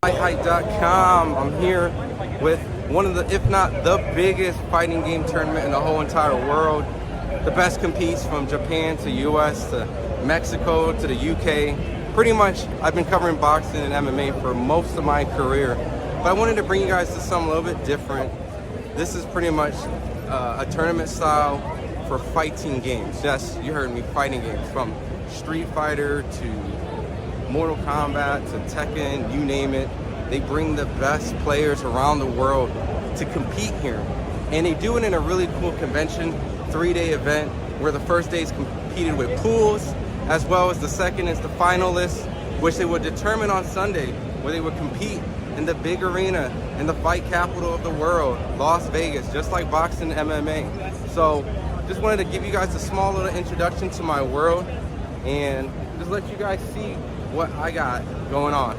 FightHype.com. I'm here with one of the, if not the biggest fighting game tournament in the whole entire world. The best competes from Japan to US to Mexico to the UK. Pretty much, I've been covering boxing and MMA for most of my career, but I wanted to bring you guys to something a little bit different. This is pretty much a tournament style for fighting games. Yes, you heard me, fighting games, from Street Fighter to Mortal Kombat to Tekken, you name it. They bring the best players around the world to compete here. And they do it in a really cool convention, 3-day event, where the first day is competed with pools, as well as the second is the finalists, which they would determine on Sunday, where they would compete in the big arena, in the fight capital of the world, Las Vegas, just like boxing and MMA. So just wanted to give you guys a small little introduction to my world and just let you guys see what I got going on.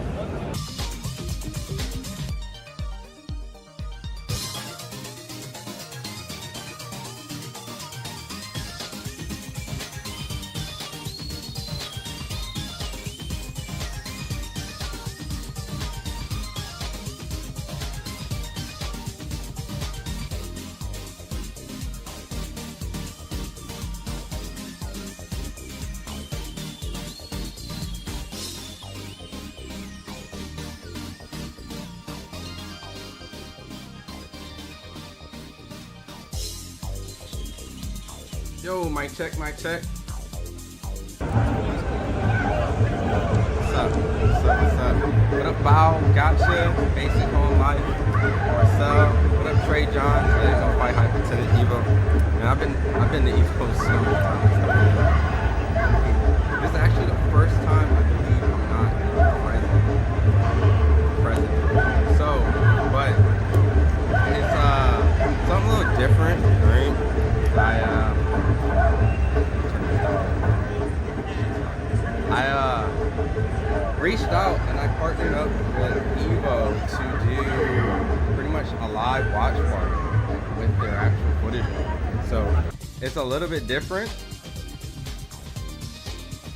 Yo, mic check, mic check. What's up? What's up? What's up? What up, Bow? Gotcha. Basic Home Life. Marcel. What up, Trey John? Today's on FightHype Lieutenant EVO. Man, I've been to East Coast so many times. This is actually the first time I believe I'm not present. So, but it's something a little different, right? I reached out and I partnered up with EVO to do pretty much a live watch party with their actual footage. So it's a little bit different.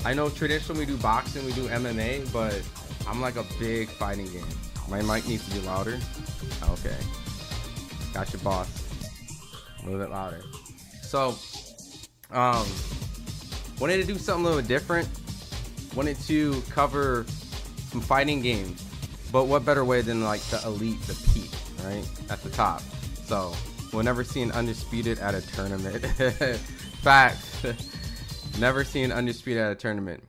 I know traditionally we do boxing, we do MMA, but I'm like a big fighting game. My mic needs to be louder. Okay. Got your boss. A little bit louder. So, wanted to do something a little different. Wanted to cover some fighting games, but what better way than like the elite, the peak, right at the top. So we'll never see an undisputed at a tournament. Fact. Never see an undisputed at a tournament.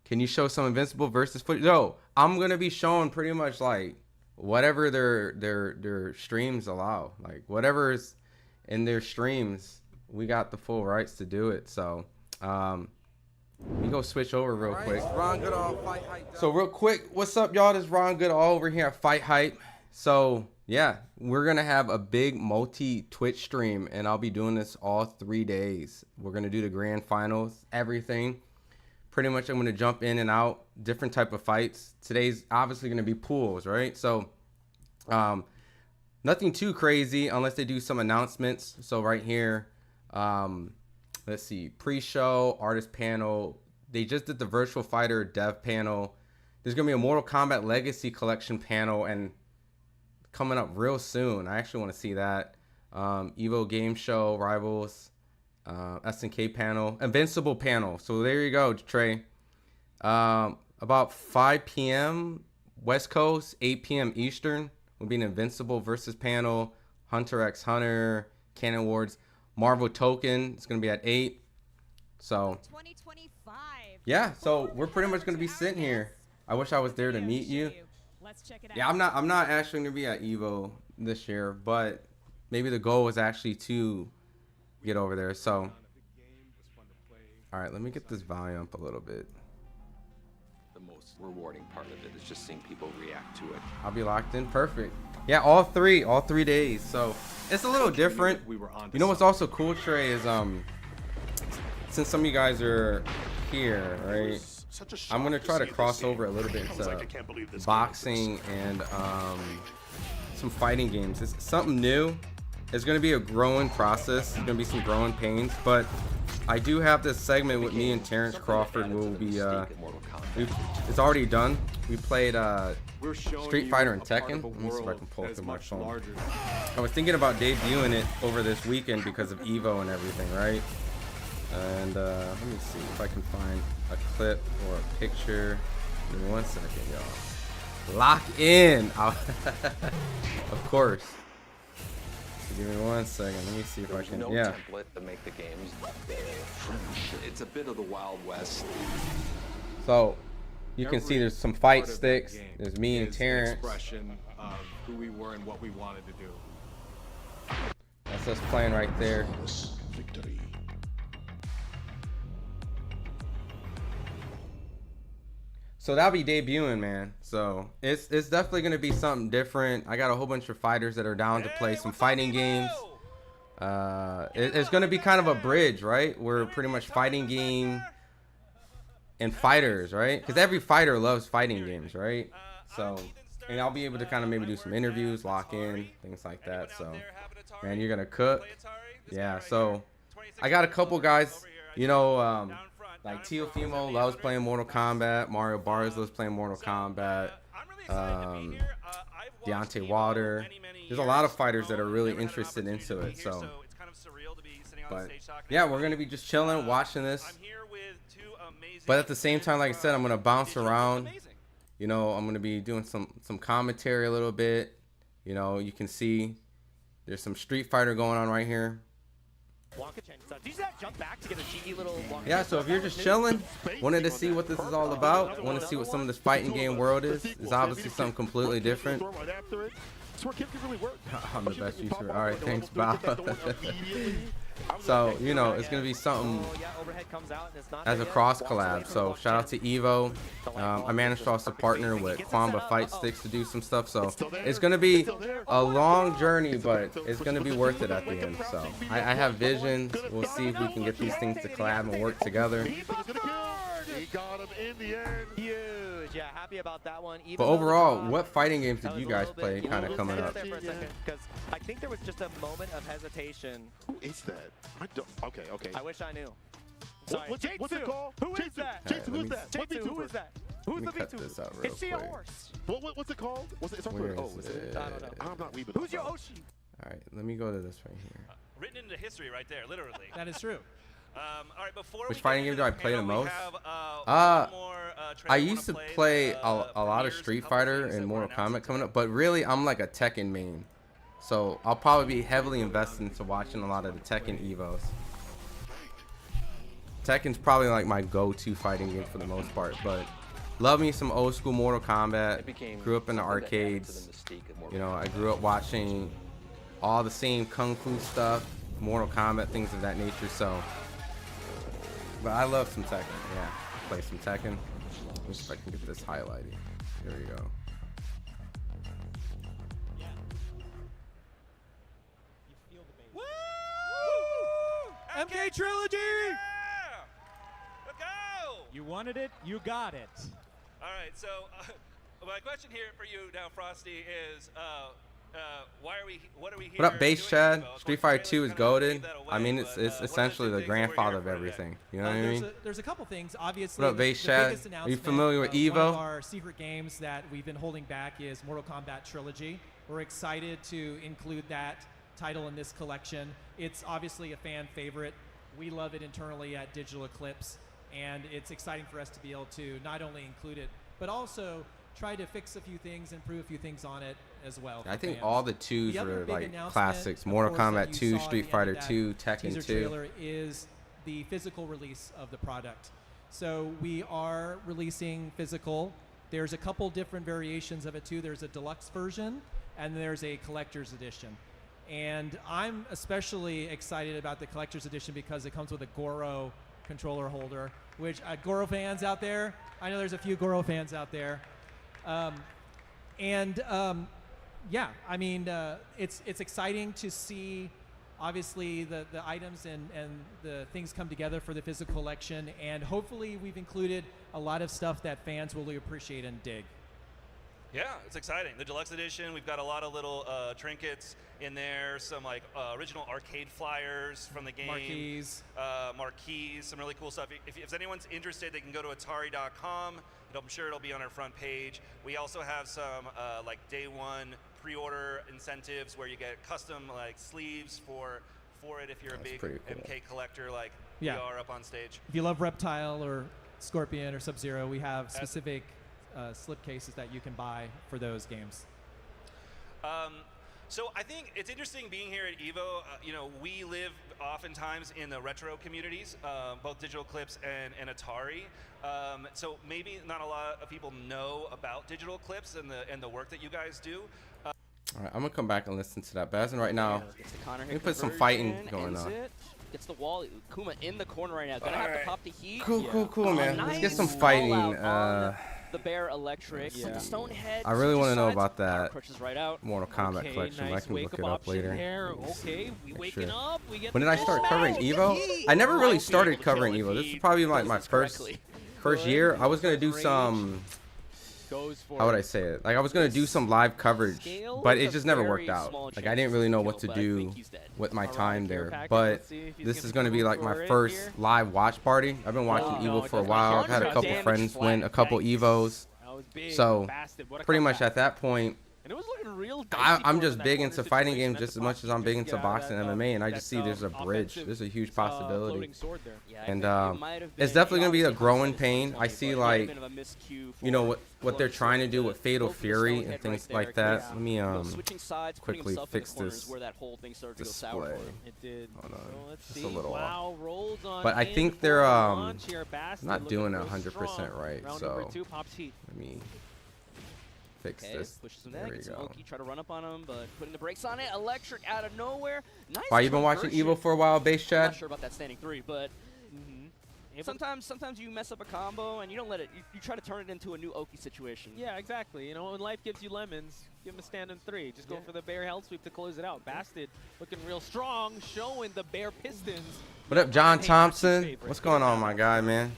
Can you show some Invincible versus footage? No, I'm gonna be showing pretty much like whatever their streams allow, like whatever's in their streams. We got the full rights to do it. So we go switch over real quick. Ron Goodall, FightHype. So real quick, what's up, y'all? This is Ron Goodall over here at FightHype. So yeah, we're gonna have a big multi Twitch stream, and I'll be doing this all 3 days. We're gonna do the grand finals, everything. Pretty much, I'm gonna jump in and out, different type of fights. Today's obviously gonna be pools, right? So nothing too crazy unless they do some announcements. So right here, let's see, pre-show, artist panel. They just did the virtual fighter dev panel. There's gonna be a Mortal Kombat Legacy Collection panel and coming up real soon. I actually want to see that. EVO Game Show, Rivals, SNK panel, Invincible panel. So there you go, Trey. About 5 p.m. West Coast, 8 p.m. Eastern will be an Invincible versus panel. Hunter x Hunter, Canon Awards. Marvel Token, it's gonna be at 8. So 2025. Yeah, so we're pretty much gonna be sitting here. I wish I was there to meet you. Let's check it out. Yeah, I'm not actually gonna be at EVO this year, but maybe the goal was actually to get over there. So all right, let me get this volume up a little bit. The most rewarding part of it is just seeing people react to it. I'll be locked in. Perfect. Yeah, all three days. So it's a little different. You know what's also cool, Trey, is since some of you guys are here, right? I'm gonna try to cross over a little bit into boxing and some fighting games. It's something new. It's gonna be a growing process. There's gonna be some growing pains, but I do have this segment with me and Terrence Crawford. We'll be it's already done. We played Street Fighter and Tekken. Let me see if I can pull it through my phone. I was thinking about debuting it over this weekend because of EVO and everything, right? And let me see if I can find a clip or a picture. Give me 1 second, y'all. Lock in. Of course. Give me 1 second. Let me see if I can. No Yeah. template to make the games. It's a bit of the Wild West. So you can see there's some fight sticks. There's me and Terrence. Expression of who we were and what we wanted to do. That's us playing right there. Victory. So that'll be debuting, man. So it's definitely gonna be something different. I got a whole bunch of fighters that are down to play some fighting games. It's gonna be kind of a bridge, right? We're pretty much fighting game and fighters, right? Because every fighter loves fighting games, right? So, and I'll be able to kind of maybe do some interviews, lock in, things like that. So, man, you're gonna cook. Yeah. So, I got a couple guys, you know, like Teofimo loves playing Mortal Kombat. Mario Bars loves playing Mortal Kombat. Deontay Wilder. There's a lot of fighters that are really interested into it. So, but yeah, we're gonna be just chilling, watching this. But at the same time, like I said, I'm gonna bounce around. You know, I'm gonna be doing some commentary a little bit. You know, you can see there's some Street Fighter going on right here. Yeah, so if you're just chilling, wanted to see what this is all about, want to see what some of this fighting game world is obviously something completely different. I'm the best user. All right, thanks, Bob. So, you know, it's going to be something as a cross collab. So, shout out to EVO. I managed to also partner with Kwamba Fight Sticks to do some stuff. So, it's going to be a long journey, but it's going to be worth it at the end. So, I have visions. We'll see if we can get these things to collab and work together. Yeah, happy about that one. But overall, what fighting games did you guys play kind of coming up? Because I think there was just a moment of hesitation. Who is that? I don't. Okay, okay. I wish I knew. What's it called? Who is that? Jason, who's that? Who is that? Who's the cut V2? this out real Is she a quick. horse? What's it called? What's it? Where Oh, is it? I don't know. I'm not leaving. Who's your Oshi? All right, let me go to this right here. Written into history right there, literally. That is true. All right, before Which we fighting get game into do I play the panel, we most? have, one more, I trailer used to wanna play the, a lot of premieres, Street couple Fighter things and that Mortal were announced Kombat coming up, but really I'm like a Tekken main. So I'll probably be heavily invested into watching a lot of the Tekken EVOs. Tekken's probably like my go-to fighting game for the most part, but love me some old school Mortal Kombat. Grew up in the arcades. You know, I grew up watching all the same Kung Fu stuff, Mortal Kombat, things of that nature, so. But I love some Tekken, yeah. Play some Tekken. Let me see if I can get this highlighted. Here we go. Woo! MK Trilogy! Yeah! Let's go! You wanted it, you got it. All right, so my question here for you now, Frosty, is what are we here What up, Base doing Chad? here, Bo? Of Street course, Fighter 2 is trailers kinda goated. gave that away, I mean, but, it's what are the essentially two the things that we're grandfather here of for everything. You know what I There's mean? there's a couple things. Obviously, What up, Base Chad? biggest Are you announcement familiar with of One EVO? of our secret games that we've been holding back is Mortal Kombat Trilogy. We're excited to include that title in this collection. It's obviously a fan favorite. We love it internally at Digital Eclipse, and it's exciting for us to be able to not only include it, but also try to fix a few things, improve a few things on it as well. I think fans. all the twos The other were big like announcement, classics. of Mortal course, that Kombat you 2, saw at Street the end Fighter of that 2, Tekken teaser 2. trailer is the physical release of the product. So we are releasing physical. There's a couple different variations of it too. There's a deluxe version and there's a collector's edition. And I'm especially excited about the collector's edition because it comes with a Goro controller holder, which Goro fans out there, I know there's a few Goro fans out there. Yeah, I mean, it's exciting to see, obviously, the items and the things come together for the physical collection, and hopefully we've included a lot of stuff that fans will appreciate and dig. Yeah, it's exciting. The deluxe edition, we've got a lot of little trinkets in there, some like original arcade flyers from the game. Marquees, some really cool stuff. If anyone's interested, they can go to Atari.com. I'm sure it'll be on our front page. We also have some like day one pre-order incentives where you get custom like sleeves for it if you're a big cool. MK collector like we are up on stage. If you love Reptile or Scorpion or Sub-Zero, we have specific slip cases that you can buy for those games. So I think it's interesting being here at EVO. You know, we live oftentimes in the retro communities, both Digital Clips and Atari. So maybe not a lot of people know about Digital Clips and the work that you guys do. All right, I'm gonna come back and listen to that. But as of right now, let me put some fighting going on. Gets the wall. Kuma in the corner right now. Gonna have to pop the heat. Cool, man. Nice Let's get some fighting. The Bear Electric. The Stonehead. I really want to know about that right out. Mortal Kombat collection. I can look it up later. Okay, we waking up. We get when did I start covering EVO? I never really started covering EVO. This is probably like my first year. I was gonna do some. How would I say it? Like I was gonna do some live coverage, but it just never worked out. Like I didn't really know what to do with my time there. But this is gonna be like my first live watch party. I've been watching EVO for a while. I've had a couple friends win a couple EVOs, so pretty much at that point, And it was looking real. I'm just big into fighting games just as much as I'm big into boxing and MMA, and I just see there's a bridge. There's a huge possibility. And it's definitely going to be a growing pain. I see, like, you know, what they're trying to do with Fatal Fury and things like that. Let me quickly fix this display. Hold on. Just a little off. But I think they're not doing it 100% right, so let me fix this. There we go. Try to run up on him, but putting the brakes on it. Electric out of nowhere. Nice. Wow, you've been watching EVO for a while, Base Chad? I'm not sure about that standing three, but sometimes you mess up a combo and you don't let it. You try to turn it into a new Oki situation. Yeah, exactly. You know, when life gives you lemons, give him a standing three. Just go for the Bear held sweep to close it out. Bastard looking real strong, showing the Bear Pistons. What up, John Thompson? What's going on, my guy, man?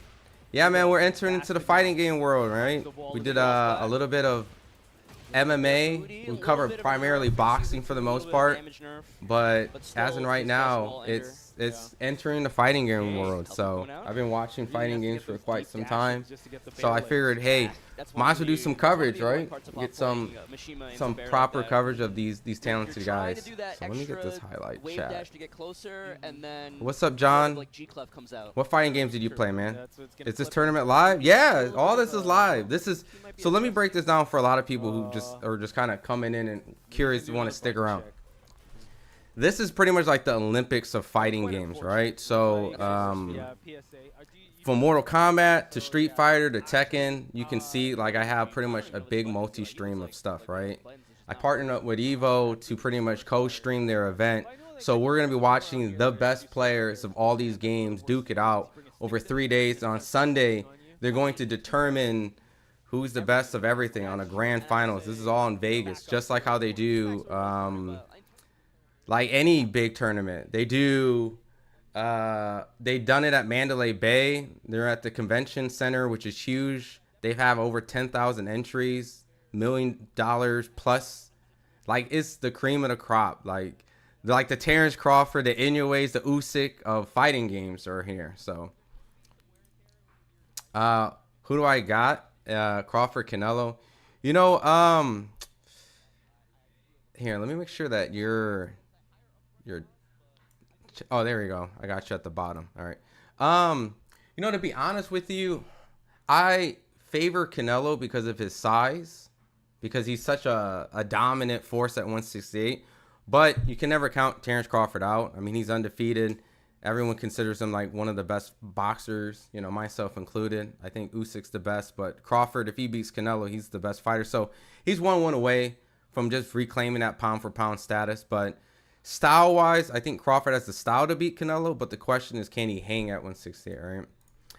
Yeah, man, we're entering into the fighting game world, right? We did a little bit of MMA. We covered primarily boxing for the most part, but as in right now, it's entering the fighting game world. So I've been watching fighting games for quite some time. So I figured, hey, might as well do some coverage, right? Get some proper coverage of these talented guys. So let me get this highlight chat. What's up, John? What fighting games did you play, man? Is this tournament live? Yeah, all this is live. This is so. Let me break this down for a lot of people who are just kind of coming in and curious to want to stick around. This is pretty much like the Olympics of fighting games, right? So from Mortal Kombat to Street Fighter to Tekken, you can see like I have pretty much a big multi-stream of stuff, right? I partnered up with EVO to pretty much co-stream their event. So we're going to be watching the best players of all these games duke it out over 3 days. On Sunday, they're going to determine who's the best of everything on a grand finals. This is all in Vegas, just like how they do like any big tournament. They do they've done it at Mandalay Bay. They're at the convention center, which is huge. They have over 10,000 entries, $1 million plus. Like, it's the cream of the crop. Like the Terrence Crawford, the Inoues, the Usyk of fighting games are here. So who do I got? Crawford, Canelo. You know, here, let me make sure that you're oh, there we go. I got you at the bottom. All right. You know, to be honest with you, I favor Canelo because of his size, because he's such a dominant force at 168. But you can never count Terrence Crawford out. I mean, he's undefeated. Everyone considers him like one of the best boxers, you know, myself included. I think Usyk's the best, but Crawford, if he beats Canelo, he's the best fighter. So he's 1-1 away from just reclaiming that pound for pound status. But style wise, I think Crawford has the style to beat Canelo, but the question is, can he hang at 168, right?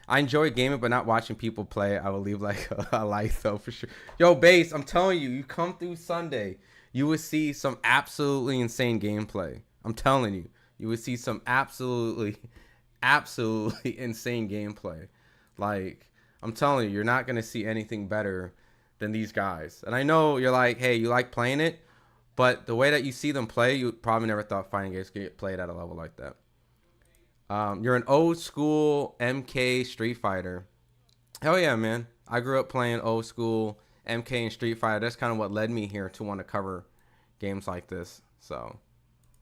I enjoy gaming, but not watching people play. I will leave like a life though, for sure. Yo, Base, I'm telling you, you come through Sunday, you will see some absolutely insane gameplay. I'm telling you, you would see some absolutely insane gameplay. Like, I'm telling you, you're not going to see anything better than these guys. And I know you're like, hey, you like playing it, but the way that you see them play, you probably never thought fighting games could get played at a level like that. You're an old school MK Street Fighter. Hell yeah, man. I grew up playing old school MK and Street Fighter. That's kind of what led me here to want to cover games like this. So,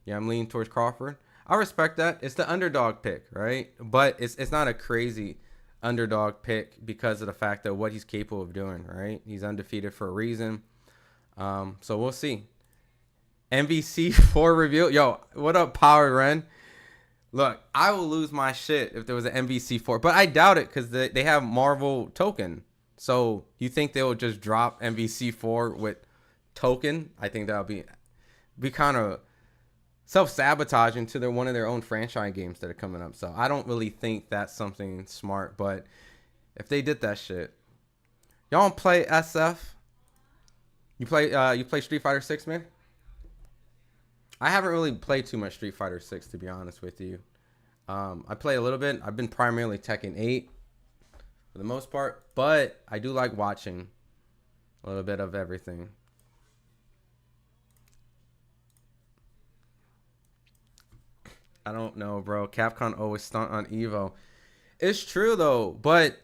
yeah, I'm leaning towards Crawford. I respect that. It's the underdog pick, right? But it's not a crazy underdog pick because of the fact that what he's capable of doing, right? He's undefeated for a reason. So we'll see. MVC 4 reveal. Yo, what up, Power Ren? Look, I will lose my shit if there was an MVC 4, but I doubt it because they have Marvel token. So you think they will just drop MVC 4 with token? I think that'll be kind of self-sabotaging to one of their own franchise games that are coming up. So I don't really think that's something smart, but if they did that shit. Y'all don't play SF? You play Street Fighter 6, man? I haven't really played too much Street Fighter 6, to be honest with you. I play a little bit. I've been primarily Tekken 8 for the most part, but I do like watching a little bit of everything. I don't know, bro. Capcom always stunt on EVO. It's true, though, but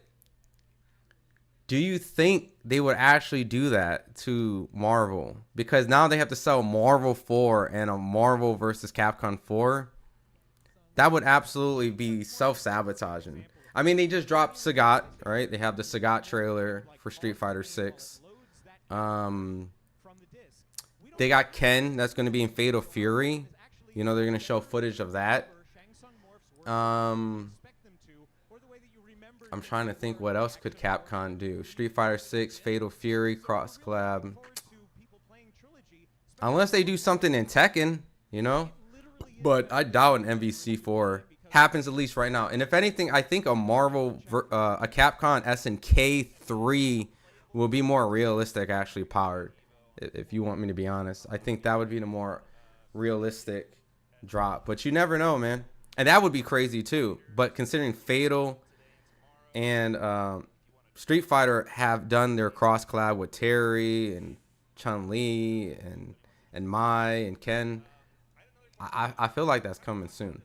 do you think they would actually do that to Marvel? Because now they have to sell Marvel 4 and a Marvel versus Capcom 4. That would absolutely be self-sabotaging. I mean, they just dropped Sagat, right? They have the Sagat trailer for Street Fighter 6. They got Ken. That's going to be in Fatal Fury. You know, they're going to show footage of that. I'm trying to think what else could Capcom do. Street Fighter 6, Fatal Fury, Cross Collab. Unless they do something in Tekken, you know. But I doubt an MVC4 happens, at least right now. And if anything, I think a Capcom SNK 3 will be more realistic, actually powered. If you want me to be honest, I think that would be the more realistic drop. But you never know, man. And that would be crazy too. But considering Fatal and Street Fighter have done their cross collab with Terry and Chun-Li and Mai and Ken, I feel like that's coming soon.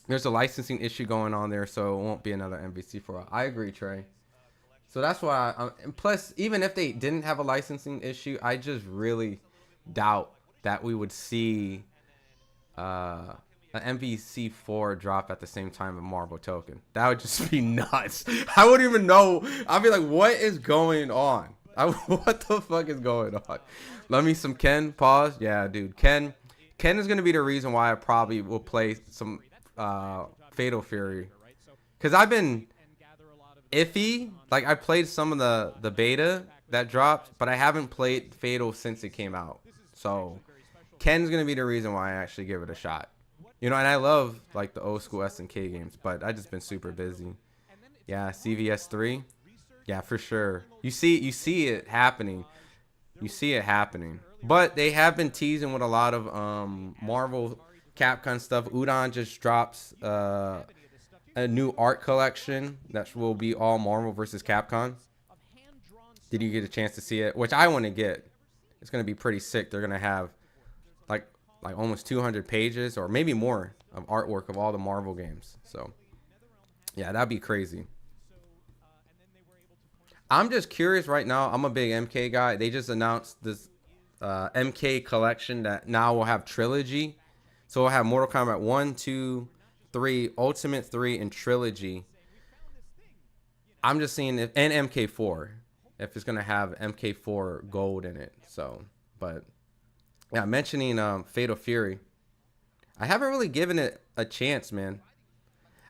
There's a licensing issue going on there, so it won't be another MVC4. I agree, Trey. So that's why and plus, even if they didn't have a licensing issue, I just really doubt that we would see an MVC4 drop at the same time of Marvel token. That would just be nuts. I wouldn't even know. I'd be like, what is going on? What the fuck is going on? Love me some Ken. Pause. Yeah, dude. Ken is going to be the reason why I probably will play some Fatal Fury. Because I've been iffy. Like, I played some of the beta that dropped, but I haven't played Fatal since it came out. So Ken's going to be the reason why I actually give it a shot. You know, and I love, like, the old school SNK games, but I just been super busy. Yeah, CVS 3. Yeah, for sure. You see it happening. You see it happening. But they have been teasing with a lot of Marvel Capcom stuff. Udon just drops a new art collection that will be all Marvel versus Capcom. Did you get a chance to see it? Which I want to get. It's going to be pretty sick. They're going to have like almost 200 pages or maybe more of artwork of all the Marvel games. So yeah, that'd be crazy. I'm just curious right now. I'm a big MK guy. They just announced this MK collection that now will have trilogy. So we'll have Mortal Kombat 1, 2, 3, Ultimate 3, and Trilogy. I'm just seeing if, and MK4, if it's going to have MK4 gold in it. So, but yeah, mentioning Fatal Fury, I haven't really given it a chance, man.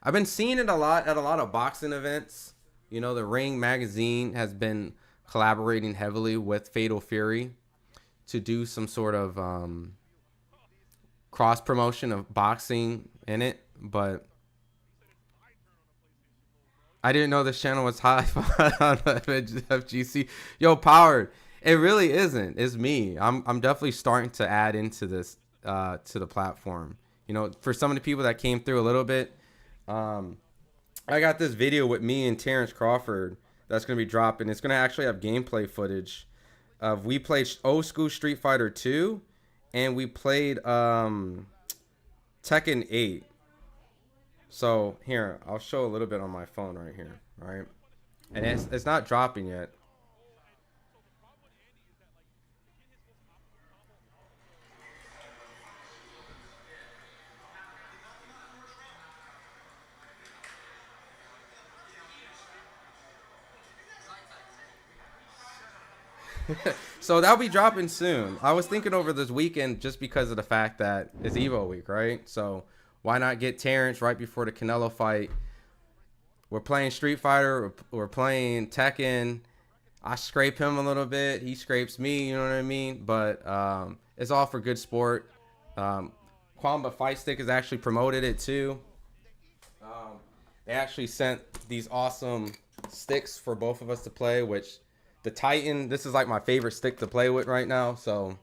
I've been seeing it a lot at a lot of boxing events. You know, the Ring magazine has been collaborating heavily with Fatal Fury to do some sort of cross promotion of boxing in it, but I didn't know this channel was high on FGC. Yo, Powered, it really isn't. It's me. I'm definitely starting to add into this to the platform. You know, for some of the people that came through a little bit, I got this video with me and Terrence Crawford that's going to be dropping. It's going to actually have gameplay footage of, we played old school Street Fighter 2 and we played Tekken 8. So here, I'll show a little bit on my phone right here, right? And it's not dropping yet. So that'll be dropping soon. I was thinking over this weekend just because of the fact that it's EVO week, right? So why not get Terrence right before the Canelo fight? We're playing Street Fighter. We're playing Tekken. I scrape him a little bit. He scrapes me, you know what I mean? But it's all for good sport. Quamba Fight Stick has actually promoted it too. They actually sent these awesome sticks for both of us to play, which the Titan, this is like my favorite stick to play with right now. So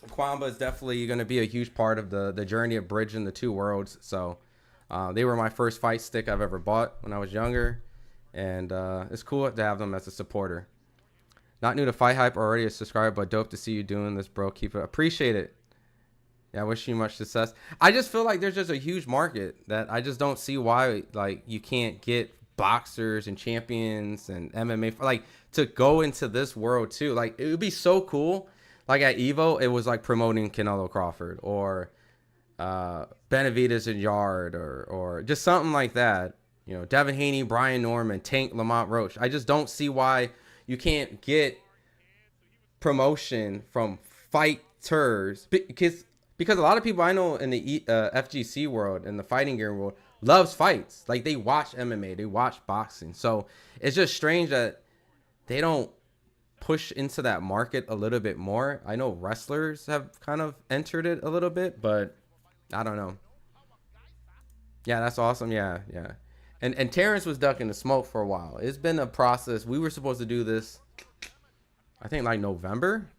Quamba is definitely going to be a huge part of the journey of bridging the two worlds. So they were my first fight stick I've ever bought when I was younger. And it's cool to have them as a supporter. Not new to FightHype, already a subscriber, but dope to see you doing this, bro. Keep it. Appreciate it. Yeah, I wish you much success. I just feel like there's just a huge market that I just don't see why, like, you can't get boxers and champions and MMA, like, to go into this world too. Like, it would be so cool. Like at EVO, it was like promoting Canelo Crawford or Benavidez and Yard or just something like that. You know, Devin Haney, Brian Norman, Tank, Lamont Roach. I just don't see why you can't get promotion from fighters, because a lot of people I know in the FGC world, in the fighting gear world, loves fights. Like, they watch MMA, they watch boxing. So it's just strange that they don't push into that market a little bit more. I know wrestlers have kind of entered it a little bit, but I don't know. Yeah, that's awesome. Yeah. And Terrence was ducking the smoke for a while. It's been a process. We were supposed to do this, I think, like November,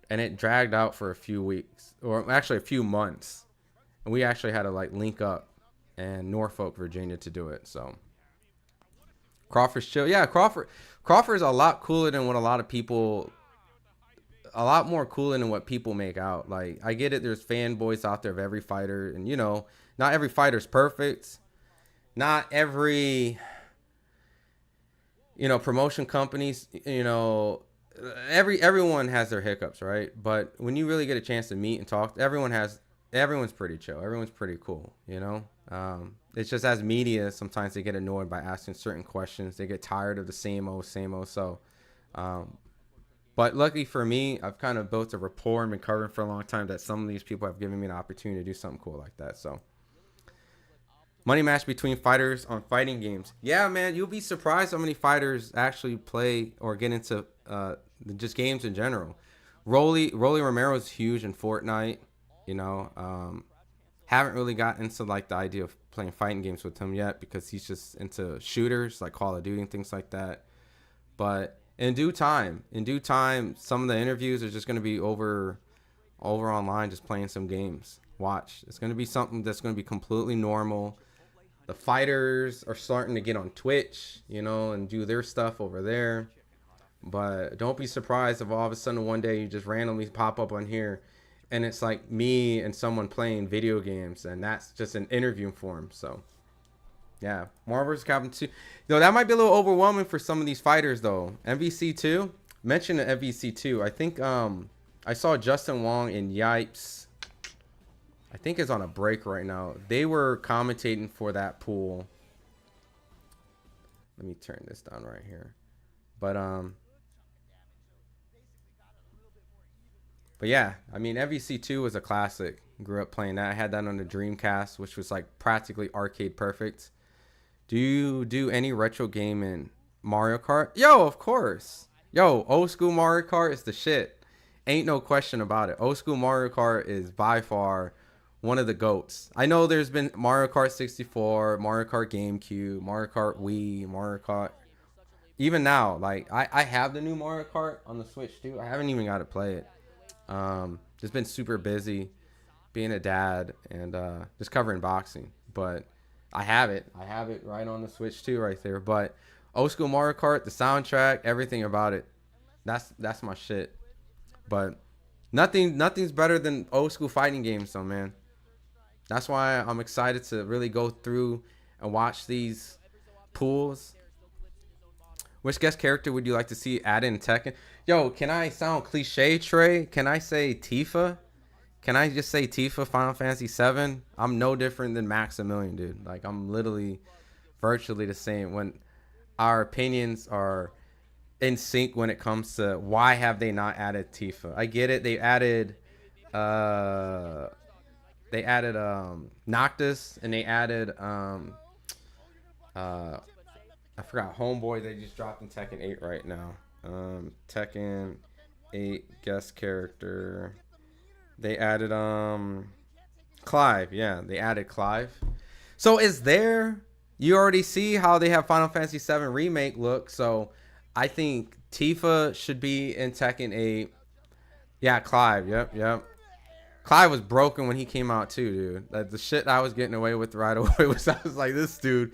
and it dragged out for a few weeks, or actually a few months. And we actually had to like link up in Norfolk, Virginia to do it. So Crawford's chill. Yeah, Crawford's a lot cooler than what a lot more cooler than what people make out. Like, I get it, there's fanboys out there of every fighter, and you know, not every fighter's perfect. Not every, you know, promotion companies, you know, everyone has their hiccups, right? But when you really get a chance to meet and talk, everyone's pretty chill. Everyone's pretty cool, you know? It's just, as media, sometimes they get annoyed by asking certain questions. They get tired of the same old. So, but luckily for me, I've kind of built a rapport and been covering for a long time that some of these people have given me an opportunity to do something cool like that. So, money match between fighters on fighting games. Yeah, man, you'll be surprised how many fighters actually play or get into just games in general. Rolly Romero's huge in Fortnite, you know. Haven't really gotten into like the idea of playing fighting games with him yet, because he's just into shooters like Call of Duty and things like that. But in due time, some of the interviews are just going to be over online, just playing some games. Watch, it's going to be something that's going to be completely normal. The fighters are starting to get on Twitch, you know, and do their stuff over there. But don't be surprised if all of a sudden one day you just randomly pop up on here and it's like me and someone playing video games, and that's just an interview form. So yeah, Marvel vs. Capcom 2. You know, that might be a little overwhelming for some of these fighters though. MVC 2, mention the MVC 2. I think I saw Justin Wong and Yipes, I think, is on a break right now. They were commentating for that pool. Let me turn this down right here. But yeah, I mean, MVC2 was a classic. Grew up playing that. I had that on the Dreamcast, which was like practically arcade perfect. Do you do any retro game in Mario Kart? Yo, of course. Yo, old school Mario Kart is the shit. Ain't no question about it. Old school Mario Kart is by far one of the GOATs. I know there's been Mario Kart 64, Mario Kart GameCube, Mario Kart Wii, Mario Kart. Even now, like, I have the new Mario Kart on the Switch too. I haven't even got to play it. Just been super busy being a dad and just covering boxing. But I have it right on the Switch too, right there. But Old school Mario Kart, the soundtrack, everything about it. That's my shit. But nothing's better than old school fighting games, though, man. That's why I'm excited to really go through and watch these pools. Which guest character would you like to see added in Tekken? Yo, can I sound cliche, Trey? Can I say Tifa? Can I just say Tifa, Final Fantasy VII? I'm no different than Maximilian, dude. Like, I'm literally virtually the same. When our opinions are in sync when it comes to why have they not added Tifa. I get it. They added Noctis, and they added I forgot Homeboy. They just dropped in Tekken 8 right now. Tekken 8 guest character. They added Clive. Yeah, they added Clive. So is there, you already see how they have Final Fantasy VII Remake look. So I think Tifa should be in Tekken 8. Yeah, Clive. Yep. Clive was broken when he came out too, dude. Like, the shit I was getting away with right away was, I was like, this dude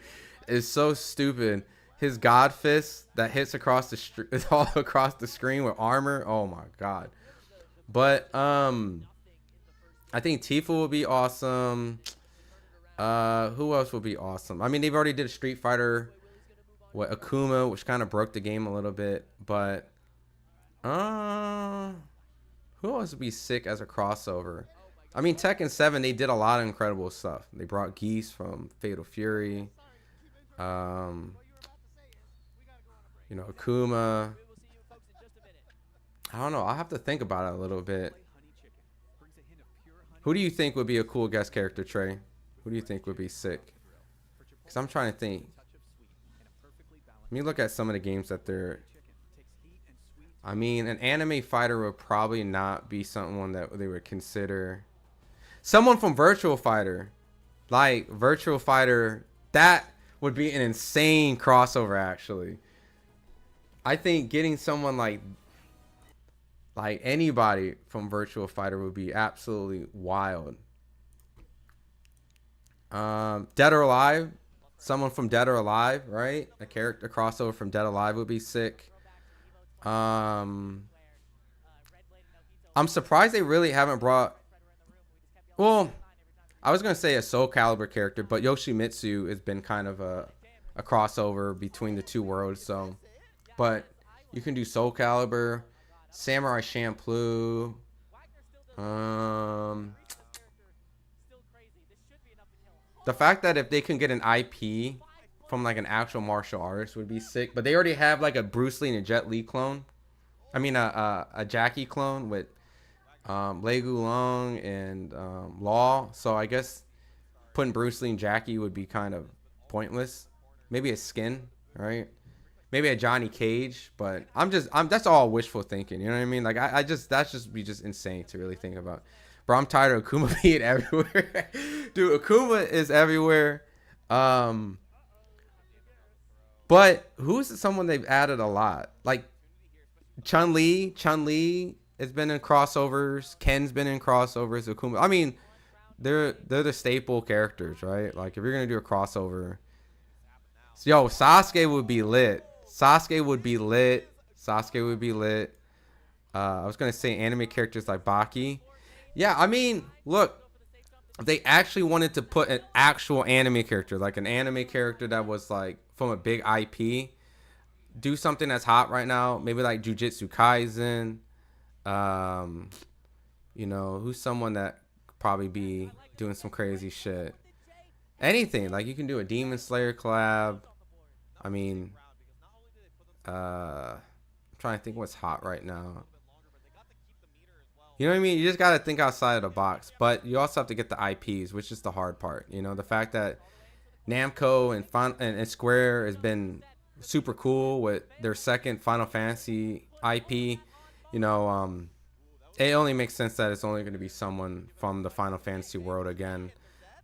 is so stupid. His God Fist that hits across the all across the screen with armor. Oh my god. But I think Tifa will be awesome. Who else will be awesome? I mean, they've already did a Street Fighter with Akuma, which kind of broke the game a little bit. But who else would be sick as a crossover? I mean, Tekken 7, they did a lot of incredible stuff. They brought Geese from Fatal Fury. You know, Akuma. I don't know. I'll have to think about it a little bit. Who do you think would be a cool guest character, Trey? Who do you think would be sick? Because I'm trying to think. Let me look at some of the games that they're... I mean, an anime fighter would probably not be someone that they would consider. Someone from Virtual Fighter. Like, Virtual Fighter, that would be an insane crossover, actually. I think getting someone like anybody from Virtual Fighter would be absolutely wild. Dead or Alive, someone from Dead or Alive, right? A crossover from Dead or Alive would be sick. I'm surprised they really haven't brought. Well, I was gonna say a Soul Calibur character, but Yoshimitsu has been kind of a crossover between the two worlds. So, but you can do Soul Calibur, Samurai Champloo. The fact that if they can get an IP from like an actual martial artist would be sick. But they already have like a Bruce Lee and a Jet Li clone. I mean a Jackie clone with Lei Gulong and Law. So I guess putting Bruce Lee and Jackie would be kind of pointless. Maybe a skin, right? Maybe a Johnny Cage, but that's all wishful thinking. You know what I mean? Like that's just be just insane to really think about. Bro, I'm tired of Akuma being everywhere. Dude, Akuma is everywhere. But who's someone they've added a lot? Like Chun-Li has been in crossovers. Ken's been in crossovers. Akuma. I mean, they're the staple characters, right? Like if you're gonna do a crossover, yo, Sasuke would be lit. Sasuke would be lit. I was gonna say anime characters like Baki. Yeah, I mean, look, if they actually wanted to put an actual anime character, like an anime character that was like from a big IP, do something that's hot right now. Maybe like Jujutsu Kaisen. You know, who's someone that could probably be doing some crazy shit. Anything, like you can do a Demon Slayer collab. I mean, I'm trying to think what's hot right now. You know what I mean? You just got to think outside of the box, but you also have to get the IPs, which is the hard part. You know, the fact that Namco and Square has been super cool with their second Final Fantasy IP. You know, it only makes sense that it's only going to be someone from the Final Fantasy world again.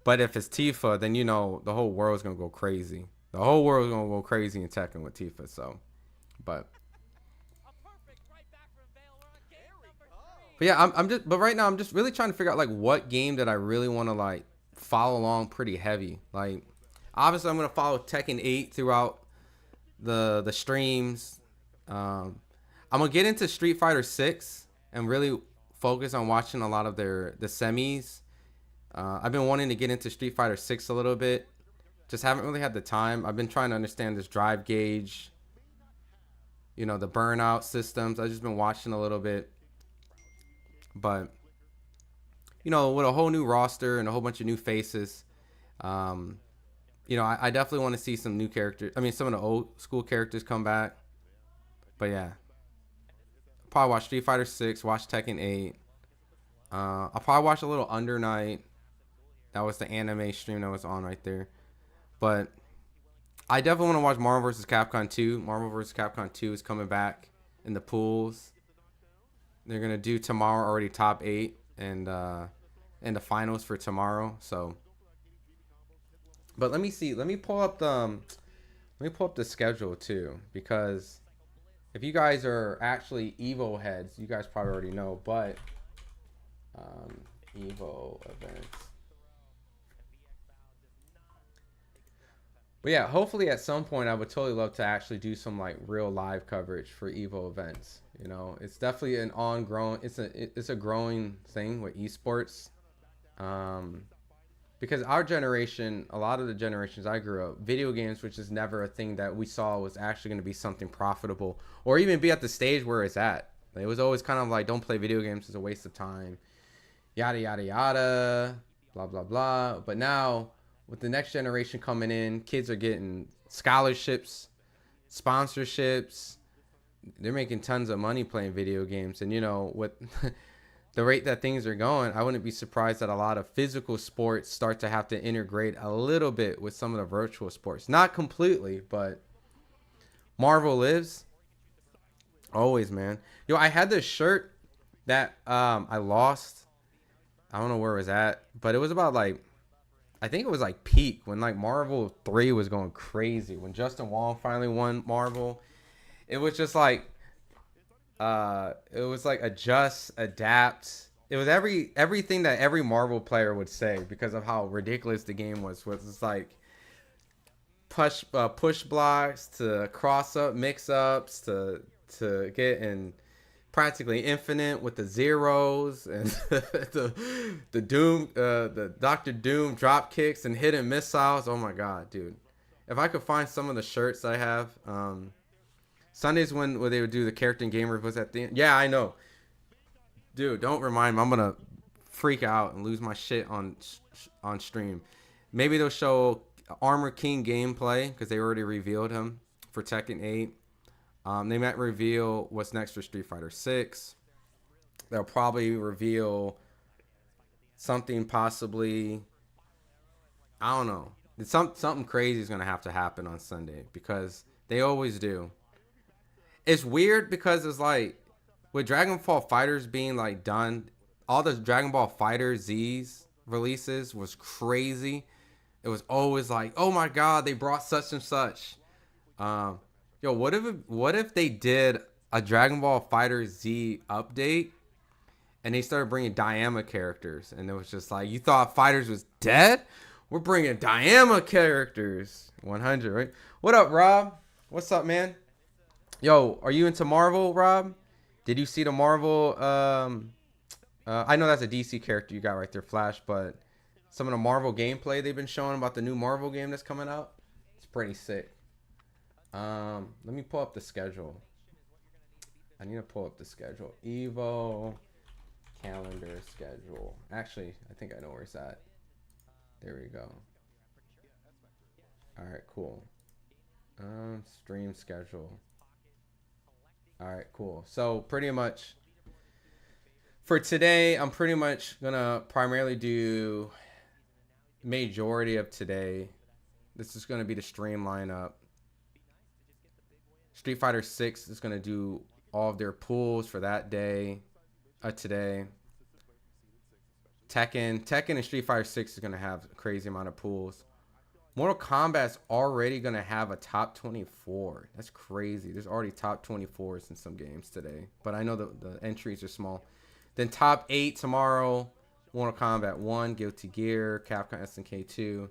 But if it's Tifa, then you know the whole world's going to go crazy. The whole world's going to go crazy in Tekken with Tifa. So, but yeah, but right now I'm just really trying to figure out like what game that I really want to like follow along pretty heavy. Like obviously I'm going to follow Tekken 8 throughout the streams. I'm gonna get into Street Fighter 6 and really focus on watching a lot of the semis. I've been wanting to get into Street Fighter 6 a little bit. Just haven't really had the time. I've been trying to understand this drive gauge, you know, the burnout systems. I've just been watching a little bit. But, you know, with a whole new roster and a whole bunch of new faces, you know, I definitely want to see some new characters. I mean, some of the old school characters come back. But yeah, I'll probably watch Street Fighter 6, watch Tekken 8. I'll probably watch a little Under Night. That was the anime stream that was on right there. But I definitely want to watch Marvel vs. Capcom 2. Marvel vs. Capcom 2 is coming back in the pools. They're going to do tomorrow already top 8 and the finals for tomorrow. So, but let me see. Let me pull up the schedule too, because if you guys are actually EVO heads, you guys probably already know, but EVO events. But yeah, hopefully at some point I would totally love to actually do some like real live coverage for EVO events. You know, it's definitely an it's a growing thing with esports. Because our generation, a lot of the generations I grew up, video games, which is never a thing that we saw was actually going to be something profitable or even be at the stage where it's at. It was always kind of like, don't play video games, it's a waste of time, yada, yada, yada, blah, blah, blah. But now, with the next generation coming in, kids are getting scholarships, sponsorships. They're making tons of money playing video games. And, you know, with the rate that things are going, I wouldn't be surprised that a lot of physical sports start to have to integrate a little bit with some of the virtual sports. Not completely, but Marvel lives. Always, man. Yo, I had this shirt that I lost. I don't know where it was at, but it was about like, I think it was like peak when like Marvel 3 was going crazy. When Justin Wong finally won Marvel, it was just like, it was like adjust, adapt. It was everything that every Marvel player would say because of how ridiculous the game was. It's like push blocks to cross up, mix ups to get in practically infinite with the zeros and the Doom, the Dr. Doom drop kicks and hidden missiles. Oh my god, dude! If I could find some of the shirts I have. Sundays when they would do the character and game reviews at the end. Yeah, I know. Dude, don't remind me. I'm going to freak out and lose my shit on stream. Maybe they'll show Armor King gameplay because they already revealed him for Tekken 8. They might reveal what's next for Street Fighter 6. They'll probably reveal something possibly. I don't know. Something crazy is going to happen on Sunday because they always do. It's weird because it's like with Dragon Ball Fighters being like done, all the Dragon Ball Fighter Z's releases was crazy. It was always like, oh my god, they brought such and such. Yo, what if they did a Dragon Ball Fighter Z update and they started bringing Diama characters and it was just like, you thought Fighters was dead? We're bringing Diama characters. 100, right? What up, Rob? What's up, man? Yo, are you into Marvel, Rob? Did you see the Marvel? I know that's a DC character you got right there, Flash, but some of the Marvel gameplay they've been showing about the new Marvel game that's coming out, it's pretty sick. Let me pull up the schedule. I need to pull up the schedule. EVO calendar schedule. Actually, I think I know where it's at. There we go. All right, cool. Stream schedule. All right, cool. So pretty much for today, I'm pretty much gonna primarily do majority of today. This is gonna be the stream lineup. Street Fighter 6 is gonna do all of their pools for that day, today. Tekken and Street Fighter 6 is gonna have a crazy amount of pools. Mortal Kombat's already going to have a top 24. That's crazy. There's already top 24s in some games today. But I know the entries are small. Then top 8 tomorrow. Mortal Kombat 1, Guilty Gear, Capcom SNK 2.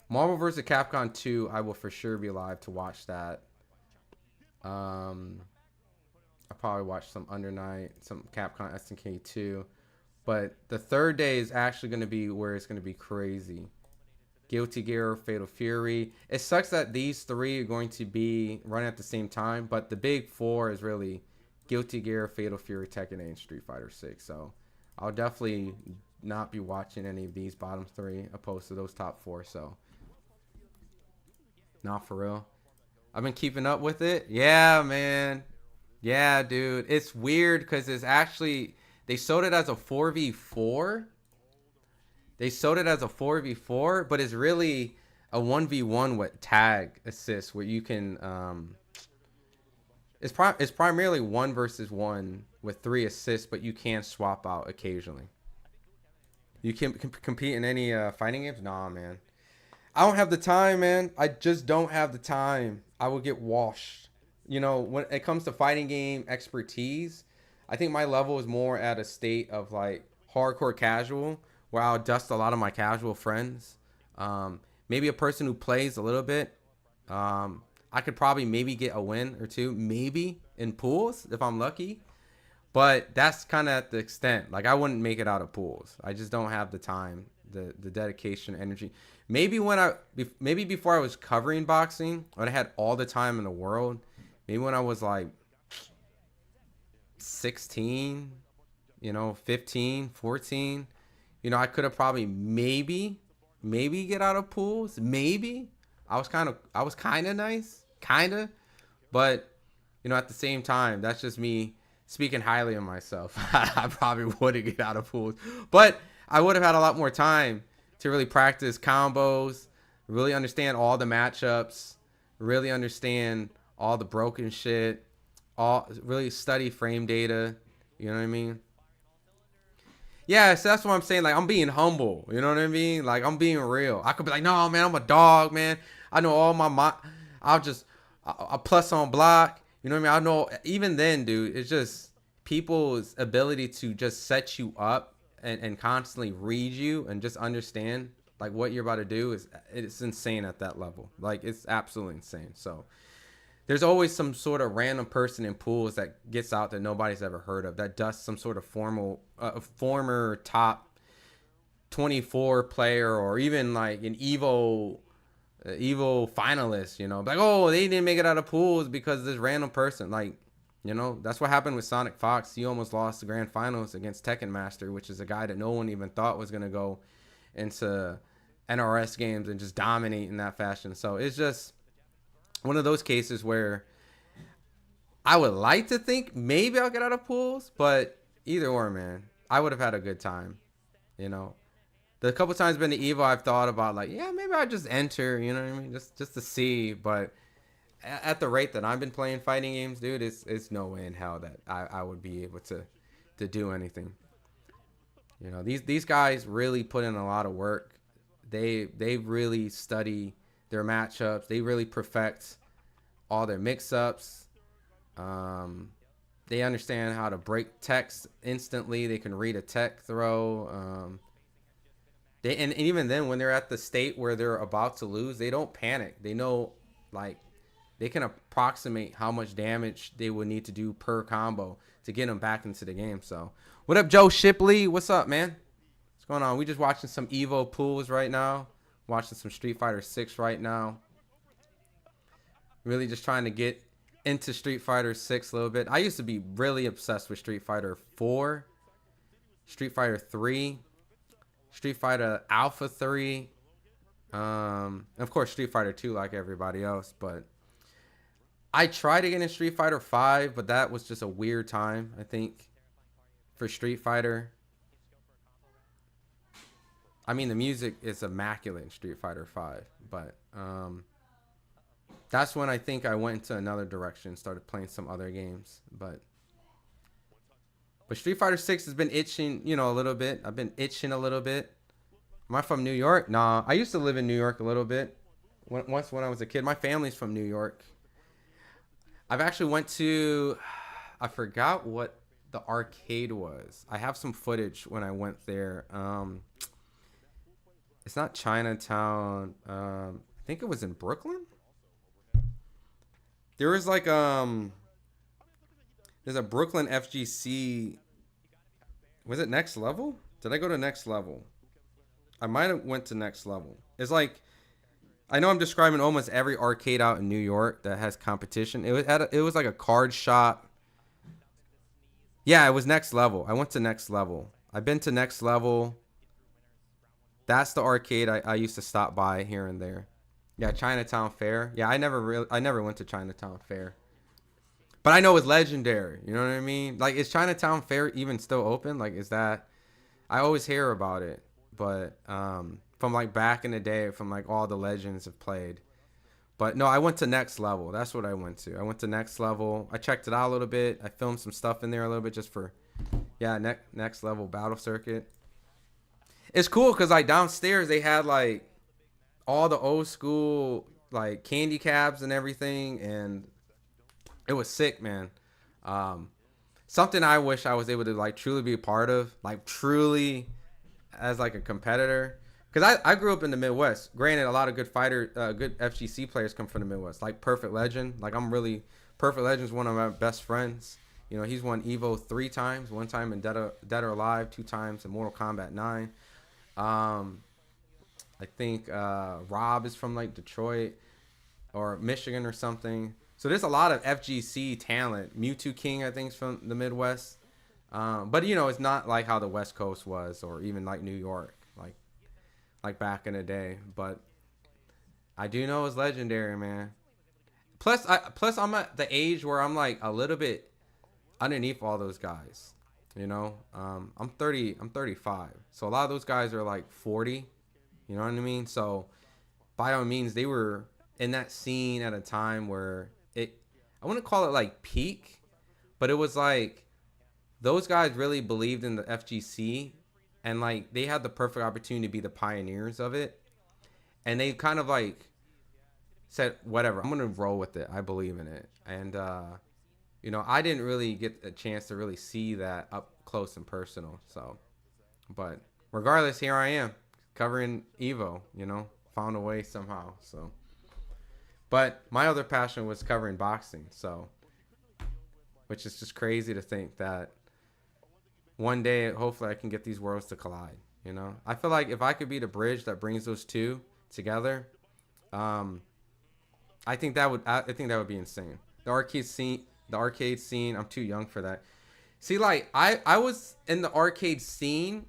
Marvel vs. Capcom 2, I will for sure be live to watch that. I'll probably watch some Under Night, some Capcom SNK 2. But the third day is actually going to be where it's going to be crazy. Guilty Gear, Fatal Fury. It sucks that these three are going to be running at the same time, but the big four is really Guilty Gear, Fatal Fury, Tekken 8, and Street Fighter 6. So I'll definitely not be watching any of these bottom three opposed to those top four. So not for real. I've been keeping up with it. Yeah, man. Yeah, dude. It's weird because it's actually, they sold it as a 4v4. They sold it as a 4v4, but it's really a 1v1 with tag assists where you can, it's primarily 1 versus 1 with 3 assists, but you can swap out occasionally. You can compete in any fighting games? Nah, man. I don't have the time, man. I just don't have the time. I will get washed. You know, when it comes to fighting game expertise, I think my level is more at a state of like hardcore casual, where I'll dust a lot of my casual friends. Maybe a person who plays a little bit. I could probably maybe get a win or two, maybe in pools if I'm lucky. But that's kind of at the extent. Like I wouldn't make it out of pools. I just don't have the time, the dedication, energy. Maybe maybe before I was covering boxing, when I had all the time in the world. Maybe when I was like 16, 15, 14. I could have probably maybe get out of pools. Maybe I was kind of nice, but at the same time, that's just me speaking highly of myself. I probably wouldn't get out of pools, but I would have had a lot more time to really practice combos, really understand all the matchups, really understand all the broken shit, really study frame data. You know what I mean? Yeah, so that's what I'm saying. Like, I'm being humble. You know what I mean? Like, I'm being real. I could be like, no, man, I'm a dog, man. I know all I'll plus on block. You know what I mean? I know, even then, dude, it's just people's ability to just set you up and constantly read you and just understand, like, what you're about to do it's insane at that level. Like, it's absolutely insane. So there's always some sort of random person in pools that gets out that nobody's ever heard of, that does some sort of former top 24 player, or even like an EVO finalist, like, oh, they didn't make it out of pools because this random person, like, that's what happened with Sonic Fox. He almost lost the grand finals against Tekken Master, which is a guy that no one even thought was going to go into NRS games and just dominate in that fashion. So it's just one of those cases where I would like to think maybe I'll get out of pools, but either or, man, I would have had a good time. The couple times been to EVO, I've thought about, like, yeah, maybe I'll just enter, you know what I mean, just to see. But at the rate that I've been playing fighting games, dude, it's no way in hell that I would be able to do anything. These guys really put in a lot of work. They really study their matchups. They really perfect all their mix-ups. They understand how to break text instantly. They can read a tech throw. And even then, when they're at the state where they're about to lose, they don't panic. They know, like, they can approximate how much damage they would need to do per combo to get them back into the game. So, what up, Joe Shipley? What's up, man? What's going on? We just watching some EVO pools right now. Watching some Street Fighter 6 right now. Really just trying to get into Street Fighter 6 a little bit. I used to be really obsessed with Street Fighter 4, Street Fighter 3, Street Fighter Alpha 3, and of course Street Fighter 2 like everybody else. But I tried to get in Street Fighter 5, but that was just a weird time, I think, for Street Fighter. I mean, the music is immaculate in Street Fighter 5, but that's when I think I went into another direction, started playing some other games. But Street Fighter 6 has been itching, a little bit. I've been itching a little bit. Am I from New York? Nah, I used to live in New York a little bit. Once when I was a kid. My family's from New York. I've actually went to, I forgot what the arcade was. I have some footage when I went there. It's not Chinatown. I think it was in Brooklyn. There was like there's a Brooklyn FGC. Was it Next Level? Did I go to Next Level? I might have went to Next Level. It's like, I know I'm describing almost every arcade out in New York that has competition. It was like a card shop. Yeah, it was Next Level. I went to Next Level. I've been to Next Level. That's the arcade I used to stop by here and there. Yeah, Chinatown Fair. Yeah, I never went to Chinatown Fair. But I know it's legendary. You know what I mean? Like, is Chinatown Fair even still open? Like, is that... I always hear about it. But from like back in the day, from like all the legends have played. But no, I went to Next Level. That's what I went to. I went to Next Level. I checked it out a little bit. I filmed some stuff in there a little bit just for, yeah, Next Level Battle Circuit. It's cool because like downstairs they had like all the old school like candy cabs and everything, and it was sick, man. Something I wish I was able to like truly be a part of, like truly as like a competitor. Because I grew up in the Midwest. Granted, a lot of good good FGC players come from the Midwest. Like Perfect Legend. Like Perfect Legend's one of my best friends. You know, he's won EVO 3 times. 1 time in Dead or Alive, 2 times in Mortal Kombat 9. I think Rob is from like Detroit or Michigan or something. So there's a lot of FGC talent. Mewtwo King, I think, is from the Midwest. But, you know, it's not like how the West Coast was, or even like New York, like back in the day. But I do know it's legendary, man. Plus I'm at the age where I'm like a little bit underneath all those guys. You know, I'm 35. So a lot of those guys are like 40. You know what I mean? So by all means, they were in that scene at a time where I wouldn't call it like peak, but it was like those guys really believed in the FGC, and like they had the perfect opportunity to be the pioneers of it. And they kind of like said, whatever, I'm going to roll with it. I believe in it. And, you know, I didn't really get a chance to really see that up close and personal. So, but regardless, here I am covering EVO, you know, found a way somehow. So, but my other passion was covering boxing. So, which is just crazy to think that one day, hopefully I can get these worlds to collide. You know, I feel like if I could be the bridge that brings those two together, I think that would be insane. The arcade scene, I'm too young for that. See, like I was in the arcade scene,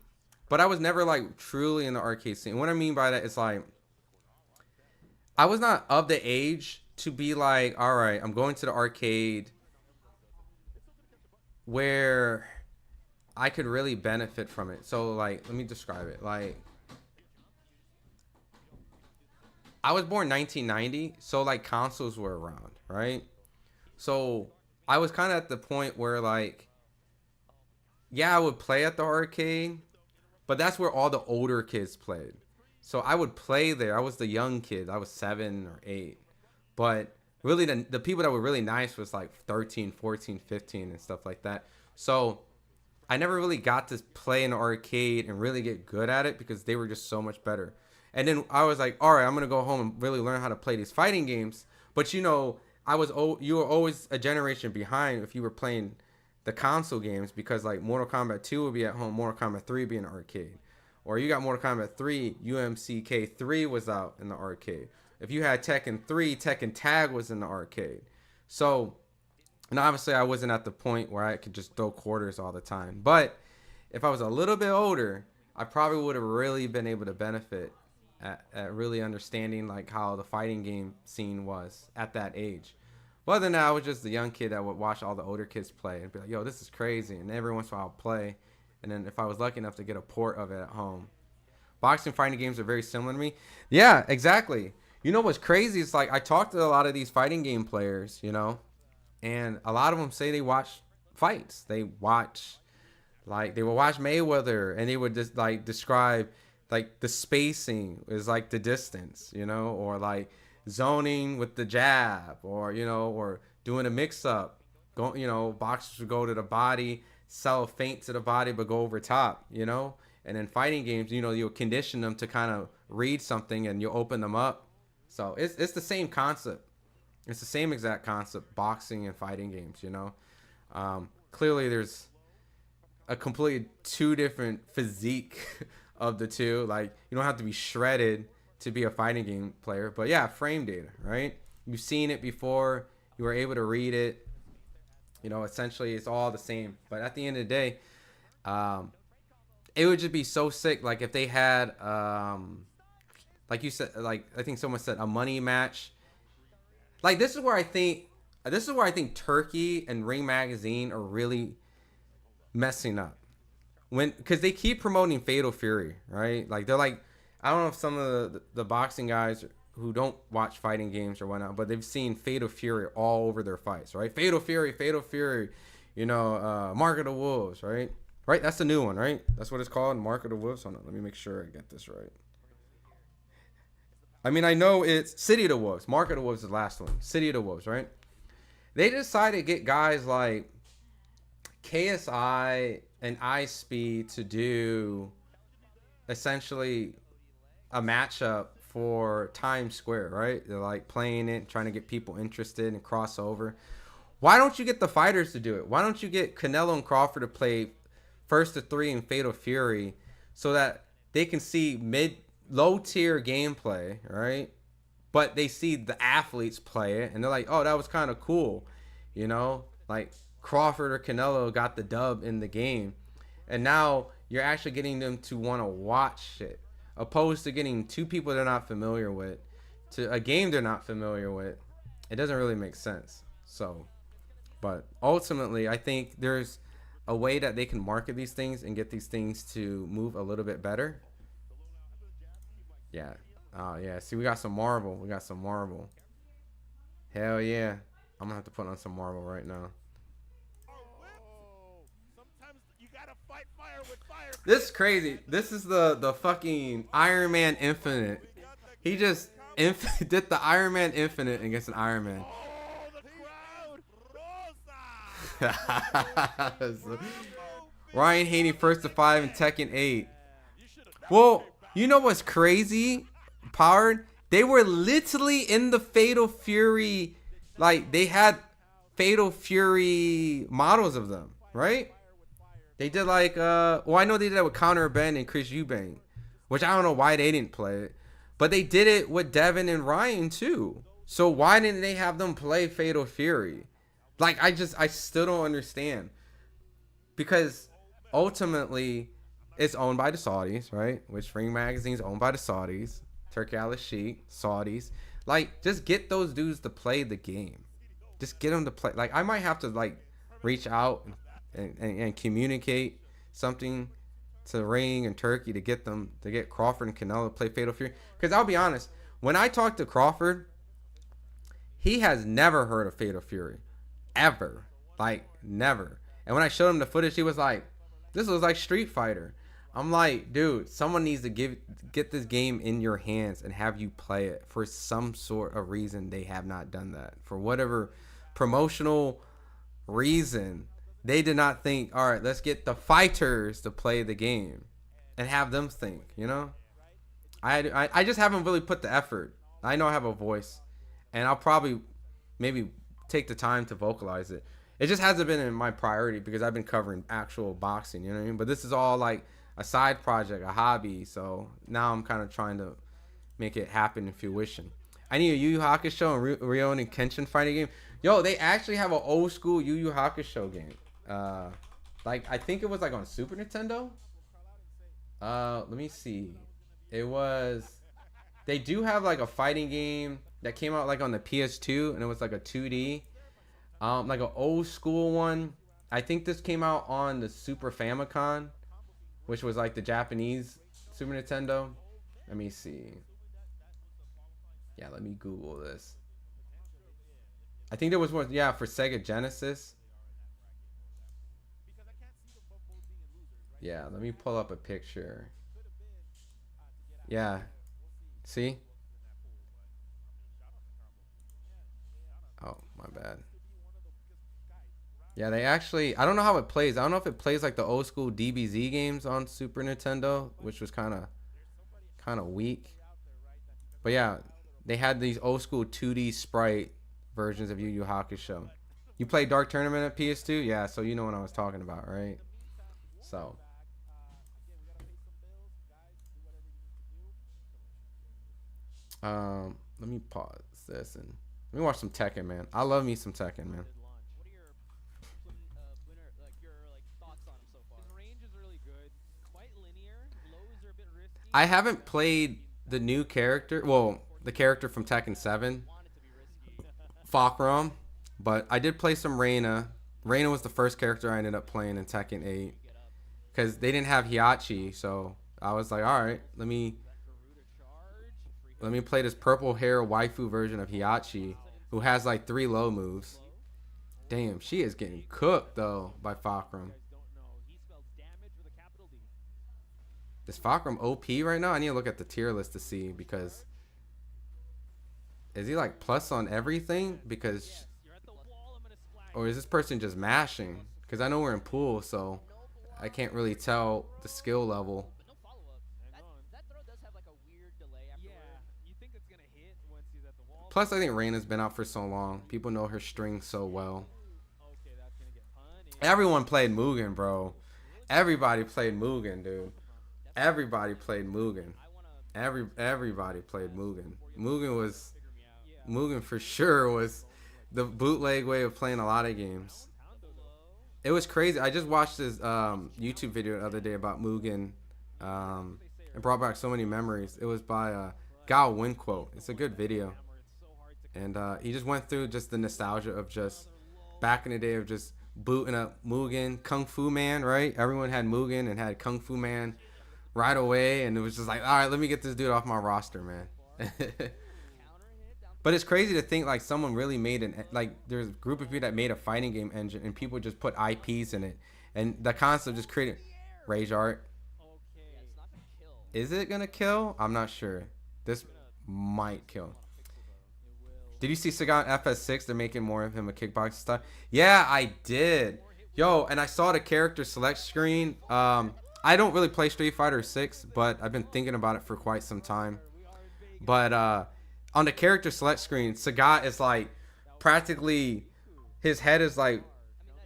but I was never like truly in the arcade scene. What I mean by that is like I was not of the age to be like, all right, I'm going to the arcade where I could really benefit from it. So like, let me describe it. Like, I was born 1990, so like consoles were around, right? So I was kind of at the point where like, yeah, I would play at the arcade, but that's where all the older kids played. So I would play there. I was the young kid. I was 7 or 8. But really the people that were really nice was like 13, 14, 15 and stuff like that. So I never really got to play in the arcade and really get good at it because they were just so much better. And then I was like, all right, I'm going to go home and really learn how to play these fighting games. But, you know, you were always a generation behind if you were playing the console games, because like Mortal Kombat 2 would be at home, Mortal Kombat 3 would be in the arcade. Or you got Mortal Kombat 3, UMCK 3 was out in the arcade. If you had Tekken 3, Tekken Tag was in the arcade. So, and obviously I wasn't at the point where I could just throw quarters all the time. But if I was a little bit older, I probably would have really been able to benefit at really understanding like how the fighting game scene was at that age. But other than that, I was just the young kid that would watch all the older kids play and be like, yo, this is crazy. And every once in a while I'll play. And then if I was lucky enough to get a port of it at home. Boxing fighting games are very similar to me. Yeah, exactly. You know what's crazy? It's like I talked to a lot of these fighting game players, you know, and a lot of them say they watch fights. They would watch Mayweather, and they would just like describe like the spacing is like the distance, you know, or like zoning with the jab, or, you know, or doing a mix up. You know, boxers would go to the body, sell a feint to the body, but go over top, you know. And in fighting games, you know, you'll condition them to kind of read something and you'll open them up. So it's the same concept. It's the same exact concept, boxing and fighting games, you know. Clearly there's a completely two different physique of the two. Like, you don't have to be shredded to be a fighting game player. But yeah, frame data, right? You've seen it before. You were able to read it. You know, essentially it's all the same. But at the end of the day, it would just be so sick, like if they had, like you said, like I think someone said, a money match. Like this is where I think Turkey and Ring Magazine are really messing up, because they keep promoting Fatal Fury, right? Like they're like, I don't know if some of the boxing guys who don't watch fighting games or whatnot, but they've seen Fatal Fury all over their fights, right? Fatal Fury, you know, Mark of the Wolves, right? Right, that's the new one, right? That's what it's called, Mark of the Wolves. Hold on, let me make sure I get this right. I mean, I know it's City of the Wolves. Mark of the Wolves is the last one. City of the Wolves, right? They decided to get guys like KSI and iSpeed to do essentially a matchup for Times Square, right? They're like playing it, trying to get people interested and crossover. Why don't you get the fighters to do it? Why don't you get Canelo and Crawford to play first to 3 in Fatal Fury so that they can see low tier gameplay, right? But they see the athletes play it and they're like, oh, that was kind of cool, you know? Like Crawford or Canelo got the dub in the game, and now you're actually getting them to want to watch it, opposed to getting two people they're not familiar with to a game they're not familiar with. It doesn't really make sense. So, but ultimately, I think there's a way that they can market these things and get these things to move a little bit better. Yeah. Yeah. See, we got some marble. Hell yeah. I'm gonna have to put on some marble right now. This is crazy. This is the fucking Iron Man Infinite. He just did the Iron Man Infinite against an Iron Man. Ryan Haney first to 5 in Tekken 8. Well, you know what's crazy, Powered? They were literally in the Fatal Fury, like they had Fatal Fury models of them, right? They did like, well, I know they did that with Conor Ben and Chris Eubank, which I don't know why they didn't play it, but they did it with Devin and Ryan too. So why didn't they have them play Fatal Fury? Like, I still don't understand, because ultimately it's owned by the Saudis, right? Which Ring Magazine is owned by the Saudis, Turkey Al-Sheikh, Saudis. Like, just get those dudes to play the game. Just get them to play. Like, I might have to like reach out and communicate something to Ring and Turkey to get them, to get Crawford and Canelo to play Fatal Fury. Because I'll be honest, when I talked to Crawford, he has never heard of Fatal Fury. Ever. Like, never. And when I showed him the footage, he was like, this was like Street Fighter. I'm like, dude, someone needs to get this game in your hands and have you play it. For some sort of reason, they have not done that. For whatever promotional reason, they did not think, all right, let's get the fighters to play the game and have them think, you know? I just haven't really put the effort. I know I have a voice, and I'll probably maybe take the time to vocalize it. It just hasn't been in my priority because I've been covering actual boxing, you know what I mean? But this is all like a side project, a hobby. So now I'm kind of trying to make it happen in fruition. I need a Yu Yu Hakusho and Ryo and Kenshin fighting game. Yo, they actually have an old school Yu Yu Hakusho game. Like, I think it was like on Super Nintendo. Let me see. It was, they do have like a fighting game that came out like on the PS2, and it was like a 2D, like an old school one. I think this came out on the Super Famicom, which was like the Japanese Super Nintendo. Let me see. Yeah, let me Google this. I think there was one, yeah, for Sega Genesis. Yeah, let me pull up a picture. Yeah, see? Oh, my bad. Yeah, they actually, I don't know how it plays. I don't know if it plays like the old school DBZ games on Super Nintendo, which was kind of weak. But yeah, they had these old school 2D sprite versions of Yu Yu Hakusho. You played Dark Tournament at PS2? Yeah, so you know what I was talking about, right? So. Let me pause this and let me watch some Tekken, man. I love me some Tekken, man. What are your thoughts on him so far? His range is really good. Quite linear. Blows are a bit risky. I haven't played the new character. Well, the character from Tekken 7. Fakram. But I did play some Reina. Reina was the first character I ended up playing in Tekken 8. Because they didn't have Hiachi. So I was like, alright, let me play this purple hair waifu version of Hiachi, who has like 3 low moves. Damn, she is getting cooked though by Fakram. Is Fakram OP right now? I need to look at the tier list to see, because is he like plus on everything? Because, or is this person just mashing? Because I know we're in pool, so I can't really tell the skill level. Plus, I think Reina's been out for so long. People know her string so well. Everyone played Mugen, bro. Everybody played Mugen, dude. Everybody played Mugen. Everybody played Mugen. Mugen for sure was the bootleg way of playing a lot of games. It was crazy. I just watched this YouTube video the other day about Mugen. It brought back so many memories. It was by Gao Winquote. It's a good video. And he just went through just the nostalgia of just back in the day of just booting up Mugen, Kung Fu Man, right? Everyone had Mugen and had Kung Fu Man right away. And it was just like, all right, let me get this dude off my roster, man. But it's crazy to think like someone really made there's a group of people that made a fighting game engine and people just put IPs in it. And the concept just created Rage Art. Is it going to kill? I'm not sure. This might kill. Did you see Sagan FS6? They're making more of him a kickboxing style. Yeah, I did. Yo, and I saw the character select screen. I don't really play Street Fighter 6, but I've been thinking about it for quite some time. But on the character select screen, Sagat is like practically, his head is like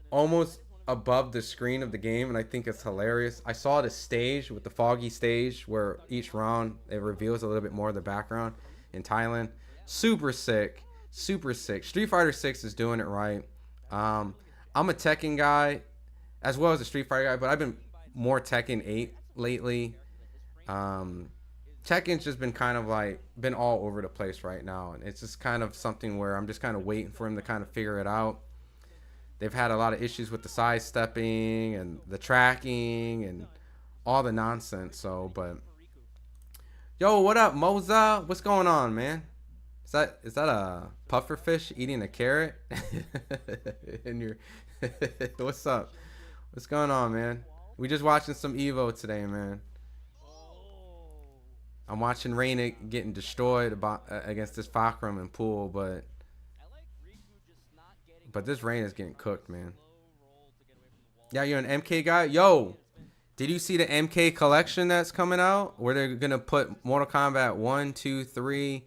almost above the screen of the game, and I think it's hilarious. I saw the stage with the foggy stage where each round it reveals a little bit more of the background in Thailand. Super sick, super sick. Street Fighter 6 is doing it right. I'm a Tekken guy as well as a Street Fighter guy, but I've been more Tekken 8 lately. Tekken's just been kind of like been all over the place right now, and it's just kind of something where I'm just kind of waiting for him to kind of figure it out. They've had a lot of issues with the sidestepping and the tracking and all the nonsense. So, but yo, what up, Moza? What's going on, man? Is that a pufferfish eating a carrot? In your what's up? What's going on, man? We just watching some EVO today, man. I'm watching Reina getting destroyed against this Fakram and Pool, but this Reina's getting cooked, man. Yeah, you're an MK guy? Yo, did you see the MK collection that's coming out? Where they're going to put Mortal Kombat 1, 2, 3,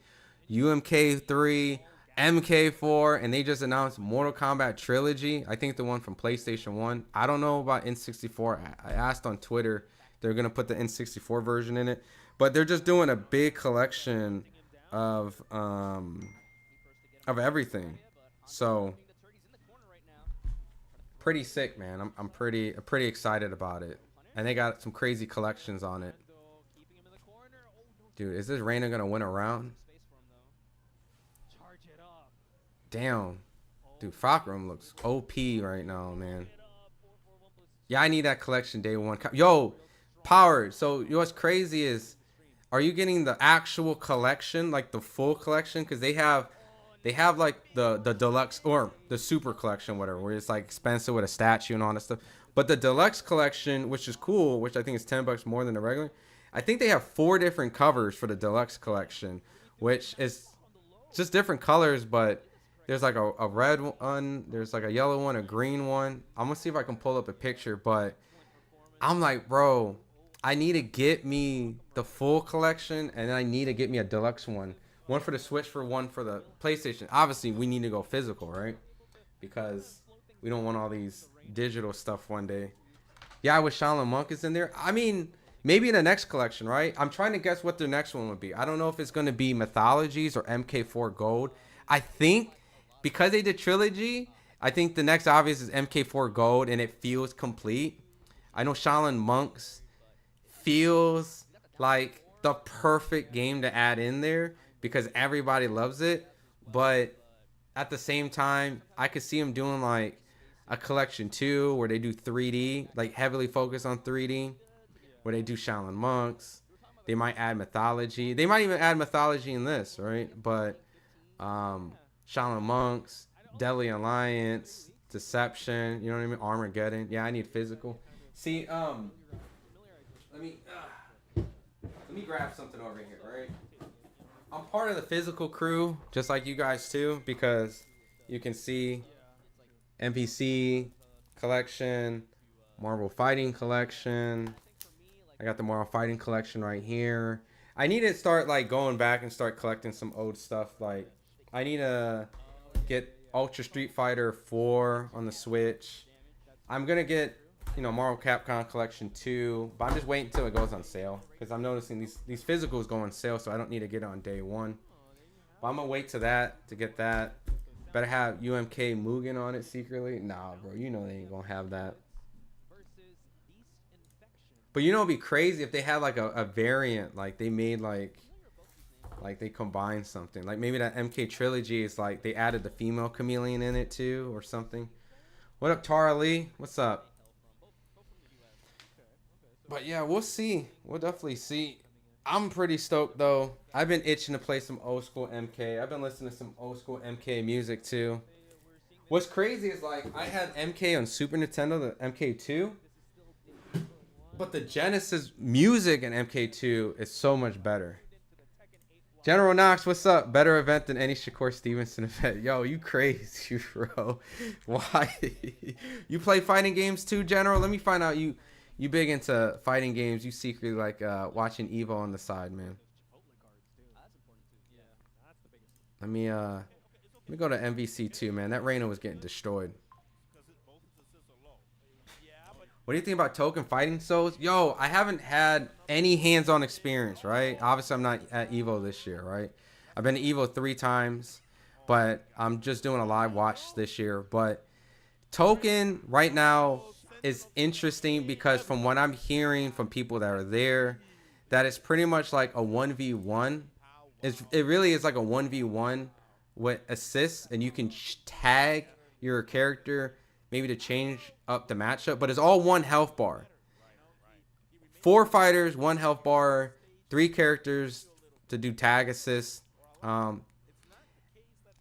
UMK 3, MK4, and they just announced Mortal Kombat Trilogy. I think the one from PlayStation 1. I don't know about N64. I asked on Twitter. They're going to put the N64 version in it. But they're just doing a big collection of everything. So pretty sick, man. I'm pretty excited about it. And they got some crazy collections on it. Dude, is this Reina gonna win a round? Damn. Dude, Fakram looks OP right now, man. Yeah, I need that collection day one. Yo, Powered. So what's crazy is, are you getting the actual collection, like the full collection? Because they have like the deluxe or the super collection, whatever, where it's like expensive with a statue and all that stuff. But the deluxe collection, which is cool, which I think is $10 more than the regular, I think they have 4 different covers for the deluxe collection, which is just different colors, but there's like a red one, there's like a yellow one, a green one. I'm gonna see if I can pull up a picture, but I'm like, bro, I need to get me the full collection, and then I need to get me a deluxe one One for the Switch, for one for the PlayStation. Obviously, we need to go physical, right? Because we don't want all these digital stuff one day. Yeah, I wish Shaolin Monk is in there. I mean, maybe in the next collection, right? I'm trying to guess what their next one would be. I don't know if it's going to be Mythologies or MK4 Gold. I think because they did Trilogy, I think the next obvious is MK4 Gold, and it feels complete. I know Shaolin Monks feels like the perfect game to add in there because everybody loves it. But at the same time, I could see them doing like a collection 2 where they do 3D, like heavily focused on 3D, where they do Shaolin Monks. They might add Mythology. They might even add Mythology in this, right? But Shaolin Monks, Deadly Alliance, Deception, you know what I mean? Armageddon. Yeah, I need physical. See, let me grab something over here, right? I'm part of the physical crew, just like you guys too, because you can see MVC collection, Marvel Fighting collection. I got the Marvel Fighting collection right here. I need to start like going back and start collecting some old stuff. Like I need to get Ultra Street Fighter 4 on the Switch. I'm gonna get, you know, Marvel Capcom Collection 2, but I'm just waiting until it goes on sale because I'm noticing these physicals go on sale, so I don't need to get it on day one. But I'm gonna wait to get that. Better have UMK Mugen on it secretly. Nah, bro, you know they ain't gonna have that. But you know it'd be crazy if they had like a variant, like they made like they combined something. Like maybe that MK Trilogy is like they added the female chameleon in it too or something. What up, Tara Lee? What's up? But yeah, we'll see. We'll definitely see. I'm pretty stoked though. I've been itching to play some old school MK. I've been listening to some old school MK music too. What's crazy is like I had MK on Super Nintendo, the MK2. But the Genesis music in MK2 is so much better. General Knox, what's up? Better event than any Shakur Stevenson event. Yo, you crazy, bro. Why? You play fighting games too, General? Let me find out you big into fighting games. You secretly like watching EVO on the side, man. Let me go to MVC2, man. That Reina was getting destroyed. What do you think about Token fighting souls? Yo, I haven't had any hands-on experience, right? Obviously, I'm not at EVO this year, right? I've been to EVO 3 times, but I'm just doing a live watch this year. But Token right now is interesting because from what I'm hearing from people that are there, that it's pretty much like a 1v1. It really is like a 1v1 with assists, and you can tag your character maybe to change up the matchup, but it's all one health bar. 4 fighters, 1 health bar, 3 characters to do tag assists. And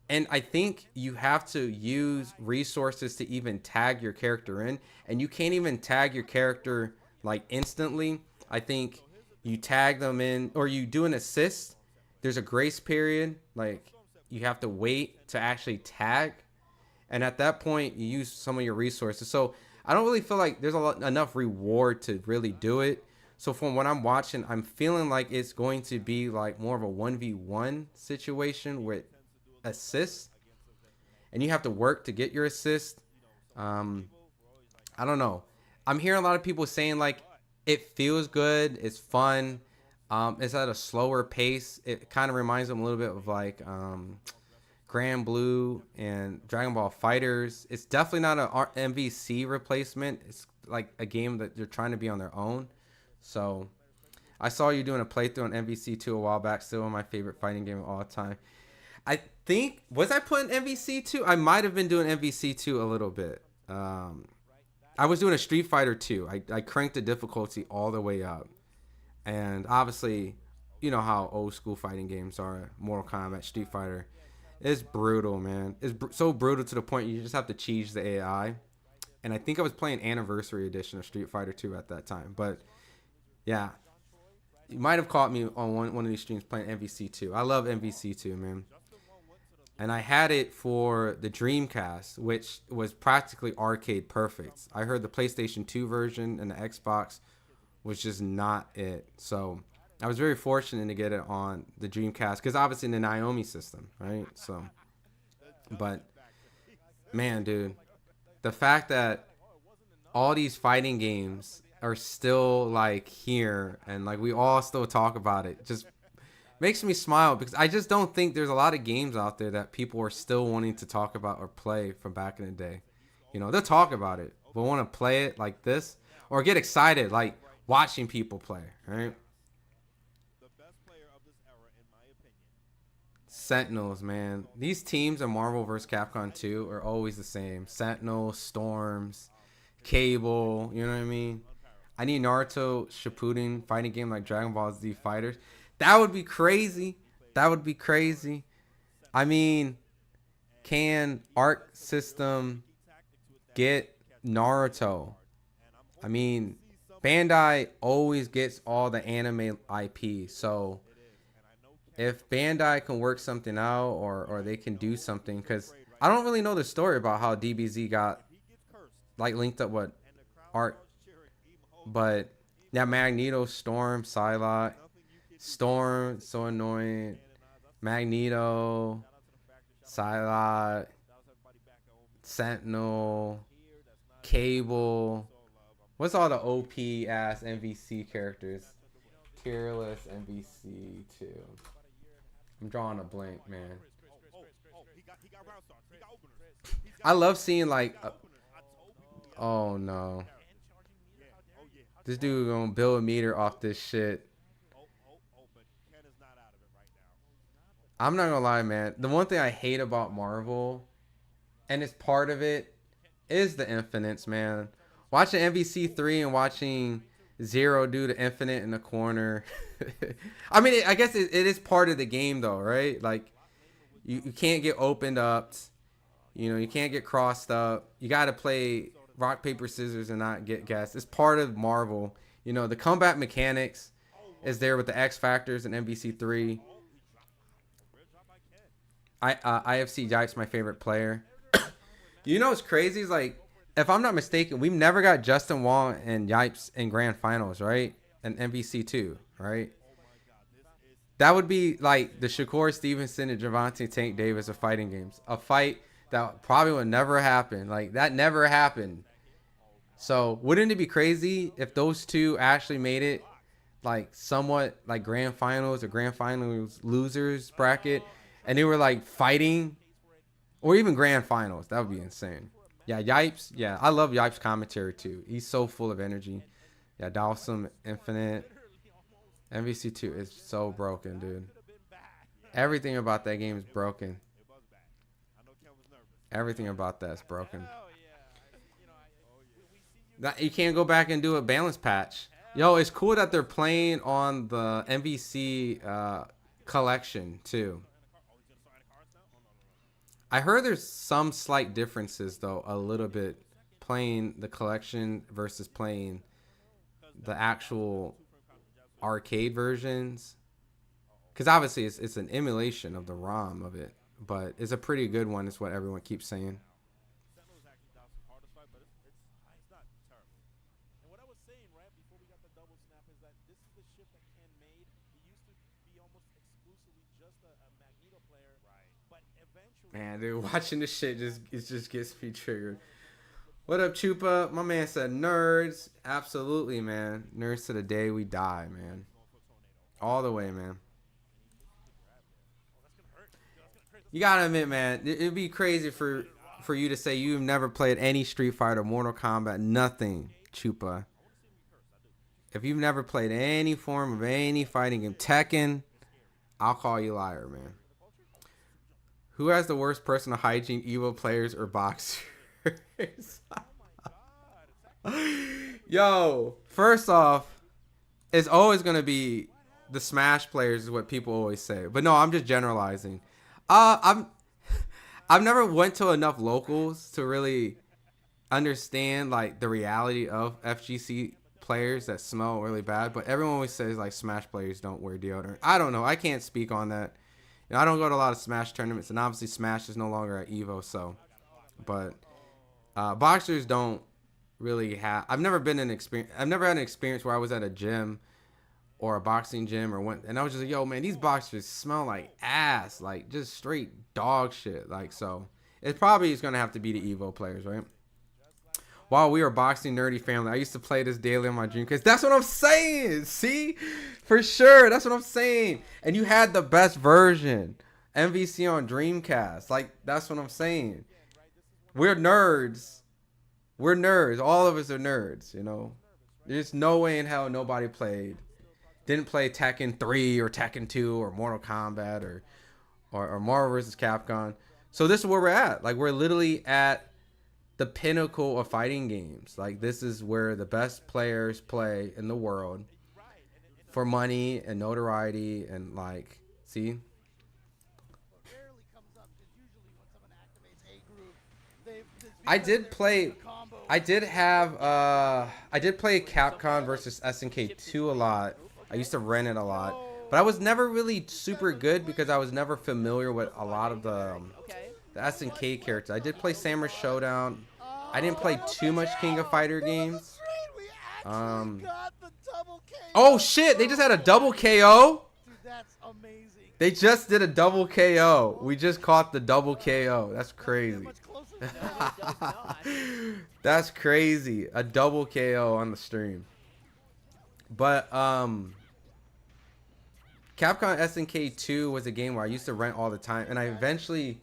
I think you have to use resources to even tag your character in, and you can't even tag your character like instantly. I think you tag them in, or you do an assist. There's a grace period, like you have to wait to actually tag. And at that point, you use some of your resources. So I don't really feel like there's enough reward to really do it. So from what I'm watching, I'm feeling like it's going to be like more of a 1v1 situation with assists. And you have to work to get your assist. I don't know. I'm hearing a lot of people saying like it feels good. It's fun. It's at a slower pace. It kind of reminds them a little bit of like Grand Blue and Dragon Ball Fighters. It's definitely not an MVC replacement. It's like a game that they're trying to be on their own. So I saw you doing a playthrough on MVC2 a while back. Still one of my favorite fighting game of all time. I think, was I putting MVC2? I might have been doing MVC2 a little bit. I was doing a Street Fighter 2. I cranked the difficulty all the way up. And obviously, you know how old school fighting games are. Mortal Kombat, Street Fighter. It's brutal, man. It's so brutal to the point you just have to cheese the AI. And I think I was playing Anniversary Edition of Street Fighter 2 at that time. But, yeah. You might have caught me on one of these streams playing MVC2. I love MVC2, man. And I had it for the Dreamcast, which was practically arcade perfect. I heard the PlayStation 2 version and the Xbox was just not it. So I was very fortunate to get it on the Dreamcast because obviously in the Naomi system, right? So, but man, dude, the fact that all these fighting games are still like here and like we all still talk about it just makes me smile because I just don't think there's a lot of games out there that people are still wanting to talk about or play from back in the day. You know, they'll talk about it, but want to play it like this or get excited like watching people play, right? Sentinels, man. These teams in Marvel vs. Capcom 2 are always the same. Sentinels, Storms, Cable, you know what I mean? I need Naruto Shippuden fighting game like Dragon Ball Z Fighters. That would be crazy. That would be crazy. I mean, can Arc System get Naruto? I mean, Bandai always gets all the anime IP, so if Bandai can work something out or they can do something, because I don't really know the story about how DBZ got like linked up with Art, but yeah, Magneto, Storm, Psylocke, Storm, so annoying, Magneto, Psylocke, Sentinel, Cable. What's all the OP ass MVC characters? Tearless MVC 2. I'm drawing a blank, man. I love seeing like oh no, this dude gonna build a meter off this shit. I'm not gonna lie, man. The one thing I hate about Marvel, and it's part of it, is the infinites, man. Watching MVC 3 and watching Zero do the infinite in the corner. I mean, I guess it is part of the game though, right? Like you can't get opened up, you know, you can't get crossed up. You got to play rock, paper, scissors and not get guessed. It's part of Marvel. You know, the combat mechanics is there with the X factors and MVC 3. IFC Yipes my favorite player. You know what's crazy is like, if I'm not mistaken, we've never got Justin Wong and Yipes in grand finals, right? And MVC 2, right? That would be like the Shakur Stevenson and Javante Tank Davis of fighting games. A fight that probably would never happen. Like, that never happened. So, wouldn't it be crazy if those two actually made it like somewhat like grand finals or grand finals losers bracket, and they were like fighting, or even grand finals? That would be insane. Yeah, Yipes. Yeah, I love Yipes' commentary too. He's so full of energy. Yeah, Dawson Infinite. MVC2 is so broken, dude. Everything about that game is broken. Everything about that is broken. You can't go back and do a balance patch. Yo, it's cool that they're playing on the MVC collection too. I heard there's some slight differences though, a little bit, playing the collection versus playing the actual arcade versions. Because obviously it's an emulation of the ROM of it, but it's a pretty good one is what everyone keeps saying. Man, dude, watching this shit just gets me triggered. What up, Chupa? My man said nerds. Absolutely, man. Nerds to the day we die, man. All the way, man. You gotta admit, man, it'd be crazy for you to say you've never played any Street Fighter, Mortal Kombat, nothing, Chupa. If you've never played any form of any fighting game, Tekken, I'll call you a liar, man. Who has the worst personal hygiene, EVO players or boxers? Yo, first off, it's always going to be the Smash players is what people always say. But no, I'm just generalizing. I've never went to enough locals to really understand like the reality of FGC players that smell really bad. But everyone always says like Smash players don't wear deodorant. I don't know. I can't speak on that. You know, I don't go to a lot of Smash tournaments, and obviously Smash is no longer at EVO, so. But boxers don't really have. I've never had an experience where I was at a gym or a boxing gym or went, and I was just like, yo, man, these boxers smell like ass, like just straight dog shit. Like, so it probably is gonna have to be the Evo players, right? While we were boxing nerdy family, I used to play this daily on my Dreamcast. That's what I'm saying. See, for sure, that's what I'm saying. And you had the best version, MVC on Dreamcast. Like, that's what I'm saying. We're nerds. We're nerds. All of us are nerds. You know, there's no way in hell nobody didn't play Tekken 3 or Tekken 2 or Mortal Kombat or Marvel vs. Capcom. So this is where we're at. Like, we're literally at the pinnacle of fighting games. Like, this is where the best players play in the world for money and notoriety and, like, see? I did play Capcom versus SNK 2 a lot. I used to rent it a lot, but I was never really super good because I was never familiar with a lot of the SNK characters. I did play Samurai Showdown. I didn't play too much King of Fighter games. Oh shit, they just had a double KO? That's amazing. They just did a double KO. We just caught the double KO. That's crazy. That's crazy. A double KO on the stream. But Capcom SNK 2 was a game where I used to rent all the time, and I eventually,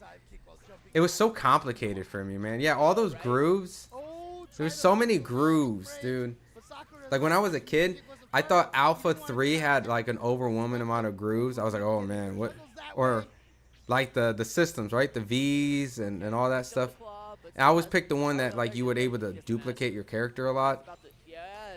it was so complicated for me, man. Yeah, all those grooves. There's so many grooves, dude. Like, when I was a kid, I thought Alpha 3 had like an overwhelming amount of grooves. I was like, oh man, what? Or like the systems, right? The V's and all that stuff. And I always picked the one that like you would able to duplicate your character a lot.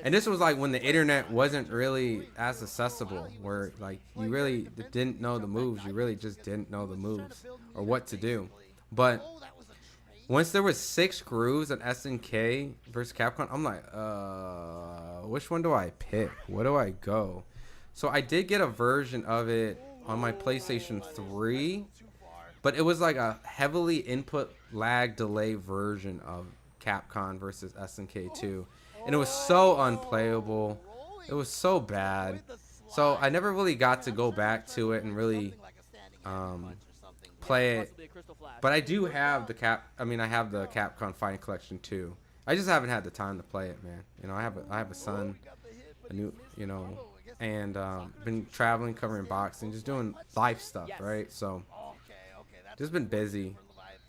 And this was like when the internet wasn't really as accessible, where like you really didn't know the moves. You really just didn't know the moves or what to do. But once there was 6 grooves at SNK versus Capcom, I'm like, which one do I pick? Where do I go? So I did get a version of it on my PlayStation 3, but it was like a heavily input lag delay version of Capcom versus SNK 2. And it was so unplayable. It was so bad. So I never really got to go back to it and really play it. But I do have the I have the Capcom Fighting Collection too. I just haven't had the time to play it, man. You know, I have a son, and been traveling, covering boxing, just doing life stuff, right? So just been busy.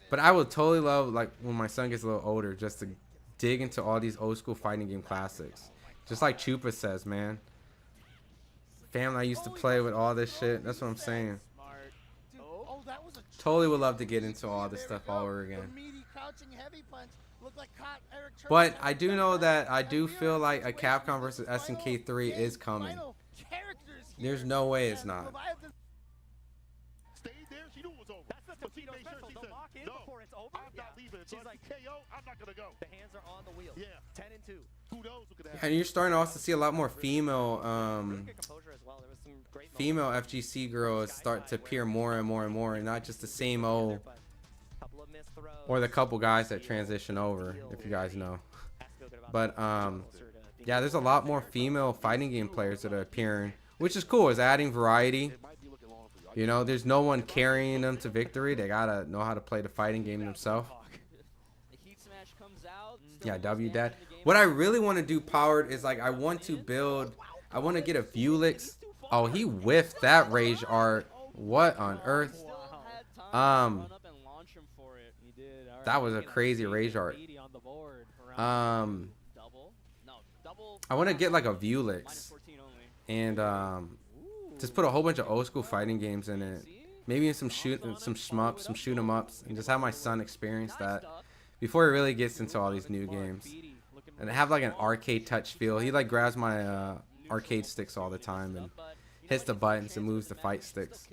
But I would totally love, like, when my son gets a little older, just to dig into all these old school fighting game classics. Just like Chupa says, man. Family I used to play with all this shit. That's what I'm saying. Totally would love to get into all this stuff all over again. But I do know that I do feel like a Capcom versus SNK 3 is coming. There's no way it's not. And you're starting to also see a lot more female FGC girls start to appear more and more and more, and not just the same old, or the couple guys that transition over, if you guys know. But yeah, there's a lot more female fighting game players that are appearing, which is cool. It's adding variety. You know, there's no one carrying them to victory. They gotta know how to play the fighting game themselves. Yeah, W Dad. What I really want to do, Powered, is like I want to get a Vulix. Oh, he whiffed that rage art. What on earth? That was a crazy rage art. I want to get like a Vulix and just put a whole bunch of old school fighting games in it. Maybe some shmups, some shoot 'em ups, and just have my son experience that before he really gets into all these new games. And have like an arcade touch feel. He like grabs my arcade sticks all the time and hits the buttons and moves the fight sticks.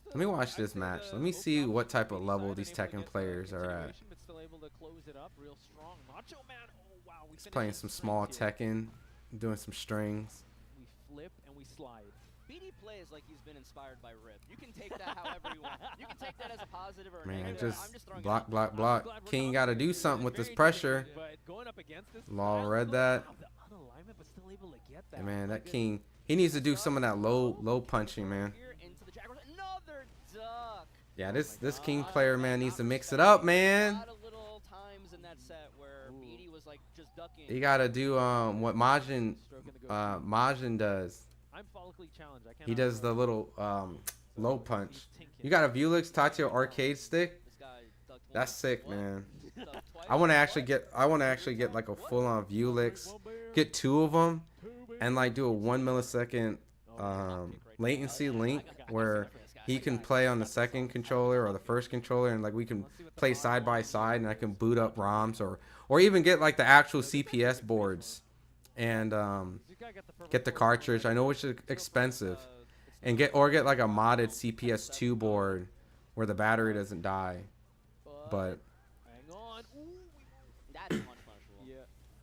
Let me watch this match. Let me see what type of level these Tekken players are at. He's playing some small Tekken, doing some strings. We flip and we slide. BD plays like he's been inspired by Rip. You can take that however you want. You can take that as a positive or a Man, negative. just I'm just throwing block, it out block, there. block. King got to do something with this pressure. But going up against this Law style, read go that. out the unalignment, but still able to get that. Yeah, man, Like that King, he needs to do some of that low punching, man. Here into the Jaguars. Another duck. Yeah, this King player, man, needs to mix it up, A man. lot of little times in that set where BD was like just ducking. You gotta do what Majin does. I'm follically challenged. I He cannot does the little low punch. You got a Vuelix Tatio arcade stick? This guy ducked once, That's sick, what? man. Ducked twice. I want to actually get like a full-on Vuelix, get 2 of them, and like do a 1 millisecond latency link where he can play on the second controller or the first controller, and like we can play side by side, and I can boot up ROMs or even get like the actual CPS boards and get the cartridge. I know it's expensive, and get like a modded CPS 2 board where the battery doesn't die, but. Hang on. Ooh. That's punishable. Yeah.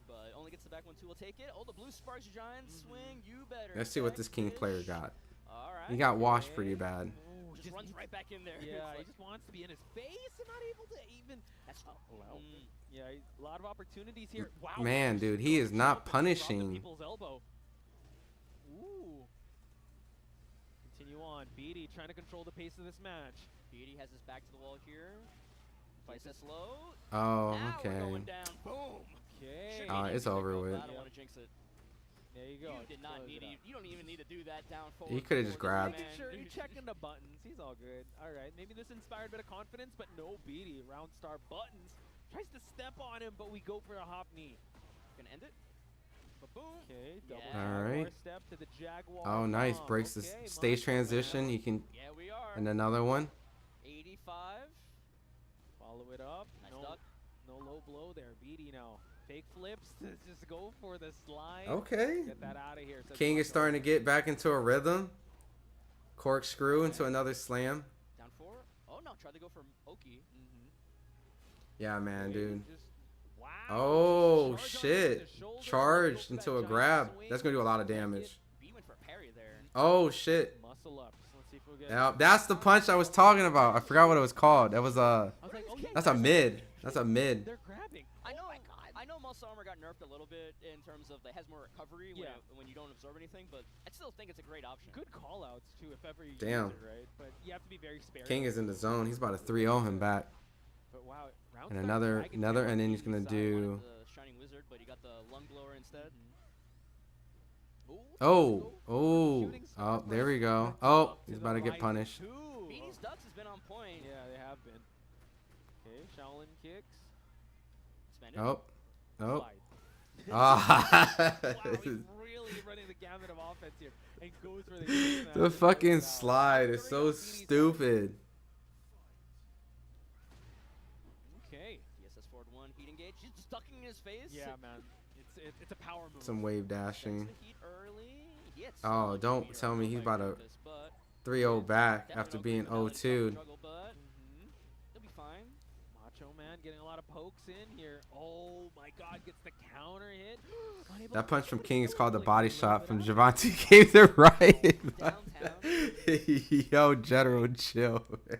But only gets the back one, 2 will take it. Oh, the blue sparks giant swing. You better. Let's see what this King catch. player got. All right. He got washed pretty bad. Ooh, Just runs right back in there. Yeah, It's he like, just wants to be in his face and not able to even. That's Yeah, a lot of opportunities here. Wow. Man, dude, he is not From the punishing. people's elbow. Ooh. Continue on. BD trying to control the pace of this match. BD has his back to the wall here. Fights this low. Oh, Now we're okay. going down. Boom. Okay. It's over with. I don't want to jinx it. There you go. You did not Close need it it. up. You don't even need to do that down forward. He coulda just forward, grabbed. Making man. sure you're checking the buttons. He's all good. All right. Maybe this inspired a bit of confidence, but no BD. Round star buttons. Tries to step on him, but we go for a hop knee. Gonna end it. Ba-boom. Okay. Double Yeah. All right. step to the Jaguar. Oh, nice. bomb. Breaks the Okay, stage Macho transition. Man. He can, Yeah, we are. and another one. 85. Follow it up. Nice no, duck. no low blow there. BD now. Fake flips to just go for the slide. Okay. Get that out of here. says King is Macho. starting to get back into a rhythm. Corkscrew into another slam. Down 4. Oh, no. Tried to go for Oki. Yeah, man, dude. Just, wow. Oh, Charge on shit. the shoulder, Charged go for that into a giant grab. swing. That's going to do a lot of damage. B went for a parry there. Oh, shit. Muscle up. So let's see if we'll get Yeah, that's the punch I was talking about. I forgot what it was called. That was I was like, oh, yeah, that's a mid. That's a mid. they're grabbing. I know muscle armor got nerfed a little bit in terms of it has more recovery Yeah. when you don't absorb anything, but I still think it's a great option. Good call outs too, if ever you Damn. use it, right? But you have to be very sparing. King is in the zone. He's about to 3-0 him back. But wow, round And start another, dragging and then he's down gonna the side. do. The Shining Wizard, but he got the lung blower instead. Oh, there we go. Oh, he's about to get punished. BD's Ducks has been on point. Yeah, they have been. Okay, Shaolin kicks. Suspended. Oh, oh. Slide. Ah. Wow, he's really running the gamut of offense here. And goes for the The fucking slide is so stupid. Okay. DSS forward 1, heat engage. He's just ducking in his face. Yeah, man. It's a power move. Some wave Starts dashing. the heat early. He had Oh, much don't meter tell on me the he's fight about to purpose, but 3-0 back definitely after don't being think the Valley's 0-2. struggle, but he'll be fine. Macho Man getting a lot of pokes in here. Oh my god, gets the counter hit. Unable That to punch from get King is called the like, body a little shot bit from out. Javante gave the right. Downtown. Yo, General, chill. One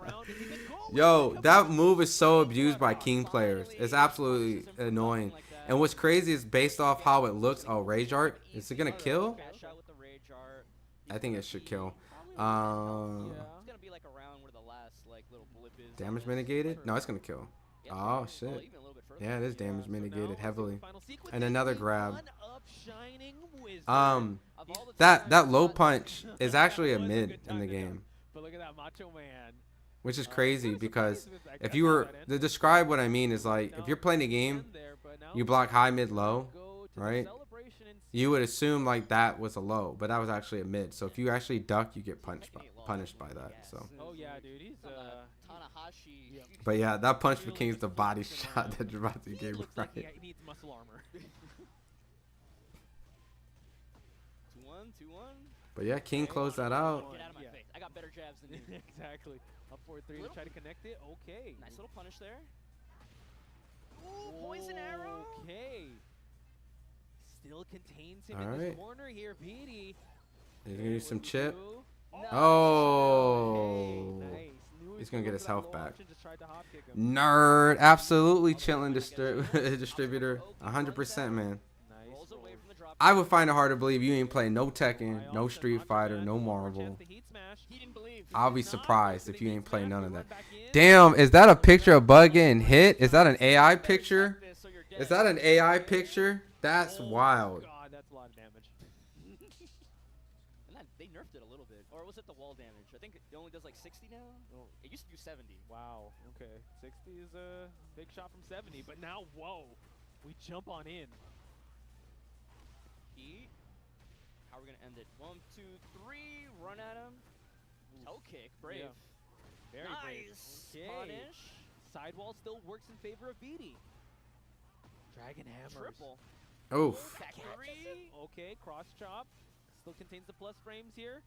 round, and he can go. Yo, that move is so abused by King players. It's absolutely annoying. And what's crazy is based off how it looks. Oh, Rage Art. Is it gonna kill? Fast shot with the Rage Art. I think it should kill. Yeah. It's gonna be like around where the last like little blip is. on Damage this. mitigated? No, it's gonna kill. Yeah, Oh, well, shit. even a little bit further. Yeah, it is damage So mitigated now, heavily. final sequence And is another the grab. one-up Shining Wizard. Of all the That times low that- punch is actually a Was mid good in time the to jump. game, But look at that Macho Man. which is I'm crazy kinda because surprised with that. if I you thought were that to ended. describe what I mean is like if Now, you're playing a end game, there, but now you block high, mid, low, go to the right? celebration and You would assume like that was a low, but that was actually a mid. So if you actually duck, you get punished by that. So, Oh yeah, dude, he's Tanahashi. but yeah, that punch for King is the body shot that Javante he gave looks right. like he needs muscle armor. 2-1, 2-1. But yeah, King closed that out. Get out of my Yeah. face. I got better jabs than you. Exactly. Up 4-3 to try to connect it. Okay. Nice little punish there. Ooh, poison arrow. Okay. Still contains him All in this right. corner here, BD. He's gonna use some chip. Nice. Oh. Nice. Knew He's gonna get going his for that health low back. option, just tried to hop kick him. Nerd. Absolutely chilling distributor. 100%, man. Nice. Rolls away from the drop. I would find it hard to believe you ain't playing no Tekken, no Street Fighter, no Marvel. He didn't believe. I'll be surprised if you ain't playing none of that. Damn, is that a picture of Bug getting hit? Is that an AI picture? Is that an AI picture? That's wild. God, that's a lot of damage. And that, they nerfed it a little bit. Or was it the wall damage? I think it only does like 60 now. It used to do 70. Wow. Okay. 60 is a big shot from 70, but now, whoa, we jump on in. Heat. How are we gonna end it? 1, 2, 3. Run at him. Toe kick. Brave. Yeah. Very brave. Nice. Okay. Punish. Sidewall still works in favor of BD. Dragon hammers. Triple. Oof. Back 3. Okay, cross chop. Still contains the plus frames here.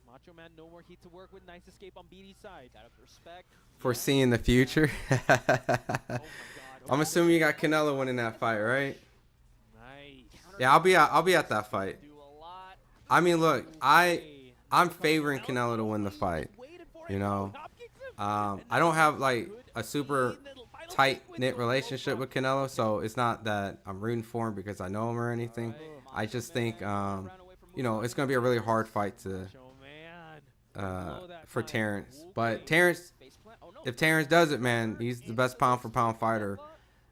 Macho Man, no more heat to work with. Nice escape on BD's side. Got up respect. Foreseeing the future. Oh my god. I'm assuming you got Canelo winning that fight, right? Nice. Yeah, I'll be at that fight. Do a lot. I mean, look, Okay. I'm favoring Canelo to win the fight. You know, I don't have like a super tight knit relationship with Canelo, so it's not that I'm rooting for him because I know him or anything. I just think, you know, it's gonna be a really hard fight to for Terrence. But Terrence, if Terrence does it, man, he's the best pound for pound fighter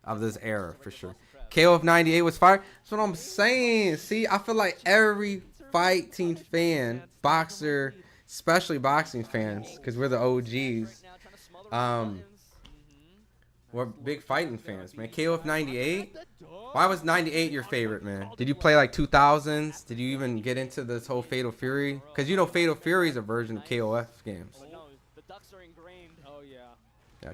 of this era for sure. KO of 98 was fire. That's what I'm saying. See, I feel like every fighting fan, boxer, especially boxing fans, because we're the OGs. We're big fighting fans, man. KO of 98. Why was 98 your favorite, man? Did you play like 2000s? Did you even get into this whole Fatal Fury? Because you know Fatal Fury is a version of KOF games. No, the ducks are ingrained. Oh yeah. Yeah,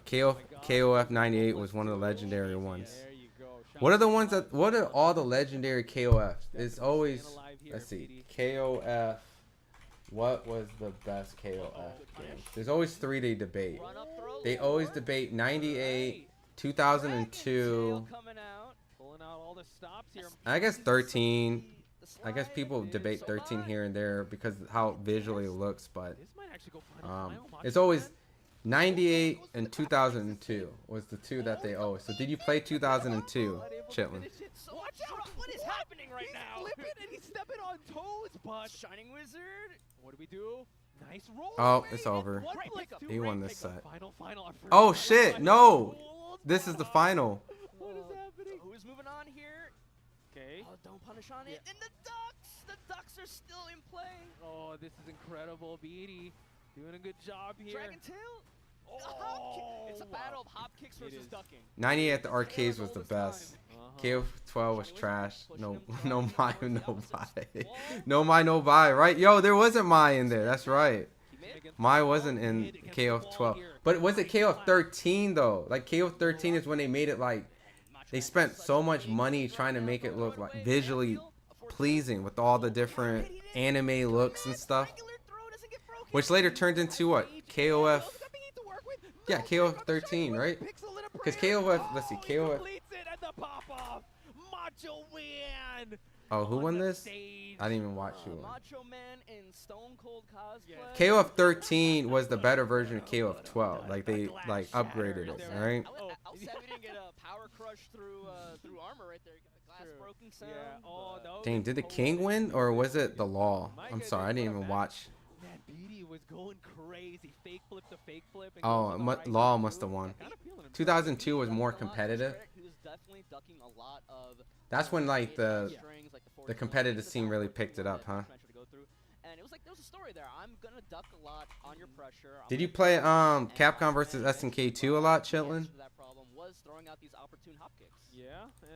KOF 98 was one of the legendary ones. There you go. What are the ones that? What are all the legendary KOFs? It's always. Let's see. KOF. What was the best KOF game? There's always three they debate. They always debate 98, 2002. Coming out. Pulling out all the stops here. I guess 13. I guess people debate 13 here and there because of how visually it looks, but This might actually go final. it's always 98 and 2002 was the two that they always. So did you play 2002, Chitlin? So watch out! What is happening right now? Flipping and he's stepping on toes, but Shining Wizard. what do we do? Nice roll. Oh, it's over. One flick, two He won break, this pick up. set. Final, our first Oh final, shit! final. No, Oh, this is the final. What is happening? Who's moving on here? Okay. Oh, don't punish on it. And the ducks! The ducks are still in play. Oh, this is incredible. Beatty doing a good job here. Dragon tail. Oh, Hop kick. It's a wow. battle of hop kicks versus is. ducking. 98 at the arcades was the best. KO 12 was trash. No Mai, no buy. No Mai, no buy. Right? Yo, there wasn't Mai in there. That's right. Mai wasn't in KO 12. But was it KO 13 though? Like KO 13 is when they made it like they spent so much money trying to make it look like visually pleasing with all the different anime looks and stuff. Which later turned into what? KOF. Yeah, KOF 13, right? Because KOF, let's see, KOF. Oh, who won this? I didn't even watch who won. Macho Man in Stone Cold cosplay. KOF 13 was the better version of KOF 12. Like they like upgraded it, right? I'll say we didn't get a power crush through armor right there. You got the glass broken sound. Yeah. Oh no. Dang, did the King win or was it the Law? I'm sorry, I didn't even watch. Man, BD was going crazy. Fake flip to fake flip. And Oh, goes to the right Law side. must have won. Kinda feeling himself. 2002 was more competitive. He was definitely ducking a lot of That's when like the strings, like the competitive scene really picked it up, huh? And it was like there was a story there. I'm gonna duck a lot on your pressure. Did you play Capcom versus SNK 2 a lot, Chitlin? That problem was throwing out these opportune hop kicks. Yeah,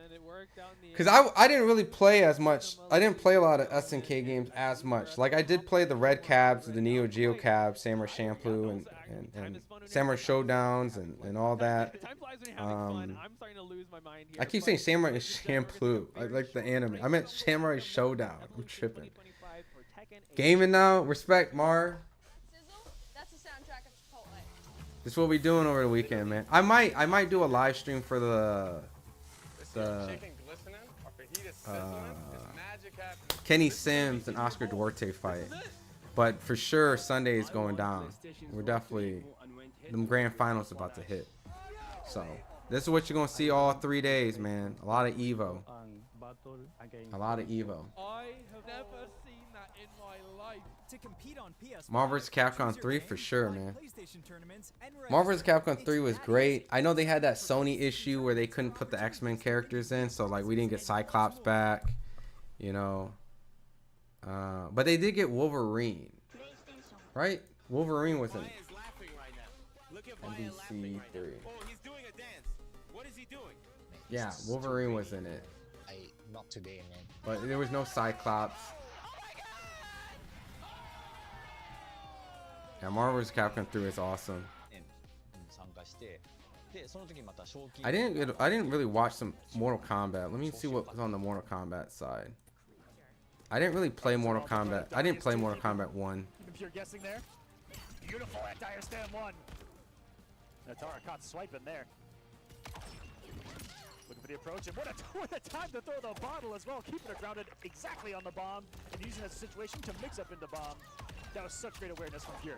and it worked out in the Because I didn't really play as much. I didn't play a lot of SNK games as much. Like I did play the Red Cabs, the Neo Geo Cabs, Samurai Champloo, and Samurai Showdowns and all that. Time flies when you're having fun. I'm starting to lose my mind here. I keep saying Samurai Champloo. I like the anime. I meant Samurai Showdown. I'm tripping. Gaming now. Respect, Mar. Sizzle, that's the soundtrack of Chipotle. This is what we doing over the weekend, man. I might do a live stream for the Chicken glistening or fajita sizzling is magic Kenny Sims and Oscar Duarte fight. But for sure, Sunday is going down. We're definitely, the grand finals about to hit. So this is what you're gonna see all 3 days, man. A lot of EVO. A lot of EVO. I have never seen that in my life. To compete on PS5, Marvel vs. Capcom 3 for sure, man. Marvel vs. Capcom 3 was great. I know they had that Sony issue where they couldn't put the X-Men characters in, so like we didn't get Cyclops back, you know. But they did get Wolverine, right? Wolverine was in it. NBC 3. Yeah, Wolverine was in it. Not today, man. But there was no Cyclops. Yeah, Marvel vs. Capcom 3 is awesome. I didn't really watch some Mortal Kombat. Let me see what was on the Mortal Kombat side. I didn't really play Mortal Kombat. I didn't play Mortal Kombat 1. Pure guessing there. Beautiful anti-air stand 1. Natara caught swiping there. Looking for the approach, and what a time to throw the bottle as well, keeping it grounded exactly on the bomb, and using that situation to mix up into bomb. That was such great awareness from Pure.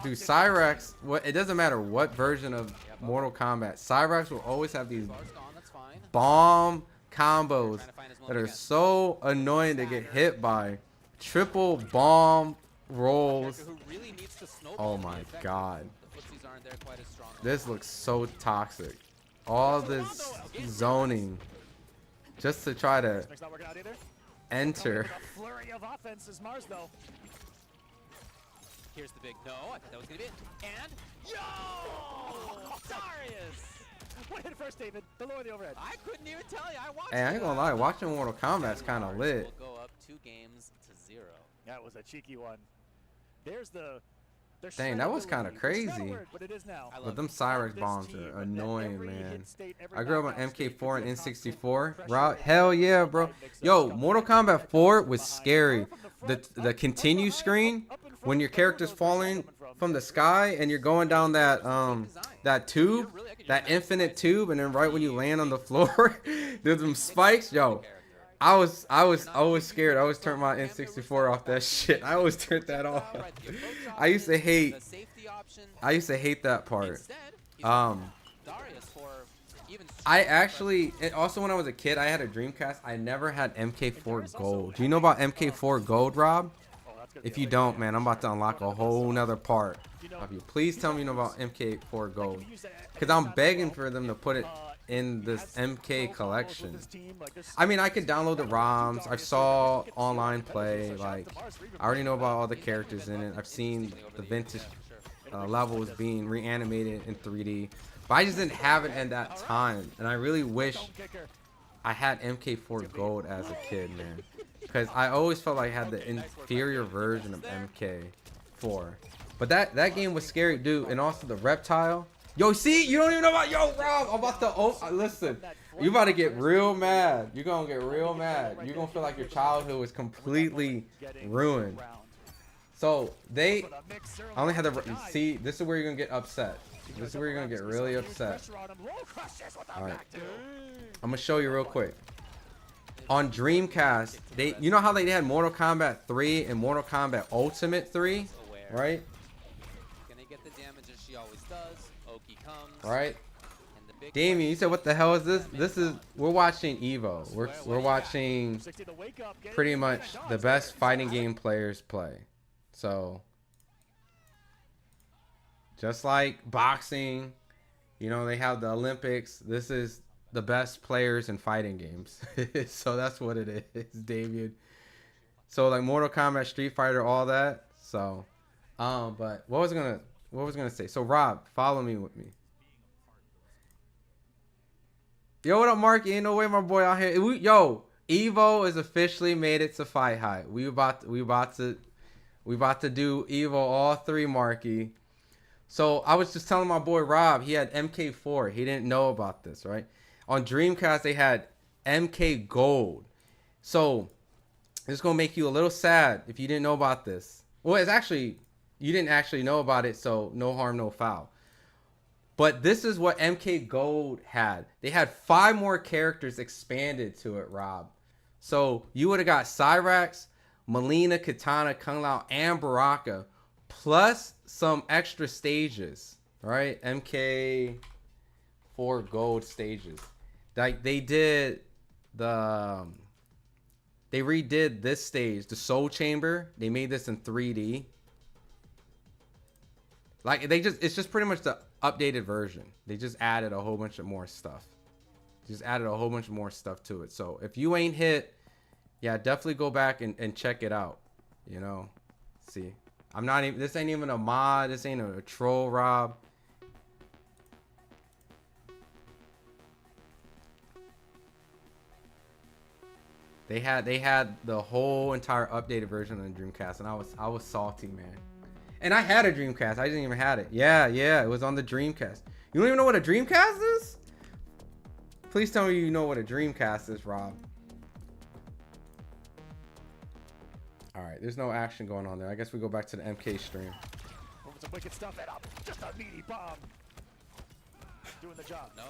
Dude, Cyrex, it doesn't matter what version of Mortal Kombat, Cyrex will always have these bomb combos that are so annoying to get hit by. Triple bomb rolls. Oh my god. This looks so toxic. All this zoning just to try to enter. Flurry of offense is Mars though. Here's the big no. I thought that was gonna be it. And yo, Darius. What hit first, David? The lower the overhead. I couldn't even tell you. I watched. Hey, I ain't gonna lie, watching Mortal Kombat's kind of lit. We'll go up 2 games to 0. That was a cheeky one. There's the. Dang, that was kind of crazy. But them Cyrex bombs are annoying, man. I grew up on MK4 and N64. Rob, hell yeah, bro. Yo, Mortal Kombat 4 was scary. The continue screen when your character's falling from the sky and you're going down that that tube, that infinite tube, and then right when you land on the floor, there's some spikes. Yo, I was always scared. I always turned my N64 off that shit. I always turned that off. I used to hate that part. I actually, and also when I was a kid, I had a Dreamcast. I never had MK4 Gold. Do you know about MK4 Gold, Rob? If you don't, man, I'm about to unlock a whole nother part of you. Please tell me you know about MK4 Gold, because I'm begging for them to put it in this MK collection. I mean, I could download the ROMs. I saw online play. Like, I already know about all the characters in it. I've seen the vintage levels being reanimated in 3D. But I just didn't have it at that time. And I really wish I had MK4 Gold as a kid, man. Because I always felt like I had the inferior version of MK4. But that game was scary, dude. And also the reptile. Yo, see, you don't even know about, yo, Rob, I'm about to, listen, you about to get real mad. You're going to get real mad. You're going to feel like your childhood was completely ruined. So, I only had to, see, this is where you're going to get upset. This is where you're going to get really upset. Alright. I'm going to show you real quick. On Dreamcast, you know how they had Mortal Kombat 3 and Mortal Kombat Ultimate 3, right? Right, Damien, you said what the hell is this? We're watching EVO. We're watching pretty much the best fighting game players play. So just like boxing, you know, they have the Olympics. This is the best players in fighting games. So that's what it is, Damien. So like Mortal Kombat, Street Fighter, all that. So but what was I gonna say? So Rob, follow me with me. Yo, what up, Mark? Ain't no way my boy out here. Yo, EVO is officially made it to FightHype. We about to do EVO all 3, Marky. So I was just telling my boy Rob, he had MK4. He didn't know about this, right? On Dreamcast, they had MK Gold. So it's gonna make you a little sad if you didn't know about this. Well, it's actually, you didn't actually know about it, so no harm, no foul. But this is what MK Gold had. They had 5 more characters expanded to it, Rob. So you would have got Cyrax, Melina, Katana, Kung Lao, and Baraka, plus some extra stages, right? MK4 gold stages. Like they did the, they redid this stage, the Soul Chamber. They made this in 3D. Like it's just pretty much the updated version. They just added a whole bunch of more stuff. Just added a whole bunch more stuff to it. So if you ain't hit, yeah, definitely go back and check it out. You know, see, I'm not even, this ain't even a mod. This ain't a troll, Rob. They had the whole entire updated version of the Dreamcast, and I was salty, man. And I had a Dreamcast. I didn't even have it. Yeah, it was on the Dreamcast. You don't even know what a Dreamcast is? Please tell me you know what a Dreamcast is, Rob. All right, there's no action going on there. I guess we go back to the MK stream. Moving some wicked stuff and up. Just a meaty bomb. Doing the job. No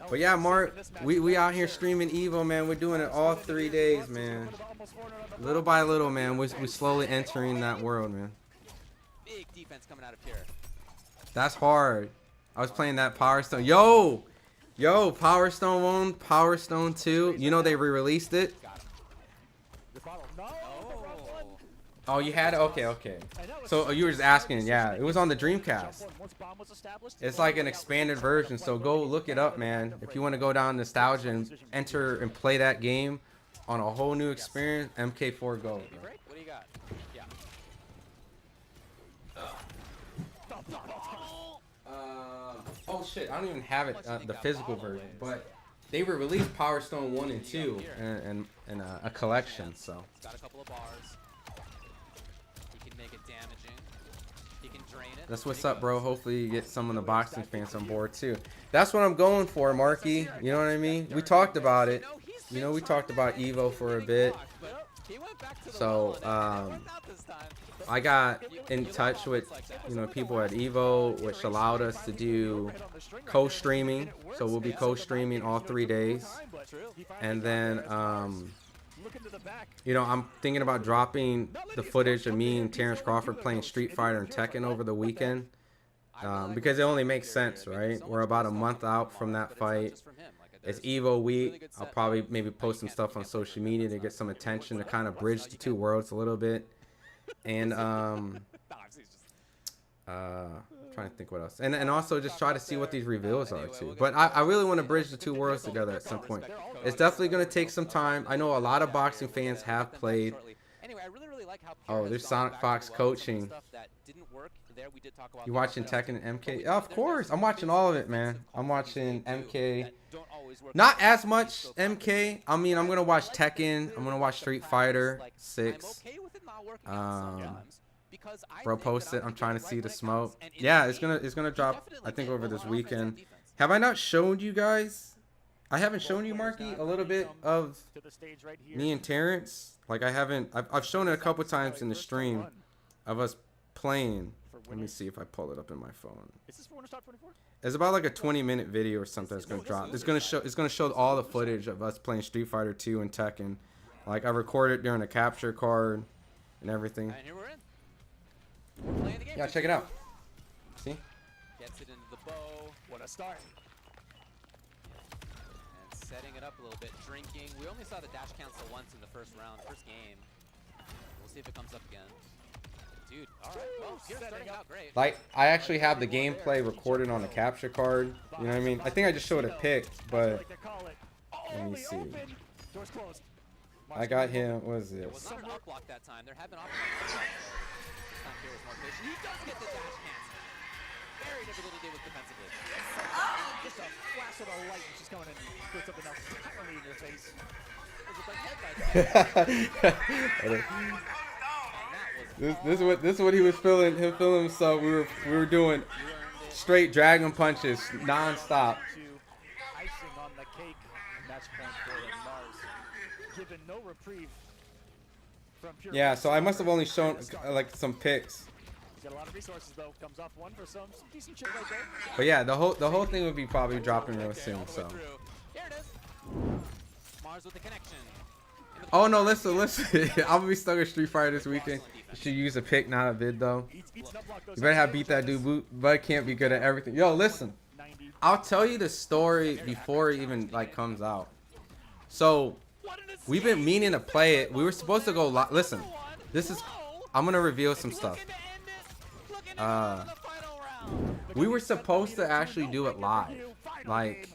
But yeah, Mark, we out here streaming EVO, man. We're doing it all 3 days, man. Little by little, man. We're slowly entering that world, man. Big defense coming out of here. That's hard. I was playing that Power Stone. Yo, Power Stone 1, Power Stone 2. You know they re-released it. Oh, you had it? Okay. So you were just asking. Yeah, it was on the Dreamcast. It's like an expanded version, so go look it up, man. If you want to go down nostalgia and enter and play that game on a whole new experience, MK4 Gold. What do you got? Yeah. Oh shit, I don't even have it, the physical version, but they were released Power Stone 1 and 2 in a collection, so. Got a couple of bars. He can make it damaging. He can drain it. That's what's up, bro. Hopefully you get some of the boxing fans on board too. That's what I'm going for, Marky. You know what I mean? We talked about it. You know, we talked about EVO for a bit. So, I got in touch with, you know, people at EVO, which allowed us to do co-streaming. So we'll be co-streaming all 3 days. And then, you know, I'm thinking about dropping the footage of me and Terrence Crawford playing Street Fighter and Tekken over the weekend. Because it only makes sense, right? We're about a month out from that fight. It's EVO week. I'll probably maybe post some stuff on social media to get some attention to kind of bridge the two worlds a little bit. And trying to think what else. And also just try to see what these reveals are too. But I really want to bridge the two worlds together at some point. It's definitely going to take some time. I know a lot of boxing fans have played. Oh, there's Sonic Fox coaching. You watching Tekken and MK? Yeah, of course. I'm watching all of it, man. I'm watching MK. Not as much MK. I mean, I'm going to watch Tekken. I'm going to watch Street Fighter 6. Bro posted. I'm trying to see the smoke. Yeah, it's gonna drop, I think, over this weekend. Have I not shown you guys? I haven't shown you, Marky, a little bit of me and Terrence. Like, I've shown it a couple times in the stream of us playing. Let me see if I pull it up in my phone. It's about like a 20-minute video or something that's gonna drop. It's gonna show all the footage of us playing Street Fighter 2 and Tekken. Like, I recorded during a capture card and everything. And here we're in. We're playing the game. Yeah, check it out. See? Gets it into the bow. What a start. And setting it up a little bit. Drinking. We only saw the dash cancel once in the first round, first game. We'll see if it comes up again. Dude, all right. Well, you're starting out great. Like, I actually have the gameplay recorded on the capture card. You know what I mean? I think I just showed a pic, but let me see. Doors closed. I got him. What is this? It was not an up block that time. There have been options. This time here was more patient. He does get the dash cancel. Very difficult to deal with defensively. Just a flash of the light and she's coming in and put something else entirely in your face. This is what he was feeling. Him feeling himself. We were doing straight dragon punches non-stop. Icing on the cake. Match point for Mars. Given no reprieve from pure. Yeah, so I must have only shown like some pics. He's got a lot of resources though. Comes off one for some decent shit right there. But yeah, the whole thing would be probably dropping real soon. So. Here it is. Mars with the connection. Oh no, listen. I'm gonna be stuck in Street Fighter this weekend. You should use a pick, not a vid though. You better have beat that dude, but can't be good at everything. Yo, listen. I'll tell you the story before it even like comes out. So we've been meaning to play it. We were supposed to go live. Listen, I'm gonna reveal some stuff. We were supposed to actually do it live. Like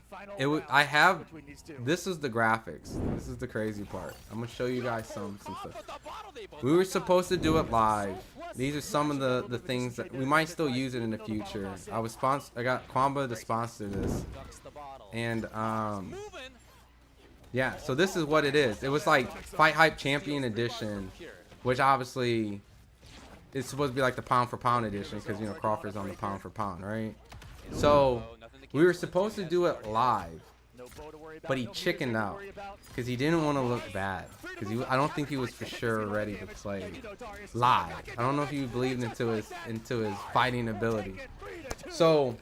this is the graphics. This is the crazy part. I'm gonna show you guys some stuff. We were supposed to do it live. These are some of the things that we might still use it in the future. I got Kwamba to sponsor this, and yeah. So this is what it is. It was like FightHype Champion Edition, which obviously it's supposed to be like the pound for pound edition because you know Crawford's on the pound for pound, right? So we were supposed to do it live, but he chickened out because he didn't want to look bad. Because I don't think he was for sure ready to play live. I don't know if he believed into his fighting ability. So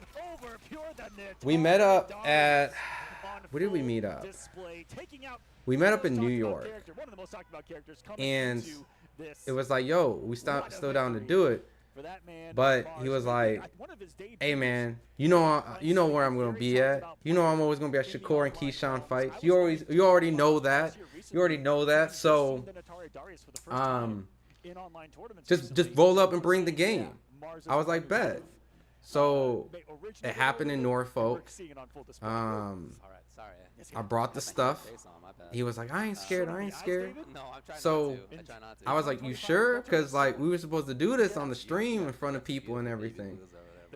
we met up at, where did we meet up? We met up in New York, and it was like, yo, we still down to do it. But he was like, hey man, you know where I'm gonna be at. You know I'm always gonna be at Shakur and Keyshawn fights. You already know that. You already know that. So just roll up and bring the game. I was like, bet. So it happened in Norfolk. I brought the stuff. He was like, I ain't scared. So I was like, you sure? Because like we were supposed to do this on the stream in front of people and everything.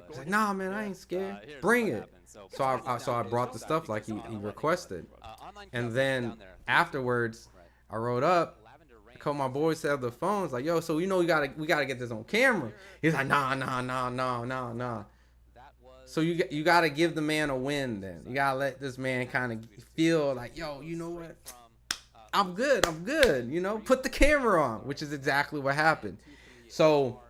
He's like, nah, man, I ain't scared. Bring it. So I brought the stuff like he requested. And then afterwards, I rode up. I called my boys to the phones like, yo, so you know we gotta get this on camera. He's like, nah. So you gotta give the man a win then. You gotta let this man kind of feel like, yo, you know what? I'm good. You know, put the camera on, which is exactly what happened. So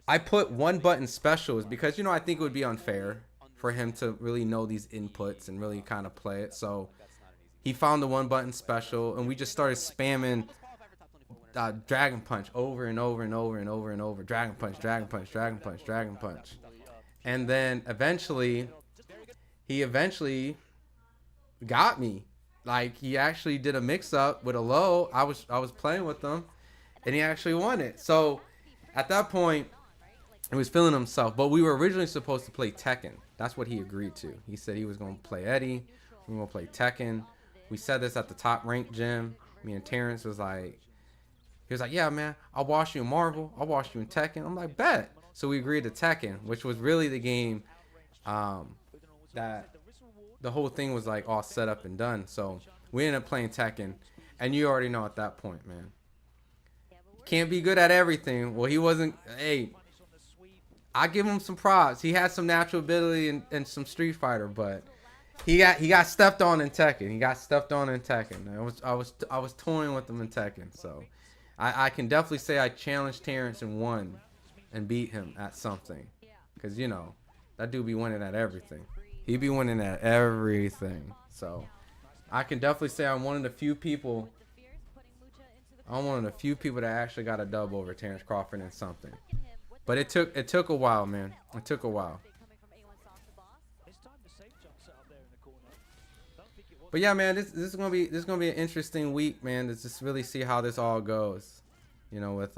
I put one button specials because, you know, I think it would be unfair for him to really know these inputs and really kind of play it. So he found the one button special and we just started spamming Dragon Punch over and over. Dragon Punch. And then he eventually got me. Like he actually did a mix up with a low. I was playing with him and he actually won it. So at that point he was feeling himself, but we were originally supposed to play Tekken. That's what he agreed to. He said he was going to play Eddie. We were going to play Tekken. We said this at the top ranked gym. Me and Terrence was like, yeah, man, I'll wash you in Marvel. I'll wash you in Tekken. I'm like, bet. So we agreed to Tekken, which was really the game that the whole thing was like all set up and done. So we ended up playing Tekken, and you already know at that point, man, can't be good at everything. Well, he wasn't. Hey, I give him some props. He had some natural ability and some Street Fighter, but he got stepped on in Tekken. I was toying with him in Tekken, so I can definitely say I challenged Terrence and won. And beat him at something, because you know that dude be winning at everything. He be winning at everything. So I can definitely say I'm one of the few people. That actually got a dub over Terrence Crawford in something. But it took a while, man. It took a while. But yeah, man, this is gonna be an interesting week, man. To just really see how this all goes. You know, with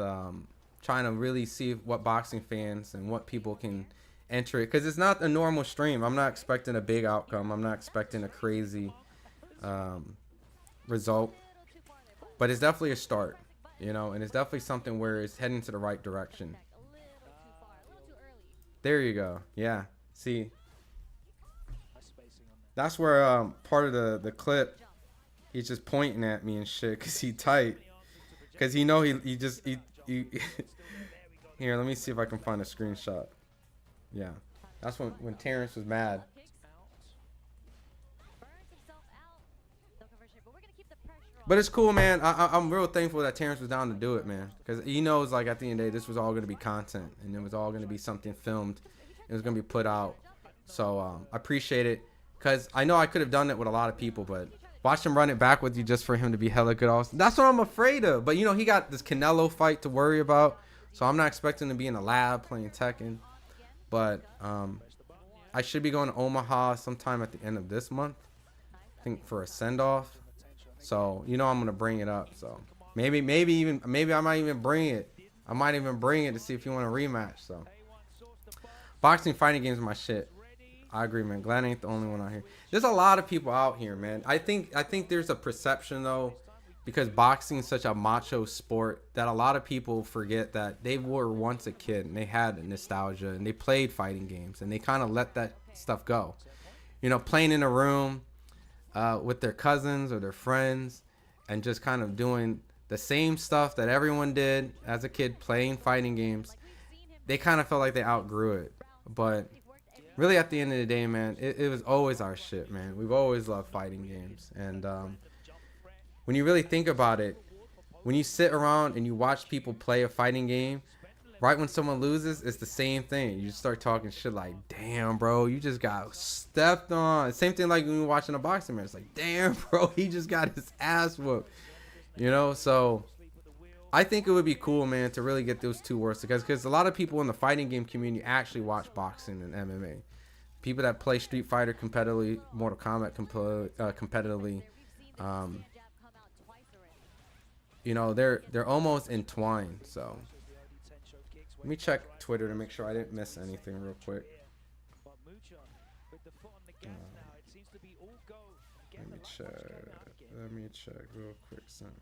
trying to really see what boxing fans and what people can enter it, because it's not a normal stream. I'm not expecting a big outcome. I'm not expecting a crazy result, but it's definitely a start, you know, and it's definitely something where it's heading to the right direction. There you go. Yeah, see, that's where part of the clip, he's just pointing at me and shit because he tight, because he know he here, let me see if I can find a screenshot. Yeah, that's when Terrence was mad. But it's cool, man. I'm real thankful that Terrence was down to do it, man, because he knows, like, at the end of the day, this was all going to be content, and it was all going to be something filmed. It was going to be put out. So I appreciate it, because I know I could have done it with a lot of people, but watch him run it back with you just for him to be hella good. Also, that's what I'm afraid of. But you know, he got this Canelo fight to worry about, so I'm not expecting to be in a lab playing Tekken. But I should be going to Omaha sometime at the end of this month, I think, for a send-off. So you know I'm gonna bring it up. So maybe I might even bring it. I might even bring it to see if you want a rematch. So boxing fighting games are my shit. I agree, man. Glad I ain't the only one out here. There's a lot of people out here, man. I think there's a perception though, because boxing is such a macho sport, that a lot of people forget that they were once a kid and they had nostalgia and they played fighting games and they kind of let that stuff go. You know, playing in a room with their cousins or their friends and just kind of doing the same stuff that everyone did as a kid, playing fighting games. They kind of felt like they outgrew it. But really, at the end of the day, man, it was always our shit, man. We've always loved fighting games. And when you really think about it, when you sit around and you watch people play a fighting game, right when someone loses, it's the same thing. You start talking shit like, damn, bro, you just got stepped on. Same thing like when you're watching a boxing match. It's like, damn, bro, he just got his ass whooped. You know, so I think it would be cool, man, to really get those two worlds together, because a lot of people in the fighting game community actually watch boxing and MMA. People that play Street Fighter competitively, Mortal Kombat competitively, you know, they're almost entwined. So let me check Twitter to make sure I didn't miss anything real quick. Let me check real quick something.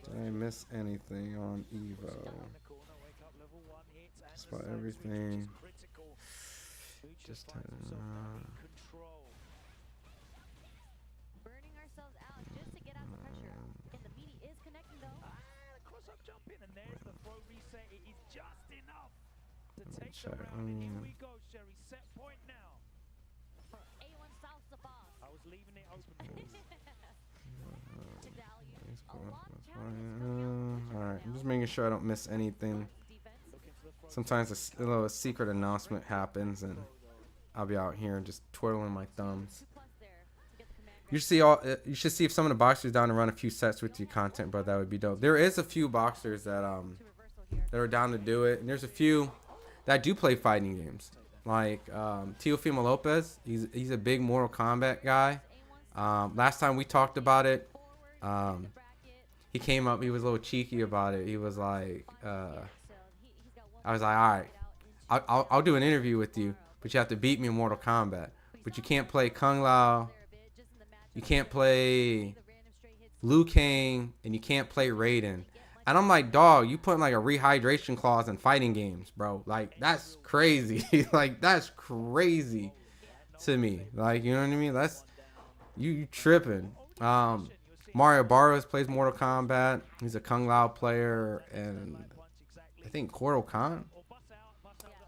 Did I miss anything on EVO? Just about everything. Just let me check. Alright, I'm just making sure I don't miss anything. Sometimes a little secret announcement happens and I'll be out here just twirling my thumbs. You should see if some of the boxers down to run a few sets with your content, bro. That would be dope. There is a few boxers that are down to do it, and there's a few that do play fighting games. Like Teofimo Lopez, he's a big Mortal Kombat guy. Last time we talked about it, he came up, he was a little cheeky about it. He was like, I was like, all right, I'll do an interview with you, but you have to beat me in Mortal Kombat. But you can't play Kung Lao, you can't play Liu Kang, and you can't play Raiden. And I'm like, dog, you putting like a rehydration clause in fighting games, bro. Like, that's crazy. Like, that's crazy to me. Like, you know what I mean? That's you tripping. Mario Barros plays Mortal Kombat. He's a Kung Lao player, and I think Kotal Khan.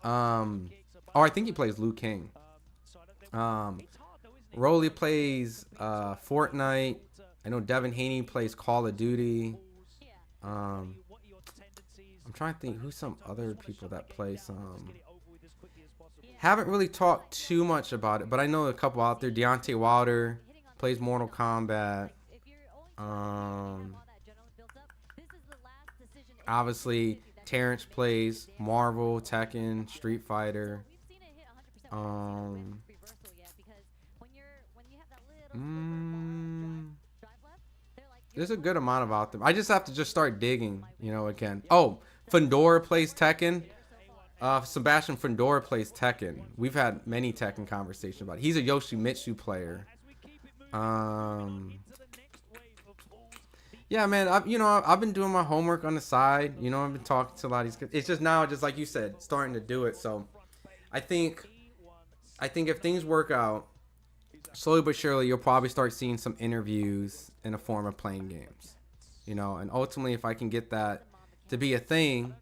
I think he plays Liu Kang. Rolly plays Fortnite. I know Devin Haney plays Call of Duty. I'm trying to think who's some other people that play some. Haven't really talked too much about it, but I know a couple out there. Deontay Wilder plays Mortal Kombat. Obviously, Terrence plays Marvel, Tekken, Street Fighter. There's a good amount of out there. I just have to just start digging, you know, again. Oh, Fundora plays Tekken. Sebastian Fundora plays Tekken. We've had many Tekken conversations about it. He's a Yoshimitsu player. Yeah, man, I've been doing my homework on the side. You know, I've been talking to a lot of these kids. It's just now, just like you said, starting to do it. So I think if things work out, slowly but surely, you'll probably start seeing some interviews in the form of playing games. You know, and ultimately, if I can get that to be a thing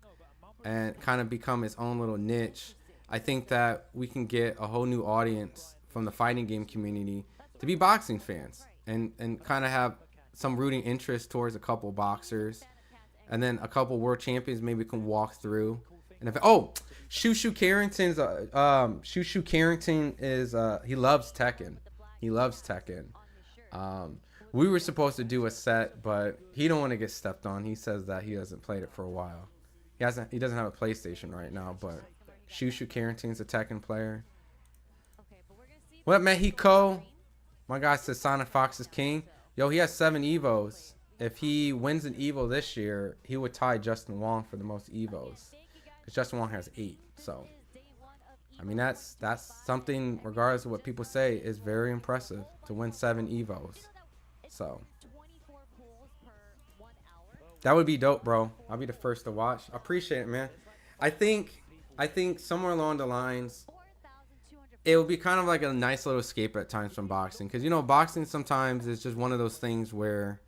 and kind of become its own little niche, I think that we can get a whole new audience from the fighting game community to be boxing fans and kind of have some rooting interest towards a couple boxers, and then a couple world champions maybe can walk through And if Shushu Carrington's Shushu Carrington is he loves Tekken. He loves Tekken. We were supposed to do a set, but he don't want to get stepped on. He says that he hasn't played it for a while. He doesn't have a PlayStation right now, but Shushu Carrington's a Tekken player. What up, Mexico? My guy says Sonic Fox is king. Yo, he has 7 EVOs. If he wins an EVO this year, he would tie Justin Wong for the most EVOs. Because Justin Wong has 8. So, I mean, that's something, regardless of what people say, is very impressive to win 7 EVOs. So, that would be dope, bro. I'll be the first to watch. I appreciate it, man. I think somewhere along the lines, it would be kind of like a nice little escape at times from boxing. Because, you know, boxing sometimes is just one of those things where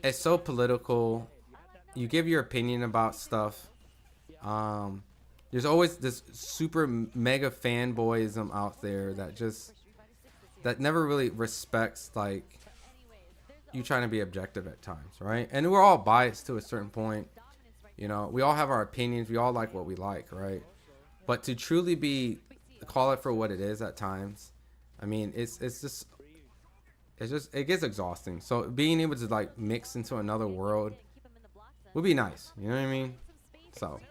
it's so political. You give your opinion about stuff. There's always this super mega fanboyism out there that never really respects, like, you trying to be objective at times, right? And we're all biased to a certain point. You know, we all have our opinions. We all like what we like, right? But to truly call it for what it is at times, I mean, it gets exhausting. So being able to like mix into another world would be nice. You know what I mean? So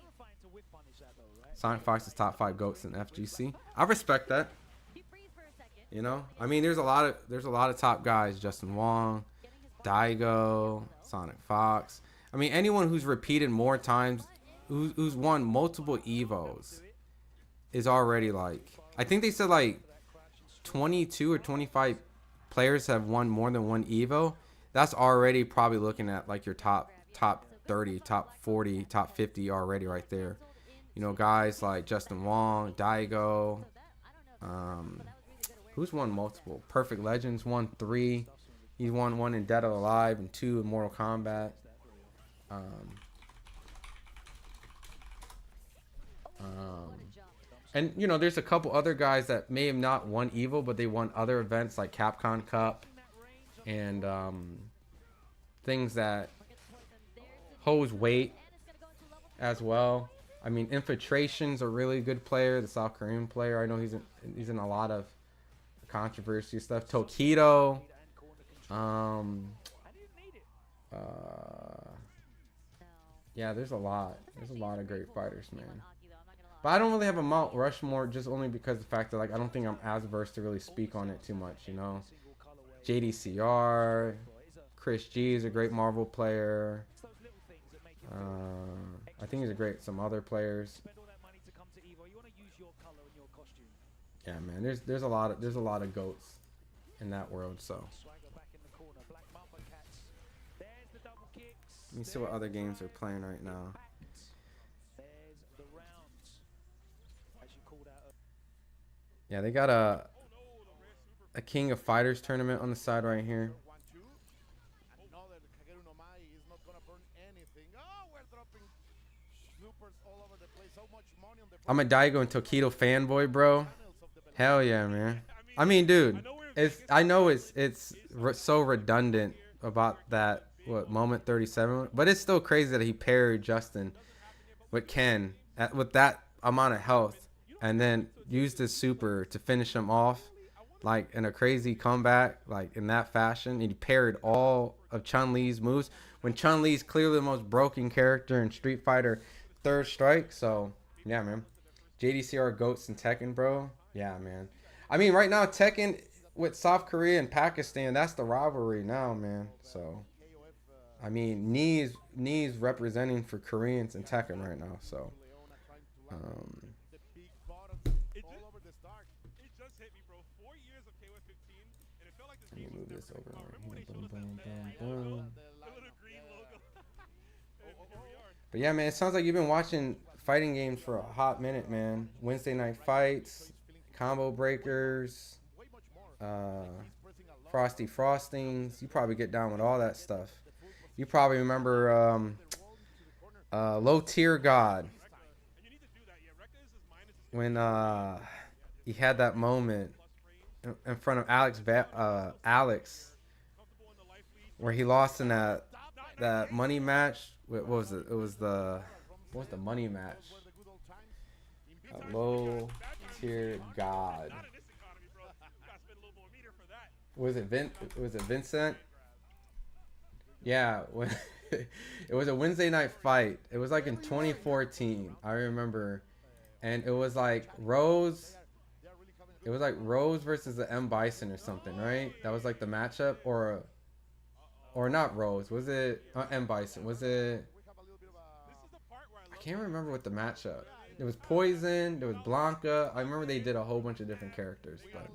Sonic Fox is top 5 GOATs in FGC. I respect that. You know, I mean, there's a lot of top guys: Justin Wong, Daigo, Sonic Fox. I mean, anyone who's repeated more times, who's won multiple EVOs, is already like, I think they said like 22 or 25 players have won more than one EVO. That's already probably looking at like your top 30, top 40, top 50 already right there. You know, guys like Justin Wong, Daigo, who's won multiple? Perfect Legends won 3. He won 1 in Dead or Alive and 2 in Mortal Kombat. And you know, there's a couple other guys that may have not won EVO, but they won other events like Capcom Cup and things that holds weight as well. I mean, Infiltration's a really good player, the South Korean player. I know he's in a lot of controversy stuff. Tokido, yeah, there's a lot of great fighters, man. But I don't really have a Mount Rushmore, just only because of the fact that, like, I don't think I'm as versed to really speak on it too much, you know. JDCR, Chris G is a great Marvel player. I think he's some other players. Yeah, man, there's a lot of GOATs in that world, so. Let me see what other games they're playing right now. Yeah, they got a King of Fighters tournament on the side right here. I'm a Daigo and Tokido fanboy, bro. Hell yeah, man. I mean, dude, I know it's so redundant about that, what, moment 37, but it's still crazy that he paired Justin with Ken with that amount of health and then used his super to finish him off, like, in a crazy comeback, like, in that fashion. And he parried all of Chun-Li's moves when Chun-Li's clearly the most broken character in Street Fighter Third Strike. So yeah, man. JDCR GOATs and Tekken, bro. Yeah, man. I mean, right now Tekken with South Korea and Pakistan, that's the rivalry now, man. So I mean, knees representing for Koreans in Tekken right now. So let me move this over right here. Boom, boom, boom, boom. But yeah, man, it sounds like you've been watching fighting games for a hot minute, man. Wednesday night fights, combo breakers, frosty frostings. You probably get down with all that stuff. You probably remember Low Tier God when he had that moment in front of Alex where he lost in that money match. What was it? It was the What was the money match? A low tier god. Was it Vincent? Yeah, when it was a Wednesday night fight. It was like in 2014, I remember, and it was like Rose. It was like Rose versus the M Bison or something, right? That was like the matchup, or not Rose. Was it M Bison? Was it? I can't remember what the matchup. It was Poison. There was Blanca. I remember they did a whole bunch of different characters, but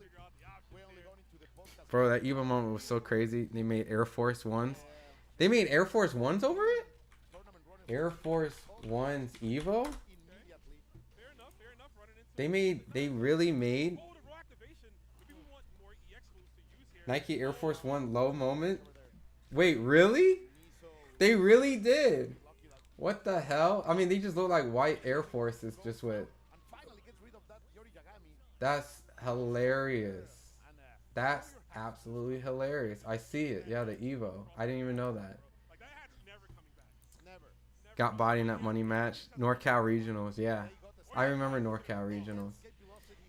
bro, that EVO moment was so crazy. They made Air Force Ones. They made Air Force Ones over it? Air Force Ones EVO? They really made Nike Air Force One low moment? Wait, really? They really did. What the hell? I mean, they just look like white Air Forces just with... That's hilarious. That's absolutely hilarious. I see it. Yeah, the EVO. I didn't even know that. Got body in that money match. NorCal Regionals. Yeah. I remember NorCal Regionals.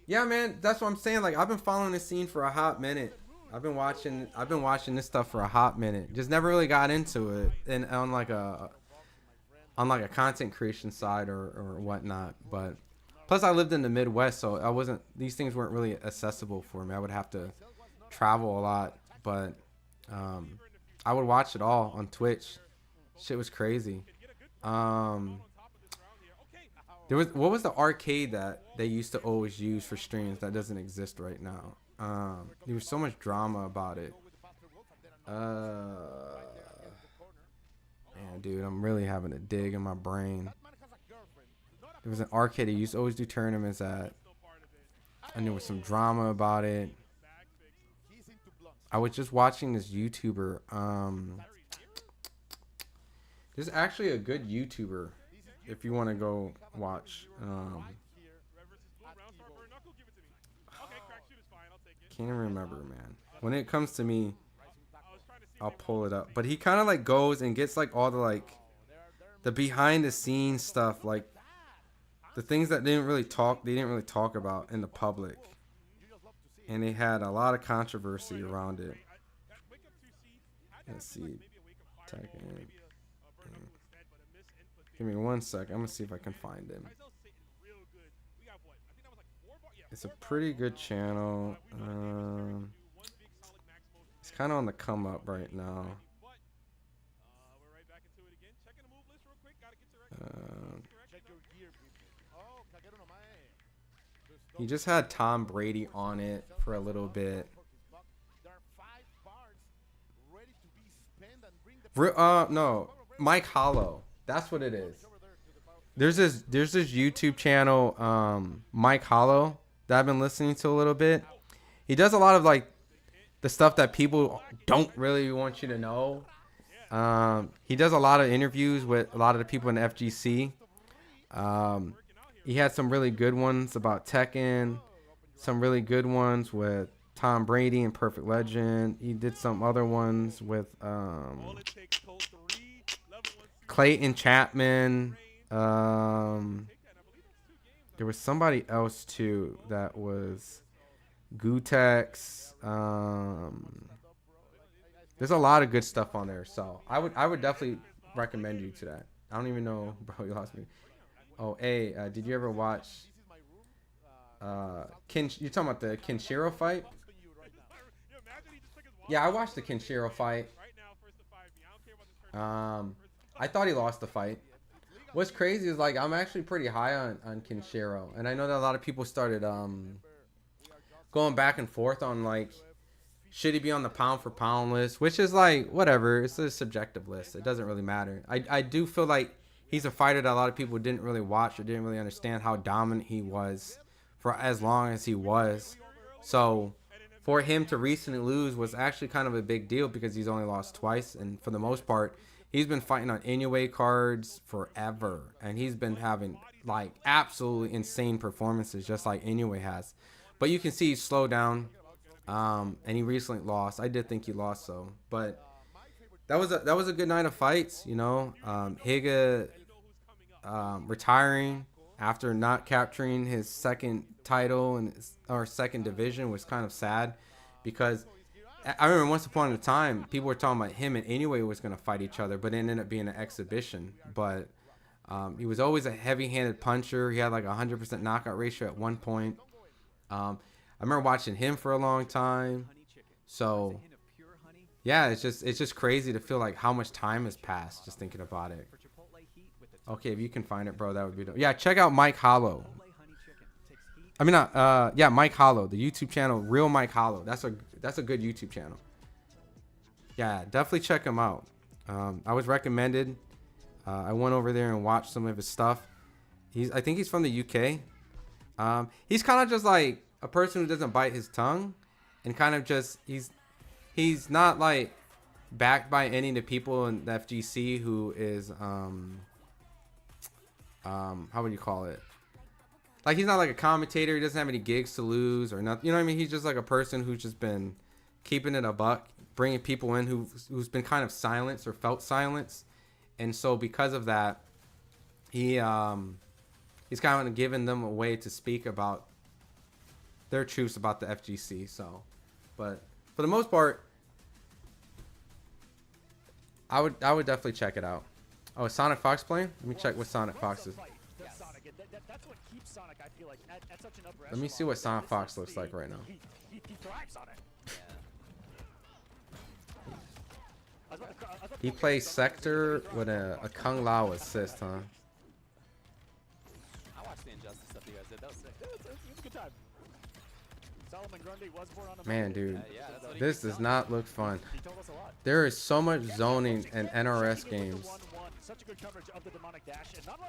Yeah, man. That's what I'm saying. Like, I've been following the scene for a hot minute. I've been watching this stuff for a hot minute. Just never really got into it. And on like a content creation side or whatnot. But plus I lived in the Midwest, so these things weren't really accessible for me. I would have to travel a lot, but I would watch it all on Twitch. Shit was crazy. What was the arcade that they used to always use for streams that doesn't exist right now? There was so much drama about it. Man, dude, I'm really having a dig in my brain. There was an arcade they used to always do tournaments at, and there was some drama about it. I was just watching this YouTuber. There's actually a good YouTuber if you want to go watch. Can't even remember, man. When it comes to me, I'll pull it up. But he kind of like goes and gets like all the like the behind the scenes stuff, like the things that they didn't really talk about in the public. And they had a lot of controversy around it. Let's see. Tekken. Give me 1 sec. I'm gonna see if I can find him. It's a pretty good channel. It's kind of on the come up right now. He just had Tom Brady on it for a little bit. No, Mike Hollow. That's what it is. There's this YouTube channel, Mike Hollow, that I've been listening to a little bit. He does a lot of like the stuff that people don't really want you to know. He does a lot of interviews with a lot of the people in the FGC. He had some really good ones about Tekken, some really good ones with Tom Brady and Perfect Legend. He did some other ones with Clayton Chapman. There was somebody else too that was Gutex. There's a lot of good stuff on there, so I would definitely recommend you to that. I don't even know, bro. You lost me. Oh, hey, did you ever watch? You're talking about the Kenshiro fight? Yeah, I watched the Kenshiro fight. I thought he lost the fight. What's crazy is like I'm actually pretty high on Kenshiro, and I know that a lot of people started going back and forth on like should he be on the pound for pound list, which is like whatever. It's a subjective list. It doesn't really matter. I do feel like he's a fighter that a lot of people didn't really watch or didn't really understand how dominant he was for as long as he was. So for him to recently lose was actually kind of a big deal because he's only lost twice, and for the most part he's been fighting on Inoue cards forever, and he's been having like absolutely insane performances just like Inoue has. But you can see he's slowed down, and he recently lost. I did think he lost, so but that was a good night of fights, you know. Higa retiring after not capturing his second title and or second division was kind of sad, because I remember once upon a time people were talking about him and Anyway was going to fight each other, but it ended up being an exhibition. But he was always a heavy-handed puncher. He had like 100% knockout ratio at one point. I remember watching him for a long time. So yeah, it's just crazy to feel like how much time has passed just thinking about it. Okay, if you can find it, bro, that would be dope. Yeah, check out Mike Hollow. I mean, yeah, Mike Hollow, the YouTube channel, Real Mike Hollow. That's a good YouTube channel. Yeah, definitely check him out. I was recommended. I went over there and watched some of his stuff. I think he's from the UK. He's kind of just like a person who doesn't bite his tongue, and kind of just he's not like backed by any of the people in the FGC who is how would you call it? Like, he's not like a commentator. He doesn't have any gigs to lose or nothing. You know what I mean? He's just like a person who's just been keeping it a buck, bringing people in who's been kind of silenced or felt silence. And so because of that, he's kind of given them a way to speak about their truths about the FGC. So, but for the most part, I would definitely check it out. Oh, is Sonic Fox playing? Let me check what Sonic Fox is. That's what keeps Sonic, I feel like, at such an upper Let me see what Sonic Fox looks like right now. He thrives on it. He plays Sector with a Kung Lao assist, huh? I watched the Injustice stuff you guys did. That was sick. It was a good time. Solomon Grundy was born on a Man, dude, yeah, this does not look fun. He told us a lot. There is so much zoning in NRS games. Such a good coverage of the demonic dash, and not a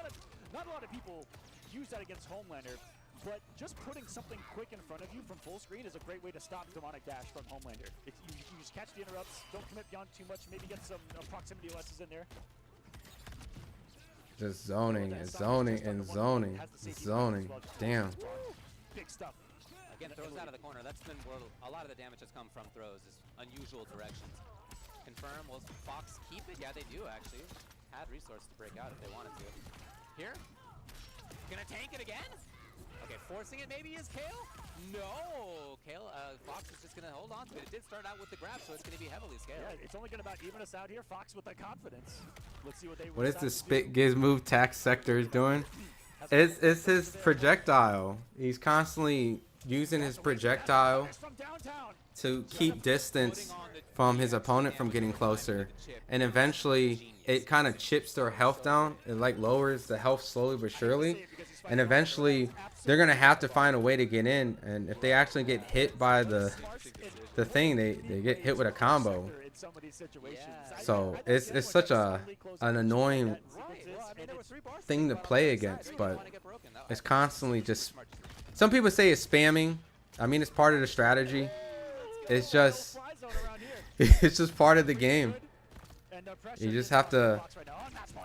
lot of people use that against Homelander, but just putting something quick in front of you from full screen is a great way to stop demonic dash from Homelander. If you just catch the interrupts, don't commit beyond too much, maybe get some proximity OSs in there. Just zoning and zoning and zoning. Zoning. Damn. Big stuff. Again, throws out of the corner. That's been where a lot of the damage has come from. Throws is unusual directions. Confirm. Will Fox keep it? Yeah, they do actually. Had resources to break out if they wanted to. Here. Gonna tank it again? Okay, forcing it maybe is Kale? No! Kale, Fox is just gonna hold on to it. It did start out with the grab, so it's gonna be heavily scaled. Yeah, it's only gonna about even us out here. Fox with the confidence. Let's see what they What is the spit giz move tax Sector is doing? It's his projectile. He's constantly using his projectile to keep distance from his opponent from getting closer, and eventually it kind of chips their health down. It like lowers the health slowly but surely, and eventually they're gonna have to find a way to get in. And if they actually get hit by the thing, they get hit with a combo. So it's such an annoying thing to play against, but it's constantly just. Some people say it's spamming. I mean, it's part of the strategy. It's just part of the game. You just have to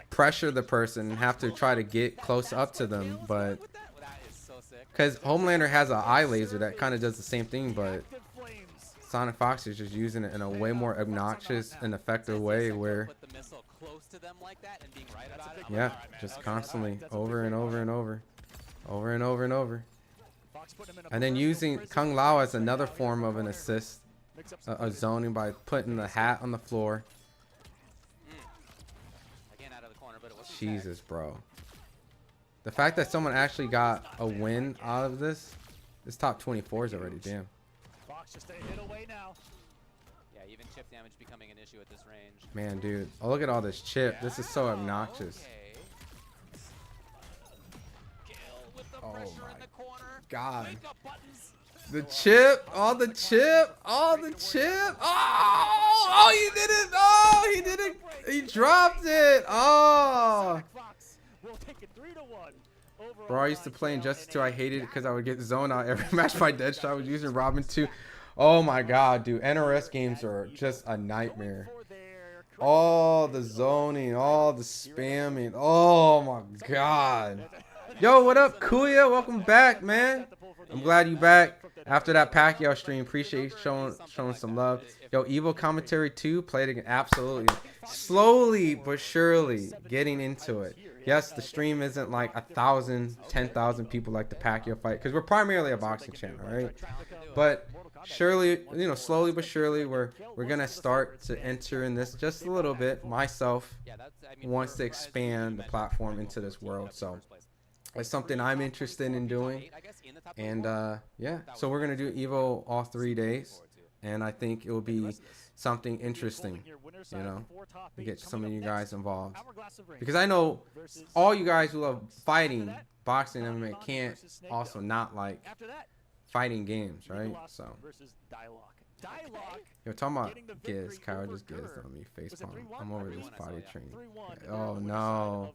pressure the person and have to try to get close up to them. But because Homelander has an eye laser that kind of does the same thing, but Sonic Fox is just using it in a way more obnoxious and effective way where, yeah, just constantly over and over and over, over and over and over. And then using Kung Lao as another form of an assist, a zoning by putting the hat on the floor. Jesus, bro. The fact that someone actually got a win out of this top 24s already, damn. Fox just a hit away now. Yeah, even chip damage becoming an issue at this range. Man, dude. Oh, look at all this chip. This is so obnoxious. Oh my God. The chip, all the chip, all the chip. Oh, he did it. Oh, he did it. He dropped it. Oh. Bro, I used to play Injustice 2. I hated it because I would get zoned out every match by Deadshot. I was using Robin 2. Oh my God, dude. NRS games are just a nightmare. All the zoning, all the spamming. Oh my God. Yo, what up, Kuya? Welcome back, man. I'm glad you back after that Pacquiao stream. Appreciate you showing some love. Yo, EVO commentary 2 played again. Absolutely. Slowly but surely getting into it. Yes, the stream isn't like 1,000, 10,000 people like the Pacquiao fight because we're primarily a boxing channel, right? But surely, you know, slowly but surely we're gonna start to enter in this just a little bit. Myself wants to expand the platform into this world, so it's something I'm interested in doing. And yeah, so we're gonna do EVO all 3 days, and I think it will be something interesting, you know, to get some of you guys involved, because I know all you guys who love fighting, boxing, MMA can't also not like fighting games, right? So yo, talking about Giz, Kyle just gizzed on me, facepalm. I'm over this potty training. Oh no.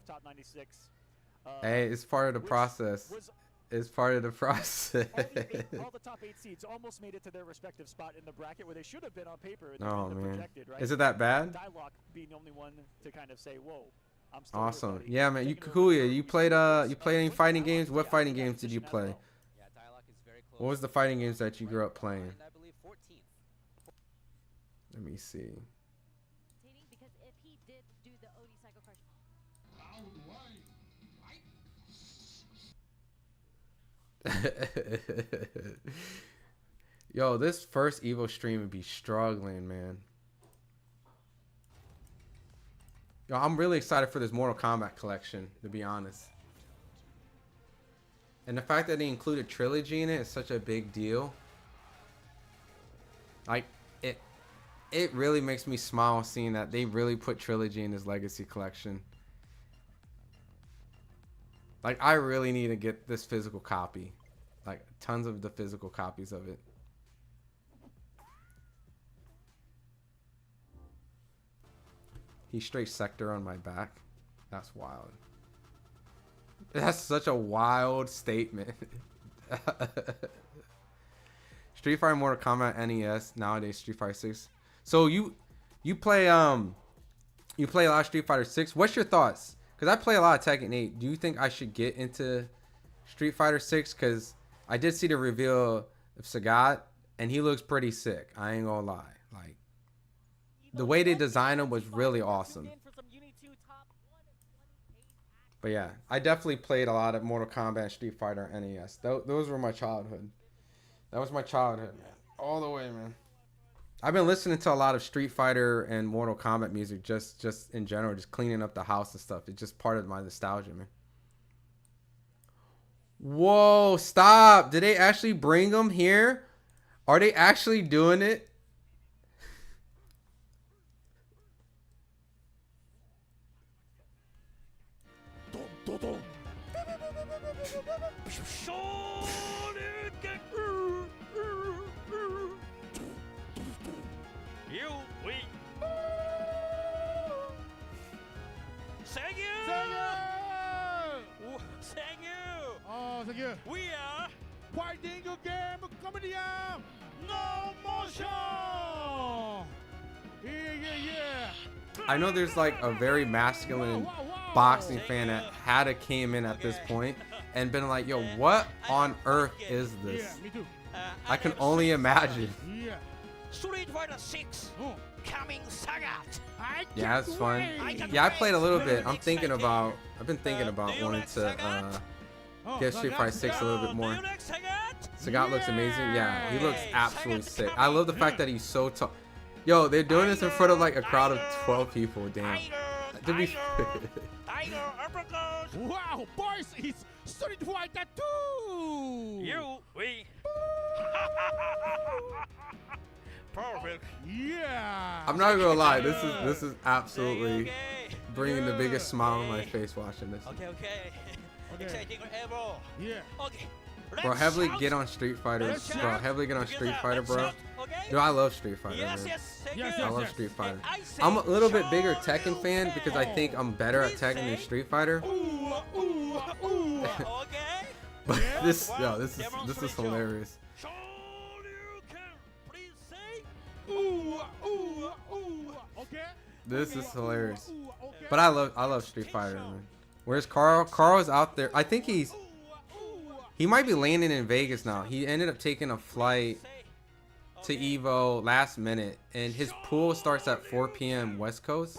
Hey, it's part of the process. It's part of the process. All the top 8 seeds almost made it to their respective spot in the bracket where they should have been on paper. Oh man, projected, right? is it that bad? Dialogue being the only one to kind of say, "Whoa, I'm still awesome." Yeah, man. You played any fighting games? What fighting games did you play? What was the fighting games that you grew up playing? Let me see. Because if he did do the OD cycle crush. Yo, this first EVO stream would be struggling, man. Yo, I'm really excited for this Mortal Kombat collection, to be honest. And the fact that they included Trilogy in it is such a big deal. Like, it really makes me smile seeing that they really put Trilogy in this Legacy collection. Like, I really need to get this physical copy. Like, tons of the physical copies of it. He straight sector on my back. That's wild. That's such a wild statement. Street Fighter, Mortal Kombat, NES, nowadays Street Fighter 6. So you play a lot of Street Fighter 6. What's your thoughts? Because I play a lot of Tekken 8. Do you think I should get into Street Fighter 6? Because I did see the reveal of Sagat, and he looks pretty sick. I ain't gonna lie. Like, the way they designed him was really awesome. But yeah, I definitely played a lot of Mortal Kombat, Street Fighter, NES. Those were my childhood. That was my childhood, man. All the way, man. I've been listening to a lot of Street Fighter and Mortal Kombat music just in general, just cleaning up the house and stuff. It's just part of my nostalgia, man. Whoa, stop. Did they actually bring them here? Are they actually doing it? Thank you. We are fighting game comedy. No motion. Yeah. I know there's like a very masculine boxing fan that had to came in at this point and been like, yo, what on earth is this? Yeah, me too. I can only imagine. Yeah. Street Fighter 6 coming Sagat. Yeah, it's fun. Yeah, I played a little bit. I've been thinking about wanting to get Street Fighter 6 a little bit more. Sagat looks amazing. Yeah, he looks absolutely sick. I love the fact that he's so tall. Yo, they're doing this in front of like a crowd of 12 people. Damn. To be Wow, boys, it's Street Fighter 2. Perfect. Yeah. I'm not gonna lie. This is absolutely bringing the biggest smile on my face watching this. Exciting ever. Yeah. Okay. Bro, heavily get on Street Fighter. Bro, heavily get on Street Fighter, bro. Dude, I love Street Fighter, man. I love Street Fighter. I'm a little bit bigger Tekken fan because I think I'm better at Tekken than Street Fighter. But this is hilarious. This is hilarious. But I love Street Fighter, man. Where's Carl? Carl's out there. I think he's He might be landing in Vegas now. He ended up taking a flight to EVO last minute, and his pool starts at 4 p.m. West Coast,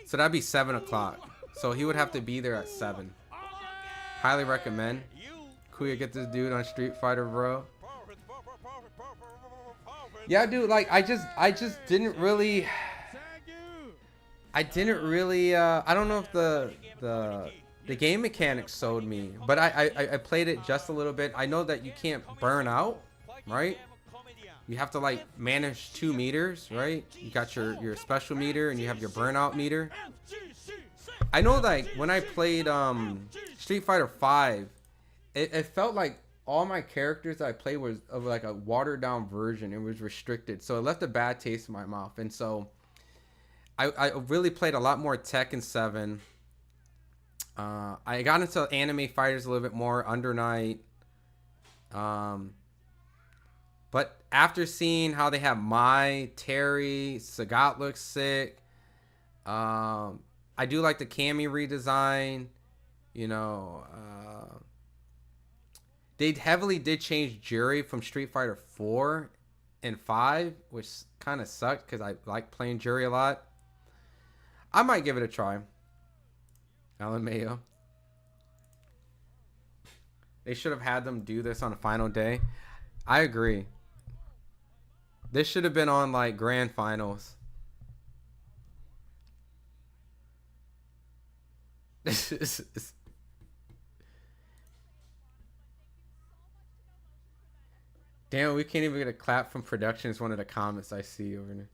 so that'd be 7 o'clock. So he would have to be there at 7. Highly recommend. Kuya, get this dude on Street Fighter, bro. Yeah, dude, like I just didn't really I don't know if the game mechanics sold me, but I played it just a little bit. I know that you can't burn out, right? You have to like manage 2 meters, right? You got your special meter and you have your burnout meter. I know like when I played Street Fighter 5, it felt like all my characters that I played was of like a watered down version. It was restricted, so it left a bad taste in my mouth. And so I really played a lot more Tekken 7. I got into anime fighters a little bit more, Under Night. But after seeing how they have Terry, Sagat looks sick. I do like the Cammy redesign. You know, they heavily did change Jury from Street Fighter 4 and 5, which kind of sucked because I like playing Jury a lot. I might give it a try. Alan Mayo. They should have had them do this on a final day. I agree. This should have been on like grand finals. Damn, we can't even get a clap from production. Is one of the comments I see over there.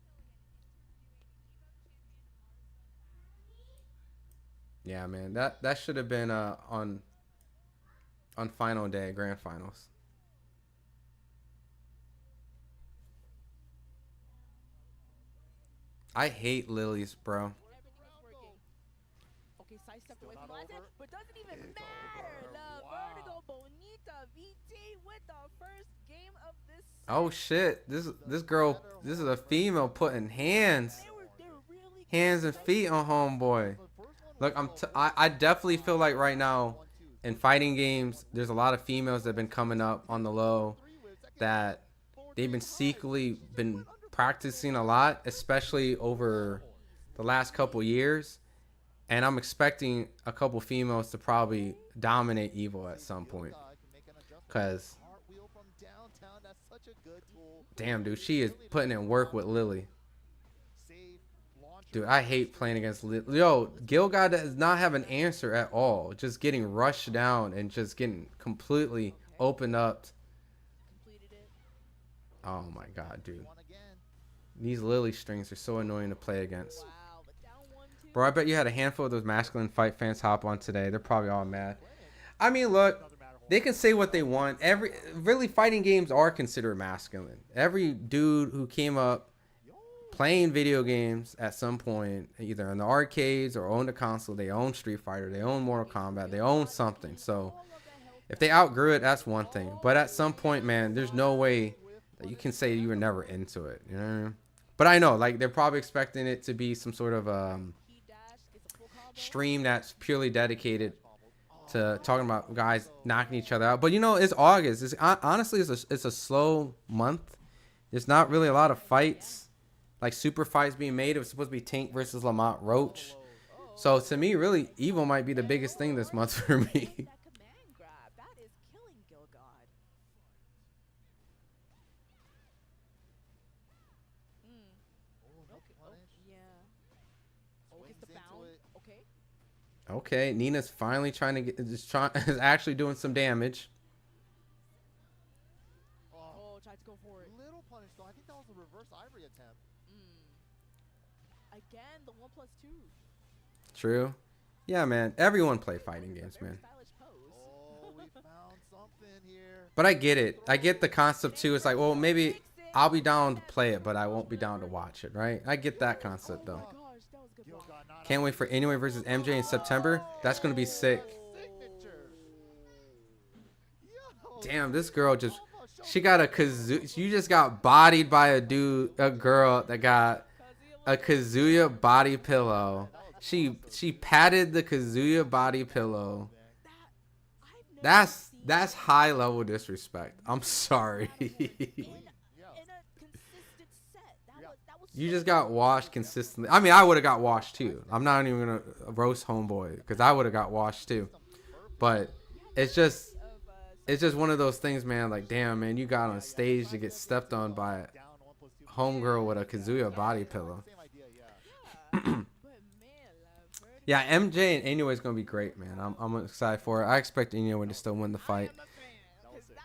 Yeah, man, that should have been on final day, grand finals. I hate lilies, bro. Okay, sidestepped away from Lazarus, but doesn't even matter. La Vertigo Bonita VT with the first game of this. Oh shit! This girl, this is a female putting hands and feet on homeboy. Look, I definitely feel like right now in fighting games, there's a lot of females that have been coming up on the low that they've been secretly been practicing a lot, especially over the last couple years. And I'm expecting a couple females to probably dominate EVO at some point. Cause damn, dude, she is putting in work with Lily. Dude, I hate playing against Lily. Yo, Gilgod does not have an answer at all. Just getting rushed down and just getting completely opened up. Oh my god, dude. These Lily strings are so annoying to play against. Bro, I bet you had a handful of those masculine fight fans hop on today. They're probably all mad. I mean, look, they can say what they want. Really, fighting games are considered masculine. Every dude who came up playing video games at some point, either in the arcades or owned a console, they own Street Fighter, they own Mortal Kombat, they own something. So if they outgrew it, that's one thing. But at some point, man, there's no way that you can say you were never into it. You know what I mean? But I know, like, they're probably expecting it to be some sort of stream that's purely dedicated to talking about guys knocking each other out. But you know, it's August. Honestly, it's a slow month. There's not really a lot of fights, like super fights being made. It was supposed to be Tank versus Lamont Roach. So to me, really, EVO might be the biggest thing this month for me. Okay, Nina's finally trying to get is actually doing some damage. Oh, tried to go for it. Little punish though. I think that was a reverse Ivory attempt. Again, the 1+2. True. Yeah, man. Everyone play fighting games, man. Oh, we found something here. But I get it. I get the concept too. It's like, well, maybe I'll be down to play it, but I won't be down to watch it, right? I get that concept though. Can't wait for Anyway versus MJ in September. That's gonna be sick. Damn, this girl she got a Kazuya. You just got bodied by a girl that got a Kazuya body pillow. She patted the Kazuya body pillow. That's high level disrespect. I'm sorry. in a consistent set. That was You so just got washed consistently. I mean, I would have got washed too. I'm not even gonna roast homeboy because I would have got washed too. But it's just one of those things, man. Like, damn, man, you got on stage to get stepped on by a homegirl with a Kazuya body pillow. Yeah, MJ and Inoue is gonna be great, man. I'm excited for it. I expect Inoue to still win the fight.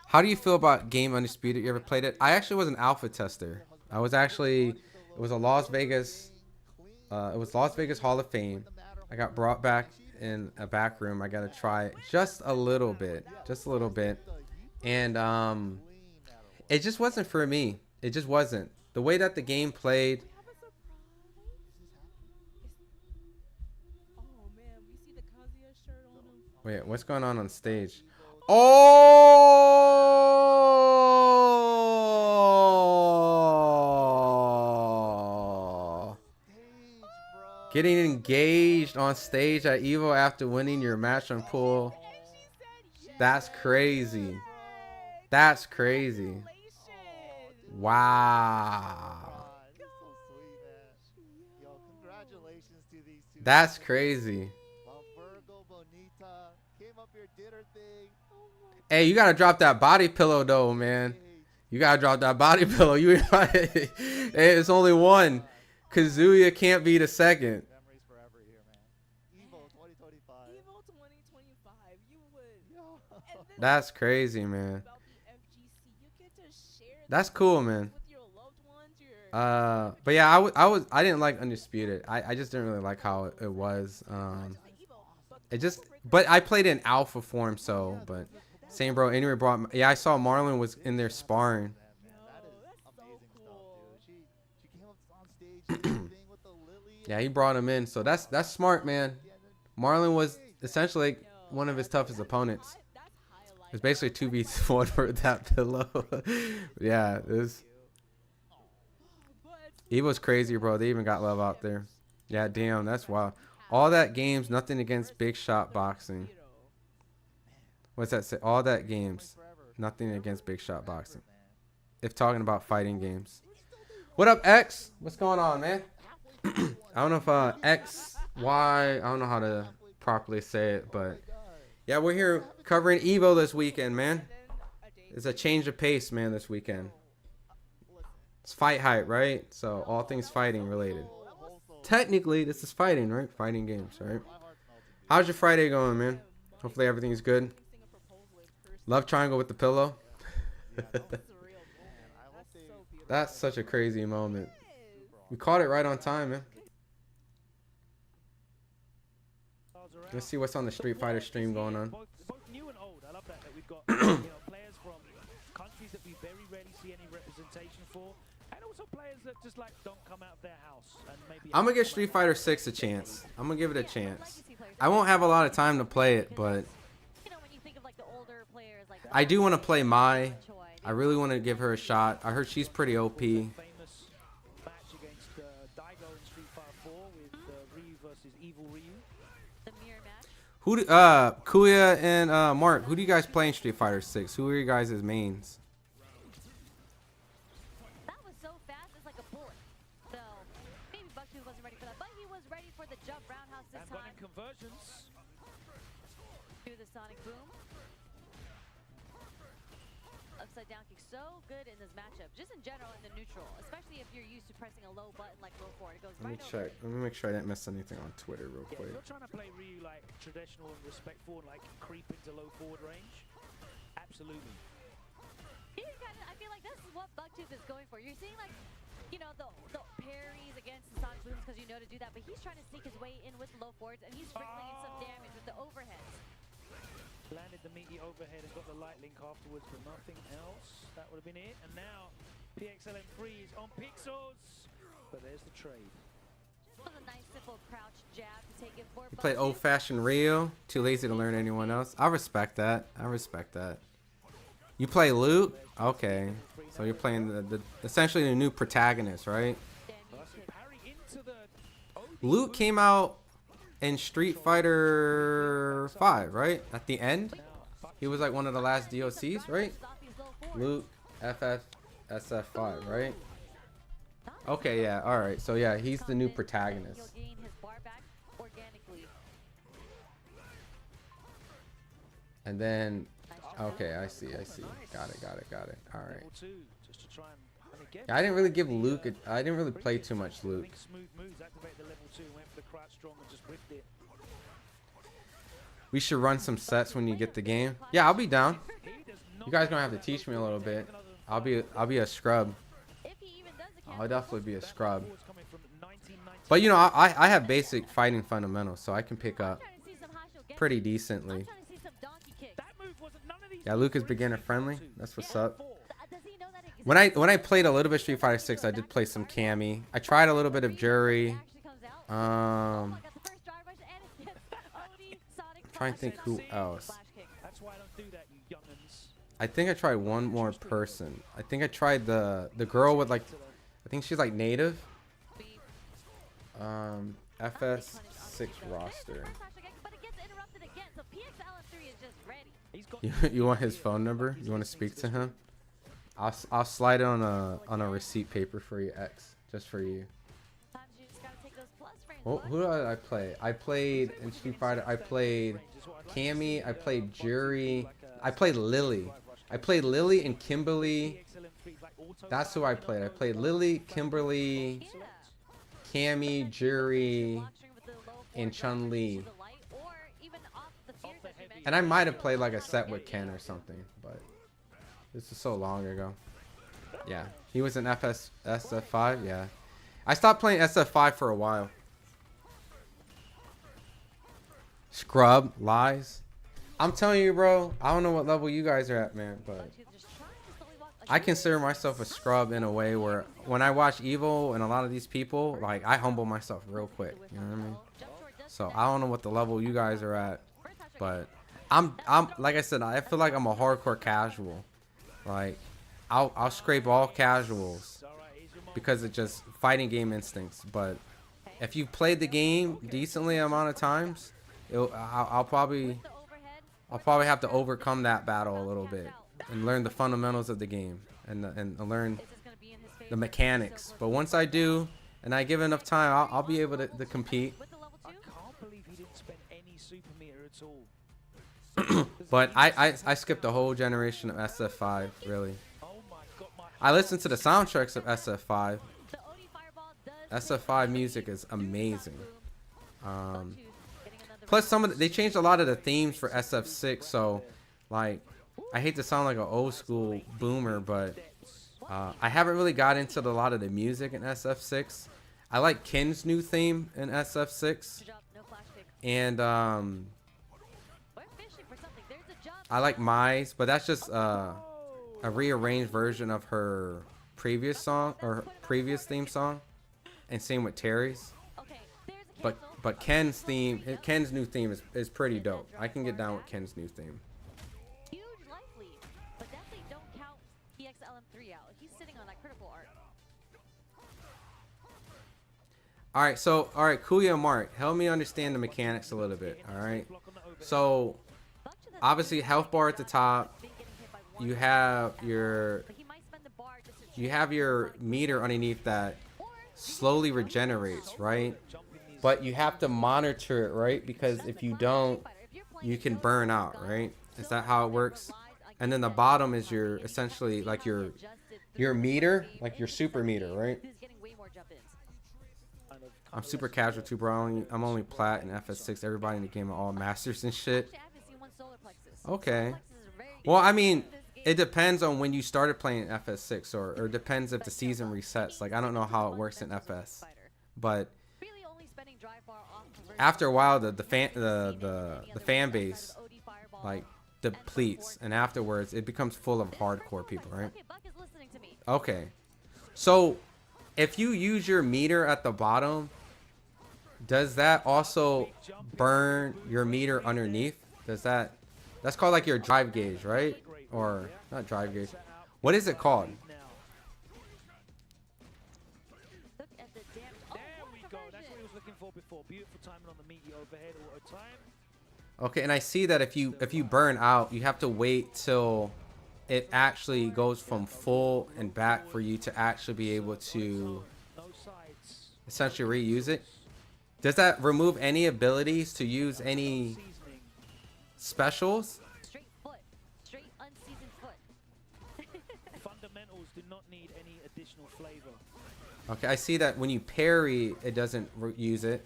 How do you feel about Game Undisputed? You ever played it? I actually was an alpha tester. I was actually, it was a Las Vegas Hall of Fame. I got brought back in a back room. I got to try it just a little bit, and it just wasn't for me. It just wasn't. The way that the game played. Wait, what's going on stage? Oh! Getting engaged on stage at EVO after winning your match on pool. That's crazy. That's crazy. Wow. That's crazy. Hey, you gotta drop that body pillow though, man. You gotta drop that body pillow. You, hey, it's only one. Kazuya can't be the second. That's crazy, man. That's cool, man. But yeah, I didn't like Undisputed. I just didn't really like how it was. But I played in alpha form, so, but same bro. Anyway, yeah, I saw Marlon was in there sparring. Yeah, he brought him in, so that's smart, man. Marlon was essentially one of his toughest opponents. It's basically 2v1 for that pillow. Yeah, he was crazy, bro. They even got love out there. Yeah, damn, that's wild. All that games, nothing against big shot boxing. What's that say? All that games, nothing against big shot boxing. If talking about fighting games. What up, X? What's going on, man? I don't know if X, Y, I don't know how to properly say it, but yeah, we're here covering EVO this weekend, man. It's a change of pace, man, this weekend. It's FightHype, right? So all things fighting related. Technically, this is fighting, right? Fighting games, right? How's your Friday going, man? Hopefully everything's good. Love triangle with the pillow. That's such a crazy moment. We caught it right on time, man. Let's see what's on the Street Fighter stream going on. Both new and old. I love that we've got players from countries that we very rarely see any representation for, and also players that just like don't come out of their house. And maybe I'm gonna give Street Fighter 6 a chance. I'm gonna give it a chance. I won't have a lot of time to play it, but I do want to play Mai. I really want to give her a shot. I heard she's pretty OP. famous match against Daigo in Street Fighter 4 with Ryu versus Evil Ryu. Who do, Kuya and Mark, who do you guys play in Street Fighter 6? Who are you guys' mains? That was so fast, it's like a bullet. So maybe Buck2 wasn't ready for that, but he was ready for the jump roundhouse this time. And conversions. Do the sonic boom. Upside down kick, so good in this matchup, just in general in the neutral, especially if you're used to pressing a low button like low forward. It goes Let me right check. Let me make sure I didn't miss anything on Twitter real quick. If you're trying to play Ryu like traditional and respectful and like creep into low forward range, absolutely. I feel like this is what Buck2 is going for. You're seeing like, you know, the parries against the sonic booms because you know to do that, but he's trying to sneak his way in with low forwards and he's sprinkling in some damage with the overheads. Landed the meaty overhead and got the light link afterwards, but nothing else. That would have been it. And now PXLM3 is on Pixels, but there's the trade. Just a nice simple crouch jab to take it for You play old-fashioned Ryu. Too lazy to learn anyone else. I respect that. I respect that. You play Luke? Okay. So you're playing the essentially the new protagonist, right? Luke came out in Street Fighter 5, right? At the end? He was like one of the last DLCs, right? Luke, FF, SF5, right? Okay, yeah, alright. So yeah, he's the new protagonist. And then, okay, I see. Got it. Alright. Yeah, I didn't really give Luke, I didn't really play too much Luke. We should run some sets when you get the game. Yeah, I'll be down. You guys gonna have to teach me a little bit. I'll be a scrub. I'll definitely be a scrub. But you know, I have basic fighting fundamentals, so I can pick up pretty decently. Yeah, Luke is beginner friendly. That's what's up. When I played a little bit Street Fighter 6, I did play some Cammy. I tried a little bit of Jury. Trying to think who else. I think I tried one more person. I think I tried the girl with like, I think she's like native. FS6 roster. You want his phone number? You want to speak to him? I'll slide it on a receipt paper for you, X, just for you. Well, who did I play? I played in Street Fighter. I played Cammy. I played Jury. I played Lily. I played Lily and Kimberly. That's who I played. I played Lily, Kimberly, Cammy, Jury, and Chun-Li. And I might have played like a set with Ken or something, but this is so long ago. Yeah, he was in SF5. Yeah, I stopped playing SF5 for a while. Scrub lies. I'm telling you, bro. I don't know what level you guys are at, man, but I consider myself a scrub in a way where when I watch EVO and a lot of these people, like, I humble myself real quick. You know what I mean? So I don't know what the level you guys are at, but I'm like I said, I feel like I'm a hardcore casual. Like, I'll scrape all casuals because it's just fighting game instincts. But if you've played the game decently amount of times, I'll probably have to overcome that battle a little bit and learn the fundamentals of the game and learn the mechanics. But once I do and I give enough time, I'll be able to compete. I can't believe he didn't spend any super meter at all. But I skipped the whole generation of SF5, really. I listened to the soundtracks of SF5. SF5 music is amazing. Plus, they changed a lot of the themes for SF6, so like, I hate to sound like an old school boomer, but I haven't really got into a lot of the music in SF6. I like Ken's new theme in SF6, and I like Mai's, but that's just a rearranged version of her previous song or her previous theme song, and same with Terry's. But Ken's new theme is pretty dope. I can get down with Ken's new theme. Huge life lead, but definitely don't count EXLM3 out. He's sitting on that critical art. All right, so Kuya and Mark, help me understand the mechanics a little bit. All right, so obviously health bar at the top. You have your meter underneath that slowly regenerates, right? But you have to monitor it, right? Because if you don't, you can burn out, right? Is that how it works? And then the bottom is your essentially like your meter, like your super meter, right? I'm super casual too, bro. I'm only plat and FS6. Everybody in the game are all masters and shit. Okay. Well, I mean, it depends on when you started playing FS6, or depends if the season resets. Like, I don't know how it works in FS, but after a while, the fan base like depletes, and afterwards it becomes full of hardcore people, right? Okay, so if you use your meter at the bottom, does that also burn your meter underneath? That's called like your drive gauge, right? Or not drive gauge. What is it called? There we go. That's what he was looking for before. Beautiful timing on the meaty overhead auto time. Okay, and I see that if you burn out, you have to wait till it actually goes from full and back for you to actually be able to essentially reuse it. Does that remove any abilities to use any specials? Straight foot. Straight unseasoned foot. Fundamentals do not need any additional flavor. Okay, I see that when you parry, it doesn't use it.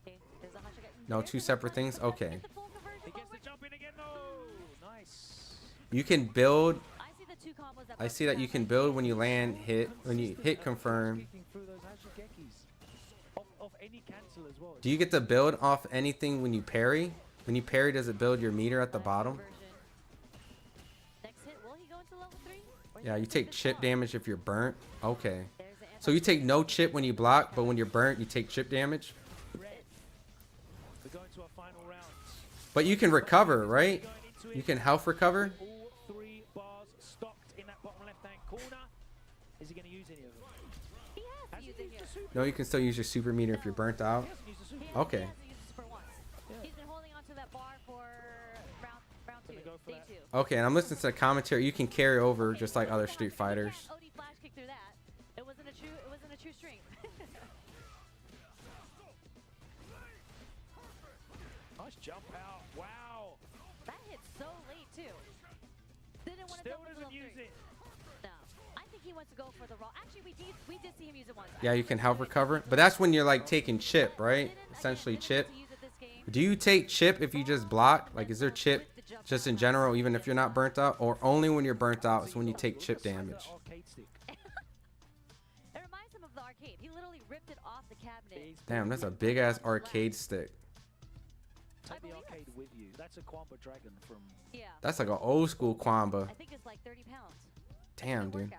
Okay, there's a Hasha getting No, there. two separate things. Okay. Get the full conversion He gets forward. the jump in again. No, nice. You can build. I see the two combos that I both see that you can build when you land, hit, when you hit confirm. Through those Hashigekis. Of any cancel as well. Do you get to build off anything when you parry? When you parry, does it build your meter at the bottom? Next hit, will he go into level 3? Yeah, you take chip damage if you're burnt. Okay. So you take no chip when you block, but when you're burnt, you take chip damage. We're going to our final rounds. But you can recover, right? You can health recover. All 3 bars stocked in that bottom left-hand corner. Is he going to use any of them? He has to use it here. No, you can still use your super meter if you're burnt out. Okay. He hasn't used this for once. He's been holding on to that bar for round 2, day 2. Okay, and I'm listening to the commentary. You can carry over just like other Street Fighters. OD flash kick through that. It wasn't a true stream. Nice jump out. Wow. That hit so late too. Didn't want to Still double doesn't use it. No. I think he wants to go for the raw. Actually, we did see him use it once. Yeah, you can health recover. But that's when you're like taking chip, right? Essentially chip. Do you take chip if you just block? Like, is there chip just in general, even if you're not burnt out? Or only when you're burnt out is when you take chip damage? It reminds him of the arcade. He literally ripped it off the cabinet. Damn, that's a big ass arcade stick. Take the arcade with you. That's a Quamba Dragon from. Yeah. That's like an old school Quamba. I think it's like 30 pounds. Damn, dude.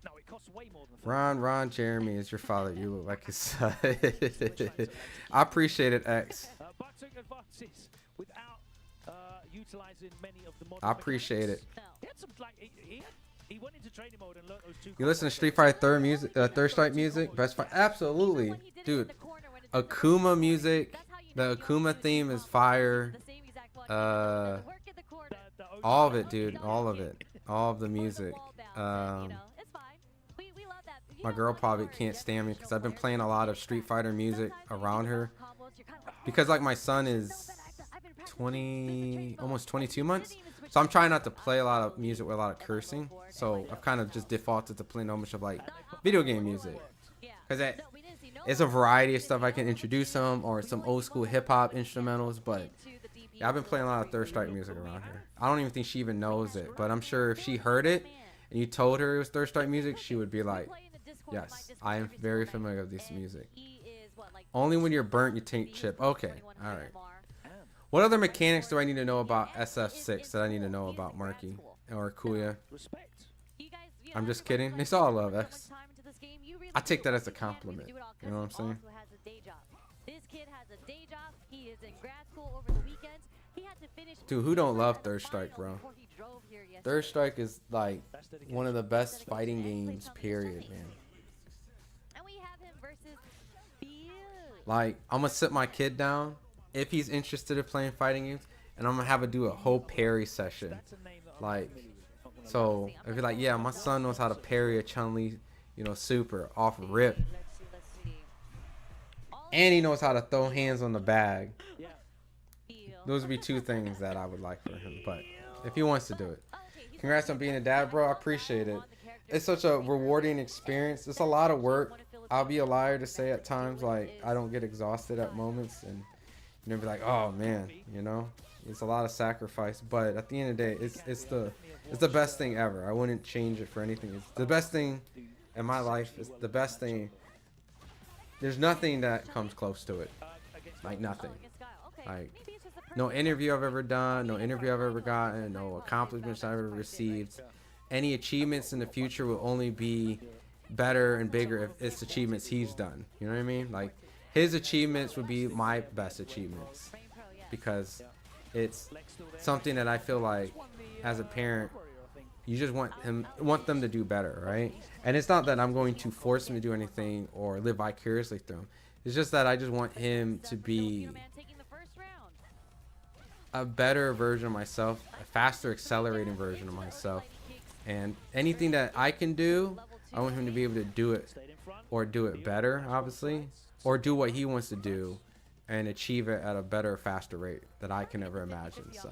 No, it costs way more than. Ron Jeremy is your father. You look like his son. I appreciate it, X. But took advances without utilizing many of the modern I appreciate it. He had some like he went into training mode and learned those 2. You listen to Street Fighter Third Strike music? Best fight? Absolutely. Dude, Akuma music. The Akuma theme is fire. All of it, dude. All of it. All of the music. My girl probably can't stand me because I've been playing a lot of Street Fighter music around her. Because like my son is 20, almost 22 months. So I'm trying not to play a lot of music with a lot of cursing. So I've kind of just defaulted to playing so much of like video game music. Because it's a variety of stuff I can introduce them, or some old school hip hop instrumentals. But yeah, I've been playing a lot of Third Strike music around her. I don't even think she even knows it. But I'm sure if she heard it and you told her it was Third Strike music, she would be like, yes, I am very familiar with this music. Only when you're burnt, you take chip. Okay, all right. What other mechanics do I need to know about SF6 that I need to know about Marky or Kuya? I'm just kidding. They saw love, X. I take that as a compliment. You know what I'm saying? This kid has a day job. He is in grad school over the weekends. He had to finish. Dude, who don't love Third Strike, bro? Third Strike is like one of the best fighting games, period, man. And we have him versus Like, I'm gonna sit my kid down if he's interested in playing fighting games, and I'm gonna have him do a whole parry session. Like, so if you're like, yeah, my son knows how to parry a Chun-Li, you know, super off rip, and he knows how to throw hands on the bag. Those would be 2 things that I would like for him. But if he wants to do it, congrats on being a dad, bro. I appreciate it. It's such a rewarding experience. It's a lot of work. I'll be a liar to say at times like I don't get exhausted at moments, and you know, be like, oh man, you know, it's a lot of sacrifice. But at the end of the day, it's the best thing ever. I wouldn't change it for anything. It's the best thing in my life. It's the best thing. There's nothing that comes close to it. Like nothing. Like no interview I've ever done, no interview I've ever gotten, no accomplishments I've ever received. Any achievements in the future will only be better and bigger if it's achievements he's done. You know what I mean? Like his achievements would be my best achievements, because it's something that I feel like as a parent you just want them to do better, right? And it's not that I'm going to force him to do anything or live vicariously through him. It's just that I just want him to be a better version of myself, a faster accelerating version of myself. And anything that I can do, I want him to be able to do it, or do it better, obviously, or do what he wants to do and achieve it at a better, faster rate that I can ever imagine. So,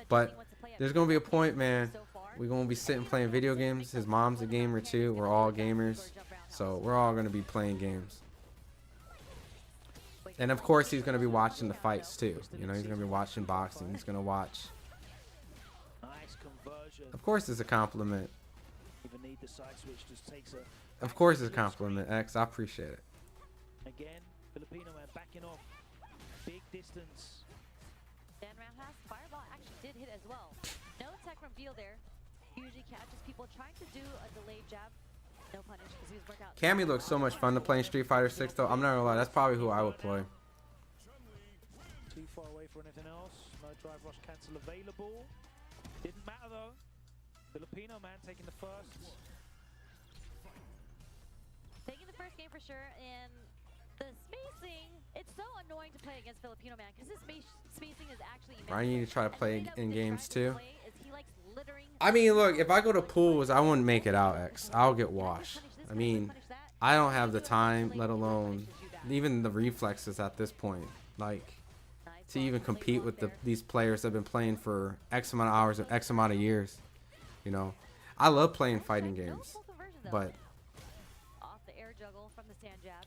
but there's gonna be a point, man. We're gonna be sitting playing video games. His mom's a gamer too. We're all gamers, so we're all gonna be playing games. And of course, he's gonna be watching the fights too. You know, he's gonna be watching boxing. He's gonna watch. Of course, it's a compliment. Of course, it's a compliment, X. I appreciate it. Again, Filipino man backing off. Big distance. Dan Roundhouse, Fireball actually did hit as well. No tech from Beal there. Usually catches people trying to do a delayed jab. No punish because he was worked out. Cammy looks so much fun to play in Street Fighter 6 though. I'm not gonna lie, that's probably who I would play. Too far away for anything else. No drive rush cancel available. Didn't matter though. Filipino man taking the first. Taking the first game for sure, and the spacing, it's so annoying to play against Filipino man because his spacing is actually immense. I need to try to play in games too. He likes littering. I mean, look, if I go to pools, I wouldn't make it out, X. I'll get washed. I mean, I don't have the time, let alone even the reflexes at this point, like, to even compete with these players that have been playing for X amount of hours and X amount of years. You know, I love playing fighting games, but Off the air juggle from the stand jab.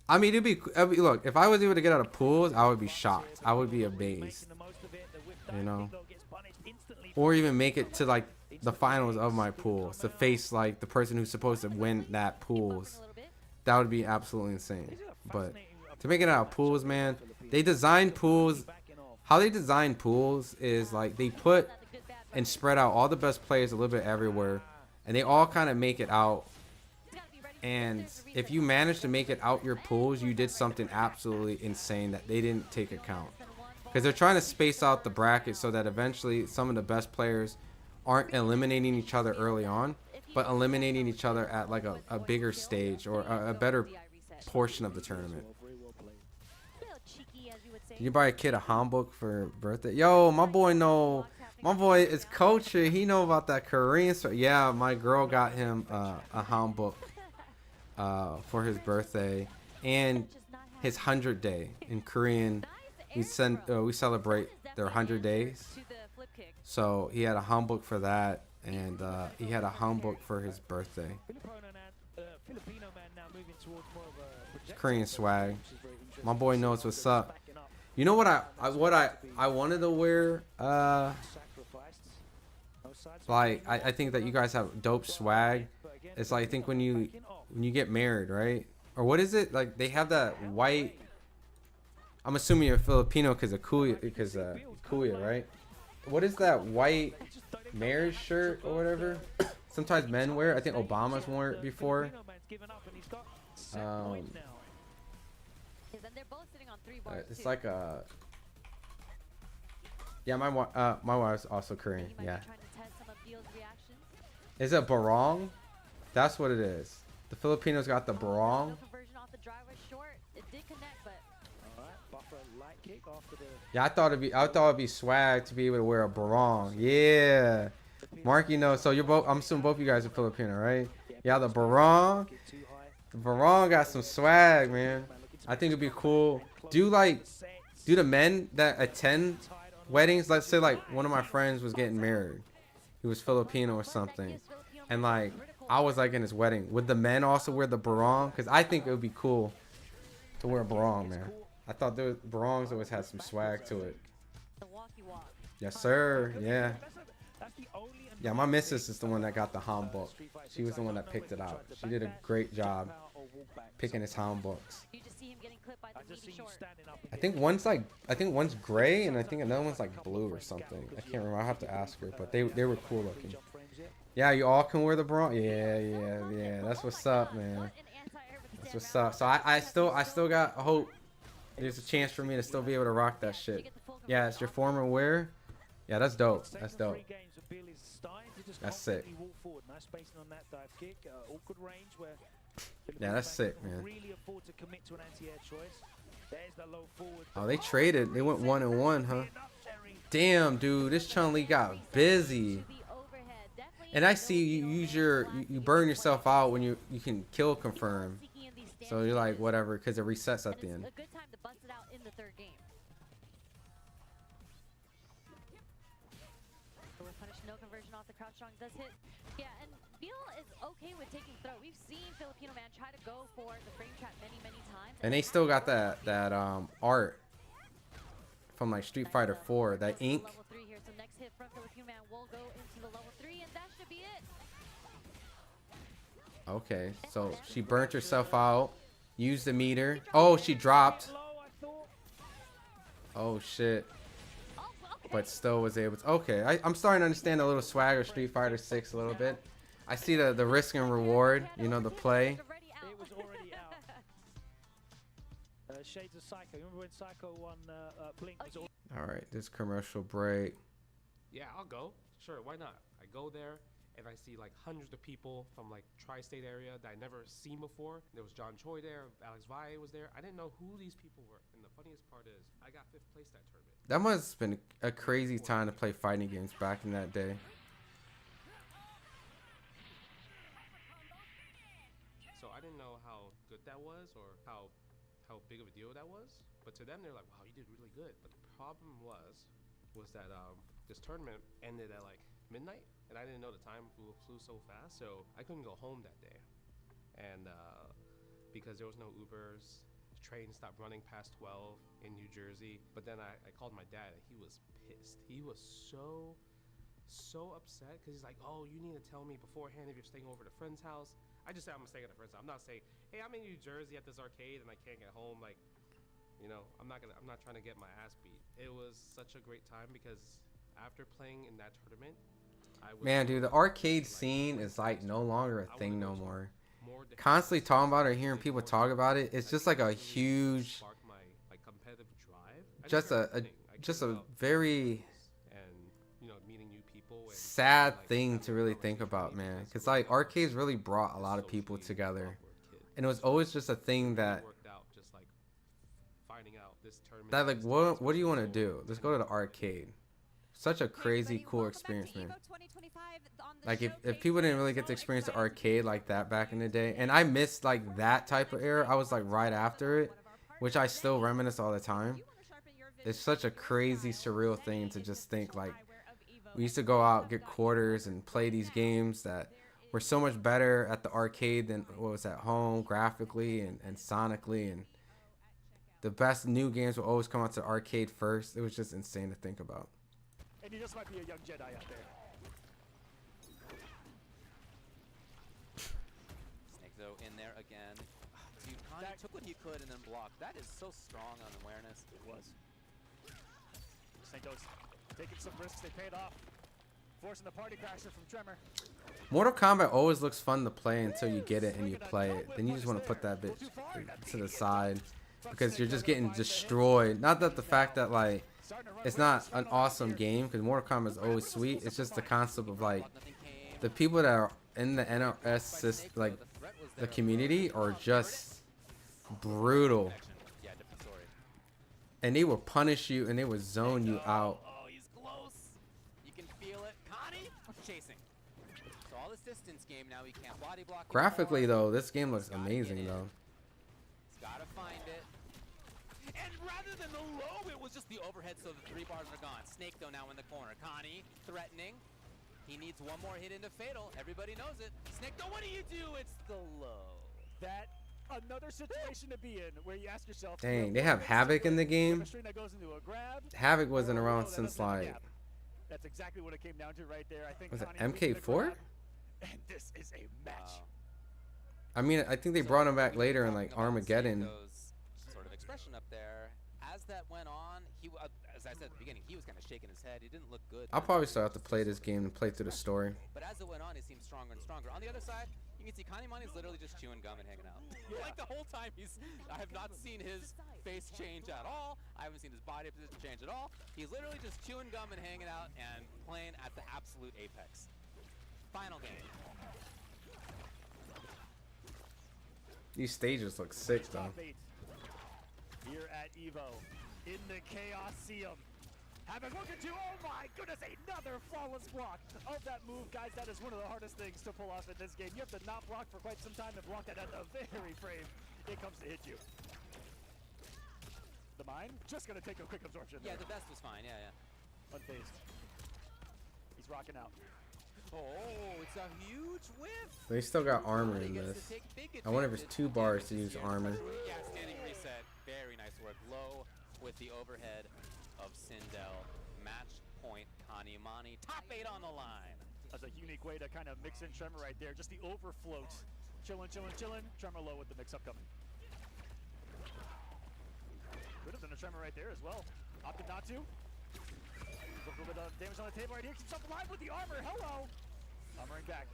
I mean, it'd be, look, if I was able to get out of pools, I would be shocked. I would be amazed, you know, or even make it to like the finals of my pools to face like the person who's supposed to win that pools. That would be absolutely insane. But to make it out of pools, man, they design pools. How they design pools is like they put and spread out all the best players a little bit everywhere, and they all kind of make it out. And if you manage to make it out your pools, you did something absolutely insane that they didn't take account, because they're trying to space out the bracket so that eventually some of the best players aren't eliminating each other early on, but eliminating each other at like a bigger stage or a better portion of the tournament. You buy a kid a handbook for birthday? Yo, my boy know. My boy is culture. He know about that Korean stuff. Yeah, my girl got him a handbook for his birthday and his 100 day in Korean. We celebrate their 100 days. So he had a handbook for that, and he had a handbook for his birthday. Korean swag. My boy knows what's up. You know what I wanted to wear? Like I think that you guys have dope swag. It's like I think when you get married, right? Or what is it? Like they have that white. I'm assuming you're Filipino because of Kuya, right? What is that white marriage shirt or whatever? Sometimes men wear. I think Obama's worn it before. It's like a. Yeah, my wife's also Korean. Yeah. Is it barong? That's what it is. The Filipinos got the barong. Yeah, I thought it'd be swag to be able to wear a barong. Yeah. Mark, you know, so you're both. I'm assuming both of you guys are Filipino, right? Yeah, the barong. The barong got some swag, man. I think it'd be cool. Do the men that attend weddings, let's say like one of my friends was getting married, he was Filipino or something, and like I was like in his wedding, would the men also wear the barong? Because I think it would be cool to wear a barong, man. I thought the barongs always had some swag to it. Yes sir. Yeah, yeah, my missus is the one that got the handbook. She was the one that picked it out. She did a great job picking his handbooks. I think one's gray and I think another one's like blue or something. I can't remember. I'll have to ask her, but they were cool looking. Yeah, you all can wear the barong. Yeah. That's what's up, man. That's what's up. So I still got hope. There's a chance for me to still be able to rock that shit. Yeah, it's your former wear. Yeah, that's dope. That's dope. That's sick. Yeah, that's sick, man. There's the low forward. Oh, they traded. They went 1-1, huh? Damn, dude, this Chun-Li got busy. And I see you use you burn yourself out when you can kill confirm. So you're like whatever because it resets at the end. A good time to bust it out in the third game. Punish, no conversion off the crouch strong does hit. Yeah, and Beal is okay with taking throw. We've seen Filipino man try to go for the frame trap many times. And they still got that art from like Street Fighter 4, that ink. Level 3 here, so next hit from Filipino man will go into the level 3, and that should be it. Okay, so she burnt herself out, used the meter. Oh, she dropped. Oh shit. But still was able to. Okay, I'm starting to understand a little swag of Street Fighter 6 a little bit. I see the risk and reward, you know, the play. It was already out. Shades of Psycho. Remember when Psycho won Blink? Was All right, this commercial break. Yeah, I'll go. Sure, why not? I go there and I see like hundreds of people from like tri-state area that I never seen before. There was John Choi there, Alex Valle was there. I didn't know who these people were. And the funniest part is I got 5th place that tournament. That must have been a crazy time to play fighting games back in that day. So I didn't know how good that was or how big of a deal that was. But to them, they're like, wow, you did really good. But the problem was that this tournament ended at like midnight. And I didn't know the time flew so fast. So I couldn't go home that day. And because there was no Ubers, train stopped running past 12 in New Jersey. But then I called my dad and he was pissed. He was so upset because he's like, oh, you need to tell me beforehand if you're staying over at a friend's house. I just said I'm staying at a friend's house. I'm not saying, hey, I'm in New Jersey at this arcade and I can't get home. Like, you know, I'm not trying to get my ass beat. It was such a great time because after playing in that tournament, Man, dude, the arcade scene is like no longer a thing no more. Constantly talking about it or hearing people talk about it, it's just like a huge, just a very sad thing to really think about, man. Because like arcades really brought a lot of people together, and it was always just a thing that like what do you want to do? Let's go to the arcade. Such a crazy cool experience, man. Like if people didn't really get to experience the arcade like that back in the day, and I missed like that type of era, I was like right after it, which I still reminisce all the time. It's such a crazy surreal thing to just think like we used to go out, get quarters and play these games that were so much better at the arcade than what was at home graphically and sonically, and the best new games will always come out to the arcade first. It was just insane to think about. And you just might be a young Jedi out there. Snake though in there again. Dude, Connie took what he could and then blocked. That is so strong on awareness. It was. Snake goes taking some risks. They paid off. Forcing the party crasher from Tremor. Mortal Kombat always looks fun to play until you get it and you play it. Then you just want to put that bitch to the side because you're just getting destroyed. Not that the fact that like it's not an awesome game, because Mortal Kombat is always sweet. It's just the concept of like the people that are in the NRS like the community are just brutal, and they will punish you and they will zone you out. Oh, he's close. You can feel it. Connie chasing. So all this distance game now he can't body block. Graphically though, this game looks amazing though. He's gotta find it. And rather than the low, it was just the overhead, so the 3 bars are gone. Snake, though, now in the corner. Connie, threatening. He needs one more hit into Fatal. Everybody knows it. Snake, though, what do you do? It's the low. That, another situation to be in, where you ask yourself... Dang, they have Havoc in the game? That goes into a grab, Havoc wasn't around since like... That's exactly what it came down to right there. I think was it Connie MK4? And this is a match. I mean, I think they brought him back later in like Armageddon. Expression up there. As that went on, he, as I said at the beginning, he was kind of shaking his head. He didn't look good. I'll probably still have to play this game and play through the story. But as it went on, he seemed stronger and stronger. On the other side, you can see Connie Money's literally just chewing gum and hanging out. Like the whole time, I have not seen his face change at all. I haven't seen his body position change at all. He's literally just chewing gum and hanging out and playing at the absolute apex. Final game. These stages look sick though. Here at at EVO in the Chaosium. Have a look at you. Oh my goodness, another flawless block of that move. Guys, that is one of the hardest things to pull off in this game. You have to not block for quite some time and block that at the very frame it comes to hit you. The mine, just gonna take a quick absorption. Yeah, there. the best was fine, yeah. Unfazed. He's rocking out. Oh, it's a huge whiff. They still got armor in this. I wonder if it's 2 bars to use armor. Yeah, standing reset. Very nice work. Low with the overhead of Sindel. Match point, Kanimani. Top 8 on the line. That's a unique way to kind of mix in Tremor right there. Just the overfloat. Chillin', chillin', chillin'. Tremor low with the mix-up coming. Could have done a Tremor right there as well. Opted not to. A little bit of damage on the table right here. Keeps himself alive with the armor. Hello. Armoring back.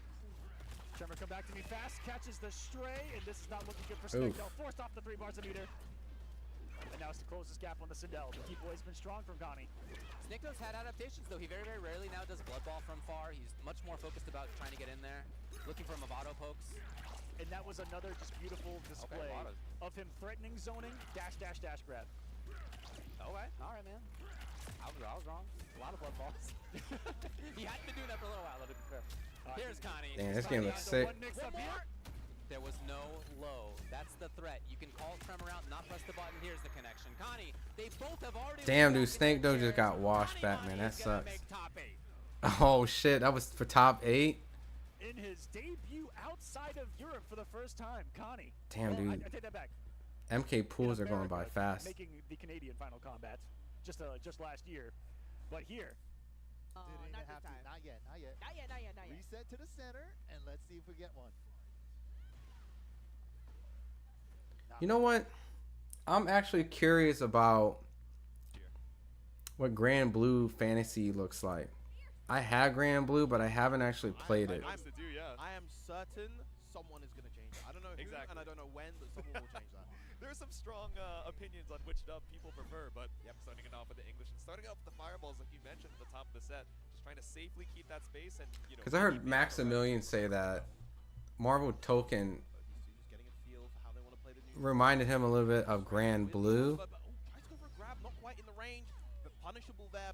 Tremor come back to me fast. Catches the stray, and this is not looking good for Snickdale. Forced off the 3 bars a meter. And now it's to close this gap on the Sindel. The key boy's been strong from Connie. Snickdo's had adaptations, though. He very, very rarely now does blood ball from far. He's much more focused about trying to get in there, looking for Movado pokes. And that was another just beautiful display of him threatening zoning, dash, dash, dash grab. Okay, all right, man. I was wrong. A lot of blood balls. He hadn't been doing that for a little while, to be fair. Here's Connie. Damn, this game looks sick. One more. There was no low. That's the threat. You can call Tremor out, not press the button. Here's the connection. Connie, they both have already... Damn, dude, Snake Doe just got washed back, man. That sucks. Oh, shit. That was for top 8? In his debut outside of Europe for the first time, Connie. Damn, dude. I take that back. MK pools are going by fast. Making the Canadian Final Combat just last year. But here... Not yet. Reset to the center, and let's see if we get one. You know what? I'm actually curious about what Grand Blue Fantasy looks like. I have Grand Blue, but I haven't actually played it. I am certain someone is going to change it. I don't know who, and I don't know when, but someone will change that. There's some strong opinions on which dub people prefer, but yep, starting it off with the English and starting off with the fireballs like you mentioned at the top of the set, just trying to safely keep that space and, you know. Because I heard Maximilian say that Marvel Token reminded him a little bit of Grand Blue.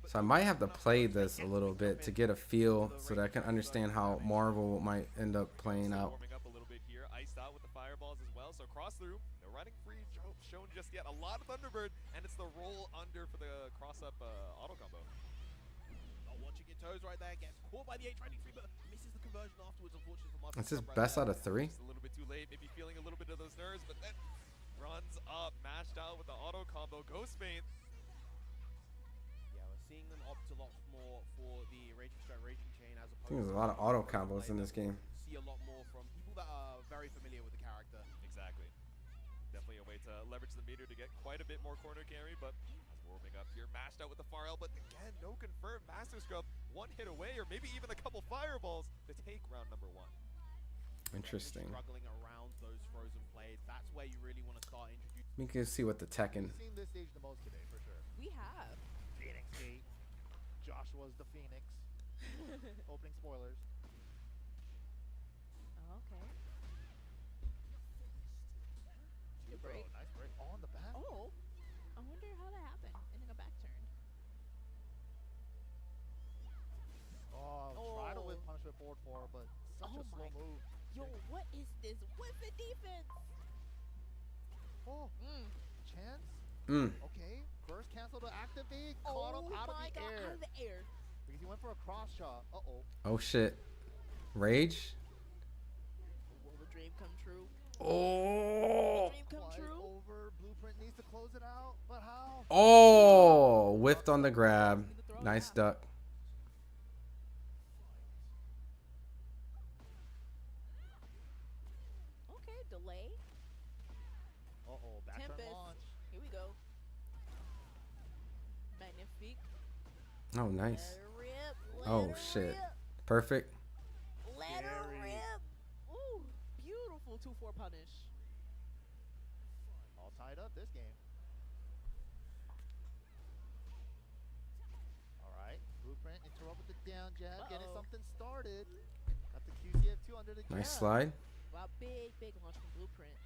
So I might have to play this a little bit to get a feel so that I can understand how Marvel might end up playing out. Warming up a little bit here, iced out with the fireballs as well. So cross through, no running free shown just yet. A lot of Thunderbird, and it's the roll under for the cross up auto combo. Not watching your toes right there, gets caught by the H23, but misses the conversion afterwards, unfortunately for Mustard. It's his best out of 3. Just a little bit too late, maybe feeling a little bit of those nerves, but then runs up, mashed out with the auto combo, ghost feint. Yeah, we're seeing them opt a lot more for the Raging Strike, Raging Chain as opposed I think there's a lot of auto combos in this game. See a lot more from people that are very familiar with the character. Exactly. Definitely a way to leverage the meter to get quite a bit more corner carry, but as warming up here, mashed out with the fire L, but again, no confirmed Master Scrub. One hit away, or maybe even a couple fireballs to take round number 1. Interesting. Struggling around those frozen plays. That's where you really want to start introducing. We can see what the Tekken. We've seen this stage the most today, for sure. We have. Phoenix Gate. Joshua's the Phoenix. Opening spoilers. Oh, okay. Good break. Nice break. Oh, on the back. Oh, I wonder how that happened. Ending a back turn. Try to whip punishment forward 4, but such a slow move. Yo, what is this whipping defense? Oh, chance? Okay, first cancel to activate, caught him out of the air. Out of the air. Because he went for a cross shot. Uh-oh. Oh shit. Rage? Will the dream come true? Oh! Dream come true? Over. Blueprint needs to close it out, but how? Oh! Whiffed on the grab. Nice duck. Okay, delay. Uh-oh, back turn launch. Here we go. Magnifique. Oh, nice. Rip, oh, shit. Perfect. Let her rip. Ooh, beautiful 2-4 punish. All tied up this game. All right, Blueprint interrupt with the down jab, getting something started. Got the QCF2 under the jab. Nice slide. Wow, big launch from Blueprint.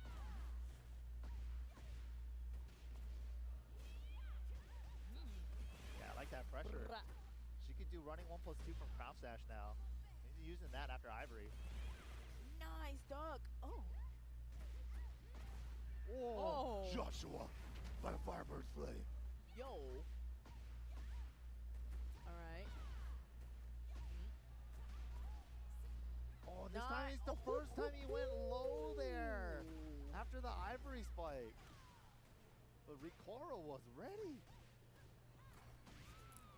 do running 1+2 from Crouch Dash now. He's using that after Ivory. Nice dog. Oh. Oh. Joshua by the Firebird's flame. Yo. All right. Oh, this time it's the first time he went low there after the Ivory spike. But Ricoro was ready.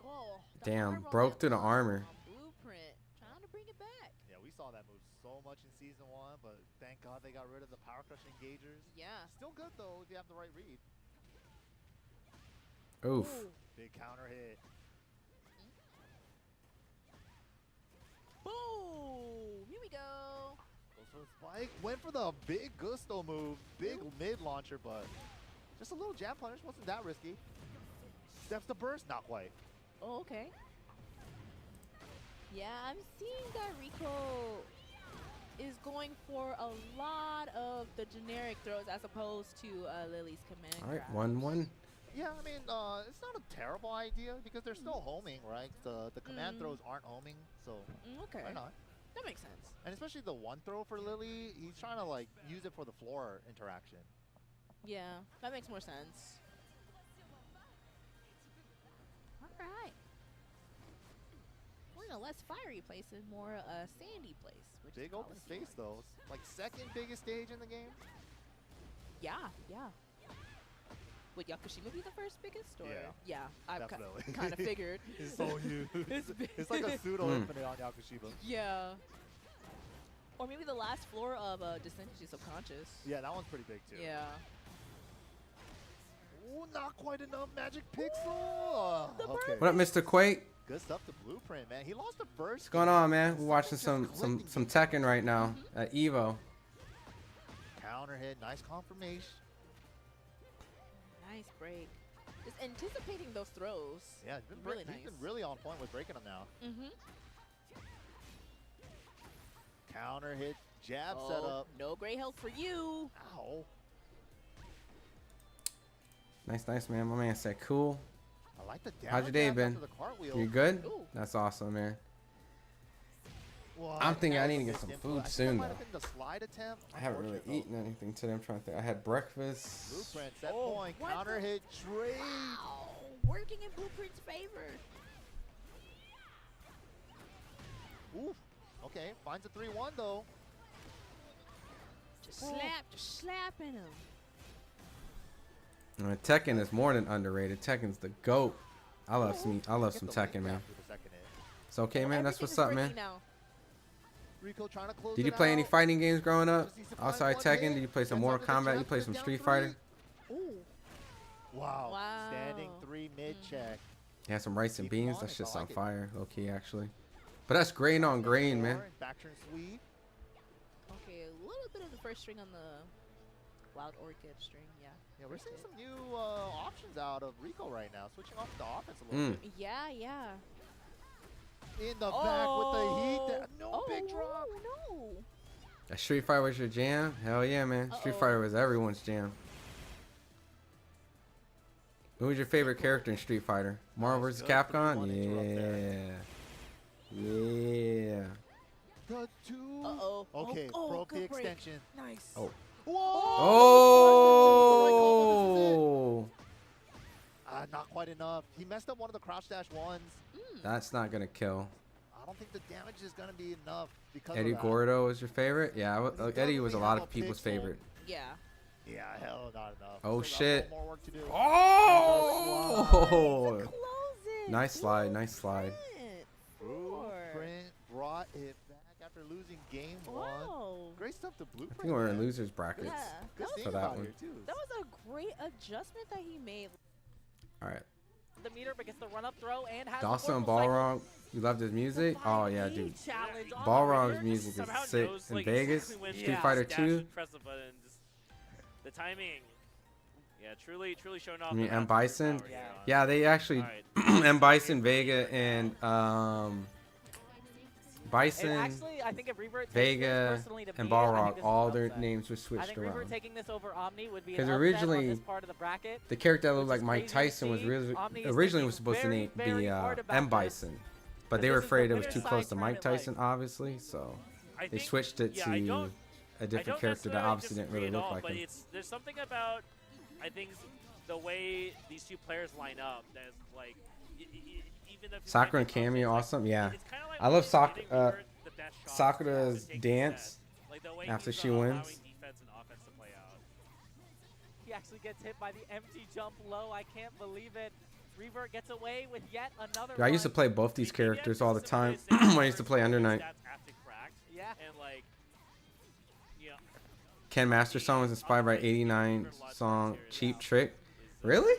Oh, Damn, broke through the armor. Blueprint, trying to bring it back. Yeah, we saw that move so much in Season 1, but thank God they got rid of the Power Crush engagers. Yeah. Still good, though, if you have the right read. Oof. Ooh. Big counter hit. Boom! Here we go. Goes for the spike. Went for the big Gusto move. Big mid launcher, but just a little jab punish. Wasn't that risky. Steps to burst. Not quite. Oh, okay. Yeah, I'm seeing that Rico is going for a lot of the generic throws as opposed to Lily's command All right, grab. 1-1. Yeah, I mean, it's not a terrible idea because they're still homing, right? The command throws aren't homing, so Okay. why not? That makes sense. And especially the one throw for Lily, he's trying to like use it for the floor interaction. Yeah, that makes more sense. All right. We're in a less fiery place and more a sandy place. Which Big is open space though. It's like second biggest stage in the game. Yeah, yeah. Would Yakushima be the first biggest? Or? Yeah, I definitely. kind of figured. It's so huge. It's like a pseudo infinite on Yakushiba. Yeah. Or maybe the last floor of Descendancy Subconscious. Yeah, that one's pretty big too. Yeah. Ooh, not quite enough Magic Pixel. Okay. What up, Mr. Quake? Good stuff to Blueprint, man. He lost the first. What's going on, man? We're watching some Tekken right now at EVO. Counter hit, nice confirmation. Nice break. Just anticipating those throws. Yeah, he's been really nice. He's been really on point with breaking them now. Mm-hmm. Counter hit, jab setup. No great help for you. Ow. Nice, man. My man said cool. I like the down How's your day jab been? after the cartwheel. You good? Ooh. That's awesome, man. Well, I'm thinking I need to that get was some missed food input. I think soon, that might though. have been the slide attempt. I haven't really Unfortunate, eaten anything today. I'm trying to think. I had breakfast. Blueprint, set point, what counter the- hit, trade. Wow. Working in Blueprint's favor. Oof. Okay, finds a 3-1 though. Just slapping him. Tekken is more than underrated. Tekken's the GOAT. I love some Tekken, man. It's okay, man. That's what's up, man. Rico trying to close Did you it play any out. fighting games growing up? Just needs to find Outside one Tekken, hit. did you play some Gets Mortal under the Kombat? You jump, play gets some down Street 3. Fighter? Ooh. Wow. Wow. Standing 3 mid check. You had some rice and Keep beans. on That's it, just I on like it. fire, low key, actually. But that's grain on grain, man. Back turn sweep. Okay, a little bit of the first string on the Wild Orchid string, yeah. Yeah, we're seeing some new options out of Rico right now. Switching off the offense a little bit. Yeah, yeah. In the back with the heat. There. No big drop. No. That Street Fighter was your jam? Hell yeah, man. Street Fighter was everyone's jam. Who was your favorite character in Street Fighter? Marvel vs. Capcom? Yeah. The 2. Uh-oh. Okay, broke the good break. extension. Nice. Oh. Whoa! Oh! Not quite enough. He messed up one of the crouch dash ones. That's not gonna kill. I don't think the damage is gonna be enough because Eddie of that. Gordo was your favorite? Yeah, Eddie was a lot have of a people's pixel. favorite. Yeah. Yeah, hell, not enough. Oh Still got shit! more work to do. Oh! Close it. Nice slide, nice slide. Blueprint brought it back after losing game 1. Wow. Great stuff to I Blueprint. think we're in man. losers brackets Yeah. Good That thing for that about one. here too. That was a great adjustment that he made. All right. The meter, but gets the run up throw and has Dawson the orbital Balrog, you love his music? Oh yeah, dude. challenge on the Balrog's meter. music is Somehow sick. knows, In like, Vegas, exactly when Street to Fighter dash 2. and press the button. Just the timing. Yeah, truly showing off. I mean, the M. power Bison. here on- Yeah, they actually M. Bison, Vega, and Bison, actually, I think if Revert takes Vega, this personally to and me, I think Balrog, this is all an their upset. names were I switched think Revert around. taking this over Omni would be an Because upset on originally, this part of the bracket. the character that looked which like is Mike crazy to Tyson was see. really Omni is originally thinking was supposed to very, very be hard about M. this. Bison, But they were this is the afraid it was winner's too side close to Mike tournament Tyson, obviously, so I they think- switched it yeah, I to don't- a I different don't character that necessarily obviously didn't really disagree at look all, like but him. there's something about, I think, the way these two players line up that's like, even if Sakura and Cammy are awesome. Yeah, I love Sakura's dance like the way after he's, she allowing wins. defense and offense to play out. He actually gets hit by the empty jump low. I can't believe it. Revert gets away with yet another Dude, I used to play both these characters all the time when I used to play Under Night. Yeah. And like, you know, Ken Master song was inspired by 89 song Cheap Trick. Really?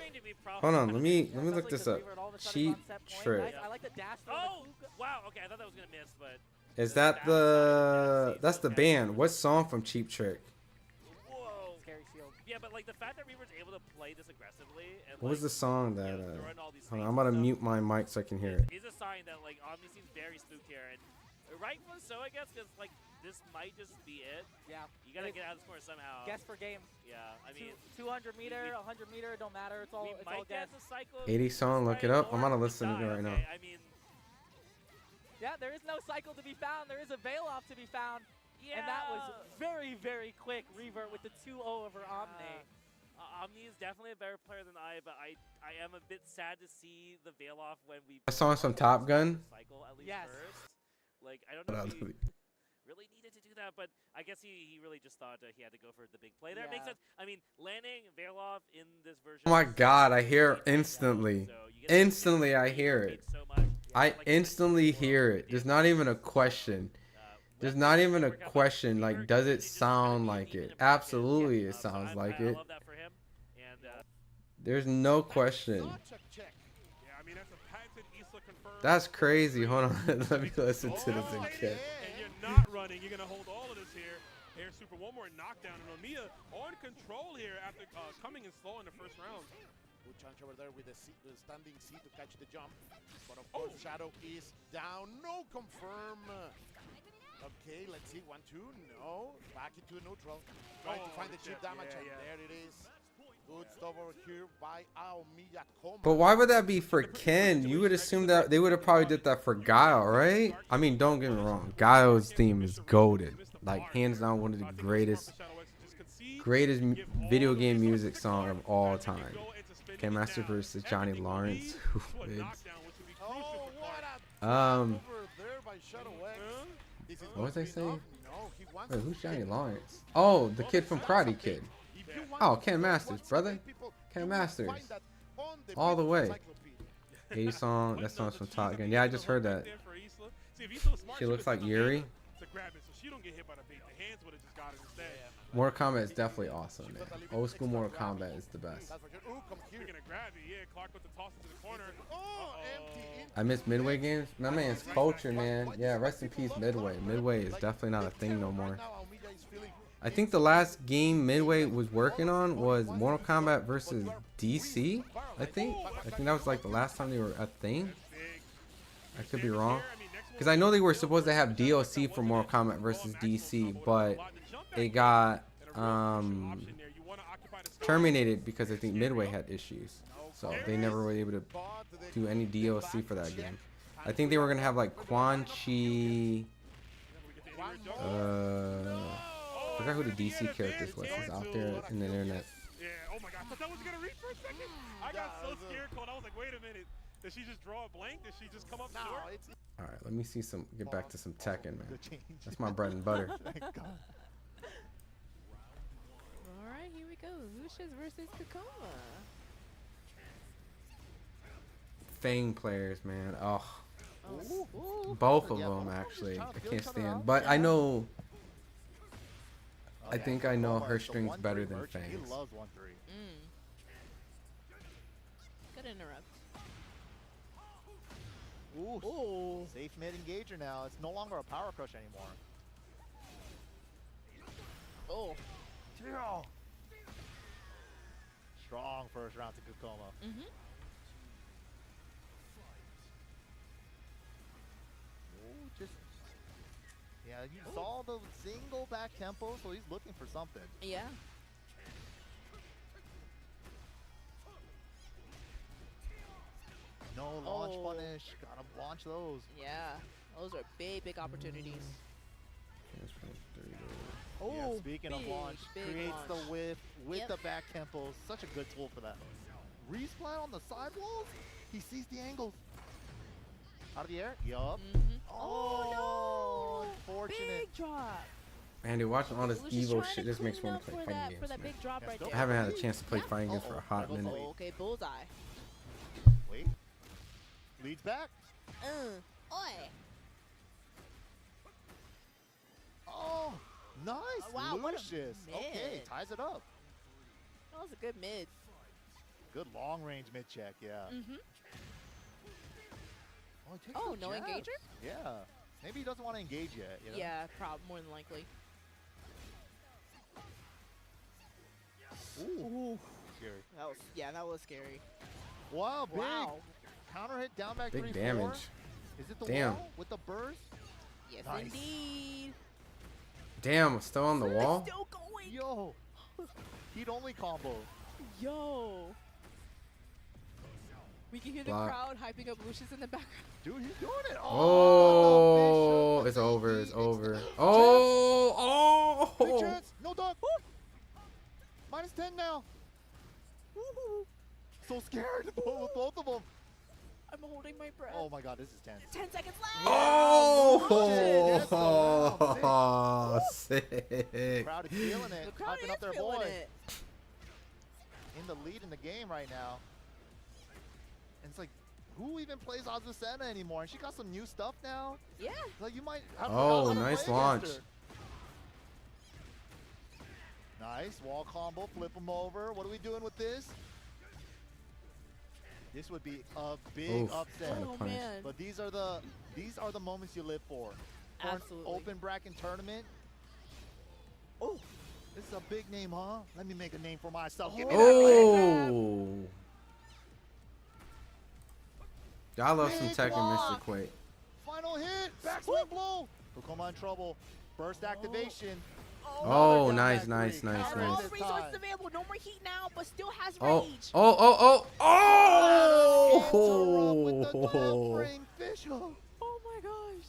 Hold on, let me look this up. Cheap Trick. I like the dash. Oh, wow. Okay, I thought that was gonna miss, but Is that that's the band? What song from Cheap Trick? whoa. Yeah, but like the fact that Reaver's able to play this aggressively and What was the like, song that you know, throwing all these hold on, things I'm gonna and stuff mute my mic so I can hear it. is a sign that like Omni seems very spooked here, and rightfully so, I guess, because like this might just be it. Yeah. You gotta get out of this corner somehow. Guess per game. Yeah, I mean, 200 meter, 100 meter, don't matter. It's all we it's might all guess. get the cycle. 80 song, look it up. I'm gonna listen to it right now. I mean, Yeah, there is no cycle to be found. There is a veil off to be found. yeah. And that was very, very quick. Revert with the 2-0 over Omni. Omni is definitely a better player than I, but I am a bit sad to see the veil off when we. That song's from Top Gun. Cycle at least Yes. first. Like I don't know if he really needed to do that, but I guess he really just thought he had to go for the big play there. It makes Yeah. sense. I mean, landing veil off in this version. Oh my god, I hear it instantly. Instantly I hear it. I instantly hear it. There's not even a question. There's not even a question. Like, does it sound like it? Absolutely, it sounds like it. There's no question. That's crazy. Hold on. Let me listen to this again. And you're not running. You're going to hold all of this here. Air super, one more knockdown. And Omiya on control here after coming in slow in the first round. Good chance over there with the standing C to catch the jump. But of course, Shadow is down. No confirm. Okay, let's see. 1-2. No. Back into neutral. Trying to find the chip damage. And there it is. Good stuff over here by Aomiya Koma. But why would that be for Ken? You would assume that they would have probably did that for Guile, right? I mean, don't get me wrong. Guile's theme is goated. Like, hands down, one of the greatest video game music song of all time. Ken Master versus Johnny Lawrence. Who wins? What was I saying? Wait, who's Johnny Lawrence? Oh, the kid from Karate Kid. Oh, Ken Masters, brother. Ken Masters. All the way. 80 song, that song's from Top Gun. Yeah, I just heard that. She looks like Yuri. Mortal Kombat is definitely awesome, man. Old school Mortal Kombat is the best. I miss Midway games. My man's culture, man. Yeah, rest in peace, Midway. Midway is definitely not a thing no more. I think the last game Midway was working on was Mortal Kombat versus DC. I think that was like the last time they were a thing. I could be wrong, because I know they were supposed to have DLC for Mortal Kombat versus DC, but it got terminated because I think Midway had issues, so they never were able to do any DLC for that game. I think they were gonna have like Quan Chi. I forgot who the DC characters was. It's out there in the internet. Yeah, oh my god, I thought that was gonna reach for a second. I got so scared, Cole. I was like, wait a minute. Did she just draw a blank? Did she just come up short? All right, let me see some. Get back to some Tekken, man. That's my bread and butter. All right, here we go. Lucius versus Kakoma. Fang players, man. Oh, Ooh. both of them actually. I can't stand. But I know. I think I know her strings better than Fang's. He loves 1-3. Good interrupt. Ooh. Safe mid engager now. It's no longer a power crush anymore. Oh. Strong first round to Kakoma. Yeah, you saw the single back tempo, so he's looking for something. Yeah. No launch punish. Gotta launch those. Yeah, those are big opportunities. Oh, Oh, speaking of launch, creates the whiff with the back tempo. Such a good tool for that. Resplat on the sidewalls. He sees the angles. Out of the air. Yup. Oh, no! Unfortunate. Big drop. Man, dude, watching all this Lucius EVO trying shit, to this makes me clean want to up play for fighting that, games. for that man. big drop right there. I haven't had a chance to play fighting games for a hot minute. Oh, okay, bullseye. Wait. Leads back. Oi. Oh, nice. Oh, wow, what a Lucius. Okay, mid. ties it up. That was a good mid. Good long range mid check, yeah. Oh, he takes Oh, those no jabs. engager? Yeah. Maybe he doesn't want to engage yet. You know? Yeah, more than likely. Ooh. Scary. That was scary. Wow, big. Wow. Counter hit down back Big 3-4. damage. Is it the Damn. wall with the burst? Yes, Nice. indeed. Damn, it's still on the wall? Still going. Yo. He'd only combo. Yo. We can hear the Block. crowd hyping up Lucius in the background. Dude, he's doing it. Oh, it's over. It's over. Oh, Big oh. chance. No duck. Minus 10 now. So scared with both of them. I'm holding my breath. Oh my god, this is tense. 10 seconds left. Oh, sick. Crowd is feeling it. The crowd Hyping is up their feeling boy. it. In the lead in the game right now. And it's like, who even plays Azucena anymore? And she got some new stuff now. Yeah. Like you might have Oh, forgotten how to nice play launch. against her. Nice wall combo, flip him over. What are we doing with this? This would be a big Oof, upset. trying to punish. Man. But these are the moments you live for. For Absolutely. an open bracket tournament. Oh, this is a big name, huh? Let me make a name for myself. Give me that Oh. I love some Big Tekken, Mr. block. Quake. final hit. Backswing blow. Kokoma in trouble. Burst activation. Oh, Another down nice, back nice, three. nice, Has nice. all the resources available. No more heat now, but still has Oh, rage. oh. Frame fish hook. Oh my gosh.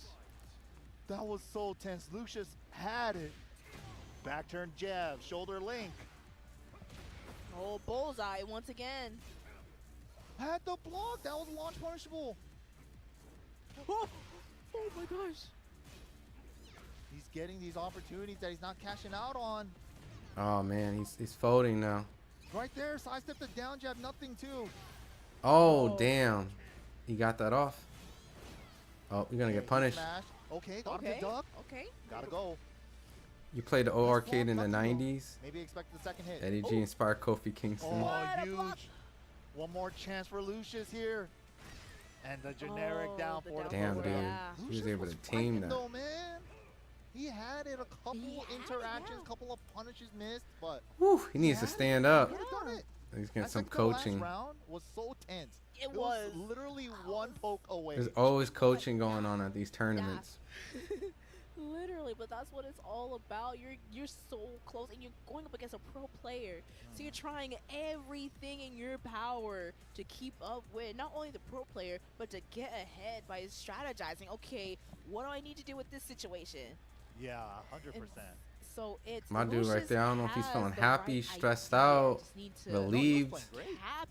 That was so tense. Lucius had it. Back turn jab, shoulder link. Oh, bullseye once again. Had the block. That was launch punishable. Oh my gosh. He's getting these opportunities that he's not cashing out on. Oh man, he's folding now. Right there, sidestep the down jab, nothing too. Oh damn, he got that off. Oh, you're gonna get punished. Smash. Okay, got him to duck. Okay. Gotta go. You played the O arcade in the 90s. Maybe expect the second hit. Eddie G inspired Kofi Kingston. Oh, huge. One more chance for Lucius here. And the generic down for the Damn, dude. He was Lucius able was to team fighting that. though, man. He had it, a couple interactions, couple of punishes missed, but Whew, he needs to stand up. he would've done it. He's getting That's some like the last coaching. round was so tense. It was literally one poke away. There's always coaching going on at these tournaments. Literally, but that's what it's all about. You're so close, and you're going up against a pro player. So you're trying everything in your power to keep up with not only the pro player, but to get ahead by strategizing. Okay, what do I need to do with this situation? Yeah, 100%. So it's My dude right Lucius there, I don't know if he's has feeling the happy, right stressed idea, out, just need to relieved.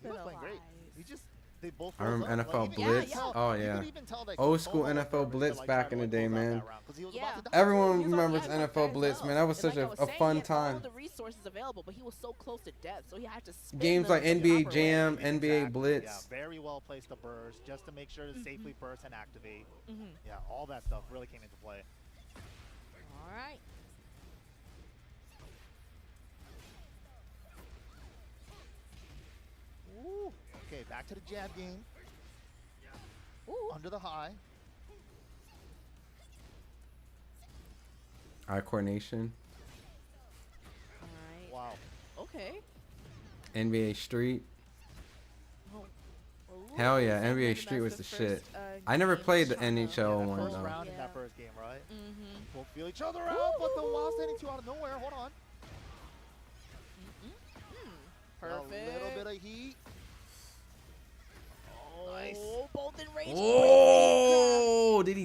He was playing great. He just, they both I remember froze up. NFL Like, even- Blitz. yeah, Oh you yeah. could even tell that Old school Kokoma NFL Blitz like, back tried in to, the like, day, close out man. that round, 'cause he was about to die. Everyone He was remembers on the NFL outside Blitz, himself. man. That was And such like I was a saying, fun he had all time. the resources available, but he was so close to death, so he had to spin Games them like the NBA proper Jam, way. NBA Blitz. Yeah, very well placed to burst just to make sure to safely burst and activate. Mhm. Yeah, all that stuff really came into play. All right. Ooh. Okay, back to the jab game. Ooh. Under the high. Eye coordination. All right. Wow. Okay. NBA Street. Oh. Hell yeah, NBA Street was the shit. I never played the NHL one First though. round in that first game, right? Mm-hmm. We'll feel each other out, but the while standing two out of nowhere. Hold on. Perfect. A little bit of heat. Oh, Nice.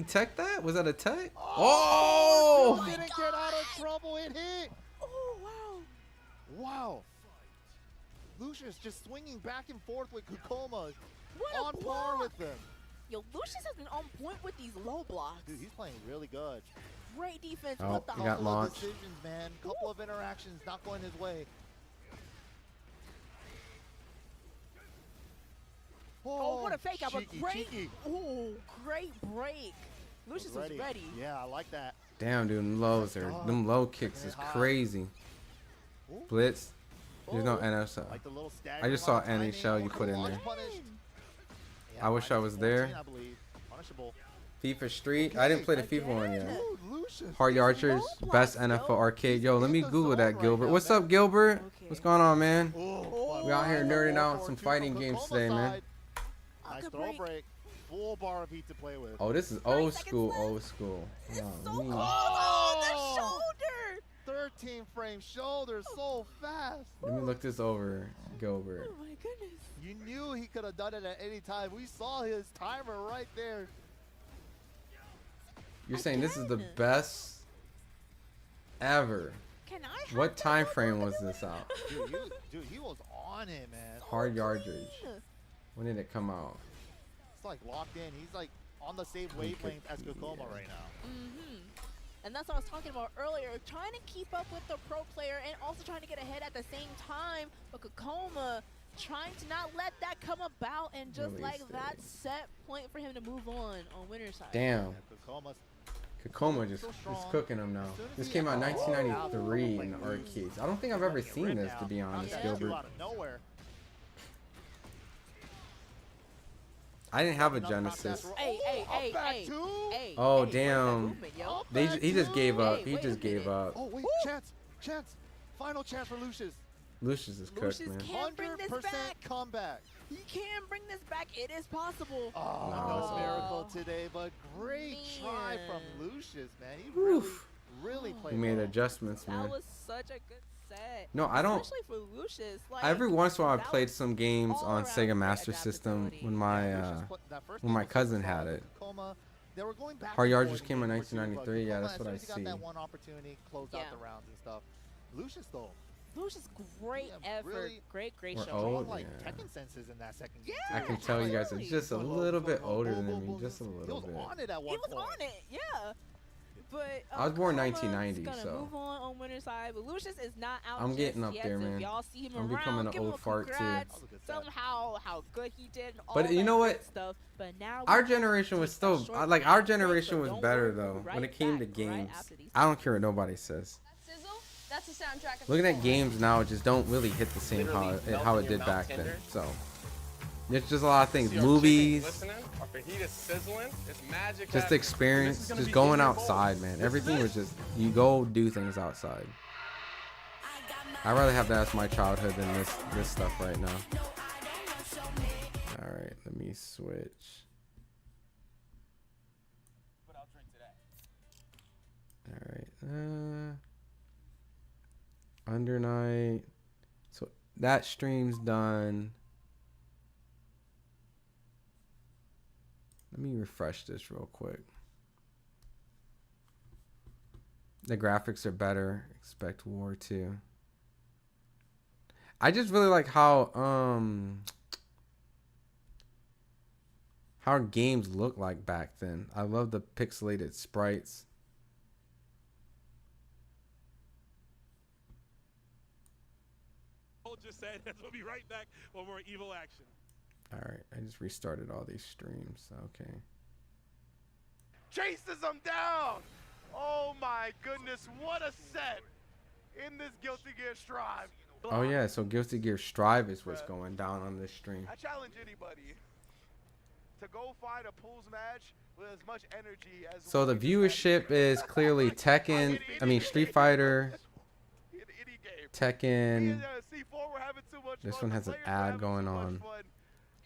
tech that? Was that a tech? Oh! Didn't get out of trouble. It hit. Oh, wow. Wow. Lucius just swinging back and forth with Kokoma. What a On par block. with them. Yo, Lucius has been on point with these low blocks. Dude, he's playing really good. Great defense Oh, with the he got Couple of launched. decisions, man. Couple of interactions not going his way. Oh, what a fake out, but cheeky, great. cheeky. Oh, great break. Lucius was ready. Yeah, I like that. Damn, dude, them low kicks is crazy. Blitz. There's no NF. Like the little I just saw any shell you put in there. I wish I was there. I believe. Punishable. FIFA Street. I didn't play the FIFA one yet. Ooh, Lucius. Hard Archers, best NFL arcade. Yo, let me Google that, Gilbert. What's up, Gilbert? What's going on, man? We out here nerding out some fighting games today, man. Nice throw break. Full bar of heat to play with. Oh, this is old school, old school. Oh, the shoulder. 13 frame shoulder so fast. Let me look this over, Gilbert. Oh, my goodness. You knew he could have done it at any time. We saw his timer right there. You're saying this is the best ever. Can I What time frame was this out? Dude, he was on it, man. Hard Yardage. When did it come out? It's like locked in. He's like on the same wavelength as Kokoma right now. And that's what I was talking about earlier. Trying to keep up with the pro player and also trying to get ahead at the same time. But Kokoma trying to not let that come about and just that set point for him to move on winner's side. Damn. Yeah, Kokoma just is cooking them now. This came out in 1993 in the arcades. I don't think I've ever seen this, to be honest, Gilbert. Out of nowhere. I didn't have a Genesis. Hey. Oh, damn. He just gave up. He just gave up. Oh, wait, chance. Final chance for Lucius. Lucius is cooked, man. 100% comeback. He can bring this back. It is possible. Oh, no miracle today, but great try from Lucius, man. He really played He made well. adjustments, man. That was such a good set. No, I don't. Especially for Lucius. Like, Every once in a while, I played some games on Sega Master System when my cousin had it. They were going back Hard and Yards forth just came in for two, 1993. Yeah, Kokoma, that's as what soon I as he see. got that one opportunity, closed out the rounds and stuff. Lucius, though. Lucius, great effort. really- Great We're show. old, Like yeah. Tekken senses in that second game. I can tell you guys are just a little bit older than me, just a He little was bit. on it at one He was point. on it, yeah. But I was born Kokoma's 1990, gonna so move on winner's side. But Lucius is not out. I'm getting just up yet, there, so man. If y'all see him I'm around, becoming an give him old a fart, too. congrats. That was a good Tell him set. how good he did. And all But you that know good what? Stuff. But now Our we generation was still short like our break, generation so was don't better worry, though we'll be when it right came to back games. after these I don't care what nobody says. That's the soundtrack of Looking the at games now just don't really hit the same how it did back then. So there's just a lot of things. Movies, just experience, just going outside, man. Everything was just you go do things outside. I'd rather have that as my childhood than this stuff right now. All right, let me switch. All right. Under night. So that stream's done. Let me refresh this real quick. The graphics are better. Expect War 2. I just really like how games look like back then. I love the pixelated sprites. Just said that we'll be right back for more evil action. All right, I just restarted all these streams. Okay. Chases him down. Oh my goodness, what a set in this Guilty Gear Strive. Oh yeah, so Guilty Gear Strive is what's going down on this stream. I challenge anybody to go find a pools match with as much energy as. So the viewership is clearly Tekken, Street Fighter, Tekken. This one has an ad going on.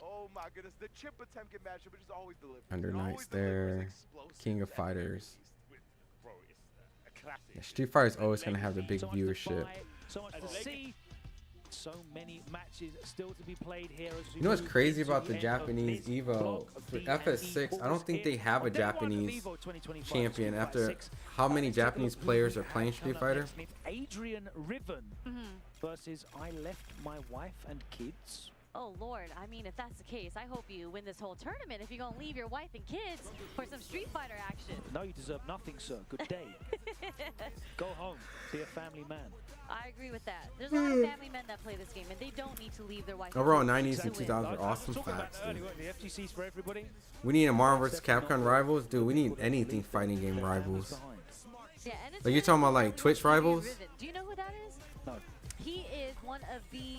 Oh my goodness, the chip attempt matchup is always delivered. Under Night's there, King of Fighters. Yeah, Street Fighter's always gonna have the big viewership. So much to see. So many matches still to be played here. As You know what's crazy about the Japanese EVO? For FS6, I don't think they have a Japanese champion after how many Japanese players are playing Street Fighter. Adrian Riven versus I left my wife and kids. Oh Lord, I mean, if that's the case, I hope you win this whole tournament if you're gonna leave your wife and kids for some Street Fighter action. No, you deserve nothing, sir. Good day. Go home, be a family man. I agree with that. There's a lot of family men that play this game, and they don't need to leave their wife. Overall, 90s and 2000s are awesome facts, dude. The FGC's for everybody. We need a Marvel vs. Capcom rivals, dude. We need anything fighting game rivals. Yeah, and it's Like you're talking about like Twitch rivals. Do you know who that is? No. He is one of the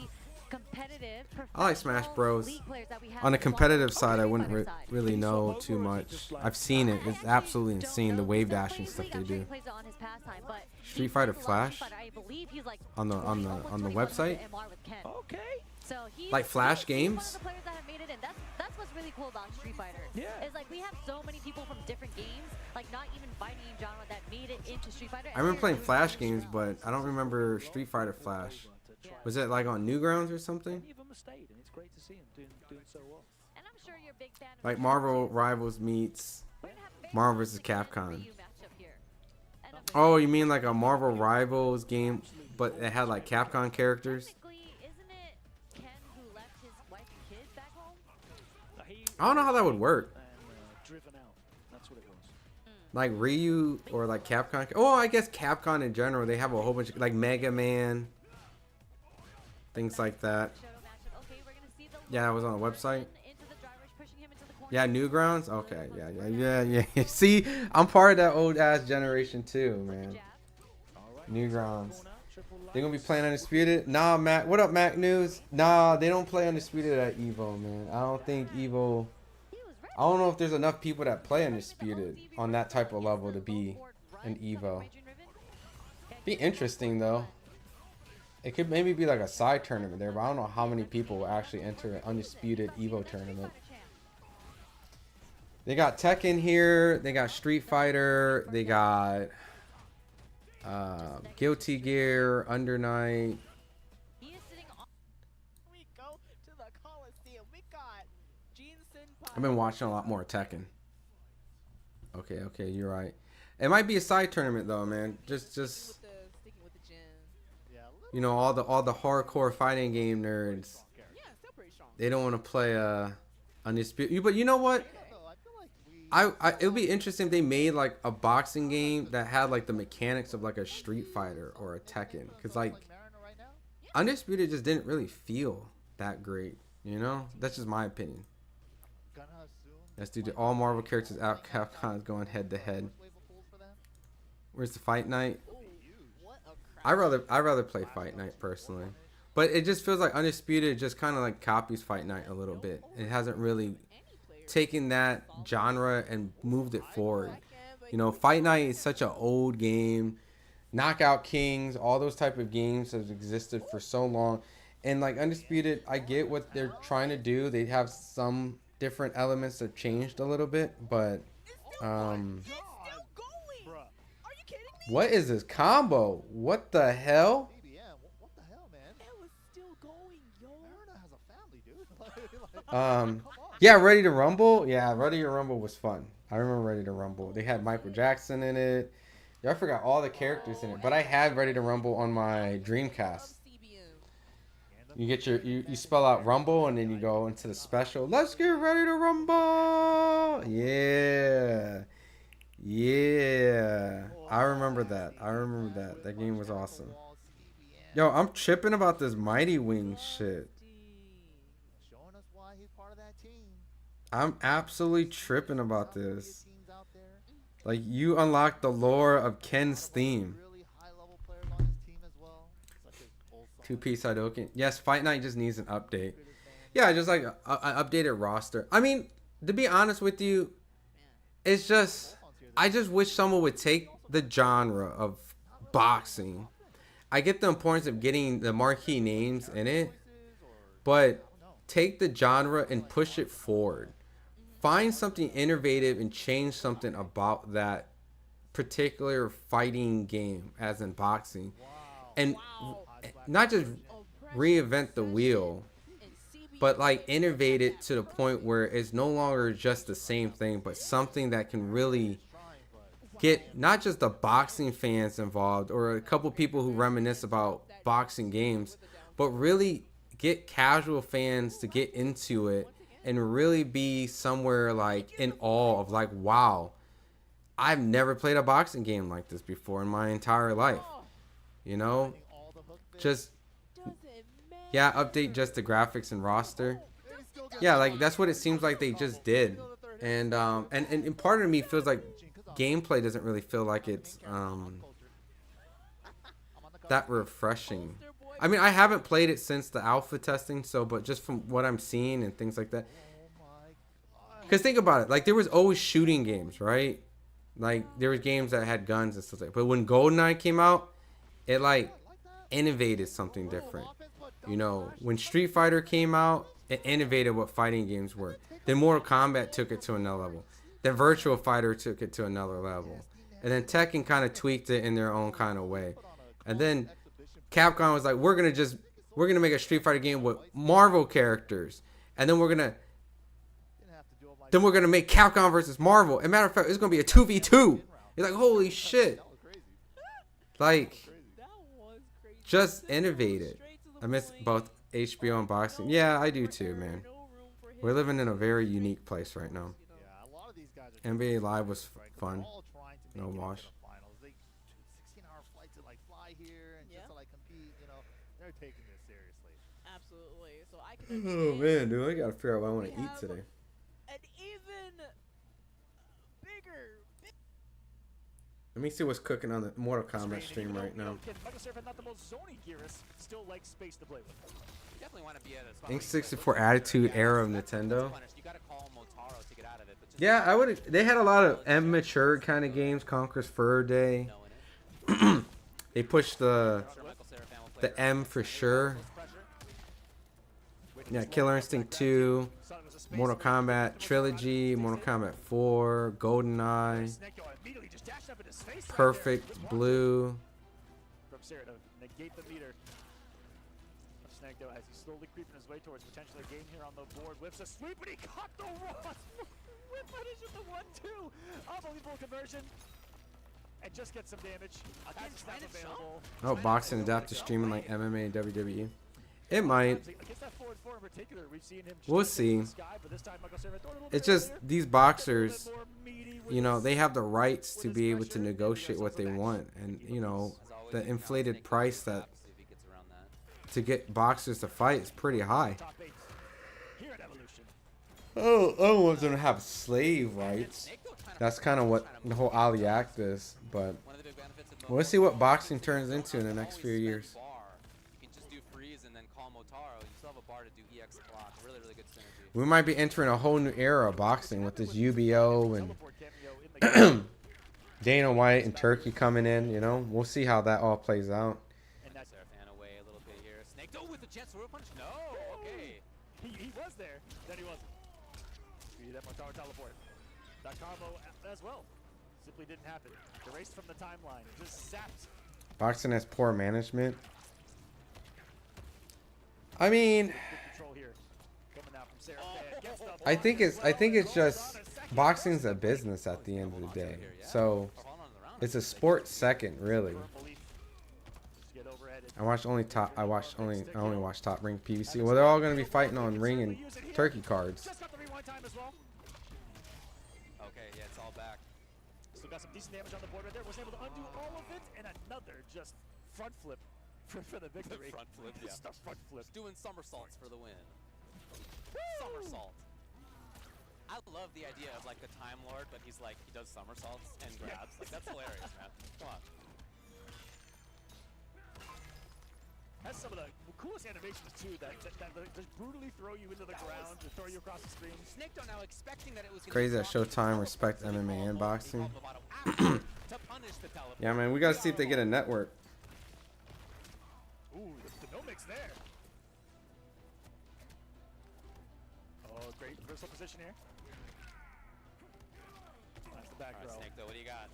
competitive I like Smash Bros. league players that we have On the in competitive Watchalong. side, I wouldn't really know too much. I've seen it. It's absolutely insane, the wave dashing stuff they do. Street Fighter Flash on the website. Okay. So he's Like Flash one games. of the players that have made it in. That's what's really cool about Street Fighter. Yeah. Is like we have so many people from different games, like not even fighting game genre, that made it into Street Fighter. I remember playing Flash games, but I don't remember Street Fighter Flash. Was it like on Newgrounds or something? Many of them have stayed, and it's great to see them doing so well. And I'm sure you're a big fan of Like Marvel Rivals meets Marvel vs. Capcom. Oh, you mean like a Marvel Rivals game, but it had like Capcom characters? I don't know how that would work. Driven out. That's what it was. Like Ryu or like Capcom. Oh, I guess Capcom in general. They have a whole bunch of like Mega Man. Things like that. Yeah, I was on a website. Yeah, Newgrounds? Okay, yeah. See, I'm part of that old ass generation too, man. Newgrounds. They gonna be playing Undisputed? Nah, Mac. What up, Mac News? Nah, they don't play Undisputed at EVO, man. I don't think EVO. I don't know if there's enough people that play Undisputed on that type of level to be an EVO. Be interesting though. It could maybe be like a side tournament there, but I don't know how many people will actually enter an Undisputed EVO tournament. They got Tekken here. They got Street Fighter. They got Guilty Gear, Under Night. I've been watching a lot more Tekken. Okay, you're right. It might be a side tournament though, man. Just you know, all the hardcore fighting game nerds. They don't want to play Undisputed. But you know what? It would be interesting if they made like a boxing game that had like the mechanics of like a Street Fighter or a Tekken, because like Undisputed just didn't really feel that great, you know. That's just my opinion. That's due to all Marvel characters out. Capcom's going head to head. Where's the Fight Night? I rather play Fight Night personally, but it just feels like Undisputed just kind of like copies Fight Night a little bit. It hasn't really taken that genre and moved it forward. You know, Fight Night is such an old game. Knockout Kings, all those type of games have existed for so long, and like Undisputed, I get what they're trying to do. They have some different elements that changed a little bit, but what is this combo? What the hell? Yeah, Ready to Rumble. Yeah, Ready to Rumble was fun. I remember Ready to Rumble. They had Michael Jackson in it. Yeah, I forgot all the characters in it, but I had Ready to Rumble on my Dreamcast. You get you spell out Rumble and then you go into the special. Let's get ready to rumble. Yeah. I remember that. That game was awesome. Yo, I'm tripping about this Mighty Wings shit. I'm absolutely tripping about this. Like, you unlock the lore of Ken's theme. Two-piece Hadouken. Yes, Fight Night just needs an update. Yeah, just like an updated roster. I mean, to be honest with you, it's just, I just wish someone would take the genre of boxing. I get the importance of getting the marquee names in it, but take the genre and push it forward. Find something innovative and change something about that particular fighting game, as in boxing. And not just reinvent the wheel, but like innovate it to the point where it's no longer just the same thing, but something that can really get not just the boxing fans involved or a couple people who reminisce about boxing games, but really get casual fans to get into it and really be somewhere like in awe of like, wow, I've never played a boxing game like this before in my entire life. You know, just, yeah, update just the graphics and roster. Yeah, like that's what it seems like they just did. And part of me feels like gameplay doesn't really feel like it's that refreshing. I mean, I haven't played it since the alpha testing, so, but just from what I'm seeing and things like that. Because think about it, like there was always shooting games, right? Like there was games that had guns and stuff like that. But when GoldenEye came out, it like innovated something different. You know, when Street Fighter came out, it innovated what fighting games were. Then Mortal Kombat took it to another level. Then Virtua Fighter took it to another level. And then Tekken kind of tweaked it in their own kind of way. And then Capcom was like, we're gonna make a Street Fighter game with Marvel characters, and then we're gonna make Capcom versus Marvel. As a matter of fact, it's gonna be a 2v2. You're like, holy shit! Like, just innovate it. I miss both HBO and boxing. Yeah, I do too, man. We're living in a very unique place right now. NBA Live was fun. No wash. 16-hour flights to like fly here and just to like compete, you know, they're taking this seriously. Absolutely. So I Oh man, dude, I gotta figure out what I want to eat today. An even bigger. Let me see what's cooking on the Mortal Kombat stream right now. Still like space to play with. Definitely want to be at a spot Ink 64 Attitude Era of Nintendo. Yeah, I would. They had a lot of immature kind of games. Conqueror's Fur Day. They pushed the M for sure. Yeah, Killer Instinct 2, Mortal Kombat Trilogy, Mortal Kombat 4, GoldenEye, Perfect Blue. From Sarah to negate the meter. Snagdo as he's slowly creeping his way towards potentially a game here on the board. Whips a sweep, but he caught the Ross. Whip punish with the 1-2. Unbelievable conversion. And just get some damage. Has a snap available. Oh, boxing adapt to streaming like MMA and WWE. It might. We'll see. It's just these boxers, you know, they have the rights to be able to negotiate what they want, and you know, the inflated price that to get boxers to fight is pretty high. Oh, I don't want them to have slave rights. That's kind of what the whole Ali Act is, but we'll see what boxing turns into in the next few years. We might be entering a whole new era of boxing with this UBO and Dana White and Turkey coming in, you know. We'll see how that all plays out. He was there, then he wasn't. That Motaro teleport. That combo as well. Simply didn't happen. Erased from the timeline. Just sapped. Boxing has poor management. I mean, I think it's just boxing's a business at the end of the day. So it's a sport second, really. I only watched Top Ring PVC. Well, they're all going to be fighting on ring and turkey cards. Okay, yeah, it's all back. Still got some decent damage on the board right there. Was able to undo all of it, and another just front flip for the victory. Front flip, yeah. Just a front flip. Just doing somersaults for the win. Somersault. I love the idea of like the Time Lord, but he's like, he does somersaults and grabs. Like, that's hilarious, man. Come on. Has some of the coolest animations too. That just brutally throw you into the ground, to throw you across the screen. Snaked now expecting that it was Crazy that Showtime respect MMA and boxing. Yeah, man, we gotta see if they get a network. Ooh, the no mix there. Oh, great reversal position here. That's the back row. Snake though, what do you got?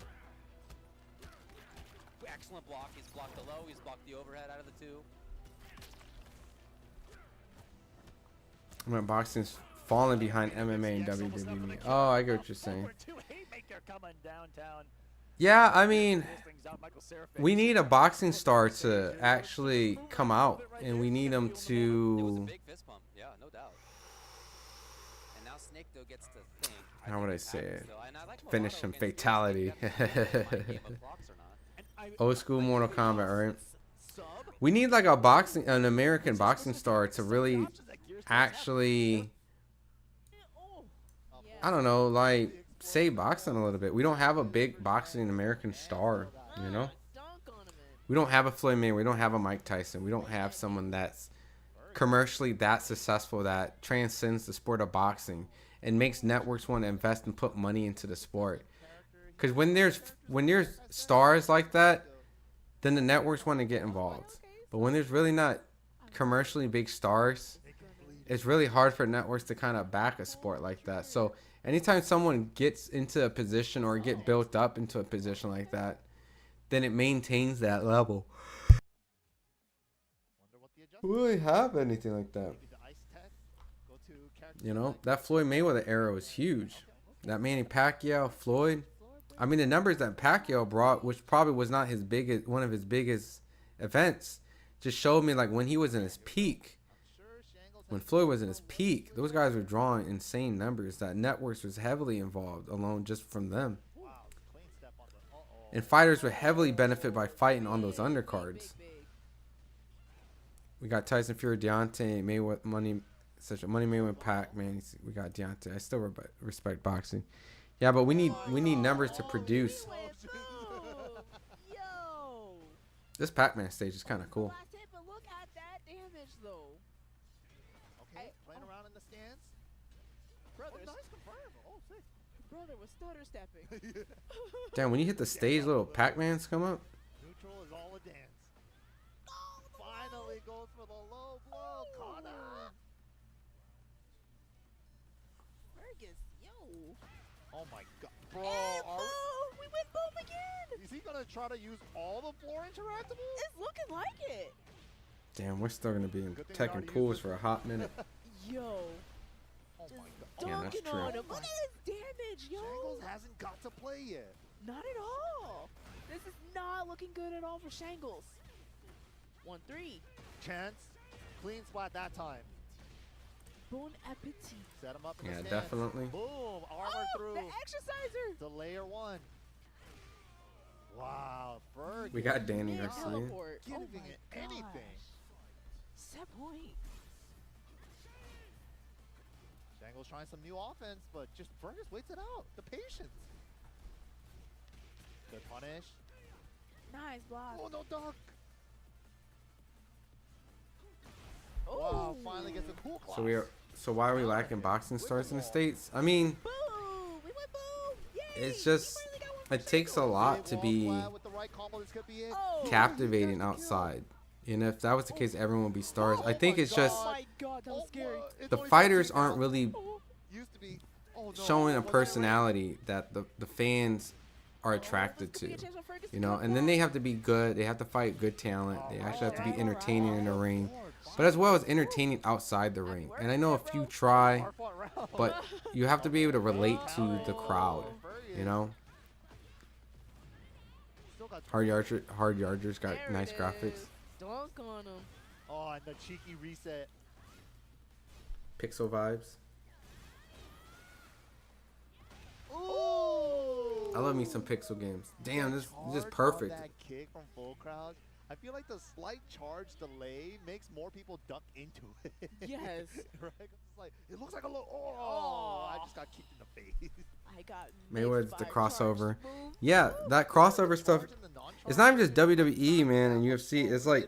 Excellent block. He's blocked the low. He's blocked the overhead out of the two. When boxing's falling behind MMA and WWE. Oh, I get what you're saying. Yeah, I mean, we need a boxing star to actually come out, and we need him to. Yeah, no doubt. And now Snake though gets to think. How would I say it? Finish him fatality. Old school Mortal Kombat, right? We need like an American boxing star to really actually, I don't know, like save boxing a little bit. We don't have a big boxing American star, you know? We don't have a Floyd Mayweather. We don't have a Mike Tyson. We don't have someone that's commercially that successful that transcends the sport of boxing and makes networks want to invest and put money into the sport. Because when there's stars like that, then the networks want to get involved. But when there's really not commercially big stars, it's really hard for networks to kind of back a sport like that. So anytime someone gets into a position or get built up into a position like that, then it maintains that level. We don't really have anything like that. You know, that Floyd Mayweather era was huge. That Manny Pacquiao, Floyd. I mean, the numbers that Pacquiao brought, which probably was not his biggest, one of his biggest events, just showed me like when he was in his peak. When Floyd was in his peak, those guys were drawing insane numbers. That networks was heavily involved alone just from them. And fighters would heavily benefit by fighting on those undercards. We got Tyson Fury, Deontay, Mayweather, Money Mayweather, Pac, man. We got Deontay. I still respect boxing. Yeah, but we need numbers to produce. This Pac-Man stage is kind of cool. Look at that damage, though. Okay, playing around in the stands. Brother, nice confirm. Oh, sick. Brother was stutter stepping. Damn, when you hit the stage, little Pac-Mans come up. Neutral is all a dance. Finally goes for the low blow. Connor. Fergus, yo. Oh my god. Bro, we went boom again. Is he going to try to use all the floor interactables? It's looking like it. Damn, we're still going to be in Tekken pools for a hot minute. Yo. Oh my god. Damn, that's true. Look at his damage, yo. Shangles hasn't got to play yet. Not at all. This is not looking good at all for Shangles. 1-3. Chance. Clean splat that time. Bon appetit. Set him up in the Yeah, stance. definitely. Boom. Armor through. The exerciser. To layer one. Wow. Ferg. We got Danny Garcia. Giving it anything. Set point. Shangle's trying some new offense, but just Fergus waits it out. The patience. Good punish. Nice block. Oh, no duck. Oh. Wow, finally gets a cool class. So why are we lacking boxing stars in the States? I mean, Boom. We went boom. Yay. it's just, it takes a lot to be captivating outside. And if that was the case, everyone would be stars. I think it's just Oh my god, that was scary. the fighters aren't really showing a personality that the fans are attracted to, you know. And then they have to be good. They have to fight good talent. They actually have to be entertaining in the ring, but as well as entertaining outside the ring. And I know a few try, but you have to be able to relate to the crowd, you know. Hard Yarger's got nice graphics. Dunk on him. Oh, and the cheeky reset. Pixel vibes. Ooh. I love me some pixel games. Damn, this is perfect. That kick from full crowd. I feel like the slight charge delay makes more people duck into it. Yes. Right? It's like, it looks like a little. Oh, I just got kicked in the face. I got Mayweather's the crossover. Yeah, that crossover stuff. It's not even just WWE, man, and UFC. It's like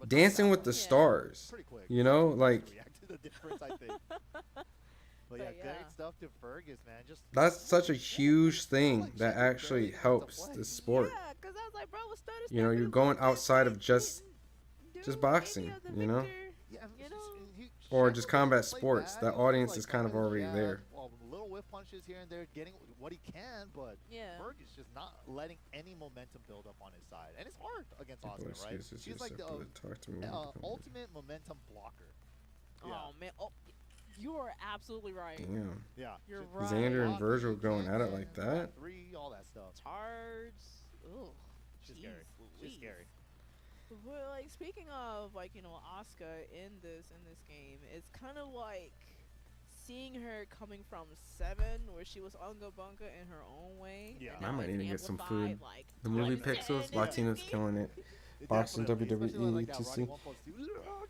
Dancing with the Stars. You know, like. But yeah, great stuff to Fergus, man. Just that's such a huge thing that actually helps the sport. Yeah, because I was like, bro, what's stutter You know, you're going outside of just boxing, you know, or just combat sports. That audience is kind of already there. Well, little whiff punches here and there, getting what he can, but Fergus just not letting any momentum build up on his side, and it's hard against Oscar, right? She's like the ultimate momentum blocker. Oh man, oh. You are absolutely right. Damn. Yeah. You're right. Xander and Virgil going at it like that. 3, all that stuff. Charge. Ooh. She's scary. She's scary. But like speaking of like, you know, Asuka in this game, it's kind of like seeing her coming from 7 where she was unga bunga in her own way. Yeah. I might need to get some food. Like, The movie Pixels, Latina's killing it. Boxing, WWE, etc.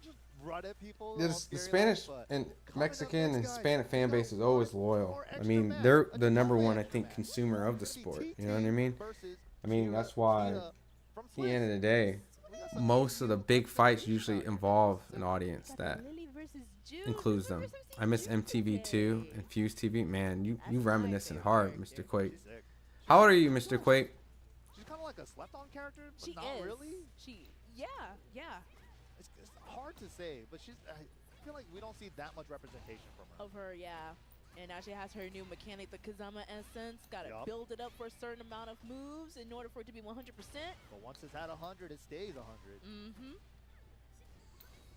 Just run at people. Yeah, all the scary Spanish like, and but Mexican and Hispanic fan base is always loyal. I mean, they're the number one, I think, consumer of the sport. You know what I mean? I mean, that's why, at the end of the day, most of the big fights usually involve an audience that includes them. I miss MTV2 and Fuse TV. Man, you reminiscing hard, Mr. Quake. How old are you, Mr. Quake? She's kind of like a slept-on character, but she not is. really. Yeah. It's hard to say, but I feel like we don't see that much representation from her. Of her, yeah. And now she has her new mechanic, the Kazama Essence. Got to build it up for a certain amount of moves in order for it to be 100%. But once it's at 100, it stays 100. Mm-hmm.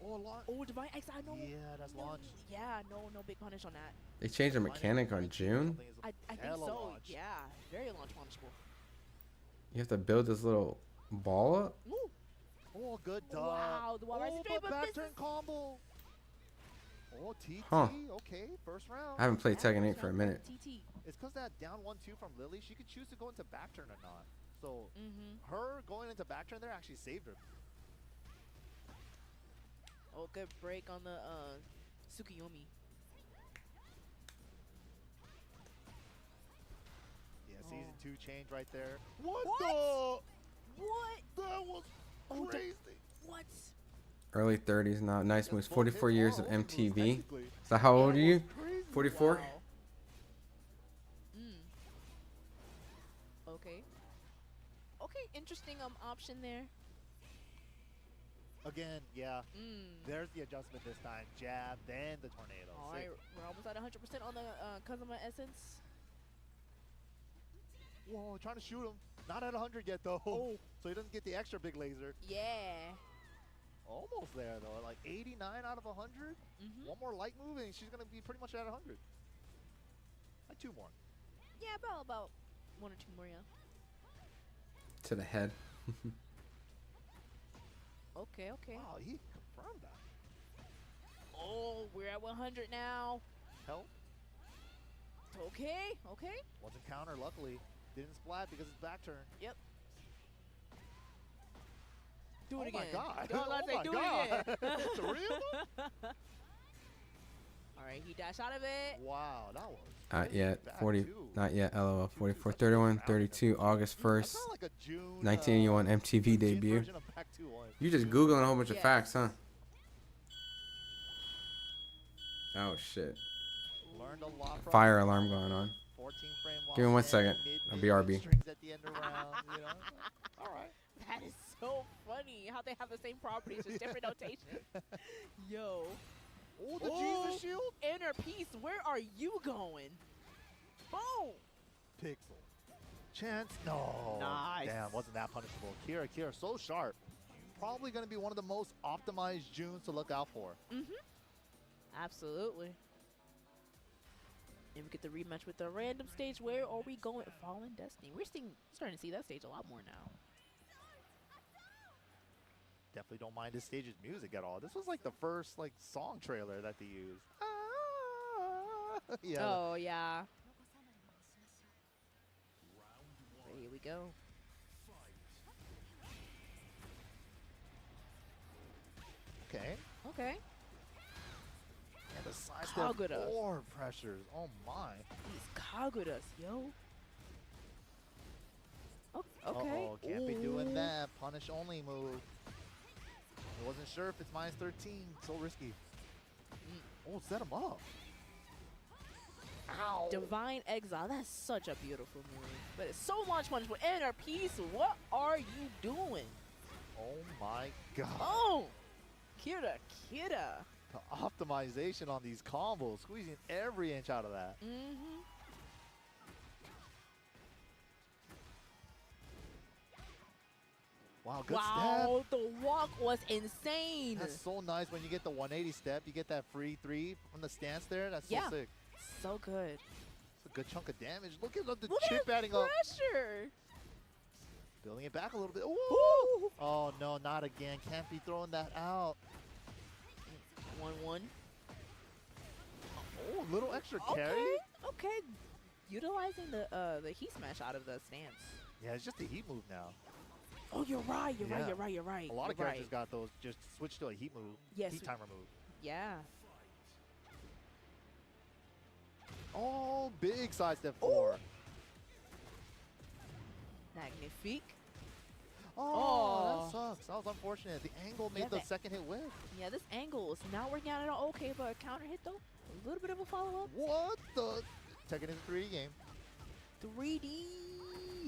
Oh, launch. Oh, Divine X, I know. Yeah, that's launch. Yeah, no big punish on that. They changed the mechanic on June. I think so. Launch. Yeah, very launch punishable. You have to build this little ball up. Ooh. Oh, good dog. Wow, the wall right straight, but but back turn combo. Oh, TT. Huh. Okay, first round. I haven't played Tekken 8 for a minute. TT. It's because that down 1-2 from Lily, she could choose to go into back turn or not. So her going into back turn there actually saved her. Oh, good break on the Tsukiyomi. Yeah, season 2 change right there. What? That was crazy. What? Early 30s now. Nice moves. 44 years of MTV. So how old are you? 44? Wow. Okay. Okay, interesting option there. Again, yeah. There's the adjustment this time. Jab, then the tornado. All right, we're almost at 100% on the Kazama Essence. Whoa, trying to shoot him. Not at 100 yet, though. Oh. So he doesn't get the extra big laser. Yeah. Almost there, though. Like 89 out of 100. One more light move, and she's going to be pretty much at 100. Like 2 more. Yeah, about 1 or 2 more, yeah. To the head. Okay. Wow, he confirmed that. Oh, we're at 100 now. Help. Okay. Wasn't counter, luckily. Didn't splat because it's back turn. Yep. Do it again. Oh my god. Do it again. It's real? All right, he dashed out of it. Wow, that was Not yet. bad 40. too. Not yet. LOL. 44. 31. 32. August 1st. That's not like a June, 1981 MTV debut. version of back 2-1. You just Googling a whole bunch of facts, huh? Oh shit. Learned a lot from Fire alarm going on. 14 frame Give me 1 walk second. and I'll BRB. strings at the end of round, you know? All right. That is so funny how they have the same properties, just different notation. Yo. Oh, the Jesus shield. Inner piece, where are you going? Boom. Pixel. Chance. No. Nice. Damn, wasn't that punishable. Kira, so sharp. Probably going to be one of the most optimized Junes to look out for. Absolutely. And we get the rematch with the random stage. Where are we going? Fallen Destiny. We're starting to see that stage a lot more now. Definitely don't mind this stage's music at all. This was like the first song trailer that they used. Yeah. Oh, yeah. Here we go. Okay. And the side step Kaguras. 4 pressures. Oh my. These Kaguras, yo. Oh, okay. Uh-oh, can't be doing that. Punish only move. I wasn't sure if it's -13. So risky. Oh, set him up. Ow. Divine Exile. That's such a beautiful move. But it's so launch punishable. Inner piece. What are you doing? Oh my god. Oh! Kira. The optimization on these combos. Squeezing every inch out of that. Wow, good wow, step. the walk was insane. That's so nice when you get the 180 step. You get that free 3 from the stance there. That's so sick. So good. It's a good chunk of damage. Look at the Look chip at adding up. pressure. Building it back a little bit. Ooh. Oh, no, not again. Can't be throwing that out. 1-1. Oh, little extra carry. Okay. Utilizing the heat smash out of the stance. Yeah, it's just a heat move now. Oh, you're right. You're right. A lot of characters got those. Just switch to a heat move. Yes. Heat timer move. Yeah. Oh, big side step 4. Magnifique. Oh, that sucks. That was unfortunate. The angle made the second hit whiff. Yeah, this angle is not working out at all. Okay, but a counter hit though. A little bit of a follow-up. What the? Tekken is a 3D game. 3D.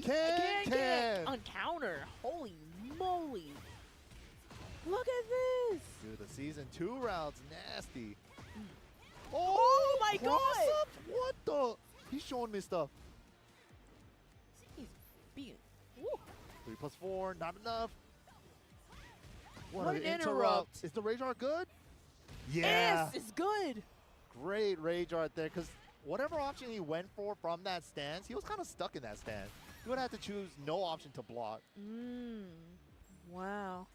Can. On counter. Holy moly. Look at this. Dude, the season 2 rounds nasty. Oh my god. Up? What the? He's showing me stuff. He's being. Woo. 3+4, not enough. What an interrupt. Is the Rage Art good? Yes, it's good. Great Rage Art there, because whatever option he went for from that stance, he was kind of stuck in that stance. He would have to choose no option to block. Wow.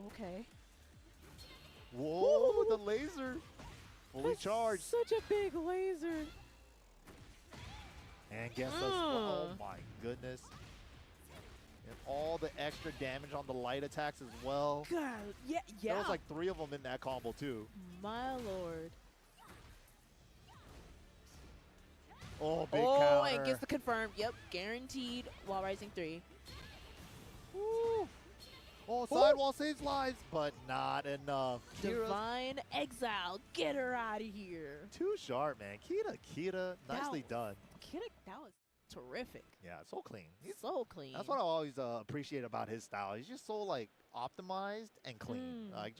Okay. Whoa, the laser. Fully charged. Such a big laser. And gets us, oh my goodness. And all the extra damage on the light attacks as well. God, yeah. There was like 3 of them in that combo too. My lord. Oh, big counter. And gets the confirmed. Yep, guaranteed while rising 3. Woo. Oh, sidewall saves lives, but not enough. Divine Exile, get her out of here. Too sharp, man. Kita, nicely done. That was terrific. Yeah, so clean. He's so clean. That's what I always appreciate about his style. He's just so like optimized and clean. Like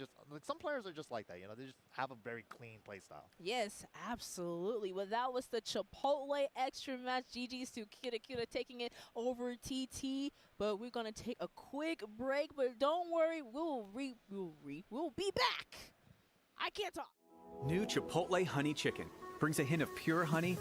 some players are just like that, you know. They just have a very clean play style. Yes, absolutely. Well, that was the Chipotle extra match. GG's to Kita taking it over TT. But we're gonna take a quick break. But don't worry, we'll be back. I can't talk. New Chipotle Honey Chicken brings a hint of pure honey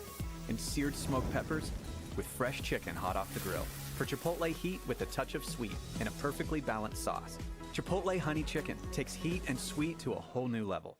and seared smoked peppers with fresh chicken hot off the grill. For Chipotle heat with a touch of sweet and a perfectly balanced sauce. Chipotle Honey Chicken takes heat and sweet to a whole new level.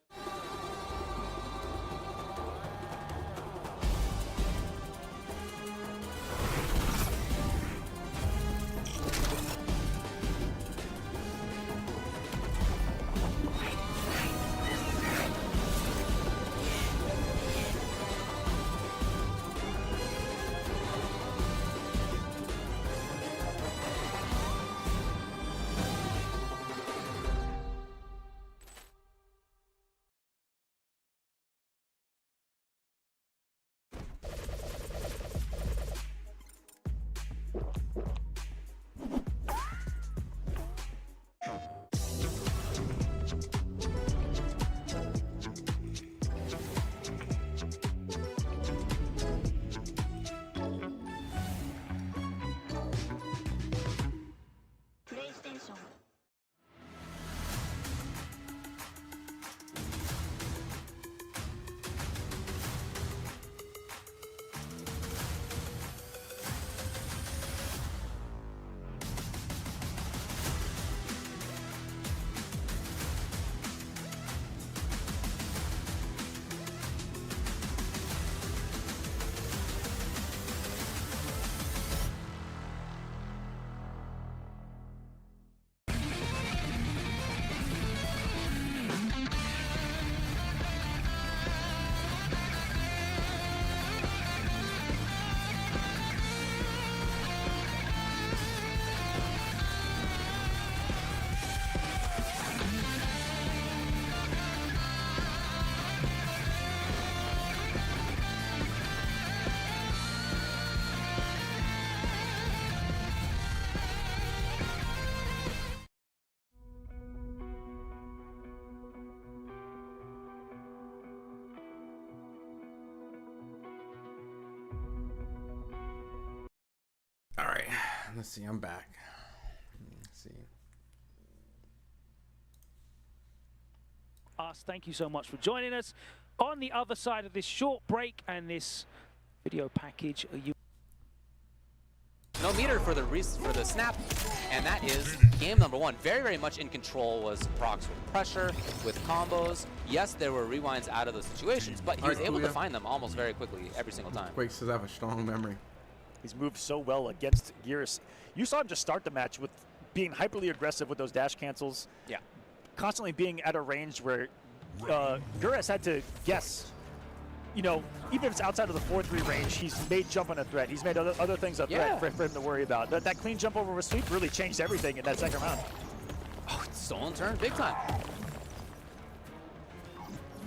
Let's see. I'm back. Let's see. Us, thank you so much for joining us. On the other side of this short break and this video package, No meter for the snap, and that is game number 1. Very, very much in control was Prox with pressure, with combos. Yes, there were rewinds out of those situations, but he was able to find them almost very quickly every single time. Quake says I have a strong memory. He's moved so well against Gears. You saw him just start the match with being hyperly aggressive with those dash cancels. Yeah. Constantly being at a range where Guras had to guess. You know, even if it's outside of the 4-3 range, he's made jumping a threat. He's made other things a threat for him to worry about. That clean jump over with sweep really changed everything in that second round. Oh, it's stolen turn big time.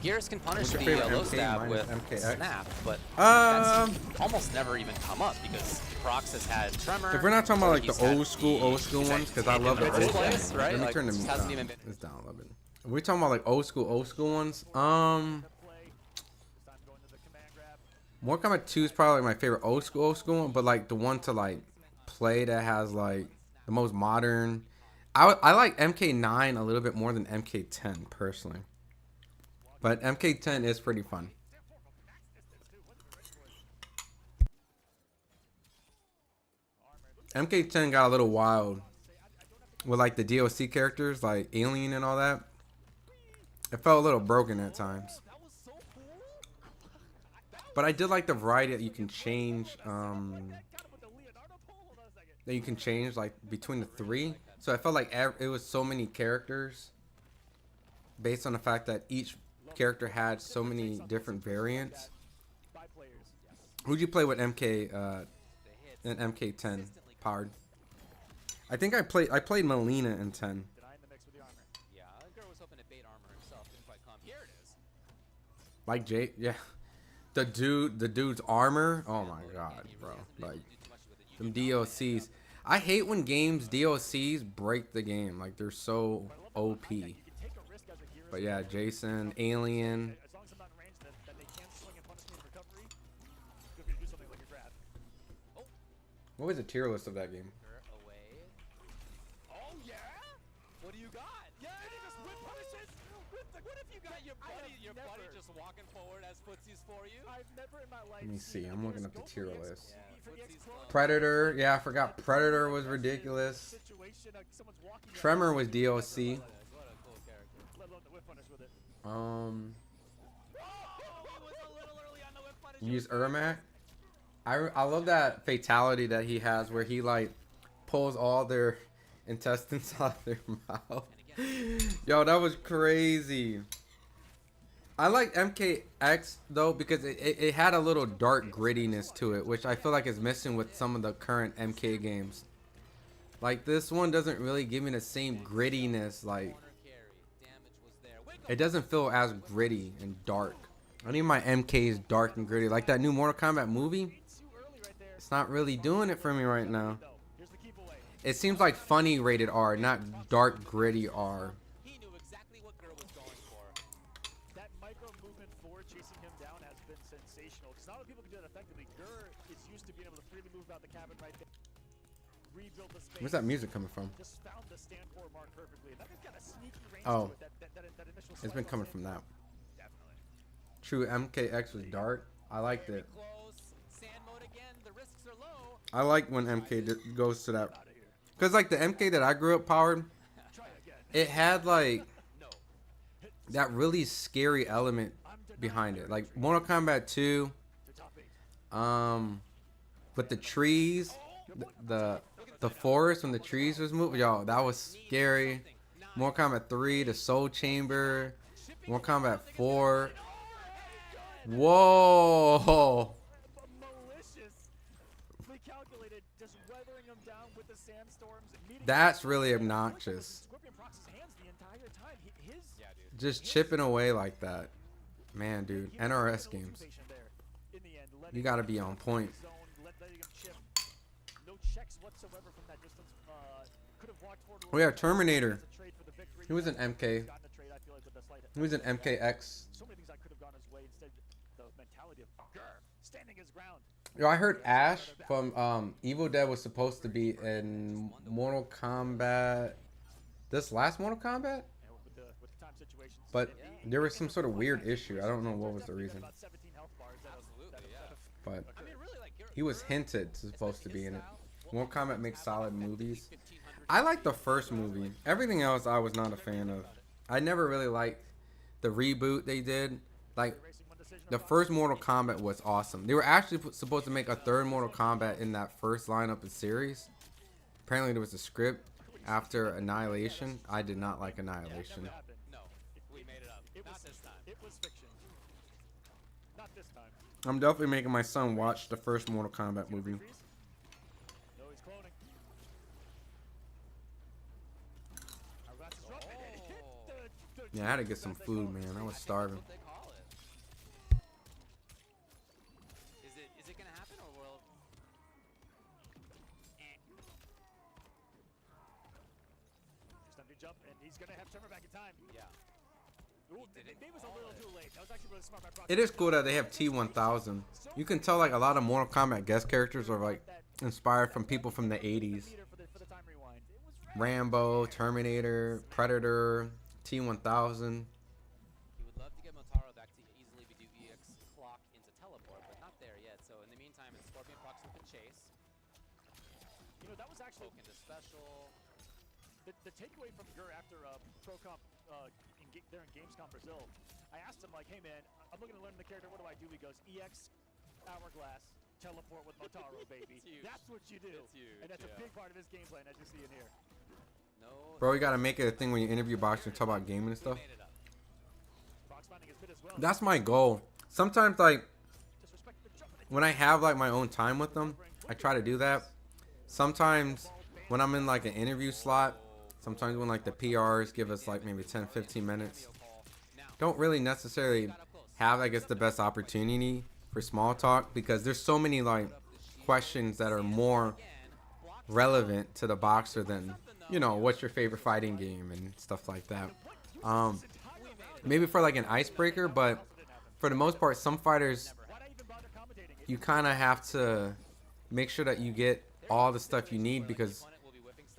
Gears can punish the low stab with snap, but that's almost never even come up because Prox has had Tremor. If we're not talking about like the old school ones, because I love the old school, right? Let me turn the mute down. It's down a little bit. If we're talking about like old school ones, Mortal Kombat 2 is probably like my favorite old school one, but like the one to like play that has like the most modern. I like MK9 a little bit more than MK10 personally, but MK10 is pretty fun. MK10 got a little wild with like the DLC characters like Alien and all that. It felt a little broken at times. But I did like the variety that you can change, like between the 3. So I felt like it was so many characters based on the fact that each character had so many different variants. Who'd you play with MK and MK10 powered? I think I played Melina in 10. Yeah, Gur was hoping to bait armor himself, didn't quite come. Here it is. Like Jay, yeah. The dude's armor. Oh my god, bro! Like them DLCs. I hate when games DLCs break the game. Like they're so OP. But yeah, Jason, Alien. What was the tier list of that game? Oh yeah? What do you got? Yeah, he just whip punishes. What if you got your buddy just walking forward as footsies for you? I've never in my life. Let me see. I'm looking at the tier list. Predator. Yeah, I forgot. Predator was ridiculous. Tremor was DLC. Use Ermac. I love that fatality that he has where he like pulls all their intestines out of their mouth. Yo, that was crazy. I like MKX though because it had a little dark grittiness to it, which I feel like is missing with some of the current MK games. Like this one doesn't really give me the same grittiness. Like it doesn't feel as gritty and dark. I need my MKs dark and gritty. Like that new Mortal Kombat movie. It's not really doing it for me right now. It seems like funny rated R, not dark gritty R. He knew exactly what Gur was going for. That micro movement forward chasing him down has been sensational. Because not a lot of people can do that effectively. Gur is used to being able to freely move about the cabin right there. Rebuild the space. Where's that music coming from? Just found the stand core mark perfectly. That guy's got a sneaky range Oh, to it. That initial it's been coming from that. Definitely. True, MKX was dark. I liked it. I like when MK goes to that. Because like the MK that I grew up powered, it had like that really scary element behind it. Like Mortal Kombat 2, with the trees, the forest when the trees was moving, yo, that was scary. Mortal Kombat 3, the Soul Chamber, Mortal Kombat 4. Whoa! That's really obnoxious. Just chipping away like that. Man, dude. NRS games. You gotta be on point. Oh yeah, Terminator. He was an MK. He was an MKX. Yo, I heard Ash from Evil Dead was supposed to be in Mortal Kombat. This last Mortal Kombat? But there was some sort of weird issue. I don't know what was the reason. But he was hinted to supposed to be in it. Mortal Kombat makes solid movies. I like the first movie. Everything else I was not a fan of. I never really liked the reboot they did. Like, the first Mortal Kombat was awesome. They were actually supposed to make a third Mortal Kombat in that first lineup of series. Apparently there was a script after Annihilation. I did not like Annihilation. No, we made it up. Not this time. It was fiction. Not this time. I'm definitely making my son watch the first Mortal Kombat movie. Yeah, I had to get some food, man. I was starving. Is it gonna happen or will? Just jump, and he's gonna have Trevor back in time. Yeah. Ooh, it was a little too late. That was actually really smart by Proc. It is cool that they have T-1000. You can tell like a lot of Mortal Kombat guest characters are like inspired from people from the 80s. Rambo, Terminator, Predator, T-1000. He would love to get Motaro back to easily do EX clock into teleport, but not there yet. So in the meantime, it's Scorpion Prox with the chase. You know, that was actually Poke into special. The takeaway from Gur after Pro Comp there in Gamescom Brazil, I asked him like, hey man, I'm looking to learn the character, what do I do? He goes, EX, Hourglass, teleport with Motaro, baby. That's what you do. And that's a big part of his game plan, as you see in here. Bro, you gotta make it a thing when you interview boxers and talk about gaming and stuff. That's my goal. Sometimes, like, when I have like my own time with them, I try to do that. Sometimes when I'm in like an interview slot, sometimes when like the PRs give us like maybe 10-15 minutes, don't really necessarily have, I guess, the best opportunity for small talk because there's so many like questions that are more relevant to the boxer than, you know, what's your favorite fighting game and stuff like that. Maybe for like an icebreaker, but for the most part, some fighters, you kind of have to make sure that you get all the stuff you need because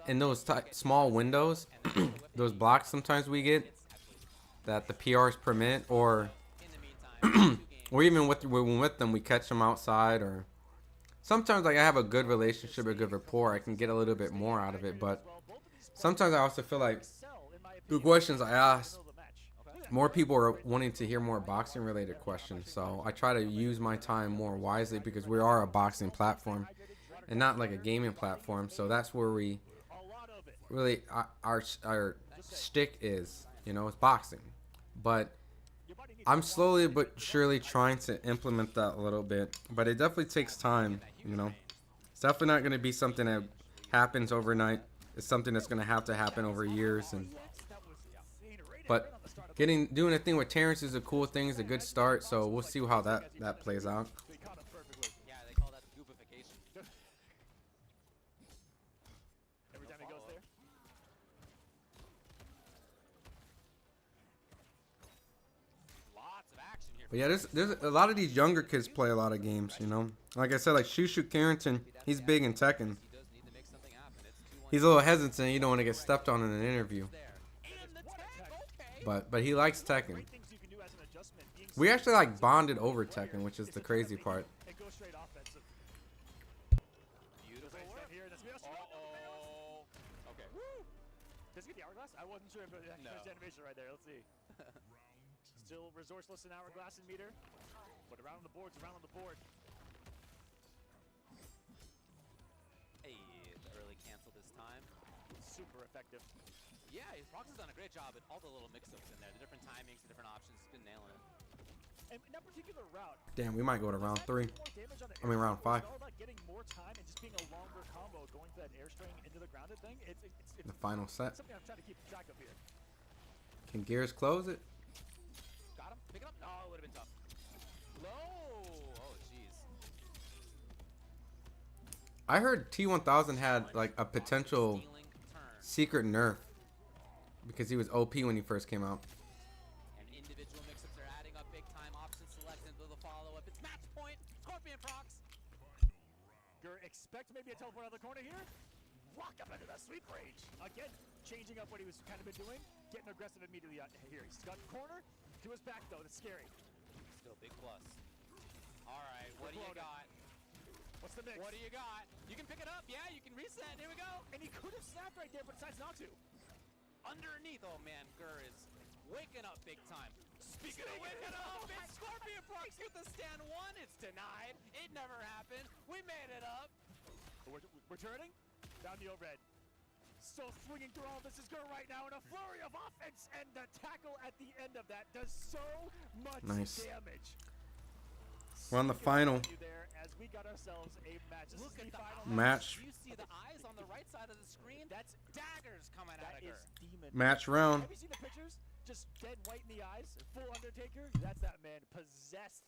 in those small windows, those blocks sometimes we get that the PRs permit, or or even when with them, we catch them outside, or sometimes like I have a good relationship, a good rapport, I can get a little bit more out of it, but sometimes I also feel like the questions I ask, more people are wanting to hear more boxing related questions, so I try to use my time more wisely because we are a boxing platform and not like a gaming platform, so that's where we really our shtick is, you know, it's boxing. But I'm slowly but surely trying to implement that a little bit, but it definitely takes time, you know. It's definitely not going to be something that happens overnight. It's something that's going to have to happen over years. But doing a thing with Terrence is a cool thing, it's a good start, so we'll see how that plays out. Yeah, they call that goobification. Every time he goes there. Lots of action here. But yeah, there's a lot of these younger kids play a lot of games, you know. Like I said, like Shushu Carrington, he's big in Tekken. He's a little hesitant, you don't want to get stepped on in an interview. But he likes Tekken. We actually like bonded over Tekken, which is the crazy part. Okay. Does he get the hourglass? I wasn't sure if it was animation right there. Let's see. Still resourceless in hourglass and meter, but around on the boards, around on the board. Hey, the early cancel this time. Super effective. Yeah, Prox has done a great job at all the little mix-ups in there, the different timings, the different options. He's been nailing it. And in that particular route, Damn, we might go to round 3. I mean round 5. it's all about getting more time and just being a longer combo, going for that airstring into the grounded thing. It's The final set. something I'm trying to keep track of here. Can Gears close it? Got him. Pick it up. No, it would have been tough. Low. Oh, jeez. I heard T-1000 had like a potential secret nerf because he was OP when he first came out. And individual mix-ups are adding up big time. Option select into the follow-up. It's match point. Scorpion Prox. Gur expect maybe a teleport out of the corner here. Walk up into that sweep range. Again, changing up what he was kind of been doing. Getting aggressive immediately out here. He's got the corner to his back though. That's scary. Still big plus. All right, what do you got? What's the mix? What do you got? You can pick it up. Yeah, you can reset. Here we go. And he could have snapped right there, but decides not to. Underneath. Oh man, Gur is waking up big time. Speaking of waking up, it's Scorpion Prox with the stand one. It's denied. It never happened. We made it up. We're turning down the overhead. Still swinging through all this is Gur right now in a flurry of offense, and the tackle at the end of that does so much damage. We're on the final As we got ourselves a match. This Look is at the final match. You see the eyes on the right side of the screen? That's daggers coming out of Gur. Demon. Match round. Have you seen the pictures? Just dead white in the eyes, full Undertaker. That's that man possessed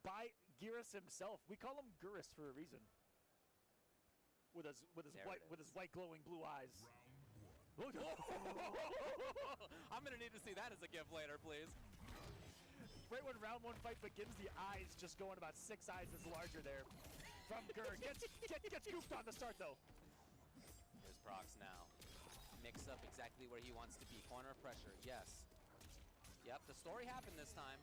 by Geras himself. We call him Guris for a reason. With his white glowing blue eyes. I'm gonna need to see that as a gift later, please. Right when round one fight begins, the eyes just going about 6 sizes larger there. From Gur. Gets goofed on the start though. Here's Prox now. Mix up exactly where he wants to be. Corner pressure, yes. Yep, the story happened this time.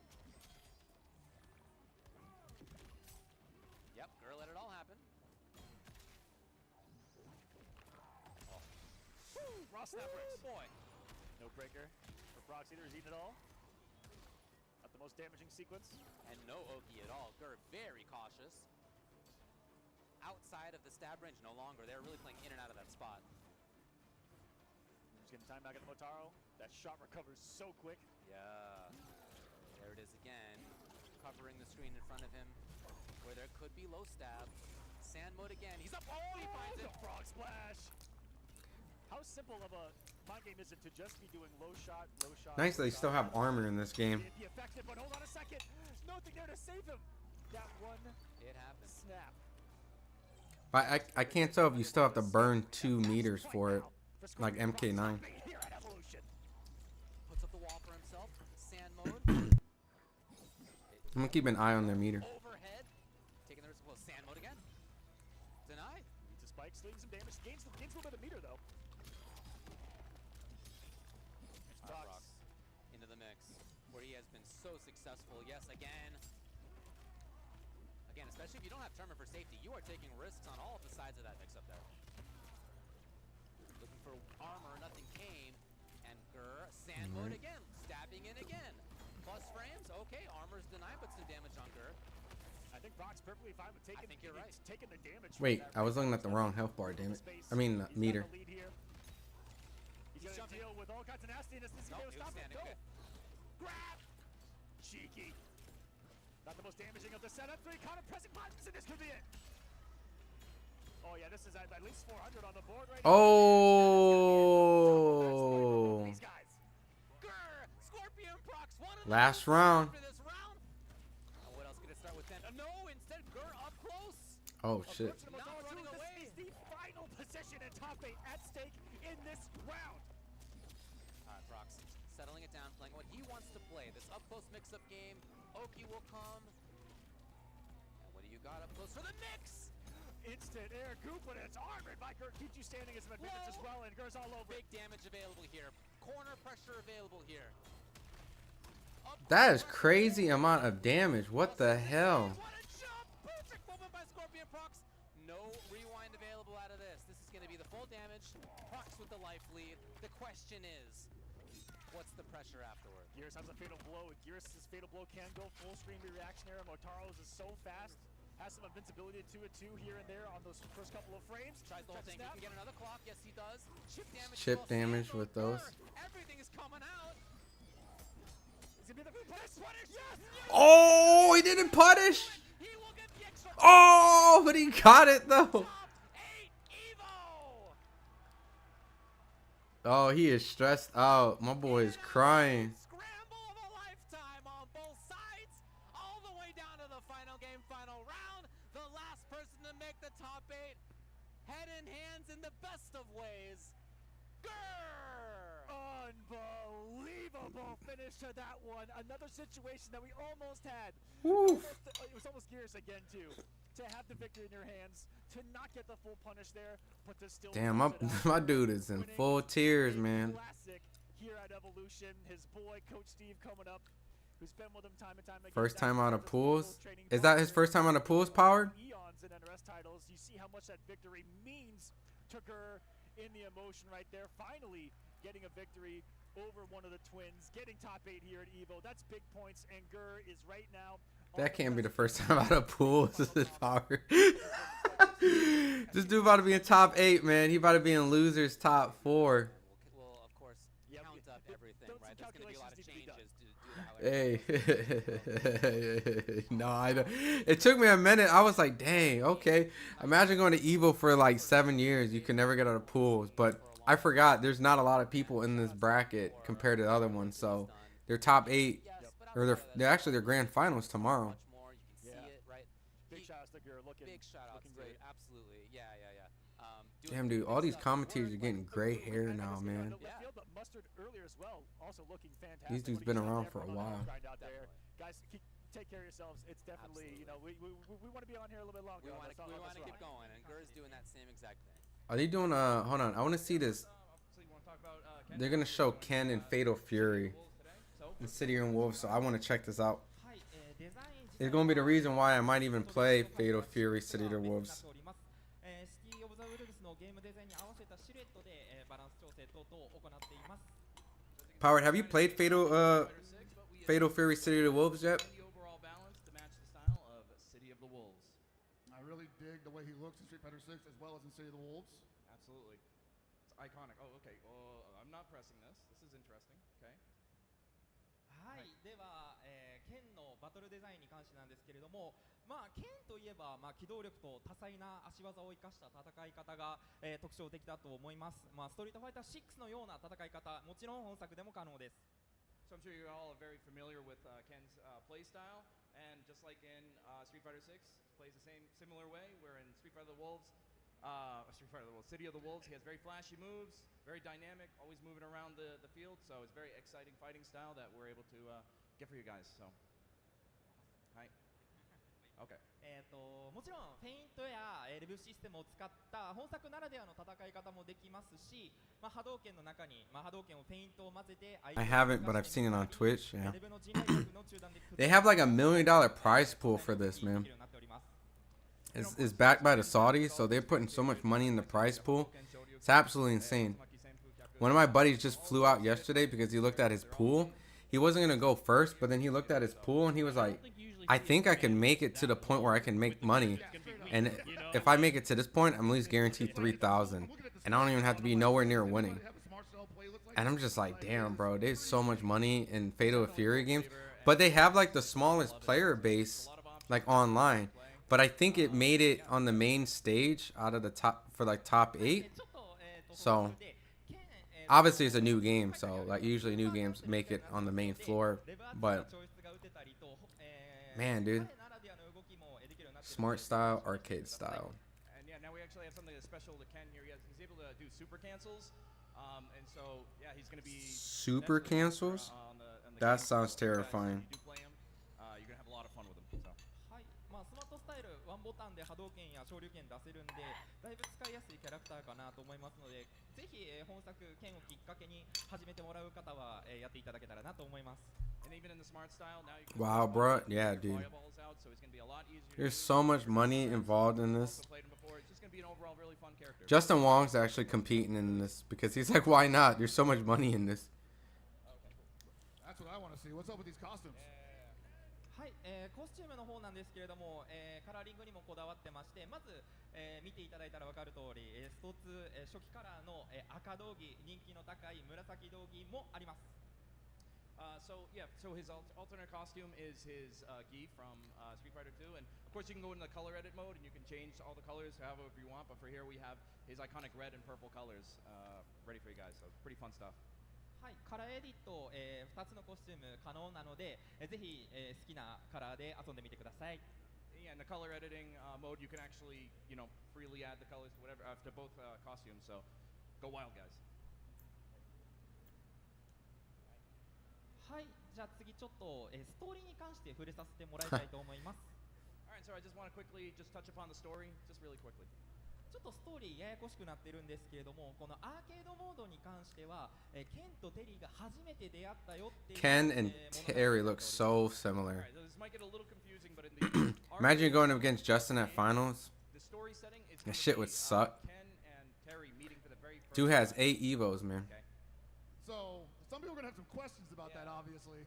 Yep, Gur let it all happen. Oh. Woo! Raw snap breaks. Boy. No breaker for Prox either. He's eating it all. Not the most damaging sequence. And no Oki at all. Gur very cautious. Outside of the stab range no longer. They're really playing in and out of that spot. Just getting time back at the Motaro. That shot recovers so quick. Yeah. There it is again. Covering the screen in front of him where there could be low stab. Sand mode again. He's up. Oh, he finds it. Frog splash. How simple of a mind game is it to just be doing low shot, low shot? Nice they still have armor in this game. It'd be effective, but hold on a second. Nothing there to save him. That one snap. But I can't tell if you still have to burn 2 meters for it, like MK9. Puts up the wall for himself. Sand mode. I'm gonna keep an eye on their meter. Overhead. Taking the risk of sand mode again. Denied. Needs a spike, stealing some damage. Gains a little bit of meter though. Prox into the mix, where he has been so successful. Yes, again. Again, especially if you don't have tournament for safety, you are taking risks on all of the sides of that mix up there. Looking for armor, nothing came. And Gur, sand mode again, stabbing in again. Plus frames, okay, armor's denied, but some damage on Gur. I think Prox perfectly fine with taking, you're right. Taking the damage. Wait, I was looking at the wrong health bar, damn it. I mean, meter. He's gonna deal with all kinds of nastiness. This is gonna stop it. Go. Grab. Cheeky. Not the most damaging of the setup. 3 counter pressing buttons, and this could be it. Oh yeah, this is at least 400 on the board right now. Oh. These guys. Gur, Scorpion Prox, one of Last round. for this round. What else could it start with then? No, instead Gur up close. Oh shit. Not running away. This is the final position in top 8 at stake in this round. Alright, Prox settling it down, playing what he wants to play. This up-close mix-up game. Oki will come. And what do you got up close for the mix? Instant air goop, but it's armored by Gur. Keeps you standing as an advantage as well, and Gur's all over. Big damage available here. Corner pressure available here. That is crazy amount of damage. What the hell? What a jump! Perfect movement by Scorpion Prox. No rewind available out of this. This is going to be the full damage. Prox with the life lead. The question is, what's the pressure afterward? Geras has a fatal blow. Geras' fatal blow can go full screen reactionary. Motaro's is so fast. Has some invincibility to it too here and there on those first couple of frames. Tries the whole thing. He can get another clock. Yes, he does. Chip damage. Chip damage with those. Everything is coming out. Is it gonna be the punish? Yes! Oh, he didn't punish. Oh, but he got it though. Oh, he is stressed out. My boy is crying. Scramble of a lifetime on both sides. All the way down to the final game, final round. The last person to make the top 8. Head in hands in the best of ways. Grrr! Unbelievable finish to that one. Another situation that we almost had. Woo. It was almost Geras again too. to have the victory in your hands, to not get the full punish there, but to still Damn, close it out. my dude is in full tears, man. Classic here at Evolution. His boy, Coach Steve, coming up, who's been with him time and time again. First time out of pools. Is that his first time out of pools, Powered? Eons in NRS titles. You see how much that victory means to Gur in the emotion right there. Finally getting a victory over one of the twins, getting top 8 here at EVO. That's big points, and Gur is right now. That can't be the first time out of pools. This is Powered. This dude about to be in top 8, man. He about to be in losers top 4. We'll of course count up everything, right? There's going to be a lot of changes to do that. Hey, no, I don't. It took me a minute. I was like, dang, okay. Imagine going to EVO for like 7 years. You can never get out of pools. But I forgot there's not a lot of people in this bracket compared to the other ones. So they're top 8, or they're actually their grand finals tomorrow. Big shout out to Gur. Big shout out to Gur. Absolutely. Yeah. Damn, dude, all these commentators are getting gray hair now, man. Mustard earlier as well, also looking fantastic. These dudes been around for a while. Guys, take care of yourselves. It's definitely, you know, we want to be on here a little bit longer. We want to keep going, and Gur's doing that same exact thing. Are they doing hold on, I want to see this. They're gonna show Ken and Fatal Fury in City and Wolves, so I want to check this out. It's gonna be the reason why I might even play Fatal Fury City of the Wolves. Powered, have you played Fatal Fury City of the Wolves yet? The overall balance to match the style of City of the Wolves. I really dig the way he looks in Street Fighter 6 as well as in City of the Wolves. Absolutely. It's iconic. Oh, okay. I'm not pressing this. This is interesting. Okay. はい、では、剣のバトルデザインに関してなんですけれども、剣といえば、機動力と多彩な足技を生かした戦い方が、特徴的だと思います。ストリートファイター6のような戦い方、もちろん本作でも可能です。So I'm sure you all are very familiar with Ken's play style, and just like in Street Fighter 6, plays the similar way. Where in Street Fighter the Wolves, City of the Wolves, he has very flashy moves, very dynamic, always moving around the field. So it's very exciting fighting style that we're able to get for you guys. So, hi. Okay. もちろんフェイントやレベルシステムを使った本作ならではの戦い方もできますし、波動拳の中に波動拳をフェイントを混ぜて I haven't, but I've seen it on Twitch. Yeah. They have like $1 million prize pool for this, man. It's backed by the Saudis, so they're putting so much money in the prize pool. It's absolutely insane. One of my buddies just flew out yesterday because he looked at his pool. He wasn't gonna go first, but then he looked at his pool and he was like, I think I can make it to the point where I can make money, and if I make it to this point, I'm at least guaranteed 3,000, and I don't even have to be nowhere near winning. And I'm just like, damn, bro, there's so much money in Fatal Fury games, but they have like the smallest player base, like online. But I think it made it on the main stage out of the top for like top 8. So obviously it's a new game, so like usually new games make it on the main floor, but. Man, dude. Smart style, arcade style. And yeah, now we actually have something that's special to Ken here. He's able to do super cancels. And so, yeah, he's going to be... Super cancels? That sounds terrifying. You're going to have a lot of fun with him. So. スマートスタイル、ワンボタンで波動拳や昇竜拳出せるんで、だいぶ使いやすいキャラクターかなと思いますので、ぜひ本作剣をきっかけに始めてもらう方はやっていただけたらなと思います。Wow, bro. Yeah, dude. There's so much money involved in this. Justin Wong's actually competing in this because he's like, why not? There's so much money in this. That's what I want to see. What's up with these costumes? はい、コスチュームの方なんですけれども、カラーリングにもこだわってまして、まず、見ていただいたら分かる通り、スト2、初期カラーの、赤道着、人気の高い紫道着もあります。So his alternate costume is his gi from Street Fighter 2, and of course you can go in the color edit mode and you can change all the colors however you want. But for here we have his iconic red and purple colors ready for you guys. So pretty fun stuff. はい、カラーエディット、2つのコスチューム可能なので、ぜひ、好きなカラーで遊んでみてください。Yeah, in the color editing mode, you can actually, freely add the colors to whatever to both costumes. So, go wild, guys. はい、じゃあ次ちょっと、ストーリーに関して触れさせてもらいたいと思います。Alright, so I just want to quickly just touch upon the story, just really quickly. ちょっとストーリーややこしくなってるんですけれども、このアーケードモードに関しては、ケンとテリーが初めて出会ったよっていう。Ken and Terry look so similar. Alright, so this might get a little confusing, but in the Imagine going up against Justin at finals. That shit would suck. Dude has 8 EVOs, man. So some people are gonna have some questions about that, obviously.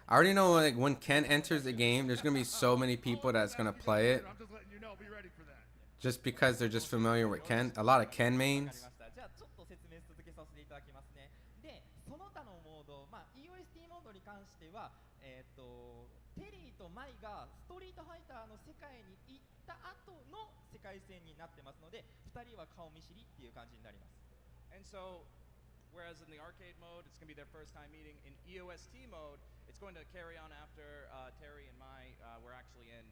I already know, like, when Ken enters the game, there's gonna be so many people that's gonna play it. I'm just letting you know, be ready for that. Just because they're just familiar with Ken. A lot of Ken mains. じゃあちょっと説明続けさせていただきますね。で、その他のモード、EOST モードに関しては、テリーとマイがストリートファイターの世界に行った後の世界線になってますので、2人は顔見知りっていう感じになります。And so, whereas in the arcade mode, it's going to be their first time meeting. In EOST mode, it's going to carry on after Terry and Mai were actually in,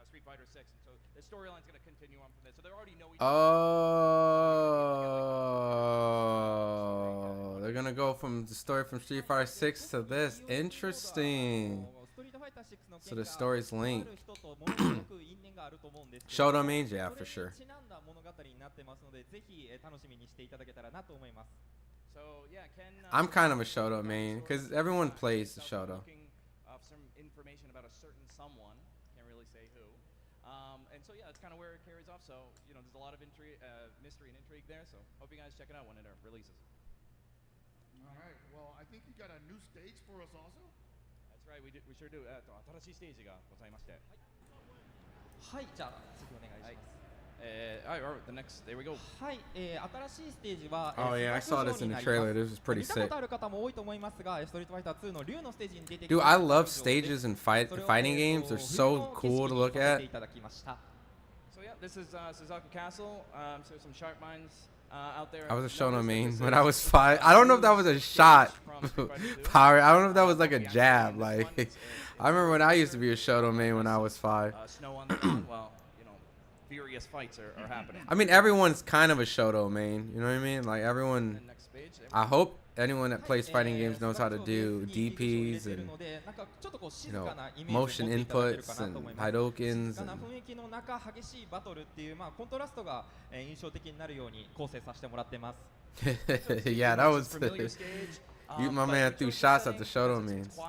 Street Fighter 6, and so the storyline's going to continue on from there. So they already know each other. Oh, they're gonna go from the story from Street Fighter 6 to this. Interesting. So the story's linked. Shoto mains, yeah, for sure. I'm kind of a Shoto main because everyone plays the Shoto. Some information about a certain someone, can't really say who. And so yeah, that's kind of where it carries off. So there's a lot of mystery and intrigue there. So hope you guys check it out when it releases. All right. Well, I think you got a new stage for us also. That's right. We sure do. 新しいステージがございまして。はい、じゃあ次お願いします。The next, there we go. はい、新しいステージは Oh yeah, I saw this in the trailer. This was pretty 見たこ sick. とある方も多いと思いますが、ストリートファイター2の竜のステージに出てき Dude, I love stages in fighting games. They're so cool to look at. So yeah, this is Suzaku Castle. So some sharp minds out there. I was a Shoto main when I was 5. I don't know if that was a shot. Power. I don't know if that was like a jab. Like, I remember when I used to be a Shoto main when I was 5. Snow on the ground. Well, furious fights are happening. I mean, everyone's kind of a Shoto main. You know what I mean? Like everyone. I hope anyone that plays fighting games knows how to do DPs and motion inputs and Hadokens. And 雰囲気の中激しいバトルっていうコントラストが印象的になるように構成させてもらってます。Yeah, that was. You, my man, threw shots at the Shoto mains.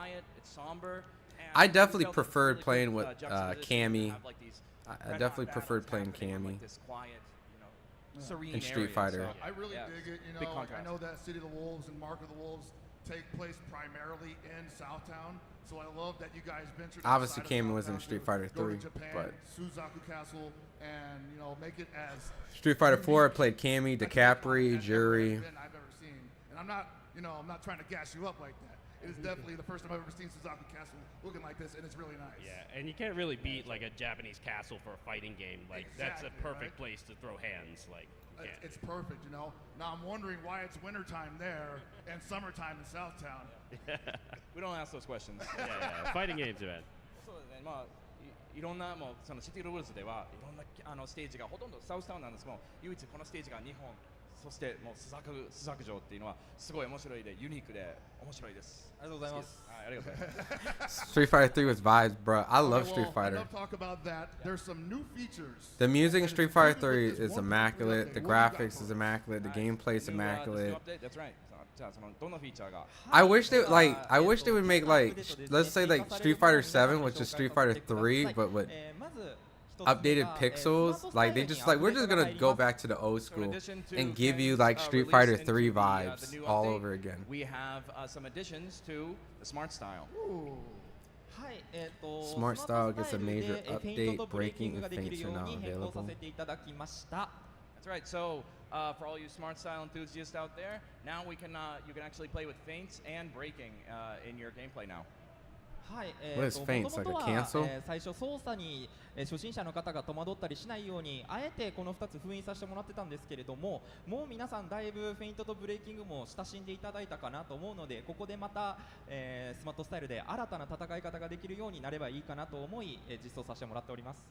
I definitely preferred playing with Cammy. I definitely preferred playing Cammy in Street Fighter. I really dig it. I know that City of the Wolves and Mark of the Wolves take place primarily in Southtown, so I love that you guys ventured. Obviously, Cammy was in Street Fighter 3, but Suzaku Castle, and make it as Street Fighter 4, I played Cammy, DiCaprio, Jury. I've ever seen, and I'm not trying to gas you up like that. It is definitely the first time I've ever seen Suzaku Castle looking like this, and it's really nice. Yeah, and you can't really beat like a Japanese castle for a fighting game. Like that's a perfect place to throw hands. Like it's perfect, Now I'm wondering why it's wintertime there and summertime in Southtown. We don't ask those questions. Yeah, fighting games, man. そうですね。いろんなそのシティルールズではいろんなステージがほとんどサウスタウンなんですけど、唯一このステージが2本。そしてもうスザク城っていうのはすごい面白いでユニークで面白いです。ありがとうございます。はい、ありがとうございます。Street Fighter 3 was vibes, bro. I love Street Fighter. Talk about that. There's some new features. The music in Street Fighter 3 is immaculate. The graphics is immaculate. The gameplay is immaculate. That's right. I wish they would make let's say like Street Fighter 7, which is Street Fighter 3, but with updated pixels. Like they just we're just gonna go back to the old school and give you like Street Fighter 3 vibes all over again. We have some additions to the Smart Style. Smart Style gets a major update. Breaking and feints are now available. That's right. So for all you Smart Style enthusiasts out there, now you can actually play with feints and breaking in your gameplay now. はい、What is feints? Like a cancel? 最初操作に初心者の方が戸惑ったりしないようにあえてこの2つ封印させてもらってたんですけれども、もう皆さんだいぶフェイントとブレイキングも親しんでいただいたかなと思うので、ここでまた、スマートスタイルで新たな戦い方ができるようになればいいかなと思い、実装させてもらっております。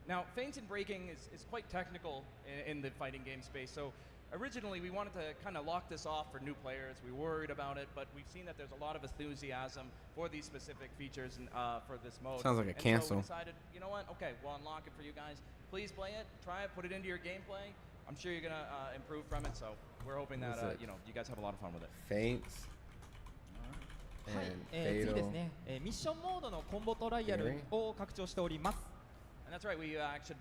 Now, feints and breaking is quite technical in the fighting game space, so originally we wanted to kind of lock this off for new players. We worried about it, but we've seen that there's a lot of enthusiasm for these specific features and for this mode. Sounds like a and cancel. So we decided, you know what? Okay, we'll unlock it for you guys. Please play it, try it, put it into your gameplay. I'm sure you're gonna improve from it. So we're hoping that you know, you guys have a lot of fun with it. Feints. はい、 And 次です fatal. ね、ミッションモードのコンボトライアルを拡張しております。And that's right, we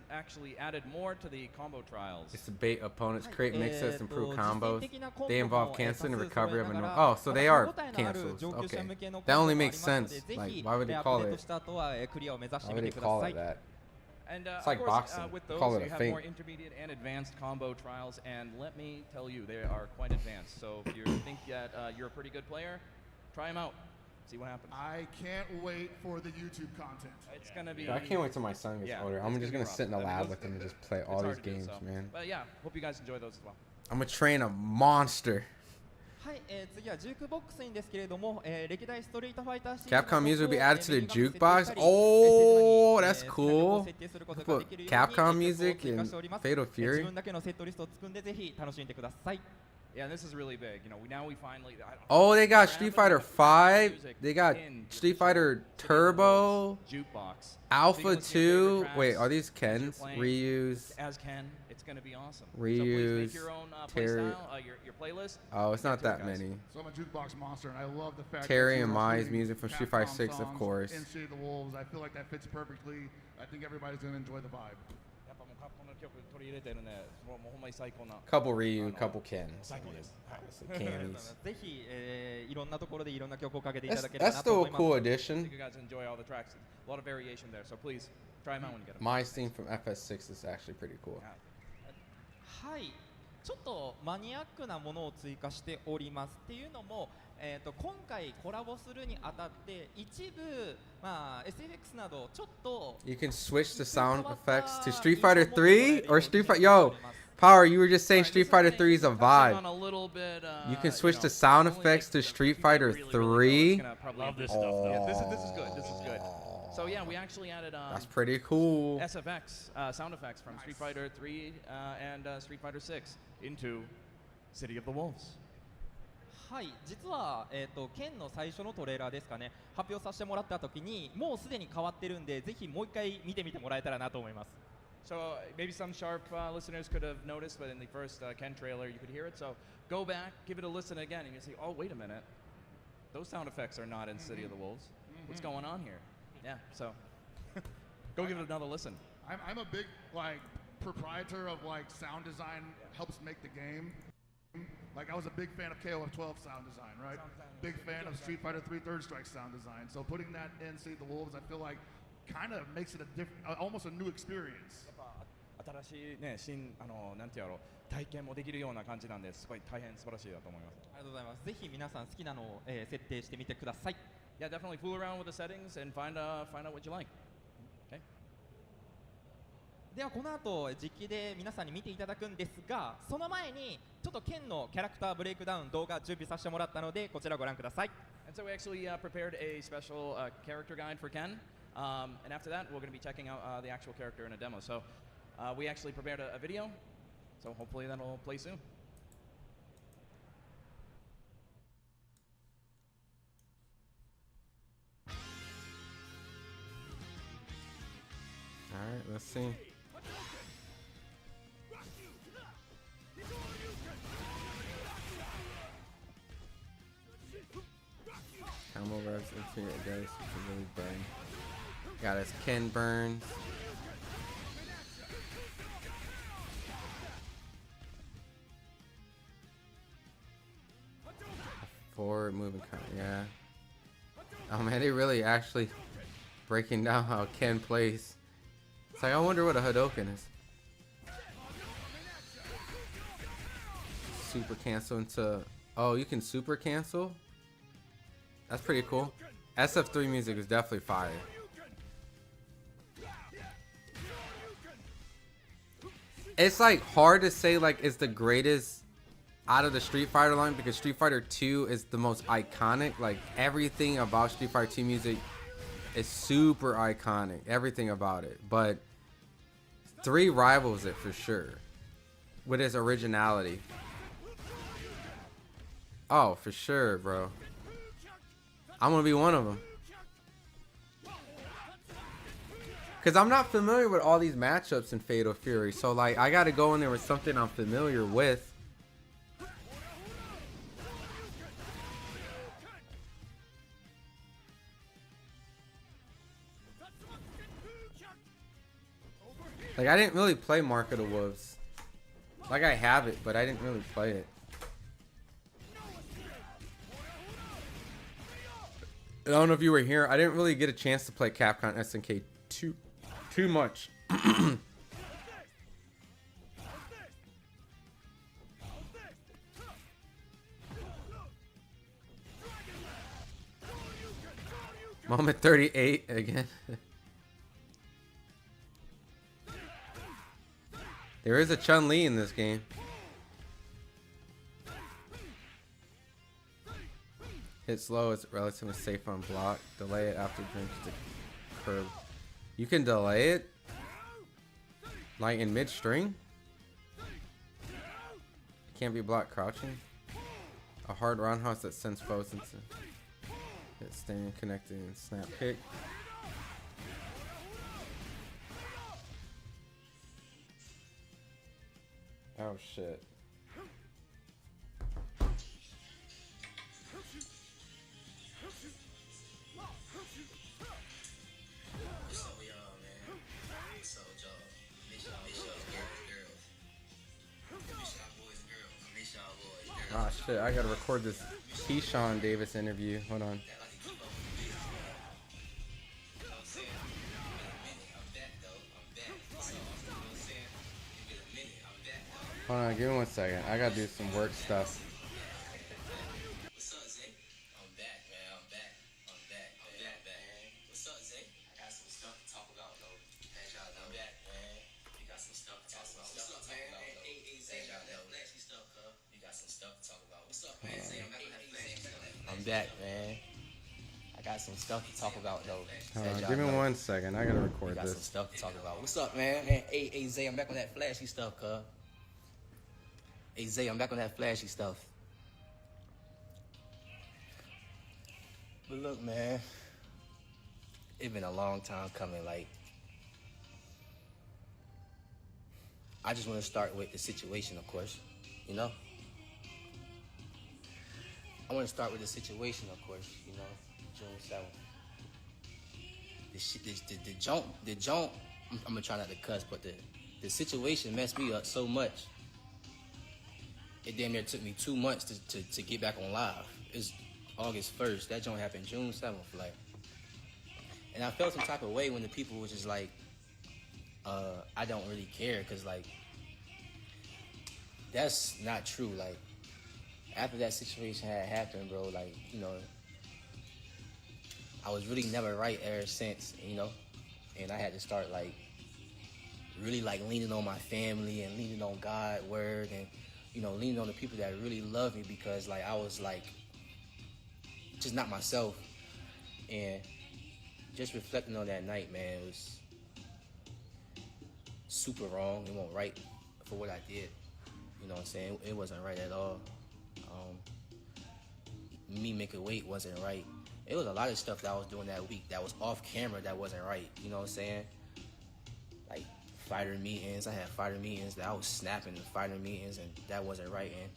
actually added more to the combo trials. It's to bait opponents, create mixes, improve combos. They involve canceling and recovery of a normal. Oh, so they are cancels. Okay. That only makes sense. Like, why would they call it? Why would they call it that? And It's like of course, boxing. with those, Call it you a have feint. more intermediate and advanced combo trials, and let me tell you, they are quite advanced. So if you think that you're a pretty good player, try them out. See what happens. I can't wait for the YouTube content. It's gonna be. I can't wait till my son gets older. I'm just gonna sit in the lab with him and just play all these games, man. But yeah, hope you guys enjoy those as well. I'm gonna train a monster. はい、次はジュークボックスですけれども、歴代ストリートファイターシリーズ Capcom music will be added to the jukebox. Oh, that's cool. Put Capcom music in Fatal 自 Fury. 分だけのセットリストを作んでぜひ楽しんでください。Yeah, this is really big. You know, now we finally. Oh, they got Street Fighter 5. They got Street Fighter Turbo. Jukebox. Alpha 2. Wait, are these Kens? Ryu's. As Ken, it's gonna be awesome. Ryu's. So please make your own Terry. playstyle, your playlist. Oh, it's not that many. So I'm a jukebox monster, and I love the fact Terry that and you're Mai's including music from Street Fighter 6, of Capcom course. songs in City of the Wolves. I feel like that fits perfectly. I think everybody's gonna enjoy the vibe. Couple Ryu, couple Kens. Camis. ぜひ、いろんなところでいろんな曲をかけていただければ That's なと still 思 a います。 cool addition. I think you guys enjoy all the tracks. A lot of variation there, so please try them out when you get them. My theme from FS6 is actually pretty cool. はい、ちょっとマニアックなものを追加しております。っていうのも、今回コラボするにあたって一部、まあ SFX などちょっと You can switch the sound effects to Street Fighter 3 or Street Fighter. Yo, Power, you were just saying Street Fighter 3 is a vibe. You can switch the sound effects to Street Fighter 3. Love this stuff. Yeah, this is good. This is good. So yeah, we actually added That's pretty cool. SFX sound effects from Street Fighter 3 and Street Fighter 6 into City of the Wolves. はい、実は、剣の最初のトレーラーですかね、発表させてもらった時にもうすでに変わってるんで、ぜひもう一回見てみてもらえたらなと思います。So maybe some sharp listeners could have noticed, but in the first Ken trailer you could hear it. So go back, give it a listen again, and you see, oh wait a minute, those sound effects are not in City of the Wolves. What's going on here? Yeah, so go give it another listen. I'm a big like proprietor of like sound design helps make the game. Like I was a big fan of KOF 12 sound design, right? Big fan of Street Fighter 3 Third Strike sound design. So putting that in City of the Wolves, I feel like kind of makes it a different, almost a new experience. 新しいね、なんてやろう、体験もできるような感じなんで、すごい大変素晴らしいだと思います。ありがとうございます。ぜひ皆さん好きなのを、設定してみてください。Yeah, definitely fool around with the settings and find out what you like. Okay. ではこの後実機で皆さんに見ていただくんですが、その前にちょっと剣のキャラクターブレイクダウン動画準備させてもらったので、こちらご覧ください。And so we actually prepared a special character guide for Ken. And after that, we're going to be checking out the actual character in a demo. So we actually prepared a video, so hopefully that'll play soon. All right, let's see. Combo revs into it does really burn. Got his Ken burns. Forward moving, yeah. Oh man, they really actually breaking down how Ken plays. It's like I wonder what a Hadoken is. Super cancel into. Oh, you can super cancel. That's pretty cool. SF3 music is definitely fire. It's like hard to say like it's the greatest out of the Street Fighter line because Street Fighter 2 is the most iconic. Like everything about Street Fighter 2 music is super iconic. Everything about it. But 3 rivals it for sure with its originality. Oh, for sure, bro. I'm gonna be one of them. Cause I'm not familiar with all these matchups in Fatal Fury, so like I gotta go in there with something I'm familiar with. Like I didn't really play Mark of the Wolves. Like I have it, but I didn't really play it. I don't know if you were here. I didn't really get a chance to play Capcom SNK too much. Moment 38 again. There is a Chun-Li in this game. Hit slow, it's relatively safe on block. Delay it after drinks the curve. You can delay it? Like in mid-string? Can't be blocked crouching? A hard roundhouse that sends foes into hit staying connected and snap kick. Oh shit. Ah shit, I gotta record this Keyshawn Davis interview. Hold on. Hold on, give me 1 second. I gotta do some work stuff. I'm back, man. I got some stuff to talk about, though. Hold on, give me 1 second. I gotta record got this. some stuff to talk about. What's up, man? Hey, Zay, I'm back on that flashy stuff, cuz. Hey, Zay, I'm back on that flashy stuff. But look, man. It's been a long time coming. Like, I just want to start with the situation, of course. You know? I want to start with the situation, of course, you know, June 7th. The jump, I'm going to try not to cuss, but the situation messed me up so much. It damn near took me 2 months to get back on live. It's August 1st. That jump happened June 7th, like. And I felt some type of way when the people was just like, I don't really care, because, like, that's not true, like. After that situation had happened, bro, like, you know, I was really never right ever since, you know, and I had to start, like, really, like, leaning on my family and leaning on God's word and, you know, leaning on the people that really love me, because, like, I was, like, just not myself. And just reflecting on that night, man, it was super wrong. It wasn't right for what I did. You know what I'm saying? It wasn't right at all. Me making weight wasn't right. It was a lot of stuff that I was doing that week that was off camera that wasn't right. You know what I'm saying? Like fighter meetings. I had fighter meetings that I was snapping in fighter meetings, and that wasn't right. And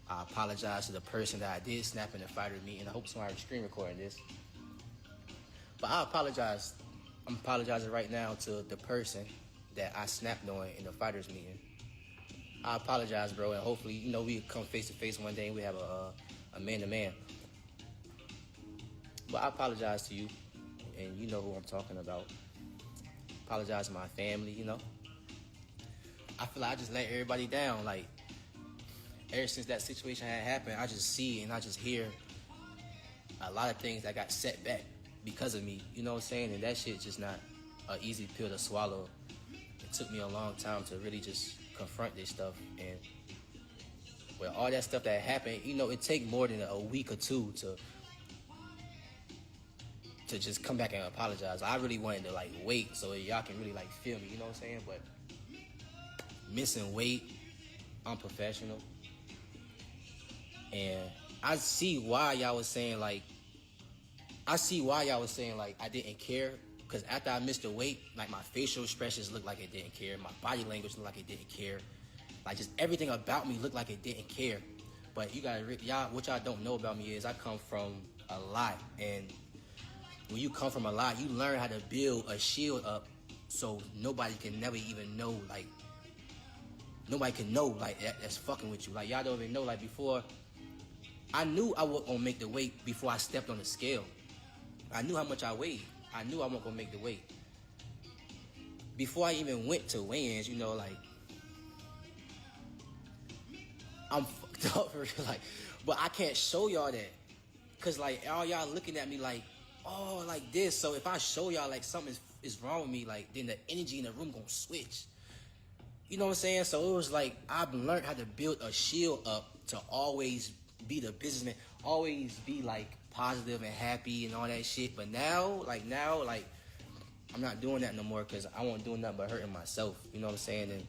I apologize to the person that I did snap in the fighter meeting. I hope somebody's screen recording this. But I apologize. I'm apologizing right now to the person that I snapped on in the fighters meeting. I apologize, bro, and hopefully, you know, we come face to face one day and we have a man-to-man. But I apologize to you, and you know who I'm talking about. Apologize to my family, you know. I feel like I just let everybody down. Like, ever since that situation had happened, I just see and I just hear a lot of things that got set back because of me. You know what I'm saying? And that shit's just not an easy pill to swallow. It took me a long time to really just confront this stuff. And with all that stuff that happened, you know, it take more than a week or two to just come back and apologize. I really wanted to, like, wait so y'all can really, like, feel me, you know what I'm saying? But missing weight, unprofessional. And I see why y'all was saying like I didn't care, because after I missed the weight, like my facial expressions looked like it didn't care, my body language looked like it didn't care, like just everything about me looked like it didn't care. But what y'all don't know about me is I come from a lot, and when you come from a lot, you learn how to build a shield up so nobody can never even know, like nobody can know like that's fucking with you. Like y'all don't even know, like before I knew I wasn't gonna make the weight before I stepped on the scale. I knew how much I weighed. I knew I wasn't gonna make the weight. Before I even went to weigh-ins, you know, like I'm fucked up for real, like, but I can't show y'all that. Cause like all y'all looking at me like, oh, like this. So if I show y'all like something is wrong with me, like then the energy in the room gonna switch. You know what I'm saying? So it was like I've learned how to build a shield up to always be the businessman, always be like positive and happy and all that shit. But now I'm not doing that no more, because I won't do nothing but hurting myself. You know what I'm saying? And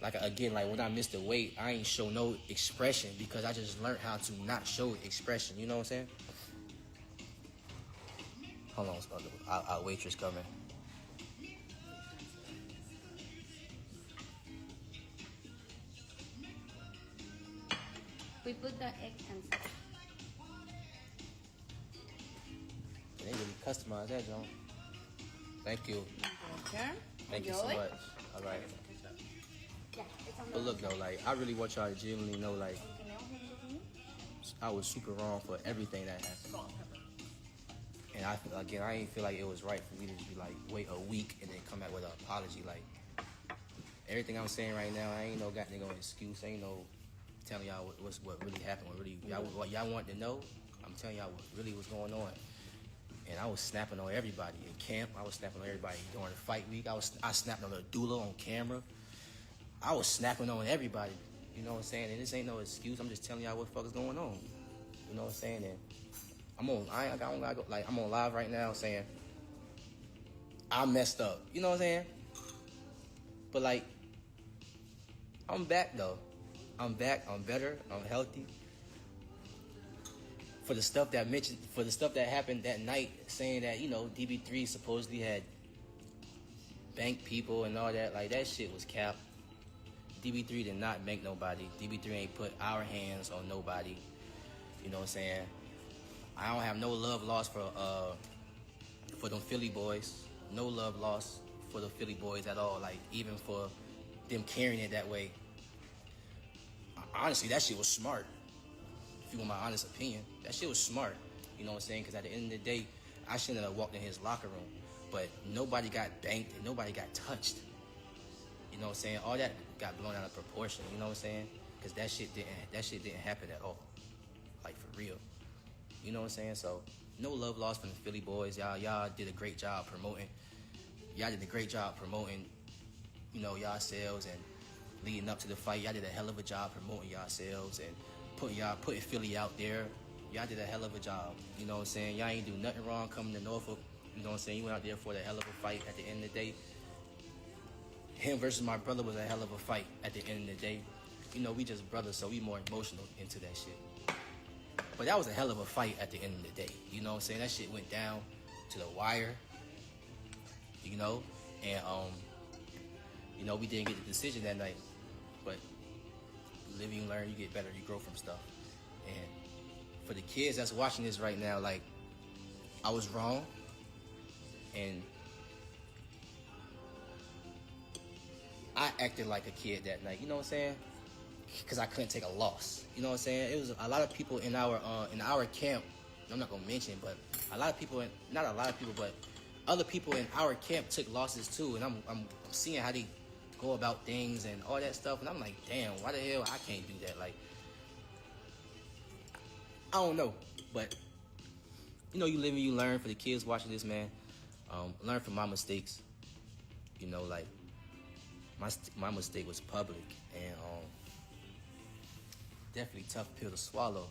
like again, like when I missed the weight, I ain't show no expression because I just learned how to not show expression. You know what I'm saying? Hold on, our waitress coming. We put the egg and stuff. They really customized that, John. Thank you. Okay. Thank you so much. All right. Yeah, it's on the But look though, like I really want y'all to genuinely know, like I was super wrong for everything that happened. And I ain't feel like it was right for me to just be like, wait a week and then come back with an apology. Like everything I'm saying right now, I ain't no got nigga excuse. Ain't no telling y'all what really happened. What y'all want to know, I'm telling y'all what really was going on. And I was snapping on everybody in camp. I was snapping on everybody during the fight week. I snapped on the doula on camera. I was snapping on everybody. You know what I'm saying? And this ain't no excuse. I'm just telling y'all what the fuck is going on. You know what I'm saying? And I'm on live right now saying I messed up. You know what I'm saying? That like, I'm back though. I'm back. I'm better. I'm healthy. For the stuff that happened that night, saying that, you know, DB3 supposedly had banked people and all that, like that shit was cap. DB3 did not bank nobody. DB3 ain't put our hands on nobody. You know what I'm saying? I don't have no love lost for them Philly boys. No love lost for the Philly boys at all. Like, even for them carrying it that way. Honestly, that shit was smart. If you want my honest opinion, that shit was smart. You know what I'm saying? Because at the end of the day, I shouldn't have walked in his locker room. But nobody got banked and nobody got touched. You know what I'm saying? All that got blown out of proportion. You know what I'm saying? Because that shit didn't happen at all. Like, for real. You know what I'm saying? So, no love lost from the Philly boys. Y'all did a great job promoting. Y'all did a great job promoting, you know, yourselves, and leading up to the fight. Y'all did a hell of a job promoting yourselves and putting Philly out there. Y'all did a hell of a job. You know what I'm saying? Y'all ain't do nothing wrong coming to Norfolk. You know what I'm saying? You went out there for the hell of a fight. At the end of the day, him versus my brother was a hell of a fight. At the end of the day, you know, we just brothers, so we more emotional into that shit. But that was a hell of a fight at the end of the day. You know what I'm saying? That shit went down to the wire. You know, and you know, we didn't get the decision that night, but you live, you learn, you get better, you grow from stuff. And for the kids that's watching this right now, like, I was wrong, and I acted like a kid that night. You know what I'm saying? Because I couldn't take a loss. You know what I'm saying? It was a lot of people in our camp. I'm not gonna mention, but a lot of people, not a lot of people, but other people in our camp took losses too, and I'm seeing how they go about things and all that stuff, and I'm like, damn, why the hell I can't do that? Like, I don't know, but you know, you live and you learn. For the kids watching this, man, learn from my mistakes. You know, like my mistake was public, and definitely tough pill to swallow.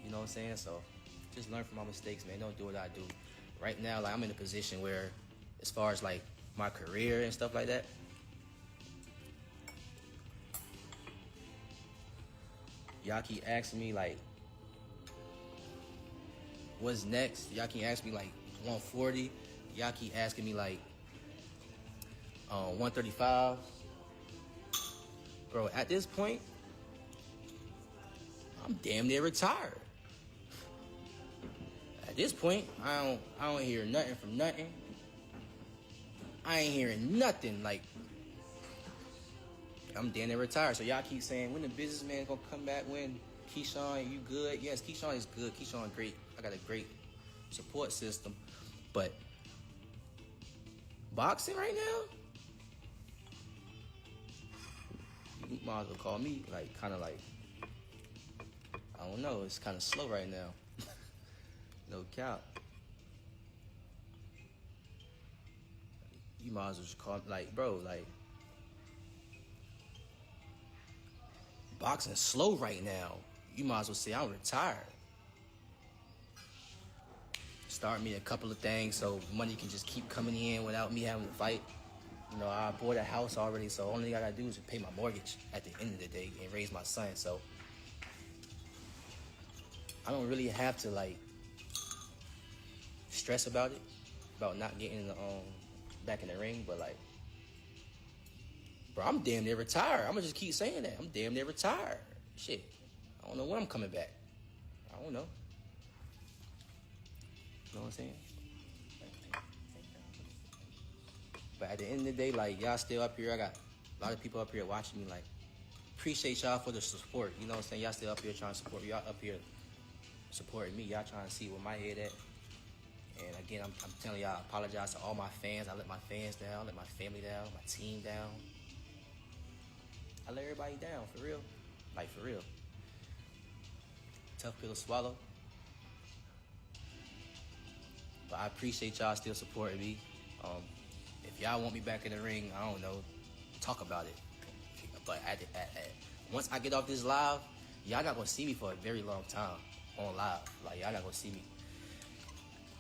You know what I'm saying? So just learn from my mistakes, man. Don't do what I do. Right now, like, I'm in a position where, as far as like my career and stuff like that, y'all keep asking me like, what's next? Y'all keep asking me like 140. Y'all keep asking me like 135. Bro, at this point, I'm damn near retired. At this point, I don't hear nothing from nothing. I ain't hearing nothing. Like, I'm damn near retired. So y'all keep saying, when the businessman gonna come back? When? Keyshawn, you good? Yes, Keyshawn is good. Keyshawn great. I got a great support system. But boxing right now, you might as well call me like kind of like, I don't know, it's kind of slow right now. No cap. You might as well just call, like, bro, like, boxing's slow right now. You might as well say I'm retired. Start me a couple of things so money can just keep coming in without me having to fight. You know, I bought a house already, so only thing I gotta do is just pay my mortgage at the end of the day and raise my son. So I don't really have to like stress about it, about not getting back in the ring. But like, bro, I'm damn near retired. I'm gonna just keep saying that. I'm damn near retired. Shit, I don't know when I'm coming back. I don't know. You know what I'm saying? But at the end of the day, like, y'all still up here. I got a lot of people up here watching me. Like, appreciate y'all for the support. You know what I'm saying? Y'all still up here trying to support me. Y'all up here supporting me. Y'all trying to see where my head at. And again, I'm telling y'all, I apologize to all my fans. I let my fans down, I let my family down, my team down. I let everybody down, for real. Like, for real. Tough pill to swallow. But I appreciate y'all still supporting me. If y'all want me back in the ring, I don't know, talk about it. But once I get off this live, y'all not gonna see me for a very long time on live. Like, y'all not gonna see me.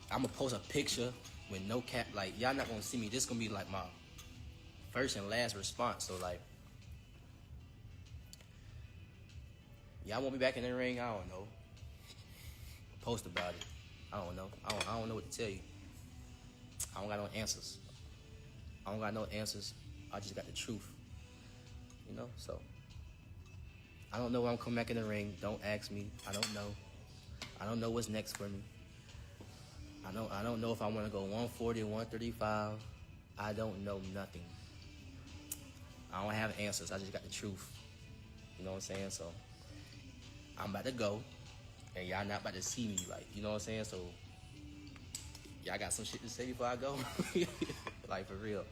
I'm gonna post a picture with no cap. Like, y'all not gonna see me. This gonna be like my first and last response. So like, y'all want me back in the ring? I don't know. Post about it. I don't know. I don't know what to tell you. I don't got no answers. I don't got no answers. I just got the truth. You know, so I don't know when I'm coming back in the ring. Don't ask me. I don't know. I don't know what's next for me. I don't know if I want to go 140 or 135. I don't know nothing. I don't have answers. I just got the truth. You know what I'm saying? So I'm about to go, and y'all not about to see me. Like, you know what I'm saying? So y'all got some shit to say before I go? Like, for real.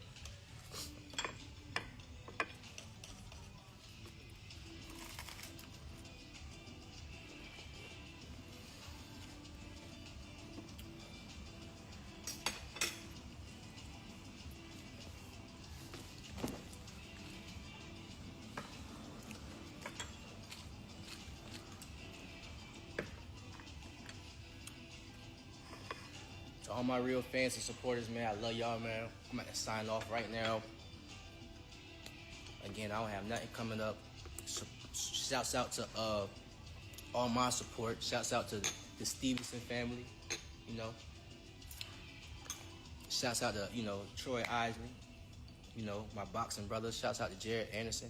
All my real fans and supporters, man, I love y'all, man. I'm about to sign off right now. Again, I don't have nothing coming up. Shouts out to all my support. Shouts out to the Stevenson family, you know. Shouts out to, you know, Troy Isley, you know, my boxing brothers. Shouts out to Jared Anderson.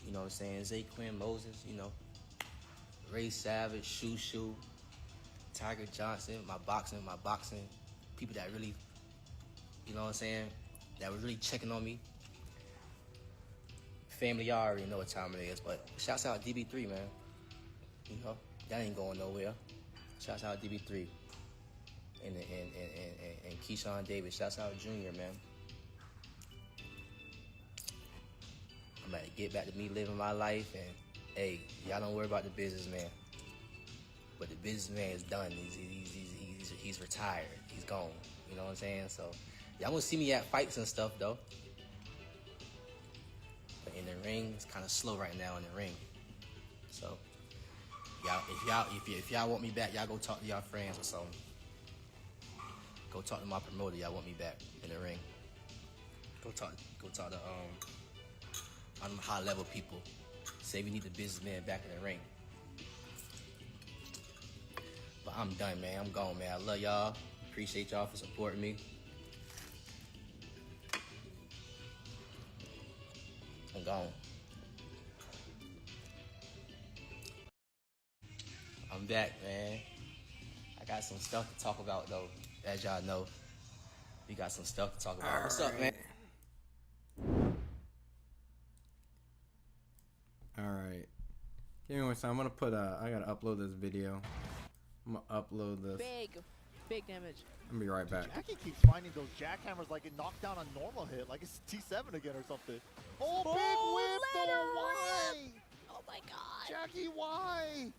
You know what I'm saying? Zay Quinn Moses, you know. Ray Savage, Shoo. Tiger Johnson, my boxing people that really, you know what I'm saying, that was really checking on me. Family, y'all already know what time it is, but shouts out DB3, man. You know, that ain't going nowhere. Shouts out DB3 and Keyshawn Davis. Shouts out Junior, man. I'm about to get back to me living my life, and hey, y'all don't worry about the business, man. But the businessman is done. He's retired. He's gone. You know what I'm saying? So y'all gonna see me at fights and stuff though. But in the ring, it's kind of slow right now in the ring. So if y'all want me back, y'all go talk to y'all friends or something. Go talk to my promoter. Y'all want me back in the ring. Go talk to high level people. say we need the businessman back in the ring. But I'm done, man. I'm gone, man. I love y'all. Appreciate y'all for supporting me. I'm gone. I'm back, man. I got some stuff to talk about, though. As y'all know, we got some stuff to talk about. What's up, man? All right. Give me one second. I'm gonna put I gotta upload this video. I'm gonna upload this. Big damage. I'm gonna be right back. Jackie keeps finding those jackhammers like it knocked down a normal hit, like it's T7 again or something. Oh, big whip though, why? Oh my god. Jackie, why?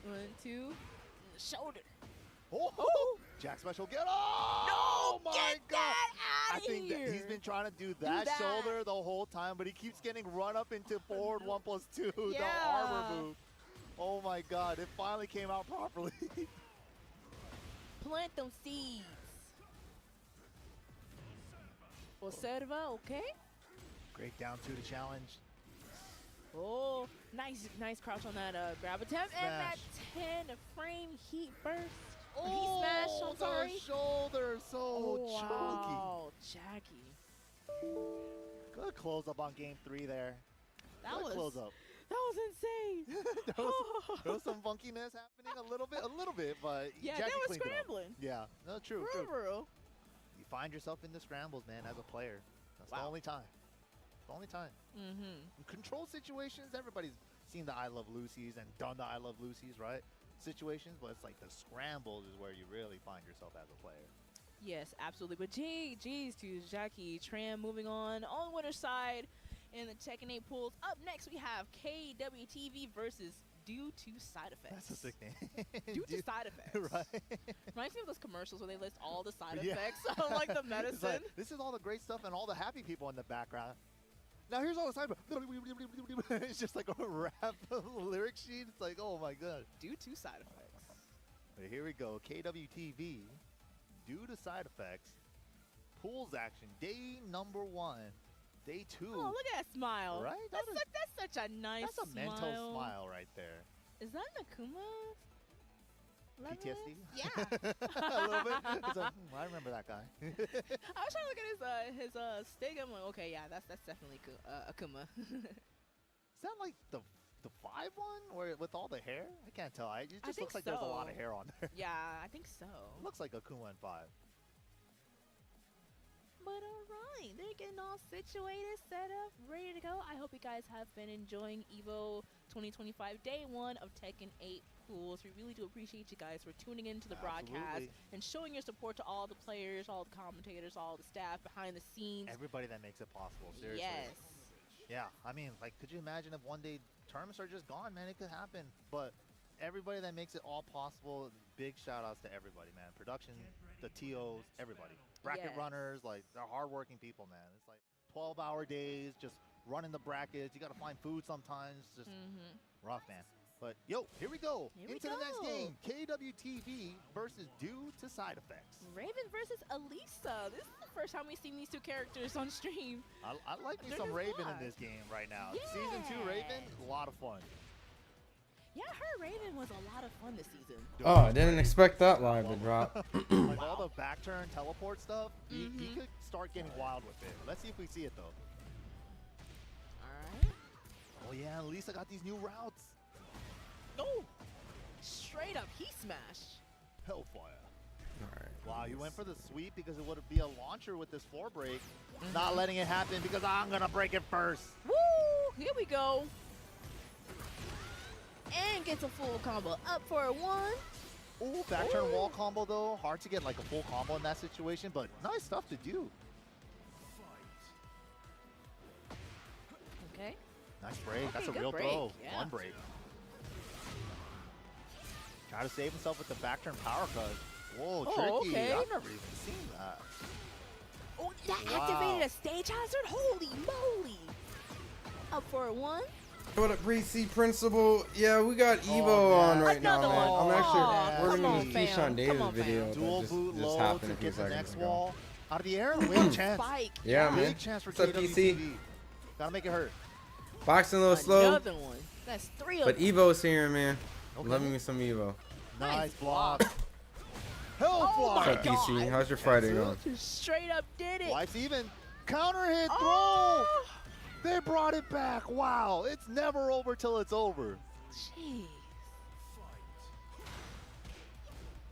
1, 2, shoulder. Oh, Jack special, get off! No, my get god! that out I of think here. that he's been trying to do that shoulder the whole time, but he keeps getting run up into forward 1+2, the armor move. Oh my god, it finally came out properly. Plant them seeds. Observa, okay? Great down 2 to challenge. Oh, nice crouch on that grab attempt. Smash. And that 10 frame heat burst. Oh, heat smash, I'm sorry. the shoulder, so chunky. Wow, Jackie. Good close up on game 3 there. That was close up. That was insane. there was some funkiness happening a little bit, but yeah, Jackie they were cleaned it up. scrambling. Yeah, no, true. Real. You find yourself in the scrambles, man, as a player. That's the only time. The only time. Mm-hmm. In control situations, everybody's seen the I Love Lucy's and done the I Love Lucy's, right? Situations, but it's like the scrambles is where you really find yourself as a player. Yes, absolutely. But geez to Jackie Tran moving on the winner's side in the Tekken 8 pools. Up next, we have KWTV versus Due to Side Effects. That's a sick name. Due to Side Effects. Right. Reminds me of those commercials where they list all the side Yeah. effects of like the medicine. It's like, this is all the great stuff and all the happy people in the background. Now here's all the side. It's just like a rap lyric sheet. It's like, oh my god. Due to Side Effects. But here we go. KWTV. Due to Side Effects. Pools action. Day number 1. Day 2. Oh, look at that smile. Right? That's such a nice That's a smile. mental smile right there. Is that Nakuma? PTSD? Yeah. A little bit. It's like, I remember that guy. I was trying to look at his stick. I'm like, okay, yeah, that's definitely Akuma. Is that like the 5 one where with all the hair? I can't tell. It just looks like there's a lot of hair on there. Yeah, I think so. Looks like Akuma in 5. But alright, they're getting all situated, set up, ready to go. I hope you guys have been enjoying EVO 2025 Day 1 of Tekken 8 pools. We really do appreciate you guys for tuning into the broadcast and showing your support to all the players, all the commentators, all the staff behind the scenes. Everybody that makes it possible, seriously. Yes. Yeah, I mean, like, could you imagine if one day tournaments are just gone, man? It could happen. But everybody that makes it all possible, big shout outs to everybody, man. Production, the TOs, everybody. Bracket runners, like, they're hardworking people, man. It's like 12-hour days, just running the brackets. You got to find food sometimes. Just rough, man. But, yo, here we go. Into the next game. KWTV versus Due to Side Effects. Raven versus Elisa. This is the first time we've seen these two characters on stream. I like me some Raven in this game right now. Yeah. Season 2 Raven, a lot of fun. Yeah, her Raven was a lot of fun this season. Oh, I didn't expect that live to drop. Like all the back turn teleport stuff, he could start getting wild with it. Let's see if we see it, though. Alright. Oh, yeah, Lisa got these new routes. Oh! Straight up, he smashed. Hellfire. Alright. Wow, you went for the sweep because it would be a launcher with this 4 break. Not letting it happen because I'm going to break it first. Woo! Here we go. And gets a full combo up for a 1. Ooh, back turn wall combo, though. Hard to get like a full combo in that situation, but nice stuff to do. Okay. Nice break. Okay, That's a good real break. throw. Yeah. 1 break. Try to save himself with the back turn power cut. Whoa, tricky. Okay. I've never even seen that. Oh, that activated a stage hazard? Holy moly! Up for a 1. What up, Greasy Principal? Yeah, we got Evo on right now, man. I'm actually, we're gonna use Keyshawn Davis' video Dual that boot just low happened to a few get the seconds next ago. wall. Out of the air, big chance. Spike. Yeah, man. Big chance for What's up, KWTV. PC? Gotta make it hurt. Boxing a little slow. Another one. That's 3 of But them. Evo's here, man. Okay. Loving me some Evo. Nice block. Hellfire. What's up, DC? How's your Friday going? Just straight up did it. Life's even. Counter hit Oh! throw. They brought it back. Wow. It's never over till it's over. Jeez.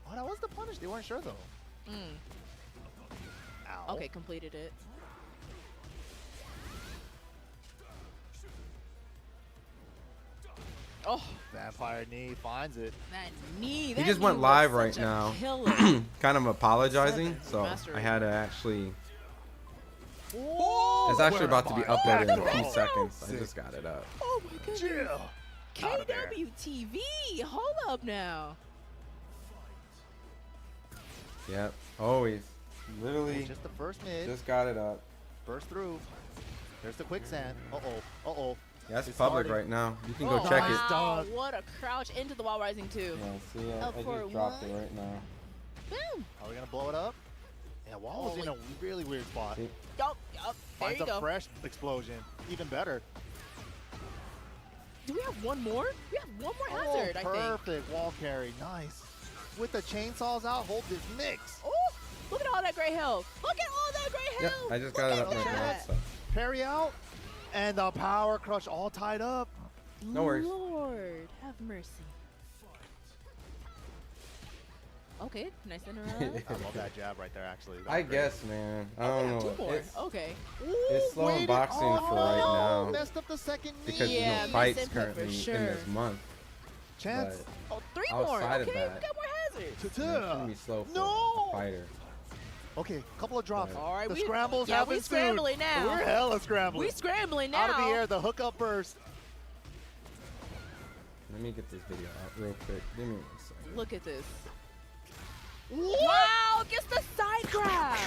Oh, that was the punish. They weren't sure though. Ow. Okay, completed it. Oh, Vampire knee finds it. that knee. He that just knee went was live such right a now. killer. Kind of apologizing, so Master I had to actually. Whoa! It's actually about to be uploaded in a few Back seconds. I throw. just got it up. Oh my goodness. Yeah. Out of there. KWTV. Hold up now. Yep. Always. Literally. Just the first mid. Just got it up. Burst through. There's the quicksand. Uh-oh. Uh-oh. Yeah, it's It's public starting. right now. You can Oh, go check wow. it. done. What a crouch into the wall rising too. Yeah, see, I Up for just dropped it one. right now. Boom. Are we gonna blow it up? Yeah, Wall was in a really weird spot. See? Yup. There Finds you a go. fresh explosion. Even better. Do we have one more? We have one more hazard, I think. Perfect wall carry. Nice. With the chainsaws out, hold this mix. Oh, look at all that great health. Look at all that great Yep, health. I just Look got it at up right now. that. So. Parry out. And the power crush all tied up. No worries. Lord, have mercy. Okay, nice interrupt. I love that jab right there, actually. That I was great. guess, man. I don't know. Two more. It's, Okay. it's slow in Waited- boxing oh, for right no. now Messed up the second knee. because Yeah, there's no fights missing pepper, currently sure. in this month. Chance. Oh, 3 more. Outside of Okay, that, we got more hazards. It's gonna be slow for No. a fighter. Okay, couple of drops. All right, the we- scrambles yeah, have we ensued. scrambling now. We're hella scrambling. We scrambling now. Out of the air, the hookup burst. Let me get this video out real quick. Give me 1 second. Look at this. What? Wow, gets the side grab.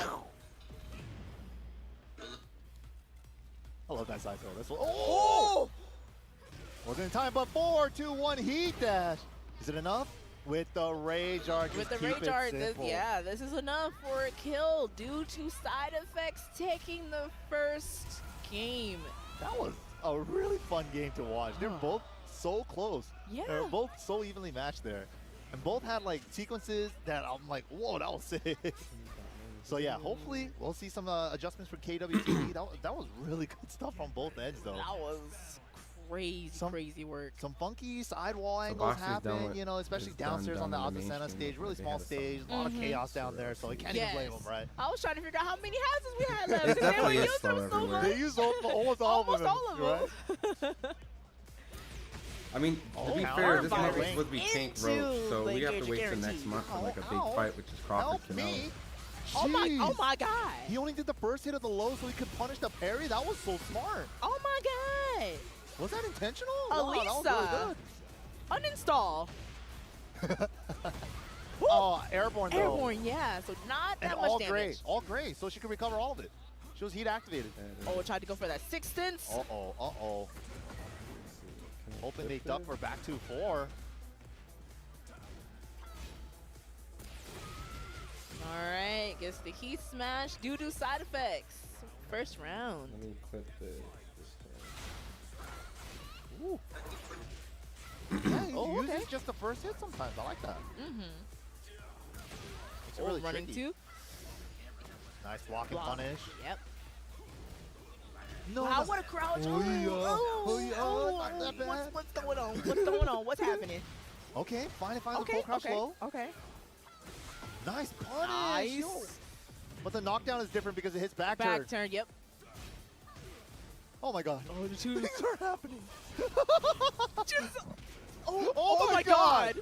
I love that side throw. That's what. Oh! Wasn't in time, but 4, 2, 1 heat dash. Is it enough? With the rage art, With just the keep rage it art, simple. yeah, this is enough for a kill due to side effects taking the first game. That was a really fun game to watch. They're both so close. Yeah. They're both so evenly matched there. And both had like sequences that I'm like, whoa, that was sick. So yeah, hopefully we'll see some adjustments for KWTV. that was really good stuff on both ends though. That was crazy work. Some funky sidewall So angles boxing's done happen, with- you know, especially is done downstairs on the animation, Azucena stage. Really they small had a stage, a lot of chaos down there, so I can't even blame them, right? I was trying to figure out how many hazards we had left. It 'cause they definitely were is using slow them so everywhere. much. They used almost all of them, Almost right? I mean, to be Oh, fair, this arm month was fighting supposed to be Tank into Road, so we have to Lakers wait till guarantee. next month for like a big Ow. fight, which is Crawford Help Footage. me. Oh my Jeez. god. He only did the first hit of the low so he could punish the parry. That was so smart. Oh my god. Was that intentional? Wow, that was Alisa. Uninstall. really good. Oh, airborne though. Airborne, yeah. So not And that much all damage. gray. All gray, so she could recover all of it. She was heat activated. Oh, tried to go for that 6th sense. Uh-oh, uh-oh. Hoping they duck for back 2-4. All right, gets the heat smash due to side effects. First round. Let me clip this. Ooh. Yeah, he Oh, uses okay. just the first hit sometimes. I like that. Mm-hmm. It's really running tricky. 2. Nice block and Block. punish. Yep. No, Wow, what a crouch. Oh, not that bad. What's going on? What's going on? What's happening? Okay, finally find the Okay, full crouch okay, low. okay. Nice punish. Nice. Yo. But the knockdown is different because it hits back Back turn. turn, yep. Oh my god. Oh, the two things are happening. Oh my god.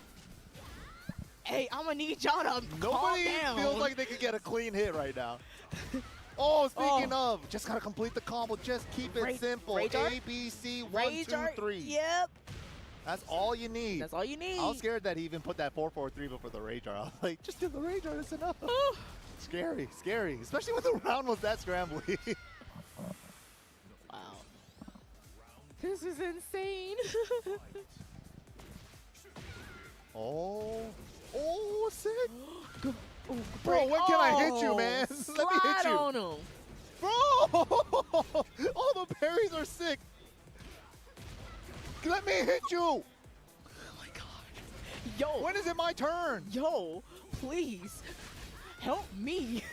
Hey, I'm gonna need y'all to calm Nobody down. feels like they could get a clean hit right now. Oh, speaking of, just gotta complete the combo. Just keep it simple. Rage art? A, B, C, 1, Rage 2, art? 3. Yep. That's all you need. That's all you need. I was scared that he even put that 4-4-3 before the rage art. I was like, just do the rage art, it's enough. Scary, scary. Especially when the round was that scrambly. Wow. This is insane. Oh, sick. Ooh, Bro, when can I hit you, man? Let me Slide hit you. on him. Bro, all the parries are sick. Let me hit you! Oh my god. Yo. When is it my turn? Yo, please. Help me.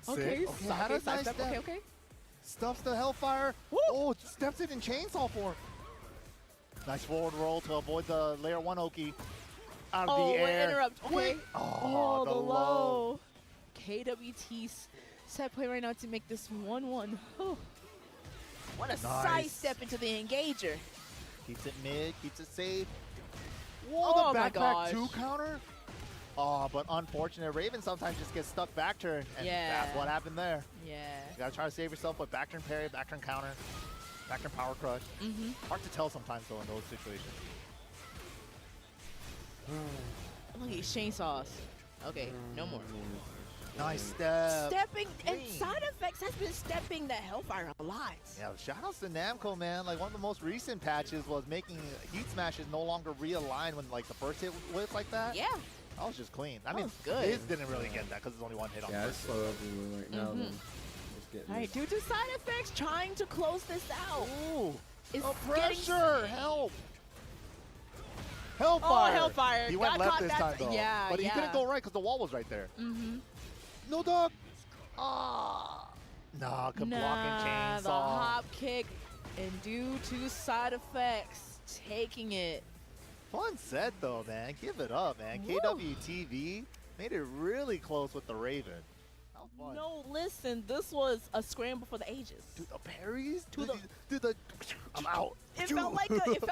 Okay, Okay, how does side I step. step? Okay, okay. Stuffs the Hellfire. Woo. Oh, steps it in chainsaw form. Nice forward roll to avoid the layer 1 Oki. Out of Oh, the air. interrupt. Okay. Wait. Oh, the low. KWT set play right now to make this 1-1. Oh. What a sidestep into the engager. Keeps it mid, keeps it safe. Oh Whoa, the my backpack gosh. 2 counter. Oh, but unfortunate. Raven sometimes just gets stuck back turn, and Yeah. that's what happened there. Yeah. You gotta try to save yourself with back turn parry, back turn counter, back turn power crush. Hard to tell sometimes though in those situations. Look at these chainsaws. Okay, no more. Nice step. Stepping and Clean. side effects has been stepping the Hellfire a lot. Yeah, shout outs to Namco, man. Like one of the most recent patches was making heat smashes no longer realign when like the first hit was like that. Yeah. That was just clean. I That mean, was good. his didn't really get that because it's only one hit on Yeah, the it's first slow hit. everywhere right now. Then. Let's get All right, due to side effects, trying to close this out. Ooh. It's Oh, getting- pressure! Help! Hellfire! Oh, Hellfire. He went Got left caught this that time, though. yeah, But he yeah. couldn't go right because the wall was right there. No dog! Ah! Nah, blocking chainsaw. The hop kick, and due to side effects, taking it. Fun set, though, man. Give it up, man. Woo. KWTV made it really close with the Raven. That was fun. No, listen, this was a scramble for the ages. Dude, the parries? To the- Dude, I'm out. It felt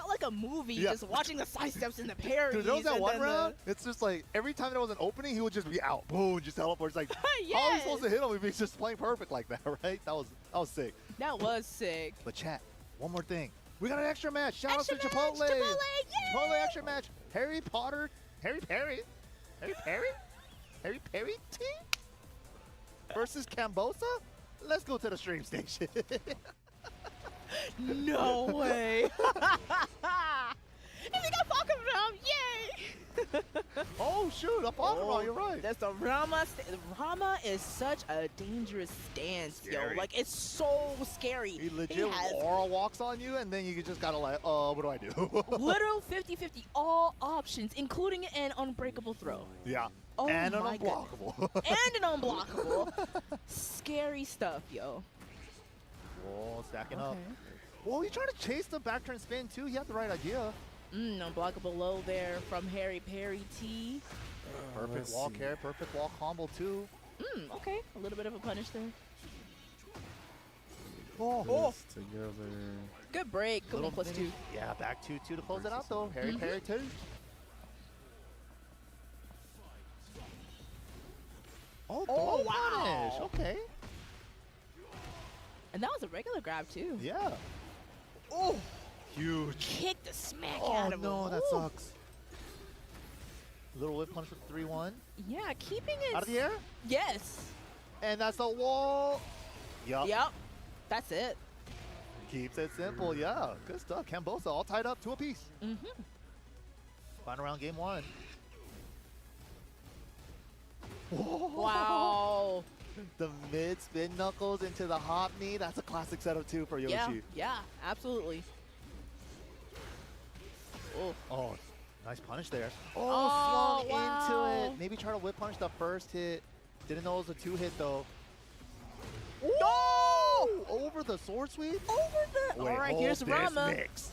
like a movie, Yeah. just watching the side steps and the parries. Dude, there was that and one then round. It's just like every time there was an opening, he would just be out. Boom, just teleport. It's like, how are we Yes. supposed to hit him if he's just playing perfect like that, right? That was sick. That was sick. But chat, one more thing. We got an extra match. Shout out Extra to match, Chipotle. Chipotle, yay! Chipotle extra match. Harry Perry team versus Cambosa. Let's go to the stream station. No way. And we got Falcon, yay! Oh shoot, a Pokemon, you're right. That's the Rama. Rama is such a dangerous stance, Scary. yo. Like, it's so scary. He legit aura walks on you, and then you just gotta like, what do I do? Literal 50-50, all options, including an unbreakable throw. Yeah. Oh and an my unblockable. And an unblockable. Scary stuff, yo. Whoa, stacking up. Okay. Whoa, he tried to chase the back turn spin too. He had the right idea. Unblockable low there from Harry Perry T. Perfect wall carry, perfect wall combo too. Okay, a little bit of a punish there. Oh. Together. Good break. Good one plus mini- 2. Yeah, back 2-2 to close it out though. Harry Perry too. Oh, Oh, double wow. punish. Okay. And that was a regular grab too. Yeah. Oh, huge. Kick the smack Oh out of no, him. that Ooh. sucks. Little whip punch with 3-1. Yeah, keeping it Out of the air? Yes. And that's the wall. Yup. Yep. That's it. Keeps it simple. Yeah. Good stuff. Cambosa all tied up 2 apiece. Final round, game 1. Wow. The mid spin knuckles into the hop knee. That's a classic setup too for Yoshi. Yeah, absolutely. Oh, nice punish there. Oh, Swung wow. into it. Maybe try to whip punch the first hit. Didn't know it was a 2-hit though. No! Over the sword sweep? Over the. Wait, All right, hold here's this Rama. mix.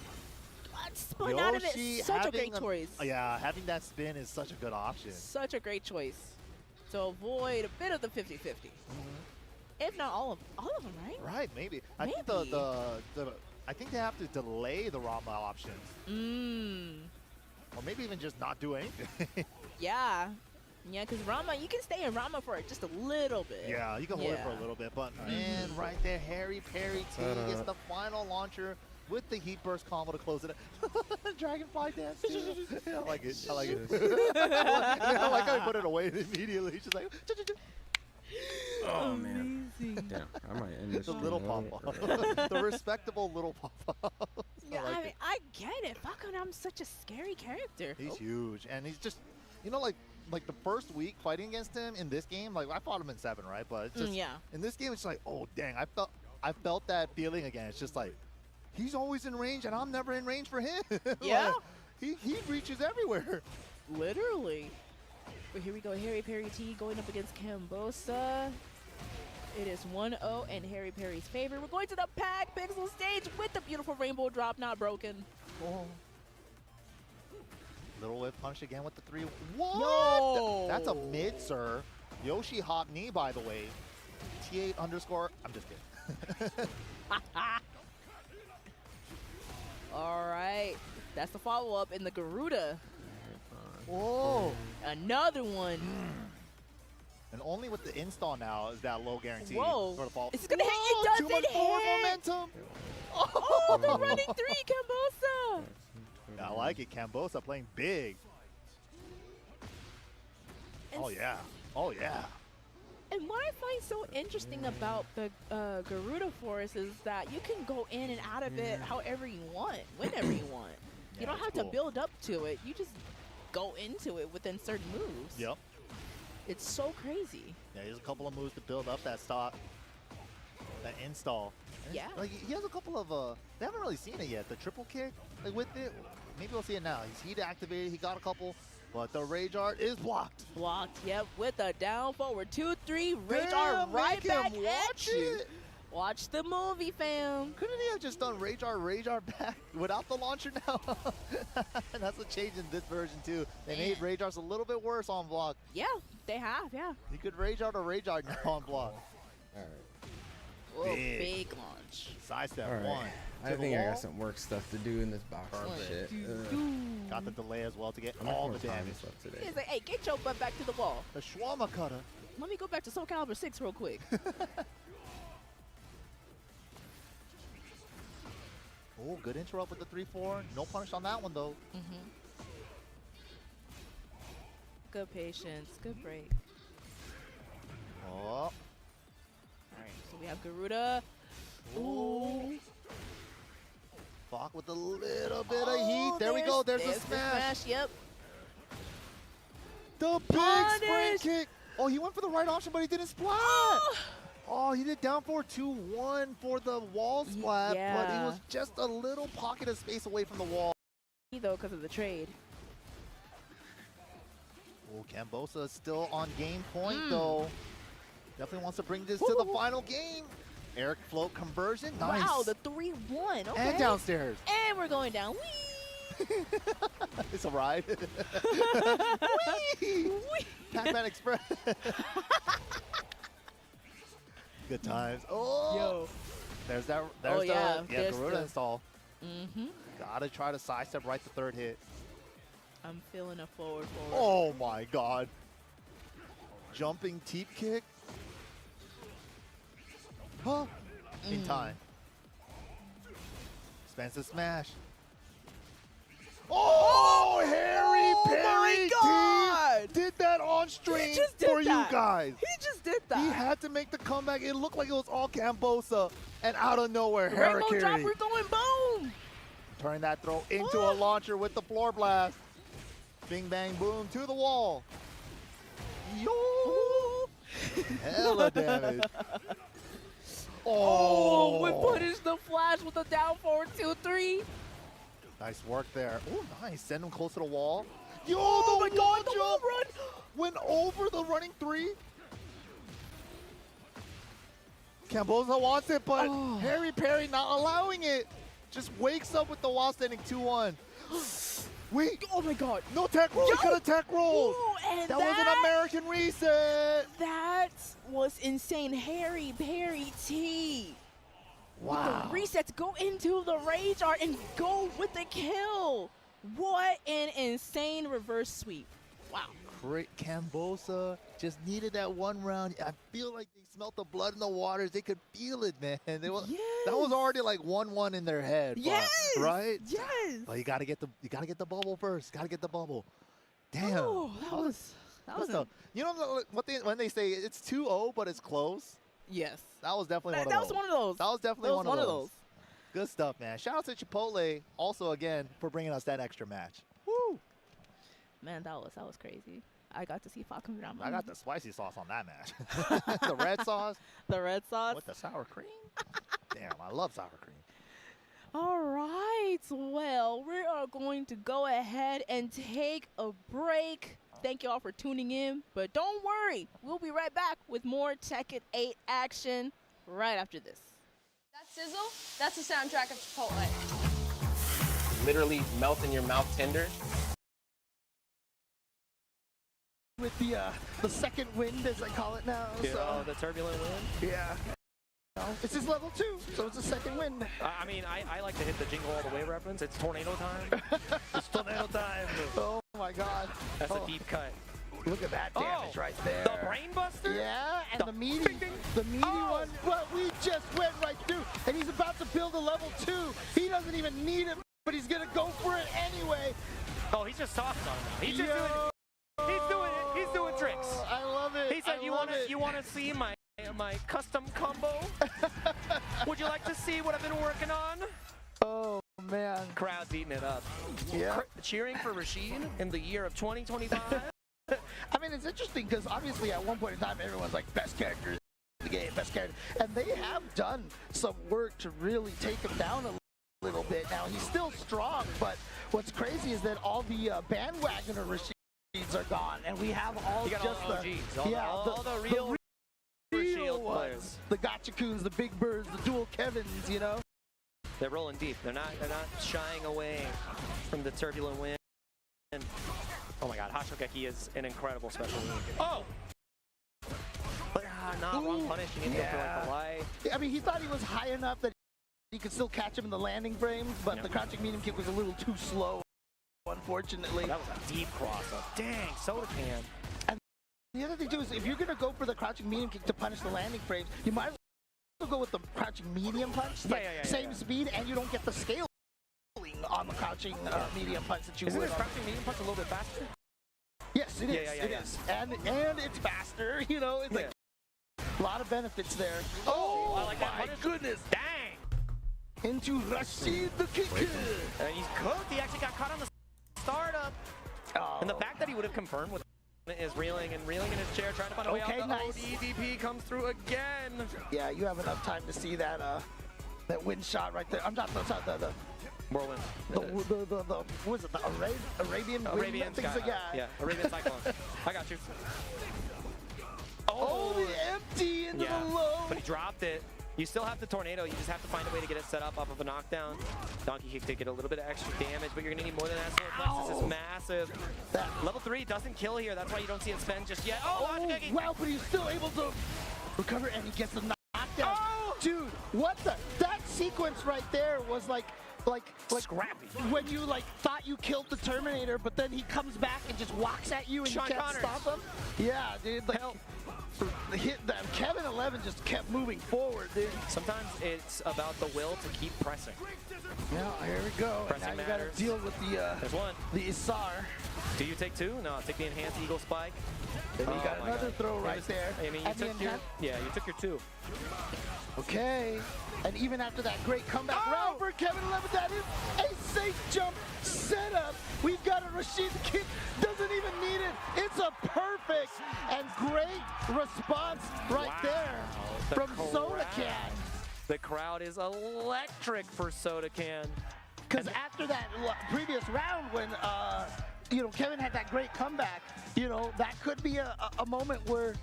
Spun out of Yoshi it. Such a having great choice. Yeah, having that spin is such a good option. Such a great choice. To avoid a bit of the 50-50. If not all of them, right? Right, maybe. I think I think they have to delay the Rama options. Or maybe even just not do anything. Yeah. Yeah, because Rama, you can stay in Rama for just a little bit. Yeah, you can hold it for a little bit, but man, right there, Harry Perry T gets the final launcher with the heat burst combo to close it out. Dragonfly dance too. Yeah, I like it. I like it. I like how he put it away immediately. He's just like, Oh man. Damn, I might end this. the little pop-off. The respectable little pop-off. Yeah, I mean, I get it. I'm such a scary character. He's huge, and he's just, you know, like the first week fighting against him in this game, like I fought him in 7, right? But it's just, yeah. in this game, it's like, oh dang, I felt that feeling again. It's just like, he's always in range, and I'm never in range for him. Yeah. Like, he reaches everywhere. Literally. But here we go. Harry Perry T going up against Cambosa. It is 1-0 in Harry Perry's favor. We're going to the Pack Pixel stage with the beautiful rainbow drop not broken. Oh. Little whip punch again with the 3. What? No! That's a mid, sir. Yoshi hop knee, by the way. T8 underscore. I'm just kidding. All right. That's the follow-up in the Garuda. Whoa. Another one. And only with the install now is that low guarantee. Whoa. For the fall. It's going to hit. It Too much doesn't forward hit. momentum. Oh, the running 3, Cambosa. I like it. Cambosa playing big. Oh, yeah. Oh, yeah. And what I find so interesting about the Garuda Force is that you can go in and out of it however you want, whenever you want. You don't have to build up to it. You just go into it within certain moves. Yep. It's so crazy. Yeah, there's a couple of moves to build up that stock, that install. And Yeah. Like he has a couple of they haven't really seen it yet. The triple kick, like with it, maybe we'll see it now. He's heat activated. He got a couple, but the rage art is blocked. Blocked. Yep. With a down forward 2-3 rage Damn, art right make back him at watch you. it. Watch the movie, fam. Couldn't he have just done rage art back without the launcher now? And that's a change in this version too. They made rage arts a little bit worse on block. Yeah, they have. Yeah. You could rage art now on block. All right. Whoa, big launch. Sidestep All right. one. I think I got some work stuff to do in this box. Perfect. Shit. Got the delay as well to get I'm not all gonna the time damage. this up today. He's like, hey, get your butt back to the wall. The Shawarma cutter. Let me go back to Soul Calibur 6 real quick. Oh, good interrupt with the 3-4. No punish on that one, though. Good patience. Good break. Oh. All right, so we have Garuda. Ooh. Fuck with a little bit of heat. There we go. There's the smash. Yep. The big spring kick. Oh, he went for the right option, but he didn't splat. Oh, he did down forward 2-1 for the wall splat, but he was just a little pocket of space away from the wall. Though, because of the trade. Oh, Cambosa is still on game point, though. Definitely wants to bring this to the final game. Eric float conversion. Nice. Wow, the 3-1. Okay. And downstairs. And we're going down. Whee! It's a ride. Whee! Pac-Man Express. Good times. Oh! Yo. There's that. There's Garuda install. Gotta try to sidestep right the third hit. I'm feeling a forward. Oh my god. Jumping teep kick. Huh? In time. Expensive smash. Oh, Harry Perry did that on stream for you guys. He just did that. He had to make the comeback. It looked like it was all Cambosa, and out of nowhere, Harry Rainbow drop, we're going boom. Turn that throw into a launcher with the floor blast. Bing, bang, boom to the wall. Yo! Hella damage. Oh, we punished the flash with a down forward 2-3. Nice work there. Oh, nice. Send him close to the wall. Yo, oh the my God, wall jump went over the running 3. Cambosa wants it, but Harry Perry not allowing it. Just wakes up with the wall standing 2-1. Wait. Oh my God. No tech roll. He could have tech rolled. And that was an American reset. That was insane. Harry Perry T. Wow. With the resets, go into the rage art and go with the kill. What an insane reverse sweep. Wow. Great. Cambosa just needed that one round. I feel like they smelt the blood in the waters. They could feel it, man. They were, that was already like 1-1 in their head. Yes. But, right? Yes. But you gotta get the bubble first. Gotta get the bubble. Damn. Oh, that was tough. You know what when they say it's 2-0 but it's close? Yes. That was definitely one of those. That was one of those. That was definitely one of those. Good stuff, man. Shout out to Chipotle also again for bringing us that extra match. Woo! Man, that was crazy. I got to see Falcon Drama. I got the spicy sauce on that match. The red sauce. The red sauce. With the sour cream. Damn, I love sour cream. All right, well, we are going to go ahead and take a break. Thank you all for tuning in, but don't worry, we'll be right back with more Tekken 8 action right after this. That sizzle, that's the soundtrack of Chipotle. Literally melt in your mouth tender. With the second wind, as I call it now. Yeah, So, the turbulent wind. yeah. This is level 2, so it's a second wind. I mean, I like to hit the Jingle All the Way reference. It's tornado time. It's tornado time. Oh my God. That's a deep cut. Look at that damage right there. The Brain Buster? Yeah, and the meaty one. Well, we just went right through, and he's about to build a level 2. He doesn't even need it, but he's gonna go for it anyway. Oh, he's just soft on him. He's just doing it. He's doing it. He's doing tricks. I love it. He said, "You want to see my custom combo? Would you like to see what I've been working on?" Oh man, crowd's eating it up. Yeah, cheering for Rashid in the year of 2025. I mean, it's interesting because obviously at one point in time, everyone's like, best character in the game, best character. And they have done some work to really take him down a little bit. Now, he's still strong, but what's crazy is that all the bandwagoner Rashids are gone. And we have all you got just all the OGs, all the real Shield players. ones. The Gotcha-kuns, the Big Birds, the Dual Kevins, you know? They're rolling deep. They're not shying away from the turbulent wind. Oh my God, Hashogeki is an incredible special move. Oh! But wrong punish. You need to go for like the light. I mean, he thought he was high enough that he could still catch him in the landing frames, but the crouching medium kick was a little too slow, unfortunately. Oh, that was a deep cross-up. Dang, Soda Can. And the other thing too is if you're gonna go for the crouching medium kick to punish the landing frames, you might as well go with the crouching medium punch. Same speed, and you don't get the scaling on the crouching medium punch that you would. Isn't this crouching medium punch a little bit faster? Yes, it is. It is. And it's faster. You know, it's like a lot of benefits there. Oh, I like that my punish. goodness! Dang! Into Rashid the kicker. And he's cooked. He actually got caught on the startup. Oh. And the fact that he would have confirmed with is reeling in his chair, trying to find a way out. The ODDP comes through again. Yeah, you have enough time to see that that wind shot right there. I'm not the whirlwind. What is it? The Arabian wind? Sky, yeah, Arabian cyclone. I got you. Oh, the empty into the low. But he dropped it. You still have the tornado. You just have to find a way to get it set up off of a knockdown. Donkey kick to get a little bit of extra damage, but you're gonna need more than that. Solar Plexus is massive. Level 3 doesn't kill here. That's why you don't see it spend just yet. Oh, wow! But he's still able to recover, and he gets the knockdown. Oh! Dude, what the? That sequence right there was like scrappy. When you thought you killed the Terminator, but then he comes back and just walks at you and Sean you can't Connors. stop him. Yeah, dude. Kevin 11 just kept moving forward, dude. Sometimes it's about the will to keep pressing. Yeah, here we go. Pressing now you got to deal with There's one. The Isar. Do you take 2? No, take the enhanced Eagle Spike. Then you got another throw right there. I mean, you took your 2. Okay. And even after that great comeback round for Kevin 11, that is a safe jump setup. We've got a Rashid kick, doesn't even need it. It's a perfect and great response right there from Soda Can. The crowd is electric for Soda Can. Because after that previous round when Kevin had that great comeback, that could be a moment where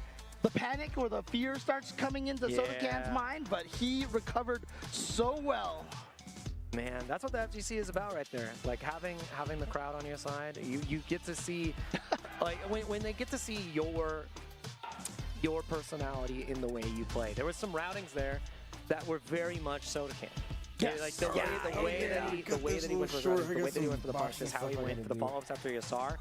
the panic or the fear starts coming into Soda Can's mind, but he recovered so well. Man, that's what the FGC is about right there. Like having the crowd on your side, you get to see, like when they get to see your personality in the way you play. There was some routings there that were very much Soda Can. Yes. Like the way that he went for the punches, how he went for the follow-ups after Yasar.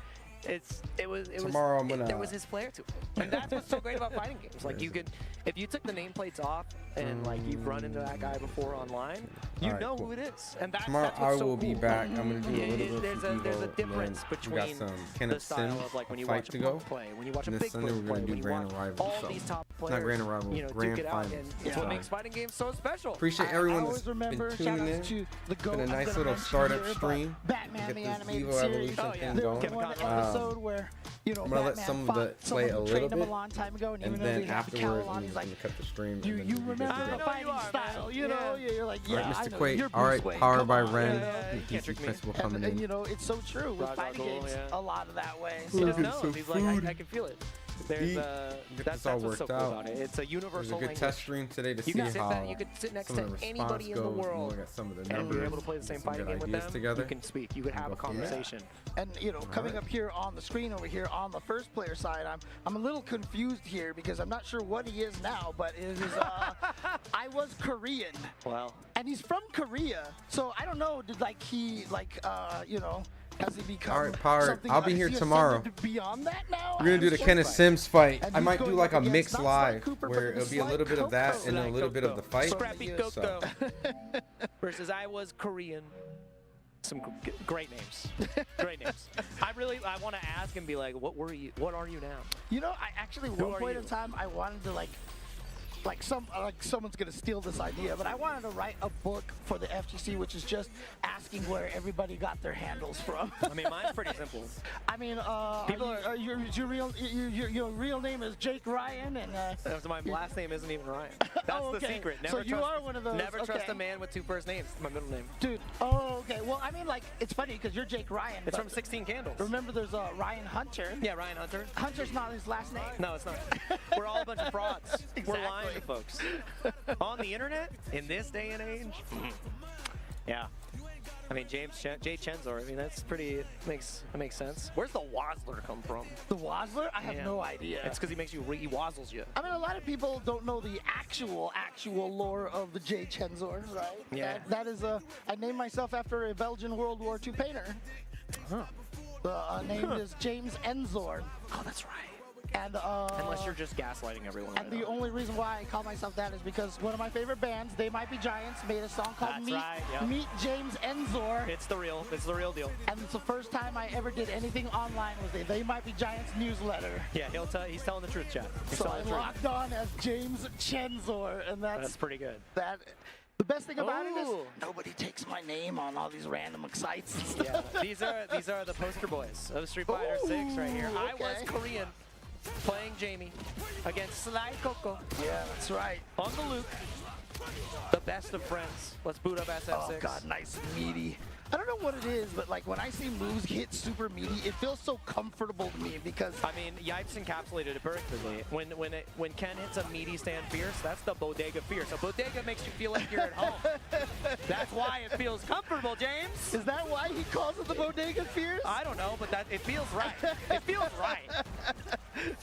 It was Tomorrow I'm gonna... there was his flair to it, and that's what's so great about fighting games. Like you could, if you took the nameplates off and like you've run into that guy before online, you know who it is. And tomorrow that's what's I will be cool. back. I'm gonna do a little bit of there's a difference between the style of like when you watch a pro play, when you watch a big pro play, when you watch all these top players, not Grand Arrival, duke it out, and it's what makes fighting games so special. Appreciate everyone that's been tuning in. It's been a nice little startup stream. Batman the Get this animated EVO series. Evolution thing going. One episode where you know, I'm gonna let Batman some of fought it play someone a who little trained him bit, a long time ago, and and even though then he had the afterwards cowl on, I'm he's gonna like, cut the stream. you and then we remember get the to fighting style, you know? You're like, All yeah, right, I Mr. know, Quaid. you're All Bruce right, Wayne, powered come by on, Ren. you know? DC Principal coming and in. you know, it's so true with Raj fighting Goodall, games, yeah. a lot of that way. He just Food, knows. so He's like, food. I can feel it. There's Get that's this all what's so worked cool out. about it. It's a It was universal a good language. test stream today to You see can sit how back, you could sit next some to of the anybody in the response goes, world, look at some of the and numbers, you're able to play the same get some fighting good game with ideas them. together. You can speak. You could have a go from there. conversation. And you know, coming up here on the screen over here on the first player side, I'm a little confused here because I'm not sure what he is now, but it is I was Korean. Well, and he's from Korea, so I don't know. Did like he like you know? Has he become All right, Power, something, I'll be has here he tomorrow. ascended beyond that now? We're gonna do the Ken and Sims fight. And I he's might do going like up a against mix not Sly live Cooper, where but it'll be a Sly little bit of that Coco. and then a little bit of the fight. Scrappy So, Coco versus I was Korean. Some great names. Great names. I want to ask and be like, what were you? What are you now? You know, I actually Who one are point you? in time I wanted to like someone's gonna steal this idea, but I wanted to write a book for the FGC, which is just asking where everybody got their handles from. I mean, mine's pretty simple. I mean, your real name is Jake Ryan, and my last name isn't even Ryan. That's Oh, the okay. secret. So Never you trust, are one of those, Never trust okay. a man with two first names. My middle name. Dude, oh, okay. Well, I mean, like, it's funny because you're Jake Ryan. It's but from 16 Candles. Remember, there's Ryan Hunter. Yeah, Ryan Hunter. Hunter's not his last name. No, it's not. We're all a bunch of frauds. We're lying to folks. On the internet, in this day and age. Yeah. I mean, Jay Chenzor, I mean, that's pretty, that makes sense. Where's the Wazzler come from? The Wazzler? I have no idea. It's because he wazzles you. I mean, a lot of people don't know the actual lore of the Jay Chenzor, right? Yeah. That is I named myself after a Belgian World War II painter. Huh. The name is James Enzor. Oh, that's right. And Unless you're just gaslighting everyone. And the only reason why I call myself that is because one of my favorite bands, They Might Be Giants, made a song called Meet James Enzor. It's the real deal. And it's the first time I ever did anything online with the They Might Be Giants newsletter. Yeah, he's telling the truth, Chad. So I logged on as James Chenzor, and that's pretty good. The best thing about it is nobody takes my name on all these random sites. Yeah, these are the poster boys of Street Fighter 6 right here. I was Korean, playing Jamie against Sly Coco. Yeah, that's right. On the Luke, the best of friends. Let's boot up SF6. Oh god, nice and meaty. I don't know what it is, but like when I see moves hit super meaty, it feels so comfortable to me because I mean, Yipes encapsulated it perfectly. When Ken hits a meaty stand fierce, that's the bodega fierce. A bodega makes you feel like you're at home. That's why it feels comfortable, James. Is that why he calls it the bodega fierce? I don't know, but it feels right. It feels right.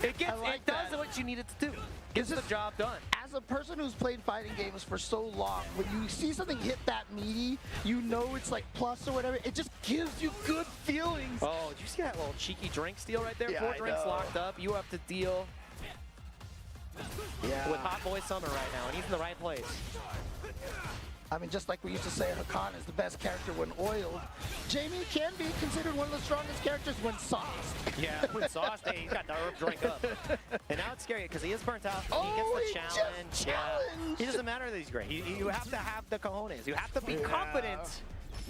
It does what you need it to do. Gets the job done. As a person who's played fighting games for so long, when you see something hit that meaty, you know it's like plus or whatever. It just gives you good feelings. Oh, did you see that little cheeky drink steal right there? Yeah, 4 I drinks know. locked up. You have to deal Yeah. with Hot Boy Summer right now, and he's in the right place. I mean, just like we used to say, Hakan is the best character when oiled. Jamie can be considered one of the strongest characters when sauced. Yeah, when sauced, hey, he's got the herb drink up. And now it's scary because he is burnt out. Oh, he gets the challenge. Yeah. It doesn't matter that he's great. You have to have the cojones. You have to be confident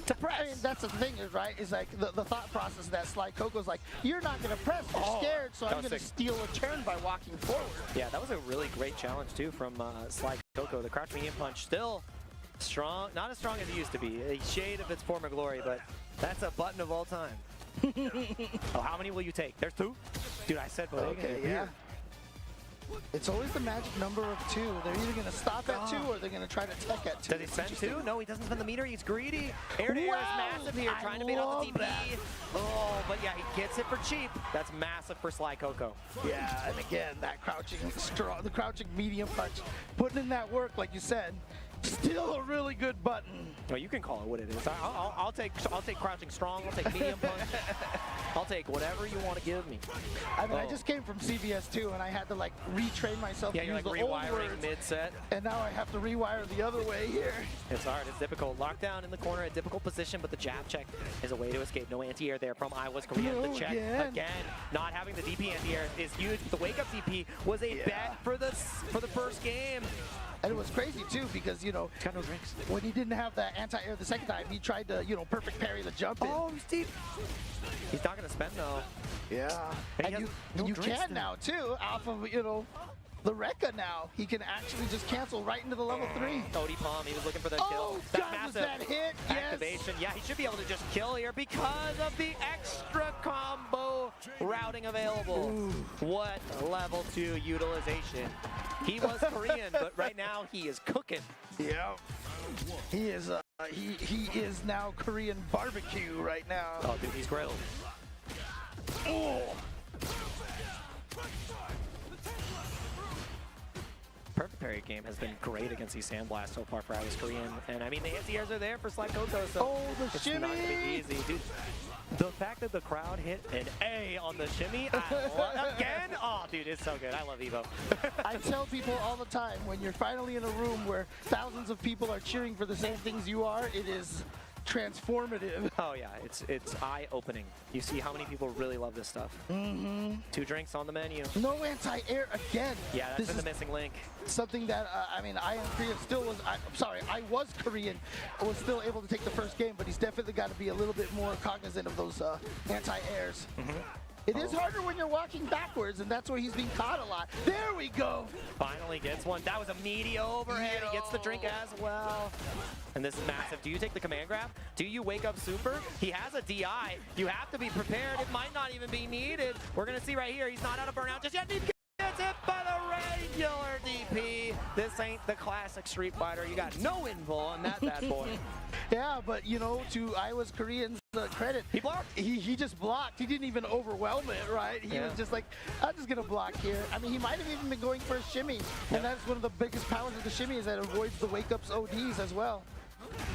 to press. I mean, that's the thing, is right? Is like the thought process that Sly Coco's like, you're not gonna press, you're scared, so I'm gonna steal a turn by walking forward. Yeah, that was a really great challenge too from Sly Coco. The crouch medium punch still strong, not as strong as it used to be. A shade of its former glory, but that's a button of all time. Oh, how many will you take? There's 2? Dude, I said bodega. Okay, yeah. It's always the magic number of 2. They're either going to stop at 2 or they're going to try to tech at 2. Does he spend 2? No, he doesn't spend the meter. He's greedy. Air to air is massive here, trying to beat out the DP. Oh, but yeah, he gets it for cheap. That's massive for Sly Coco. Yeah, and again, that crouching strong, the crouching medium punch, putting in that work, like you said. Still a really good button. Well, you can call it what it is. I'll take crouching strong. I'll take medium punch. I'll take whatever you want to give me. I mean, I just came from CVS too, and I had to like retrain myself to you're use like the old rewiring words, mid-set. and now I have to rewire the other way here. It's hard. It's difficult. Lockdown in the corner, a difficult position, but the jab check is a way to escape. No anti-air there from I Was Korean. The check again. Not having the DP anti-air is huge. The wake-up DP was a bet for the first game. And it was crazy too because, you know, got no drinks. When he didn't have that anti-air the second time, he tried to, you know, perfect parry the jump in. Oh, Steve. He's not going to spend though. Yeah. And you can now too, off of, you know, the Rekka now. He can actually just cancel right into the level 3. Odie Palm, he was looking for the kill. Oh, That God, was massive that hit? activation. Yes. Yeah, he should be able to just kill here because of the extra combo routing available. Ooh. What level 2 utilization. He was Korean, but right now he is cooking. Yeah. He is he is now Korean barbecue right now. Oh, dude, he's grilled. Oh. Perfect parry game has been great against these Sandblast so far for Iwas Korean. And I mean, the anti-airs are there for Sly Coco, so the it's shimmy! not going to be easy. Dude, the fact that the crowd hit an A on the shimmy, again? Oh, dude, it's so good. I love EVO. I tell people all the time, when you're finally in a room where thousands of people are cheering for the same things you are, it is transformative. Oh yeah, it's eye-opening. You see how many people really love this stuff. Mm-hmm. 2 drinks on the menu. No anti-air again. Yeah, that's been the missing link. Something that, I mean, I am Korean still was, I'm sorry, I was Korean, was still able to take the first game, but he's definitely got to be a little bit more cognizant of those anti-airs. It is harder when you're walking backwards, and that's where he's being caught a lot. There we go. Finally gets one. That was a meaty overhead. He gets the drink as well. And this is massive. Do you take the command grab? Do you wake up super? He has a DI. You have to be prepared. It might not even be needed. We're going to see right here. He's not out of burnout just yet. He gets hit by the regular DP. This ain't the classic Street Fighter. You got no info on that bad boy. Yeah, but you know, to Iwas Korean's credit, he blocked. He just blocked. He didn't even overwhelm it, right? He was just like, I'm just gonna block here. I mean, he might have even been going for a shimmy, and that's one of the biggest powers of the shimmy is that it avoids the wake-ups ODs as well.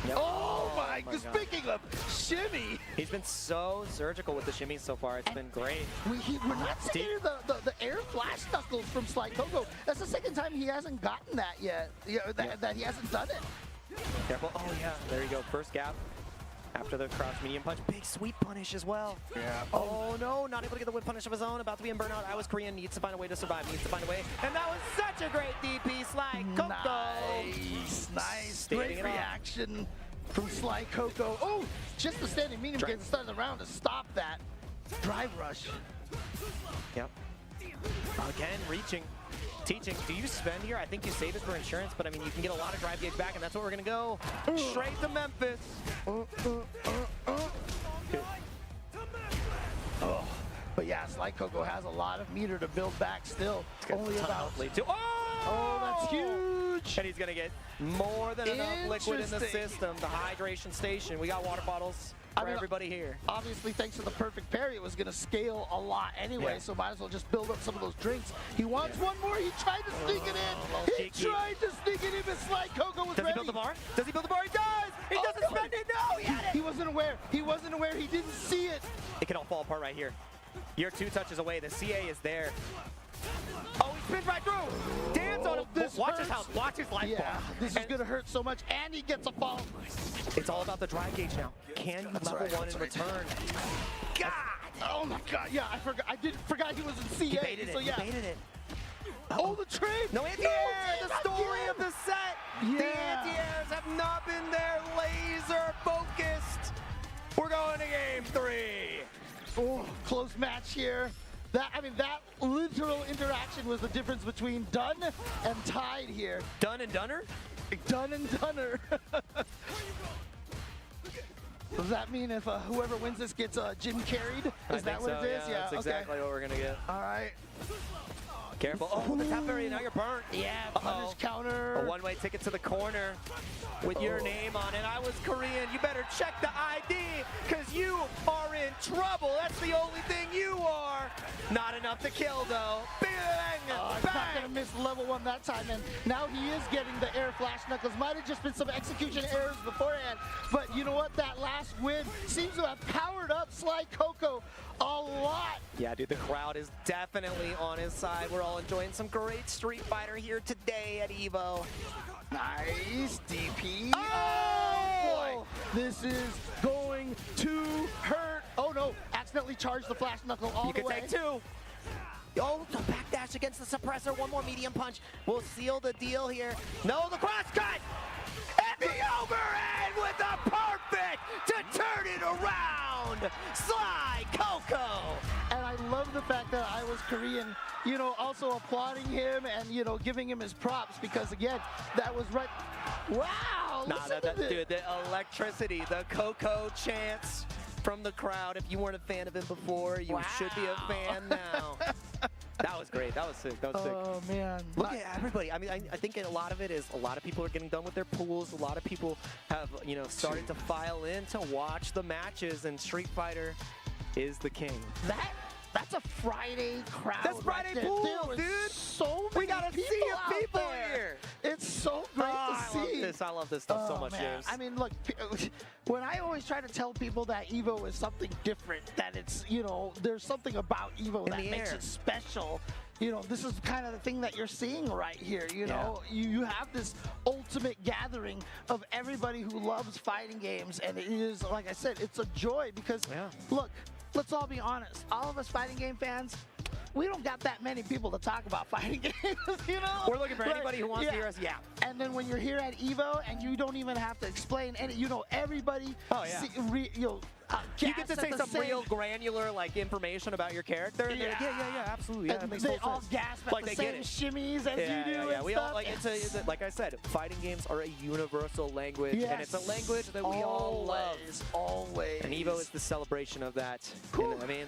Yep. Oh my God. Speaking of shimmy, he's been so surgical with the shimmies so far. It's been great. We're not seeing the air flash knuckles from Sly Coco. That's the second time he hasn't gotten that yet. That he hasn't done it. Careful. Oh yeah, there you go. First gap. After the cross medium punch, big sweep punish as well. Yeah. Oh no, not able to get the whip punish of his own. About to be in burnout. Iwas Korean needs to find a way to survive. Needs to find a way. And that was such a great DP, Sly Coco. Nice. Great reaction from Sly Coco. Oh, just the standing medium gets the start of the round to stop that drive rush. Yep. Again, reaching. Teaching, do you spend here? I think you save it for insurance, but I mean, you can get a lot of drive gauge back, and that's what we're going to go. Straight to Memphis. Oh, but yeah, Sly Coco has a lot of meter to build back still. Only about... Oh, that's huge! And he's going to get more than enough liquid in the system. The hydration station. We got water bottles for everybody here. Obviously, thanks to the perfect parry, it was going to scale a lot anyway, so might as well just build up some of those drinks. He wants one more. He tried to sneak it in. He tried to sneak it in, but Sly Coco was ready. Does he build the bar? Does he build the bar? He does! He doesn't spend it! No! He had it! He wasn't aware. He wasn't aware. He didn't see it. It can all fall apart right here. You're 2 touches away. The CA is there. Oh, he spins right through. Dance on him. Watch his house. Watch his life bar. This is going to hurt so much, and he gets a fall. It's all about the drive gauge now. Can you level 1 in return? God! Oh my God! Yeah, I forgot. I forgot he was in CA. He baited it. So yeah. He baited it. Oh, the trade! No anti-airs! The story of the set! Yeah. The anti-airs have not been there. Laser focused. We're going to game 3. Oh, close match here. That literal interaction was the difference between done and tied here. Done and Dunner? Done and Dunner. Does that mean if whoever wins this gets Jim carried? Is that what it is? Yeah, that's exactly what we're going to get. All right. Careful. Oh, the top area, now you're burnt. Yeah, punish counter. A one-way ticket to the corner with your name on it. Iwas Korean, you better check the ID, because you are in trouble. That's the only thing you are. Not enough to kill, though. Bang! He's not going to miss level 1 that time, and now he is getting the air flash knuckles. Might have just been some execution errors beforehand, but you know what? That last win seems to have powered up Sly Coco a lot. Yeah, dude, the crowd is definitely on his side. We're all enjoying some great Street Fighter here today at EVO. Nice DP. Oh boy, this is going to hurt. Oh no, accidentally charged the flash knuckle all the way. You can take 2. Oh, the backdash against the suppressor. One more medium punch will seal the deal here. No, the cross cut! And the overhand with the perfect to turn it around! Sly Coco! And I love the fact that I was Korean, you know, also applauding him and, you know, giving him his props because, again, that was right. Wow! Nah, dude, the electricity, the Coco chants from the crowd. If you weren't a fan of him before, you should be a fan now. That was great. That was sick. That was sick. Oh, man. Look at everybody. I mean, I think a lot of it is a lot of people are getting done with their pools. A lot of people have, you know, started to file in to watch the matches, and Street Fighter is the king. That's a Friday crowd. That's Friday pool, dude. So many we got a sea of people here. It's so great to see. I love this stuff so much, man. James. I mean, look, when I always try to tell people that EVO is something different, that it's, you know, there's something about EVO that makes it special. You know, this is kind of the thing that you're seeing right here. You know, you have this ultimate gathering of everybody who loves fighting games, and it is, like I said, it's a joy because, look, let's all be honest. All of us fighting game fans, we don't got that many people to talk about fighting games, you know? We're looking for anybody who wants to hear us, And then when you're here at EVO and you don't even have to explain any, you know, everybody, you get to say some real granular like information about your character. And like, yeah, absolutely. Yeah, and it makes they total all sense. gasp at Like the they get same it. shimmies as you do and We stuff. all like like I said, fighting games are a universal language, and it's a language that we all love. Always. And EVO is the celebration of that. And, I mean,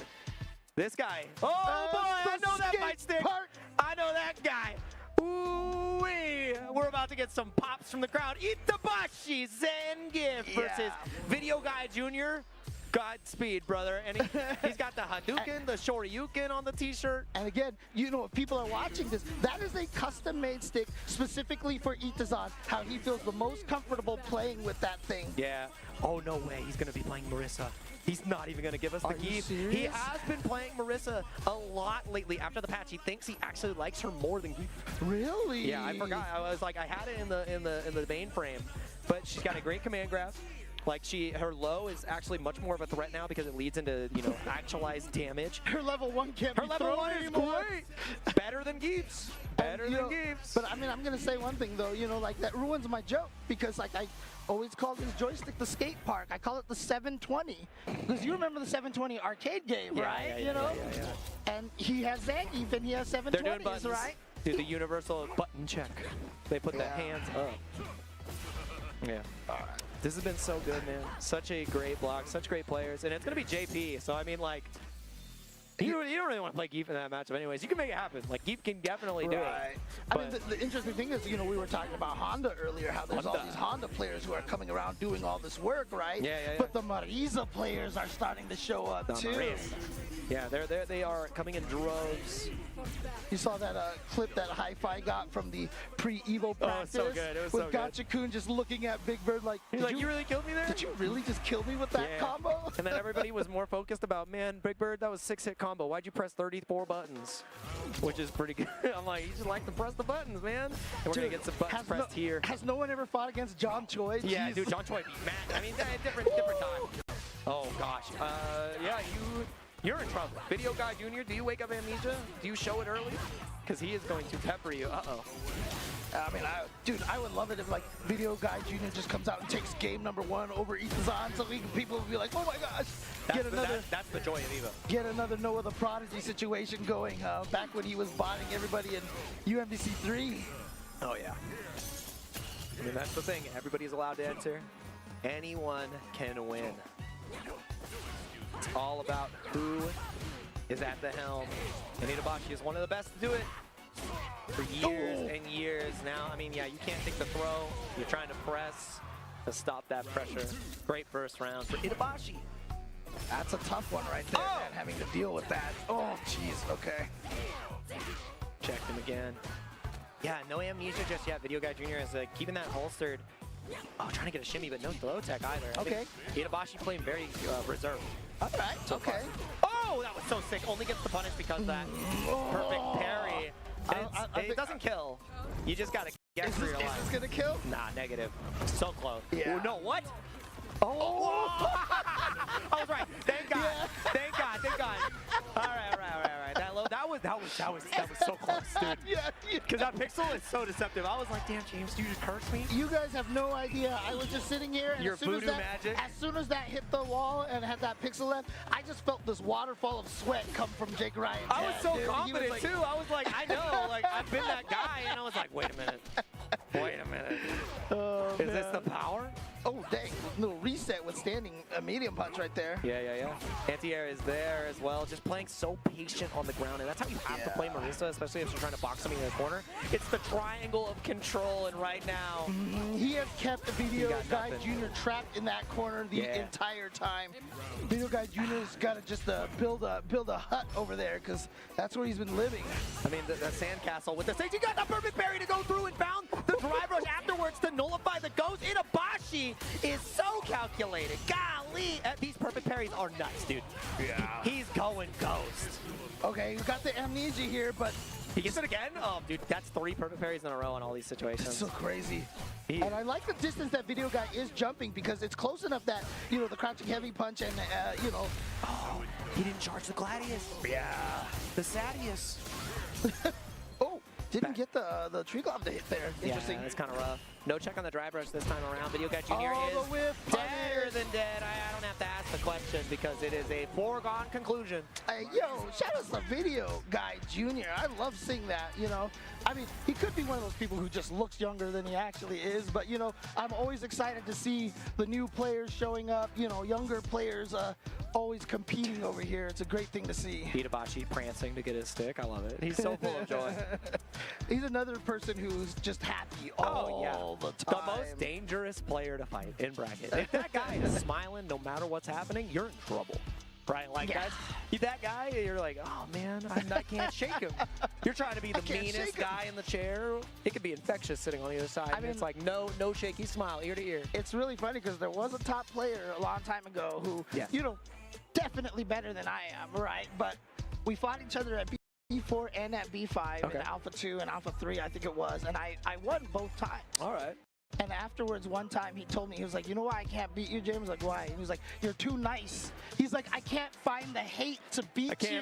this guy. Oh boy, I know that fight stick. I know that guy. Ooh-wee. We're about to get some pops from the crowd. Itabashi Zangief versus Video Guy Jr. Godspeed, brother. And he's got the Hadouken, the Shoryuken on the t-shirt. And again, you know, if people are watching this, that is a custom-made stick specifically for Itazan, how he feels the most comfortable playing with that thing. Yeah. Oh, no way. He's going to be playing Marissa. He's not even going to give us the key. He has been playing Marissa a lot lately. After the patch, he thinks he actually likes her more than Geef. Really? Yeah, I forgot. I was like, I had it in the mainframe, but she's got a great command grab. Like her low is actually much more of a threat now because it leads into, you know, actualized damage. Her level 1 can't Her level 1 is great. Better than Geef's. Better than Geef's. But I mean, I'm gonna say one thing though, you know, like that ruins my joke because like I always call this joystick the skate park. I call it the 720 because you remember the 720 arcade game, right? You know, and he has Zangief and he has 720s, They're doing buttons. right? Dude, the universal button check. They put the hands up. Yeah. This has been so good, man. Such a great block, such great players, and it's gonna be JP. So I mean, like, you don't really want to play Geef in that matchup, anyways. You can make it happen. Like Geef can definitely do it. I mean, the interesting thing is, you know, we were talking about Honda earlier, how there's all these Honda players who are coming around doing all this work, right? Yeah. But the Marisa players are starting to show up too. Yeah, they are coming in droves. You saw that clip that Hi-Fi got from the pre-EVO practice? Oh, it was so good. It was with so good. Gotcha-kun just looking at Big Bird like, He's like, you really killed me there? Did you really just kill me with that combo? And then everybody was more focused about, man, Big Bird, that was 6-hit combo. Why'd you press 34 buttons? Which is pretty good. I'm like, you just like to press the buttons, man. And we're going to get some buttons pressed here. Has no one ever fought against John Choi? Yeah, Jeez. dude, John Choi beat Matt. I mean, different time. Oh, gosh. Yeah, you're in trouble. Video Guy Jr., do you wake up amnesia? Do you show it early? Because he is going to pepper you. Uh-oh. I mean, dude, I would love it if, like, Video Guy Jr. just comes out and takes game number 1 over Itazan so people will be like, oh my gosh. That's the joy of EVO. Get another Noah the Prodigy situation going back when he was botting everybody in UMBC 3. Oh, yeah. I mean, that's the thing. Everybody's allowed to enter. Anyone can win. It's all about who is at the helm. And Itabashi is one of the best to do it for years and years now. I mean, yeah, you can't take the throw. You're trying to press to stop that pressure. Great first round for Itabashi. That's a tough one right there, man, having to deal with that. Oh, jeez, okay. Checked him again. Yeah, no amnesia just yet. Video Guy Jr. is keeping that holstered. Oh, trying to get a shimmy, but no throw tech either. Okay. Itabashi playing very reserved. All right, okay. Oh, that was so sick. Only gets the punish because of that perfect parry. It doesn't kill. You just got to get through your life. Is this going to kill? Nah, negative. So close. Yeah. Ooh, no, what? Oh! I was right. Thank God. Thank God. All right. That was so close, dude. Yeah. Because that pixel is so deceptive. I was like, damn, James, you just cursed me. You guys have no idea. I was just sitting here, and Your as soon voodoo magic. As soon as that hit the wall and had that pixel left, I just felt this waterfall of sweat come from Jake Ryan's I was head, so dude. He confident was too. I was like, I know, like I've been that guy, and I was like, wait a minute. Wait a minute. Is this the power? Oh, dang. Little reset with standing a medium punch right there. Yeah. Anti-air is there as well, just playing so patient on the ground, and that's how you have to play Marisa, especially if you're trying to box something in the corner. It's the triangle of control, and right now... He has kept the Video Guy Jr. trapped in that corner the entire time. Video Guy Jr.'s got to just build a hut over there, because that's where he's been living. I mean, the sandcastle with the stage. He got the perfect parry to go through and found the drive rush afterwards to nullify the ghost. Itabashi is so calculated. Golly, these perfect parries are nuts, dude. Yeah. He's going ghost. Okay, he's got the amnesia here, but... He gets it again? Oh, dude, that's 3 perfect parries in a row in all these situations. That's so crazy. And I like the distance that Video Guy is jumping, because it's close enough that, you know, the crouching heavy punch and, you know... Oh, he didn't charge the Gladius. Yeah. The Sadius. Oh, didn't get the tree glove to hit there. Interesting. Yeah, that's kind of rough. No check on the drive rush this time around. Video Guy Jr. Oh, is the whip deader than dead. I don't have to ask the question because it is a foregone conclusion. Hey, yo, shout out to Video Guy Jr. I love seeing that, you know. I mean, he could be one of those people who just looks younger than he actually is, but, you know, I'm always excited to see the new players showing up, you know, younger players always competing over here. It's a great thing to see. Itabashi prancing to get his stick. I love it. He's so full of joy. He's another person who's just happy all the time. The most dangerous player to fight in bracket. If that guy is smiling no matter what's happening, you're in trouble. Right? Like that guy, you're like, oh man, I can't shake him. You're trying to be the meanest guy in the chair. It could be infectious sitting on the other side. I mean, it's like no shaky smile, ear to ear. It's really funny because there was a top player a long time ago who, you know, definitely better than I am, right? But we fought each other at B4 and at B5 in Alpha 2 and Alpha 3, I think it was, and I won both times. All right. And afterwards, one time, he told me, he was like, you know why I can't beat you, James? Like, why? And he was like, you're too nice. He's like, I can't find the hate to beat you.